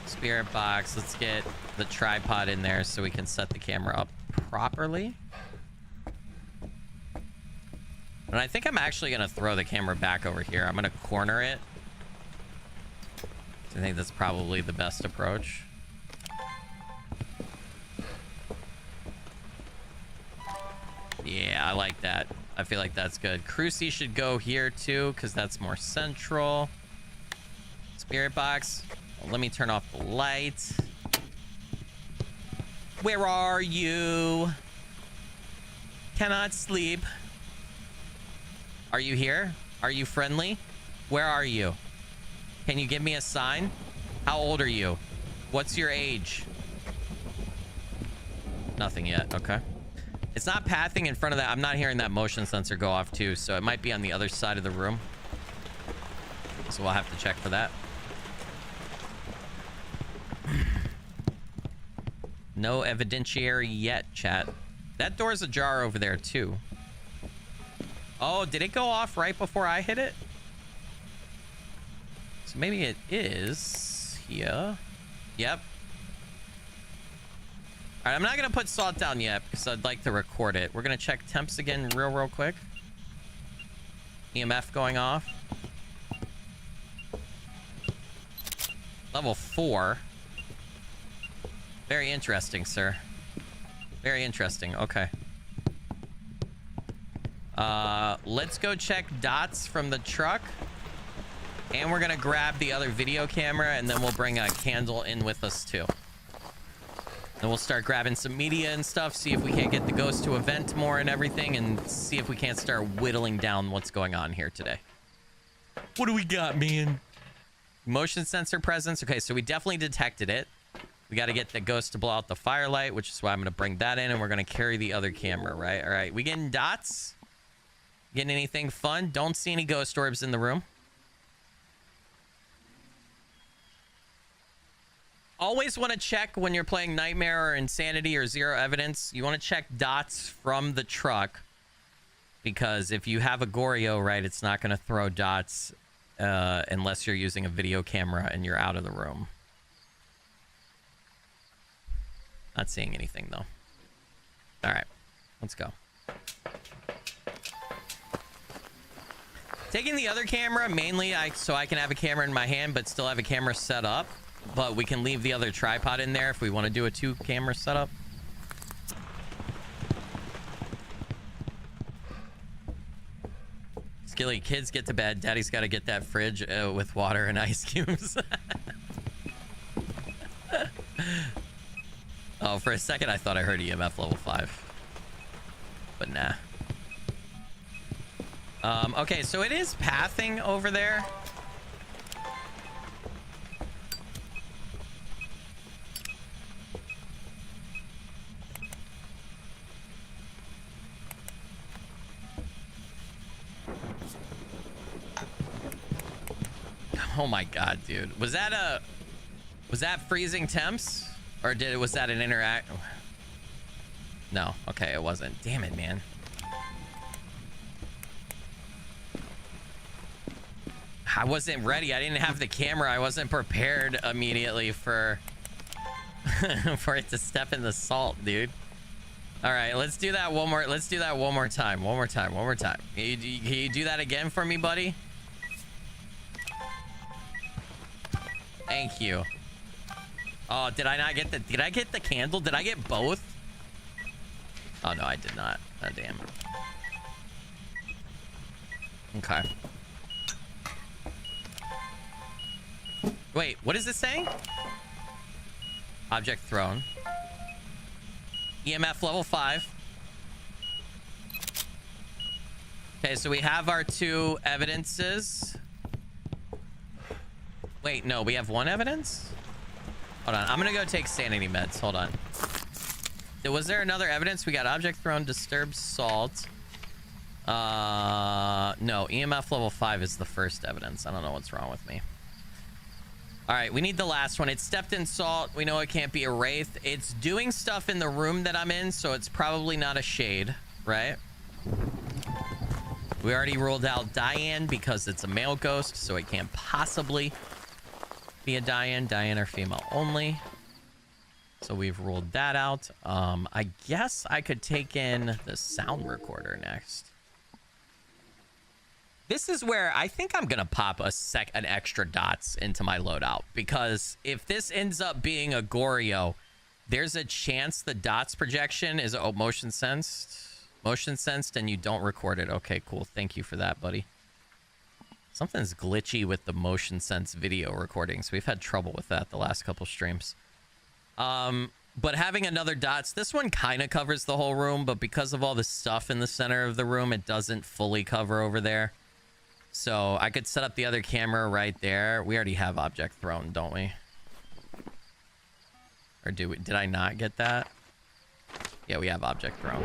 Spirit box. Let's get the tripod in there so we can set the camera up properly. And I think I'm actually going to throw the camera back over here. I'm going to corner it. I think that's probably the best approach. Yeah, I like that. I feel like that's good. Crucy should go here too, because that's more central. Spirit box. Let me turn off the light. Where are you? Cannot sleep. Are you here? Are you friendly? Where are you? Can you give me a sign? How old are you? What's your age? Nothing yet. Okay. It's not pathing in front of that. I'm not hearing that motion sensor go off too, so it might be on the other side of the room. So we'll have to check for that. No evidentiary yet, chat. That door's ajar over there too. Oh, did it go off right before I hit it? So maybe it is here. Yep. All right, I'm not going to put salt down yet because I'd like to record it. We're going to check temps again real quick. EMF going off. Level 4. Very interesting, sir. Very interesting. Okay. Let's go check dots from the truck. And we're going to grab the other video camera, and then we'll bring a candle in with us, too. Then we'll start grabbing some media and stuff, see if we can't get the ghost to event more and everything, and see if we can't start whittling down what's going on here today. What do we got, man? Motion sensor presence. Okay, so we definitely detected it. We got to get the ghost to blow out the firelight, which is why I'm going to bring that in, and we're going to carry the other camera, right? All right, we getting dots? Getting anything fun? Don't see any ghost orbs in the room. Always want to check when you're playing Nightmare or Insanity or Zero Evidence. You want to check dots from the truck, because if you have a Goryo, right, it's not going to throw dots unless you're using a video camera and you're out of the room. Not seeing anything, though. All right, let's go. Taking the other camera, mainly so I can have a camera in my hand, but still have a camera set up. But we can leave the other tripod in there if we want to do a 2-camera setup. Skilly, kids get to bed. Daddy's got to get that fridge with water and ice cubes. Oh, for a second I thought I heard EMF level 5. But nah. Okay, so it is pathing over there. Oh my god, dude. Was that freezing temps? Or was that an interact? No. Okay, it wasn't. Damn it, man. I wasn't ready. I didn't have the camera. I wasn't prepared immediately for for it to step in the salt, dude. All right, let's do that one more. Let's do that one more time. One more time. Can you do that again for me, buddy? Thank you. Oh, did I not get the... Did I get the candle? Did I get both? Oh, no, I did not. Oh, damn. Okay. Wait, what is it saying? Object thrown. EMF level 5. Okay, so we have our 2 evidences. Wait, no, we have 1 evidence? Hold on, I'm gonna go take sanity meds. Hold on. Was there another evidence? We got object thrown, disturbed salt. No, EMF level 5 is the first evidence. I don't know what's wrong with me. All right, we need the last one. It's stepped in salt. We know it can't be a wraith. It's doing stuff in the room that I'm in, so it's probably not a shade, right? We already ruled out Diane because it's a male ghost, so it can't possibly be a Diane. Diane are female only. So we've ruled that out. I guess I could take in the sound recorder next. This is where I think I'm gonna pop an extra dots into my loadout, because if this ends up being a Goryo, there's a chance the dots projection is motion sensed and you don't record it. Okay, cool. Thank you for that, buddy. Something's glitchy with the motion sense video recordings. We've had trouble with that the last couple streams. But having another dots, this one kind of covers the whole room, but because of all the stuff in the center of the room, it doesn't fully cover over there. So I could set up the other camera right there. We already have object thrown, don't we? Or did I not get that? Yeah, we have object thrown.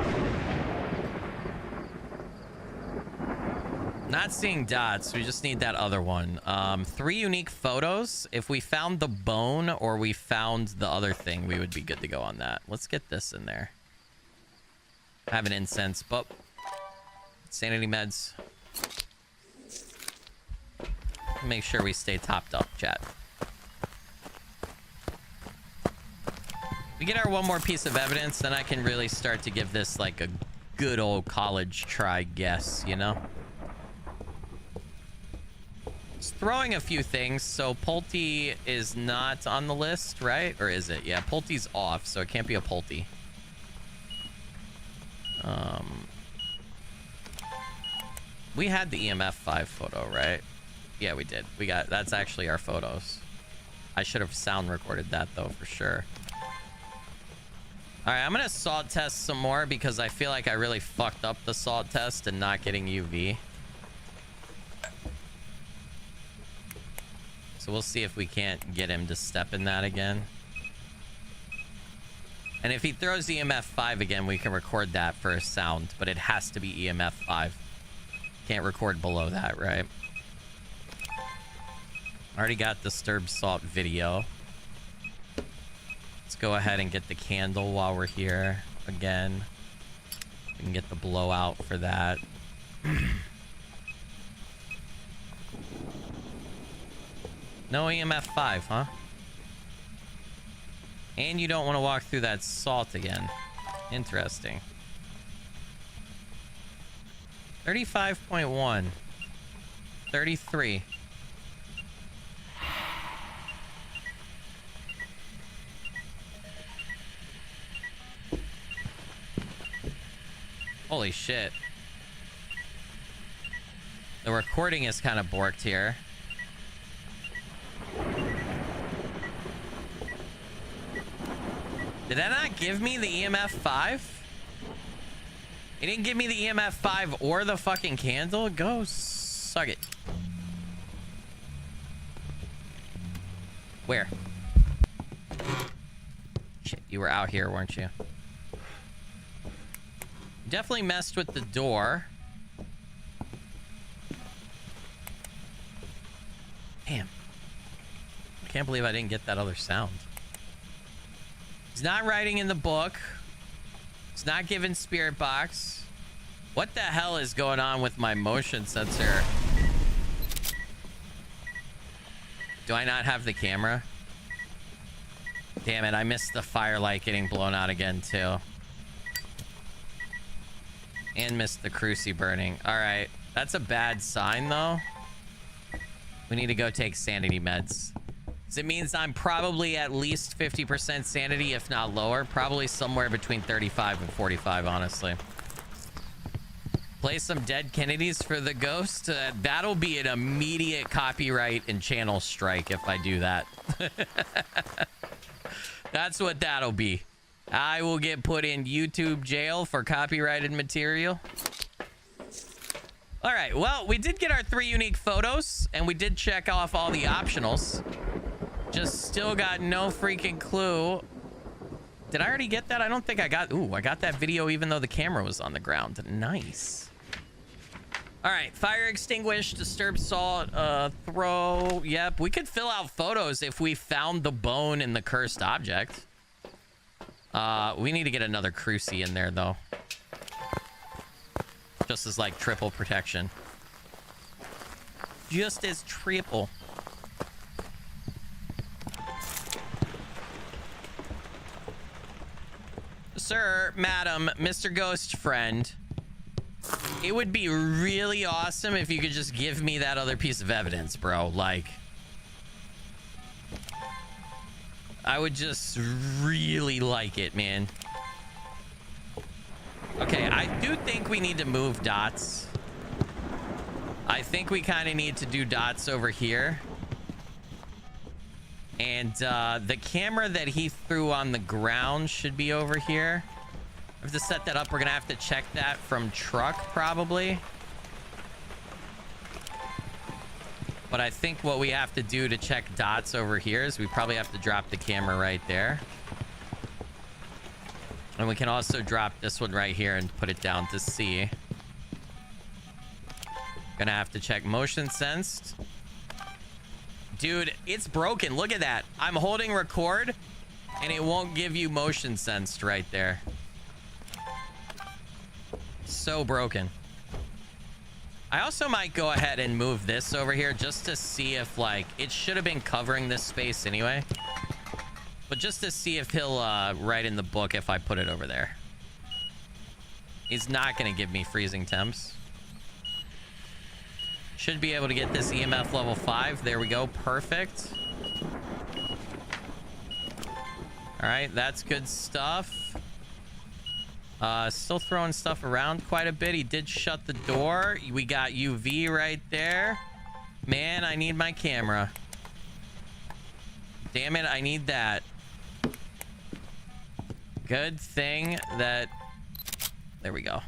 Not seeing dots. We just need that other one. 3 unique photos. If we found the bone or we found the other thing, we would be good to go on that. Let's get this in there. I have an incense, but sanity meds. Make sure we stay topped up, chat. We get our 1 more piece of evidence, then I can really start to give this like a good old college try guess, you know? Just throwing a few things. So Pulte is not on the list, right? Or is it? Yeah, Pulte's off, so it can't be a Pulte. We had the EMF 5 photo, right? Yeah, we did. That's actually our photos. I should have sound recorded that though, for sure. All right, I'm gonna salt test some more because I feel like I really fucked up the salt test and not getting UV. So we'll see if we can't get him to step in that again. And if he throws EMF 5 again, we can record that for a sound, but it has to be EMF 5. Can't record below that, right? Already got disturbed salt video. Let's go ahead and get the candle while we're here again. We can get the blowout for that. No EMF 5, huh? And you don't want to walk through that salt again. Interesting. 35.1. 33. Holy shit. The recording is kind of borked here. Did that not give me the EMF 5? It didn't give me the EMF 5 or the fucking candle? Go suck it. Where? Shit, you were out here, weren't you? Definitely messed with the door. Damn. I can't believe I didn't get that other sound. He's not writing in the book. It's not giving spirit box. What the hell is going on with my motion sensor? Do I not have the camera? Damn it, I missed the firelight getting blown out again too. And missed the cruci burning. All right, that's a bad sign though. We need to go take sanity meds. So it means I'm probably at least 50% sanity, if not lower. Probably somewhere between 35 and 45, honestly. Play some Dead Kennedys for the ghost. That'll be an immediate copyright and channel strike if I do that. That's what that'll be. I will get put in YouTube jail for copyrighted material. All right, well, we did get our 3 unique photos, and we did check off all the optionals. Just still got no freaking clue. Did I already get that? I don't think I got... Ooh, I got that video even though the camera was on the ground. Nice. All right, fire extinguish, disturb salt, throw. Yep, we could fill out photos if we found the bone in the cursed object. We need to get another cruci in there, though. Just as, like, triple protection. Just as triple. Sir, madam, Mr. Ghost Friend, it would be really awesome if you could just give me that other piece of evidence, bro. Like, I would just really like it, man. Okay, I do think we need to move dots. I think we kind of need to do dots over here. And the camera that he threw on the ground should be over here. I have to set that up. We're going to have to check that from truck, probably. But I think what we have to do to check dots over here is we probably have to drop the camera right there. And we can also drop this one right here and put it down to C. Gonna have to check motion sensed. Dude, it's broken. Look at that. I'm holding record and it won't give you motion sensed right there. So broken. I also might go ahead and move this over here just to see if, like, it should have been covering this space anyway. But just to see if he'll write in the book if I put it over there. He's not going to give me freezing temps. Should be able to get this EMF level 5. There we go. Perfect. All right, that's good stuff. Still throwing stuff around quite a bit. He did shut the door. We got UV right there. Man, I need my camera. Damn it, I need that. Good thing that... There we go.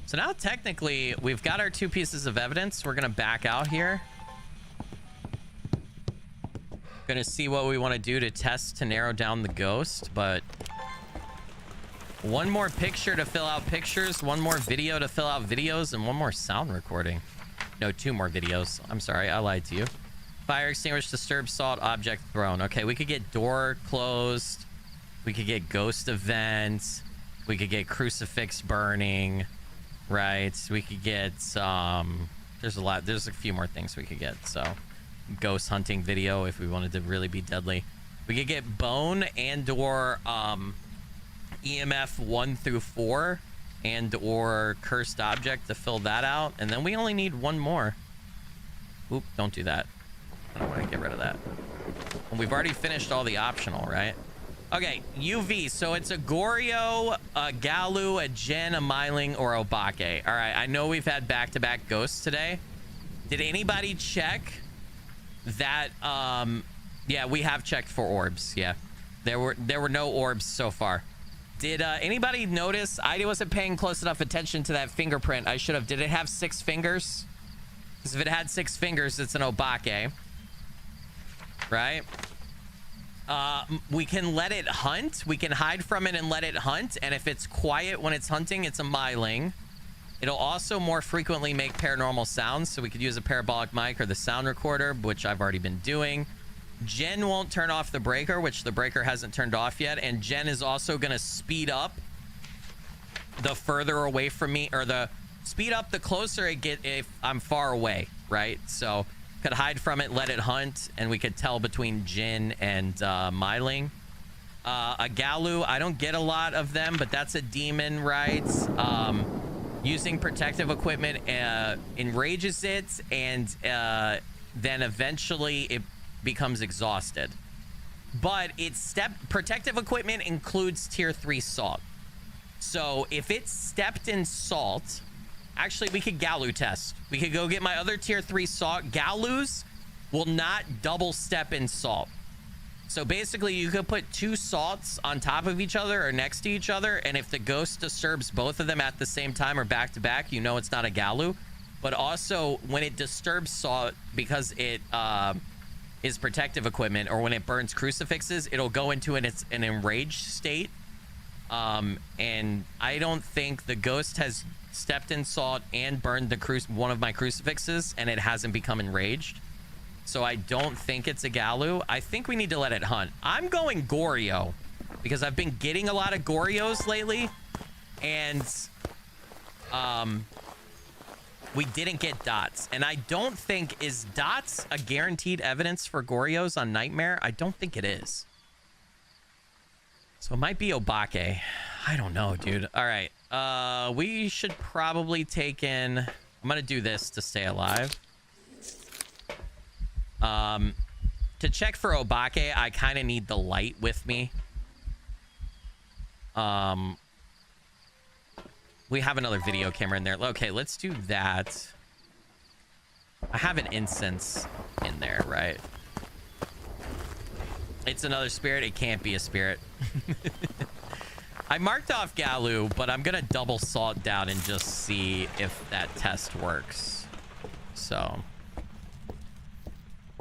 So now technically we've got our 2 pieces of evidence. We're gonna back out here. Gonna see what we want to do to test to narrow down the ghost, but one more picture to fill out pictures, one more video to fill out videos, and one more sound recording. No, 2 more videos. I'm sorry, I lied to you. Fire extinguish, disturb salt, object thrown. Okay, we could get door closed. We could get ghost events. We could get crucifix burning. Right, we could get there's a few more things we could get. So ghost hunting video if we wanted to really be deadly. We could get bone and or EMF 1 through 4 and or cursed object to fill that out, and then we only need 1 more. Oop, don't do that. I don't want to get rid of that. And we've already finished all the optional, right? Okay, UV. So it's a Goryo, a Galu, a Gen, a Myling, or a Obake. All right, I know we've had back-to-back ghosts today. Did anybody check that? Yeah, we have checked for orbs. Yeah, there were no orbs so far. Did anybody notice? I wasn't paying close enough attention to that fingerprint. I should have. Did it have 6 fingers? Because if it had 6 fingers, it's an Obake. Right? We can let it hunt. We can hide from it and let it hunt. And if it's quiet when it's hunting, it's a Myling. It'll also more frequently make paranormal sounds. So we could use a parabolic mic or the sound recorder, which I've already been doing. Gen won't turn off the breaker, which the breaker hasn't turned off yet. And Gen is also going to speed up the further away from me, or the speed up the closer it get if I'm far away, right? So could hide from it, let it hunt, and we could tell between Jin and Myling. A Galu, I don't get a lot of them, but that's a demon, right? Using protective equipment enrages it, and then eventually it becomes exhausted. But its protective equipment includes tier 3 salt. So if it stepped in salt, actually we could Galu test. We could go get my other tier 3 salt. Galus will not double step in salt. So basically you could put 2 salts on top of each other or next to each other, and if the ghost disturbs both of them at the same time or back to back, you know it's not a Galu. But also when it disturbs salt, because it is protective equipment, or when it burns crucifixes, it'll go into an enraged state. And I don't think the ghost has stepped in salt and burned the one of my crucifixes, and it hasn't become enraged. So I don't think it's a Galu. I think we need to let it hunt. I'm going Goryo because I've been getting a lot of Goryos lately, and we didn't get dots. And I don't think, is dots a guaranteed evidence for Goryos on Nightmare? I don't think it is. So it might be Obake. I don't know, dude. All right. We should probably take in... I'm going to do this to stay alive. To check for Obake, I kind of need the light with me. We have another video camera in there. Okay, let's do that. I have an incense in there, right? It's another spirit. It can't be a spirit. I marked off Galu, but I'm going to double salt down and just see if that test works. So...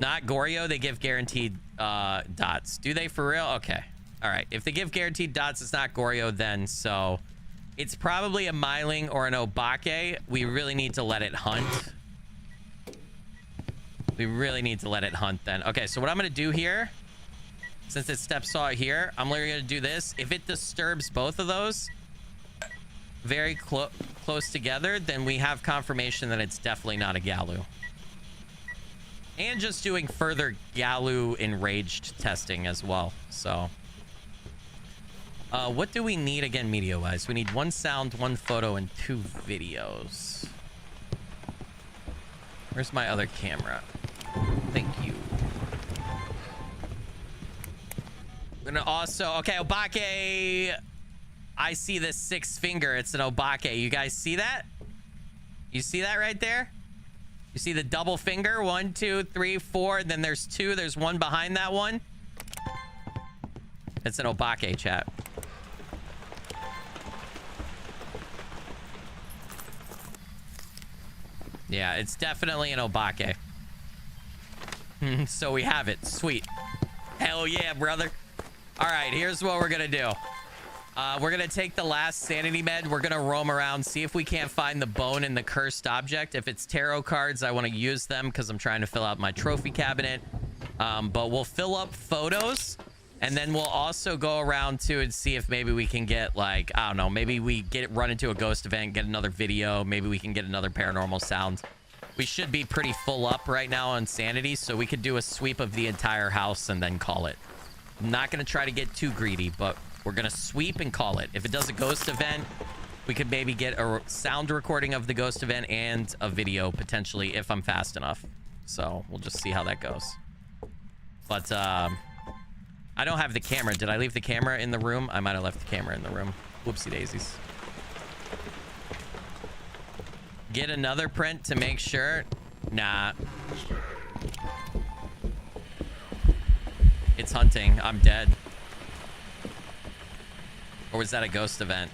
Not Goryo, they give guaranteed dots. Do they for real? Okay. All right. If they give guaranteed dots, it's not Goryo then. So it's probably a Myling or an Obake. We really need to let it hunt. We really need to let it hunt then. Okay, so what I'm going to do here, since it step saw here, I'm literally going to do this. If it disturbs both of those very close together, then we have confirmation that it's definitely not a Galu. And just doing further Galu enraged testing as well. So, what do we need again, media-wise? We need 1 sound, 1 photo, and 2 videos. Where's my other camera? Thank you. We're gonna also... Okay, Obake... I see this 6 finger. It's an Obake. You guys see that? You see that right there? You see the double finger? 1, 2, 3, 4. Then there's 2. There's 1 behind that one. It's an Obake, chat. Yeah, it's definitely an Obake. So we have it. Sweet. Hell yeah, brother. All right, here's what we're going to do. We're going to take the last sanity med. We're going to roam around, see if we can't find the bone in the cursed object. If it's tarot cards, I want to use them because I'm trying to fill out my trophy cabinet. But we'll fill up photos, and then we'll also go around too and see if maybe we can get, like, I don't know, maybe we run into a ghost event, get another video. Maybe we can get another paranormal sound. We should be pretty full up right now on sanity, so we could do a sweep of the entire house and then call it. I'm not going to try to get too greedy, but... we're going to sweep and call it. If it does a ghost event, we could maybe get a sound recording of the ghost event and a video, potentially, if I'm fast enough. So, we'll just see how that goes. But, I don't have the camera. Did I leave the camera in the room? I might have left the camera in the room. Whoopsie daisies. Get another print to make sure. Nah. It's hunting. I'm dead. Or was that a ghost event?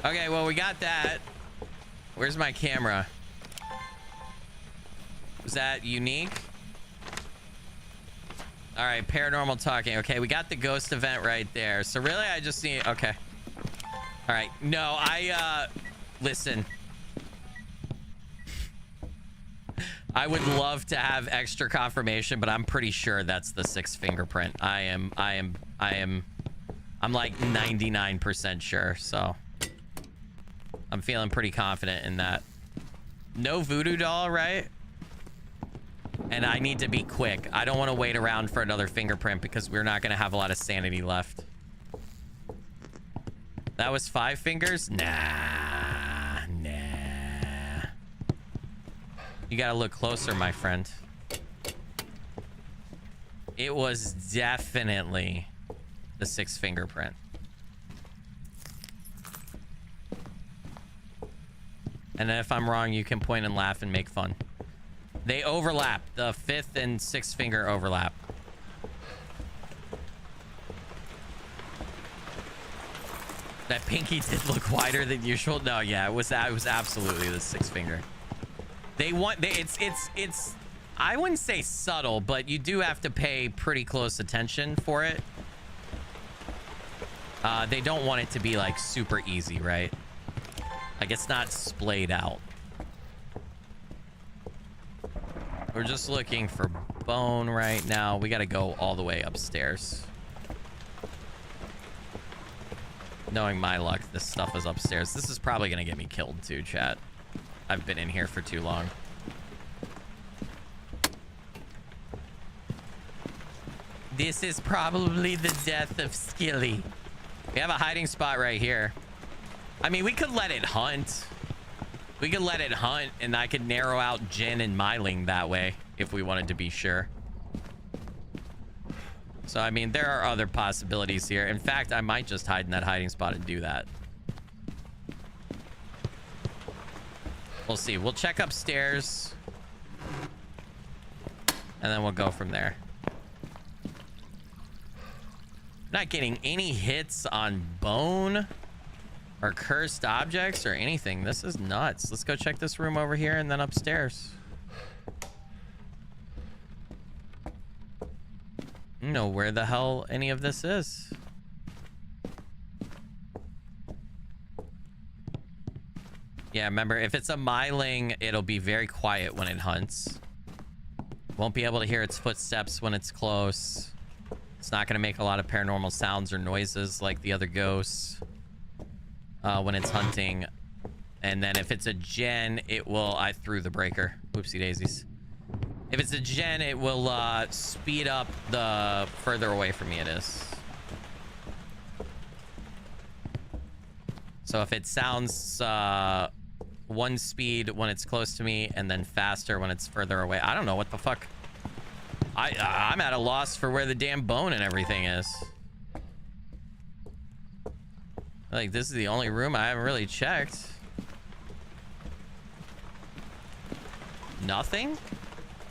Okay, well, we got that. Where's my camera? Was that unique? All right, paranormal talking. Okay, we got the ghost event right there. So really, I just need... Okay. All right. No, listen. I would love to have extra confirmation, but I'm pretty sure that's the 6 fingerprint. I'm like 99% sure, so I'm feeling pretty confident in that. No voodoo doll, right? And I need to be quick. I don't want to wait around for another fingerprint because we're not going to have a lot of sanity left. That was 5 fingers? Nah. You gotta look closer, my friend. It was definitely the 6th fingerprint. And then if I'm wrong, you can point and laugh and make fun. They overlap. The 5th and 6th finger overlap. That pinky did look wider than usual. No, yeah, it was absolutely the 6th finger. It's I wouldn't say subtle, but you do have to pay pretty close attention for it. They don't want it to be like super easy, right? Like it's not splayed out. We're just looking for bone right now. We got to go all the way upstairs. Knowing my luck, this stuff is upstairs. This is probably going to get me killed too, chat. I've been in here for too long. This is probably the death of Skilly. We have a hiding spot right here. I mean, we could let it hunt. We could let it hunt, and I could narrow out Jen and Myling that way if we wanted to be sure. So, I mean, there are other possibilities here. In fact, I might just hide in that hiding spot and do that. We'll see. We'll check upstairs. And then we'll go from there. Not getting any hits on bone or cursed objects or anything. This is nuts. Let's go check this room over here and then upstairs. I don't know where the hell any of this is. Yeah, remember, if it's a Myling, it'll be very quiet when it hunts. Won't be able to hear its footsteps when it's close. It's not going to make a lot of paranormal sounds or noises like the other ghosts when it's hunting. And then if it's a Gen, it will... I threw the breaker. Whoopsie daisies. If it's a Gen, it will speed up the further away from me it is. So if it sounds 1 speed when it's close to me and then faster when it's further away. I don't know what the fuck. I'm at a loss for where the damn bone and everything is. Like, this is the only room I haven't really checked. Nothing?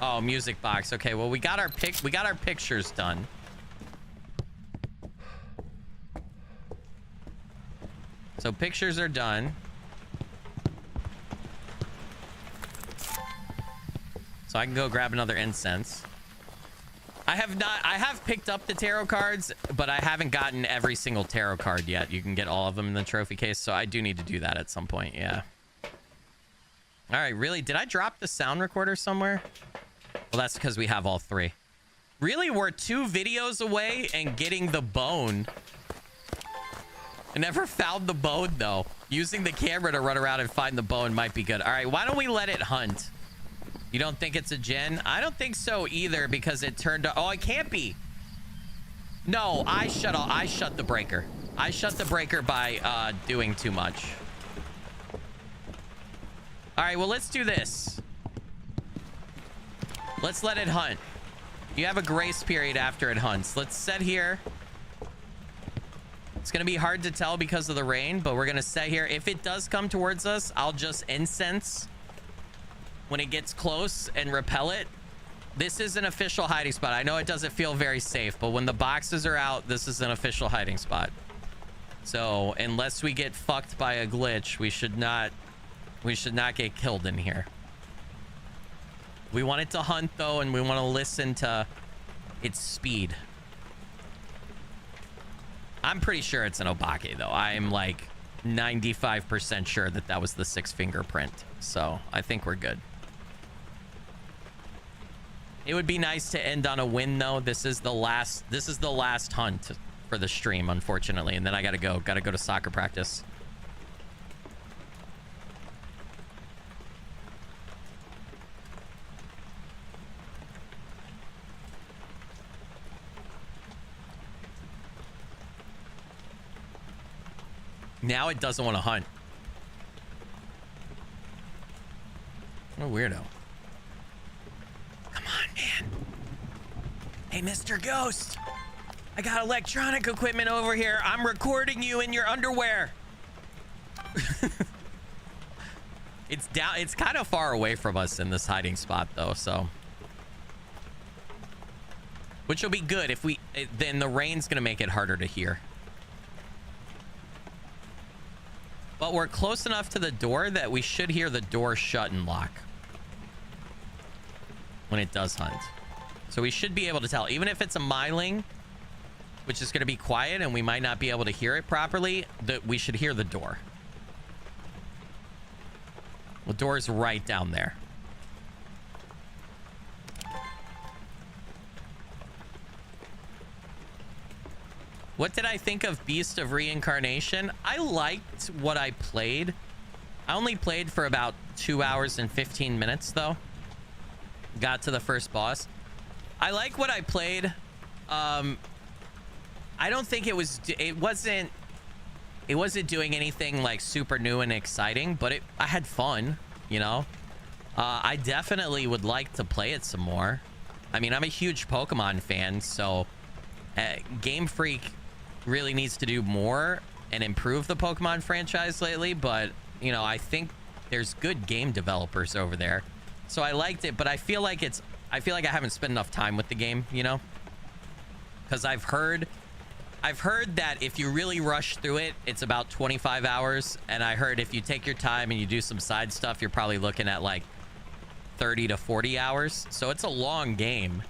Oh, music box. Okay, well, we got our pictures done. So pictures are done. So I can go grab another incense. I have picked up the tarot cards, but I haven't gotten every single tarot card yet. You can get all of them in the trophy case, so I do need to do that at some point, yeah. All right, really? Did I drop the sound recorder somewhere? Well, that's because we have all 3. Really? We're 2 videos away and getting the bone. I never found the bone, though. Using the camera to run around and find the bone might be good. All right, why don't we let it hunt? You don't think it's a Gen? I don't think so either because it turned... Oh, it can't be. No, I shut the breaker. I shut the breaker by doing too much. All right, well, let's do this. Let's let it hunt. You have a grace period after it hunts. Let's set here. It's going to be hard to tell because of the rain, but we're going to set here. If it does come towards us, I'll just incense when it gets close and repel it. This is an official hiding spot. I know it doesn't feel very safe, but when the boxes are out, this is an official hiding spot. So unless we get fucked by a glitch, we should not get killed in here. We want it to hunt though, and we want to listen to its speed. I'm pretty sure it's an Obake though. I'm like 95% sure that that was the 6th fingerprint. So I think we're good. It would be nice to end on a win though. This is the last hunt for the stream, unfortunately. And then I gotta go to soccer practice. Now it doesn't want to hunt. What a weirdo. Come on, man. Hey, Mr. Ghost. I got electronic equipment over here. I'm recording you in your underwear. It's down. It's kind of far away from us in this hiding spot, though, so. Which will be good if we... Then the rain's going to make it harder to hear. But we're close enough to the door that we should hear the door shut and lock when it does hunt. So we should be able to tell. Even if it's a myling, which is going to be quiet and we might not be able to hear it properly, that we should hear the door. The door's right down there. What did I think of Beast of Reincarnation? I liked what I played. I only played for about 2 hours and 15 minutes, though. Got to the first boss. I like what I played. I don't think it wasn't doing anything like super new and exciting, but I had fun, you know. I definitely would like to play it some more. I mean, I'm a huge Pokemon fan, so Game Freak really needs to do more and improve the Pokemon franchise lately, but you know, I think there's good game developers over there, so I liked it. But I feel like I haven't spent enough time with the game, you know, because I've heard that if you really rush through it, it's about 25 hours, and I heard if you take your time and you do some side stuff, you're probably looking at like 30 to 40 hours. So it's a long game.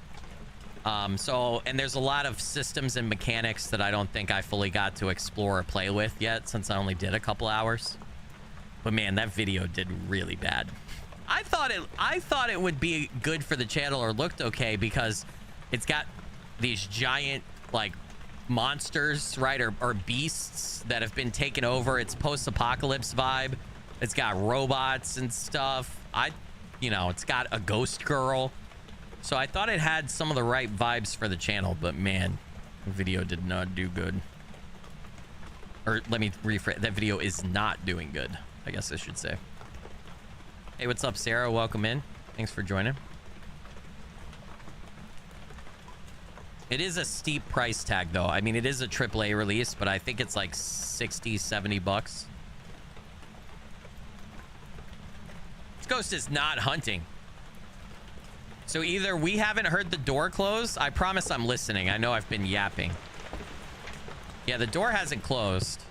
And there's a lot of systems and mechanics that I don't think I fully got to explore or play with yet, since I only did a couple hours. But man, that video did really bad. I thought it would be good for the channel, or looked okay, because it's got these giant like monsters, right, or beasts that have been taken over. It's post-apocalypse vibe. It's got robots and stuff. It's got a ghost girl. So I thought it had some of the right vibes for the channel, but man, the video did not do good. Or let me rephrase, that video is not doing good, I guess I should say. Hey, what's up, Sarah? Welcome in. Thanks for joining. It is a steep price tag, though. I mean, it is a AAA release, but I think it's like 60, 70 bucks. This ghost is not hunting. So either we haven't heard the door close. I promise I'm listening. I know I've been yapping. Yeah, the door hasn't closed.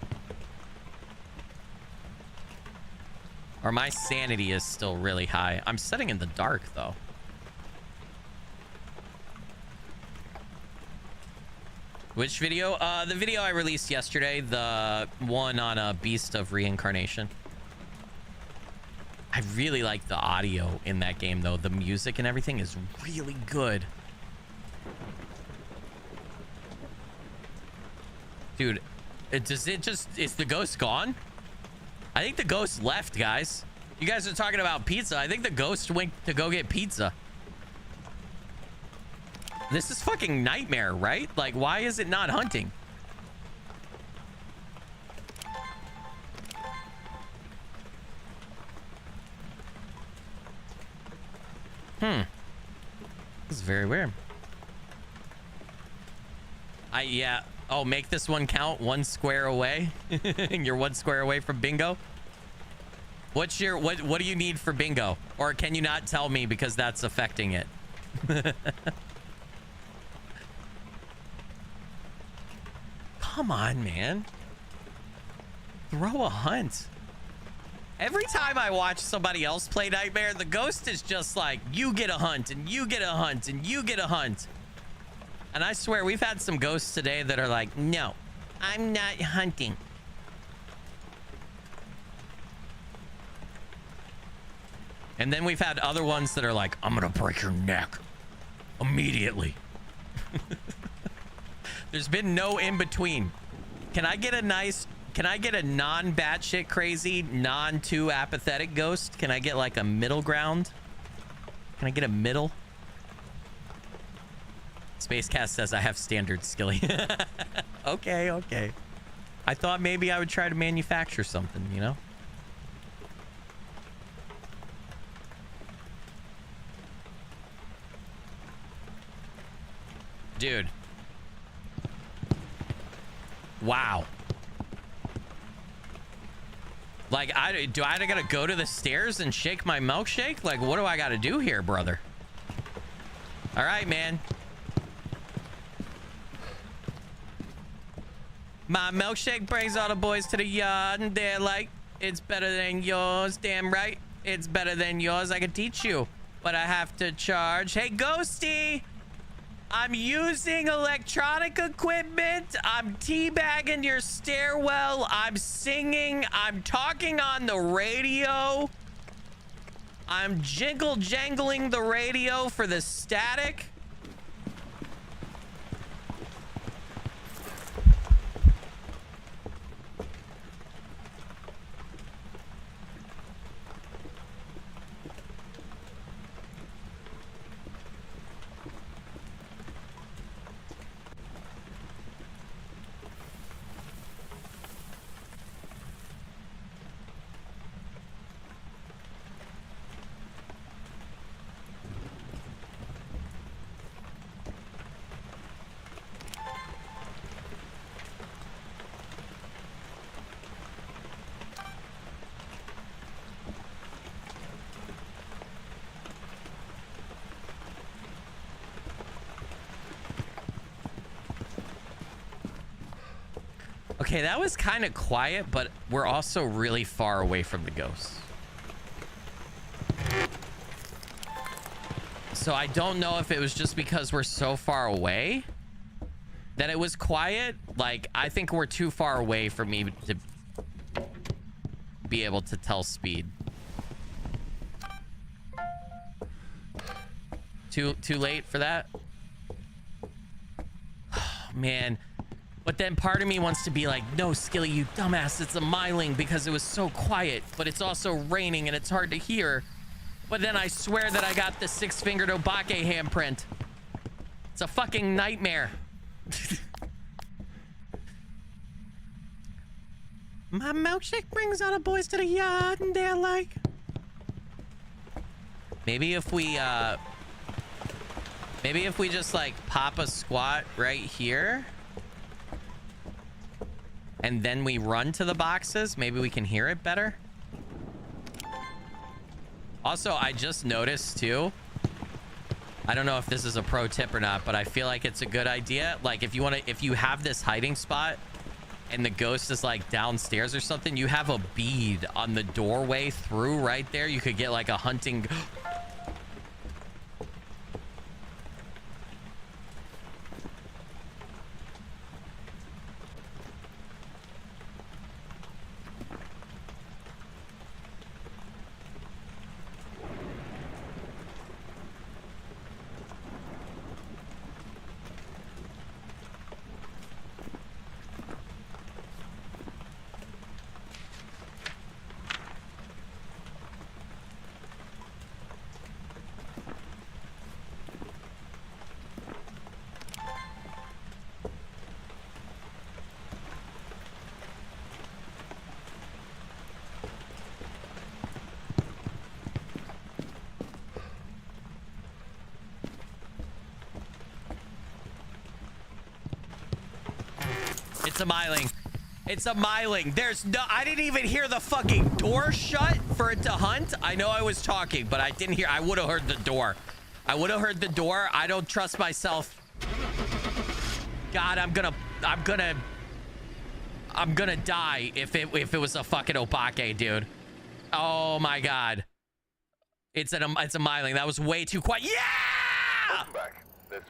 Or my sanity is still really high. I'm sitting in the dark, though. Which video? The video I released yesterday. The one on Beast of Reincarnation. I really like the audio in that game, though. The music and everything is really good. Dude, is the ghost gone? I think the ghost left, guys. You guys are talking about pizza. I think the ghost went to go get pizza. This is fucking nightmare, right? Like, why is it not hunting? This is very weird. Yeah. Oh, make this one count 1 square away. You're 1 square away from bingo. What do you need for bingo? Or can you not tell me because that's affecting it? Come on, man. Throw a hunt. Every time I watch somebody else play Nightmare, the ghost is just like, you get a hunt, and you get a hunt, and you get a hunt. And I swear, we've had some ghosts today that are like, no, I'm not hunting. And then we've had other ones that are like, I'm gonna break your neck immediately. There's been no in between. Can I get a non-batshit crazy, non-too apathetic ghost? Can I get like a middle ground? Can I get a middle? Spacecast says I have standard Skilly. Okay. I thought maybe I would try to manufacture something, you know? Dude. Wow. Like, do I gotta go to the stairs and shake my milkshake? Like, what do I gotta do here, brother? All right, man. My milkshake brings all the boys to the yard, and they're like, it's better than yours. Damn right. It's better than yours. I can teach you, but I have to charge. Hey, Ghosty. I'm using electronic equipment. I'm teabagging your stairwell. I'm singing. I'm talking on the radio. I'm jangling the radio for the static. Okay, that was kind of quiet, but we're also really far away from the ghosts. So I don't know if it was just because we're so far away that it was quiet. Like, I think we're too far away for me to be able to tell speed. Too late for that? Oh, man. But then part of me wants to be like, no, Skilly, you dumbass, it's a myling because it was so quiet, but it's also raining and it's hard to hear. But then I swear that I got the 6-fingered Obake handprint. It's a fucking nightmare. My milkshake brings all the boys to the yard and they're like... Maybe if we just like pop a squat right here... and then we run to the boxes, maybe we can hear it better. Also, I just noticed too, I don't know if this is a pro tip or not, but I feel like it's a good idea. Like if you have this hiding spot and the ghost is like downstairs or something, you have a bead on the doorway through right there. You could get like a hunting... It's a myling. It's a myling. There's no... I didn't even hear the fucking door shut for it to hunt. I know I was talking, but I didn't hear... I would have heard the door. I would have heard the door. I don't trust myself. God, I'm gonna die if it was a fucking Obake, dude. Oh my God. It's a myling. That was way too quiet. Yeah!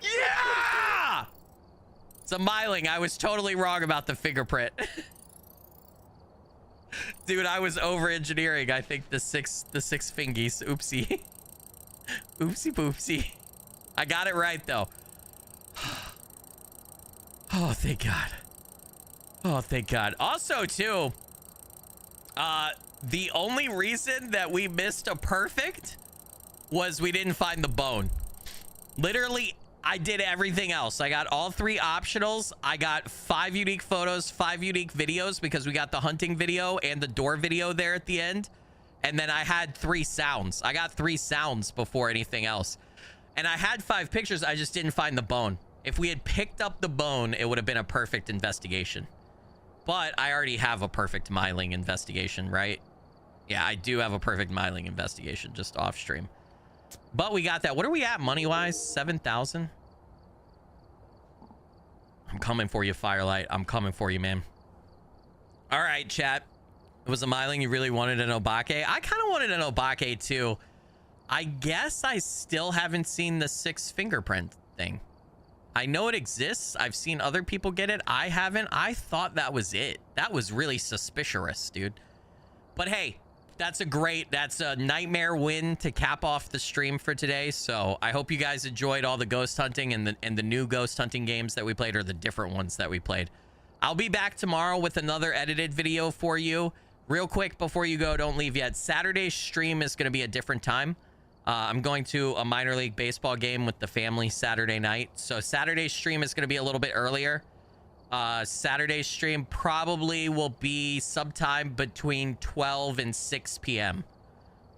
Yeah! It's a myling. I was totally wrong about the fingerprint. Dude, I was over engineering. I think the six fingies. Oopsie. Oopsie poopsie. I got it right though. Oh, thank God. Oh, thank God. Also too, the only reason that we missed a perfect was we didn't find the bone. Literally, I did everything else. I got all 3 optionals. I got 5 unique photos, 5 unique videos because we got the hunting video and the door video there at the end. And then I had 3 sounds. I got 3 sounds before anything else. And I had 5 pictures. I just didn't find the bone. If we had picked up the bone, it would have been a perfect investigation. But I already have a perfect Myling investigation, right? Yeah, I do have a perfect Myling investigation just off stream. But we got that. What are we at money-wise? 7,000? I'm coming for you, Firelight. I'm coming for you, man. All right, chat. It was a Myling. You really wanted an Obake? I kind of wanted an Obake, too. I guess I still haven't seen the 6 fingerprint thing. I know it exists. I've seen other people get it. I haven't. I thought that was it. That was really suspicious, dude. But hey, that's a nightmare win to cap off the stream for today. So I hope you guys enjoyed all the ghost hunting and the new ghost hunting games that we played, or the different ones that we played. I'll be back tomorrow with another edited video for you. Real quick before you go, don't leave yet. Saturday's stream is going to be a different time. I'm going to a minor league baseball game with the family Saturday night. So Saturday's stream is going to be a little bit earlier. Saturday's stream probably will be sometime between 12 and 6 p.m.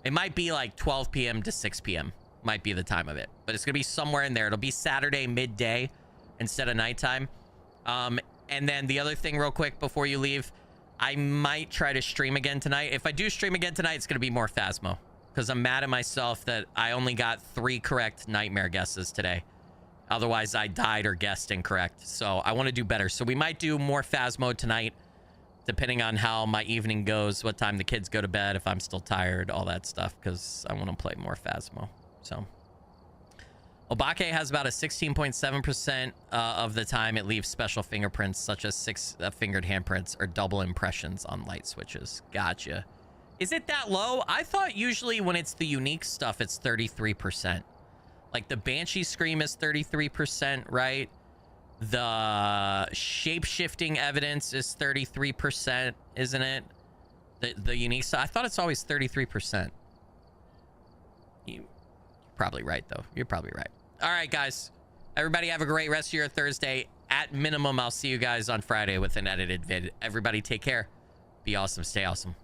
It might be like 12 p.m. to 6 p.m. might be the time of it, but it's going to be somewhere in there. It'll be Saturday midday instead of nighttime. And then the other thing real quick before you leave, I might try to stream again tonight. If I do stream again tonight, it's going to be more Phasmo, because I'm mad at myself that I only got 3 correct nightmare guesses today. Otherwise, I died or guessed incorrect. So I want to do better. So we might do more Phasmo tonight, depending on how my evening goes, what time the kids go to bed, if I'm still tired, all that stuff, because I want to play more Phasmo. So Obake has about a 16.7% of the time it leaves special fingerprints, such as 6 fingered handprints or double impressions on light switches. Gotcha. Is it that low? I thought usually when it's the unique stuff, it's 33%. Like the Banshee Scream is 33%, right? The shape-shifting evidence is 33%, isn't it? The unique stuff. I thought it's always 33%. You're probably right, though. You're probably right. All right, guys. Everybody have a great rest of your Thursday. At minimum, I'll see you guys on Friday with an edited vid. Everybody take care. Be awesome. Stay awesome.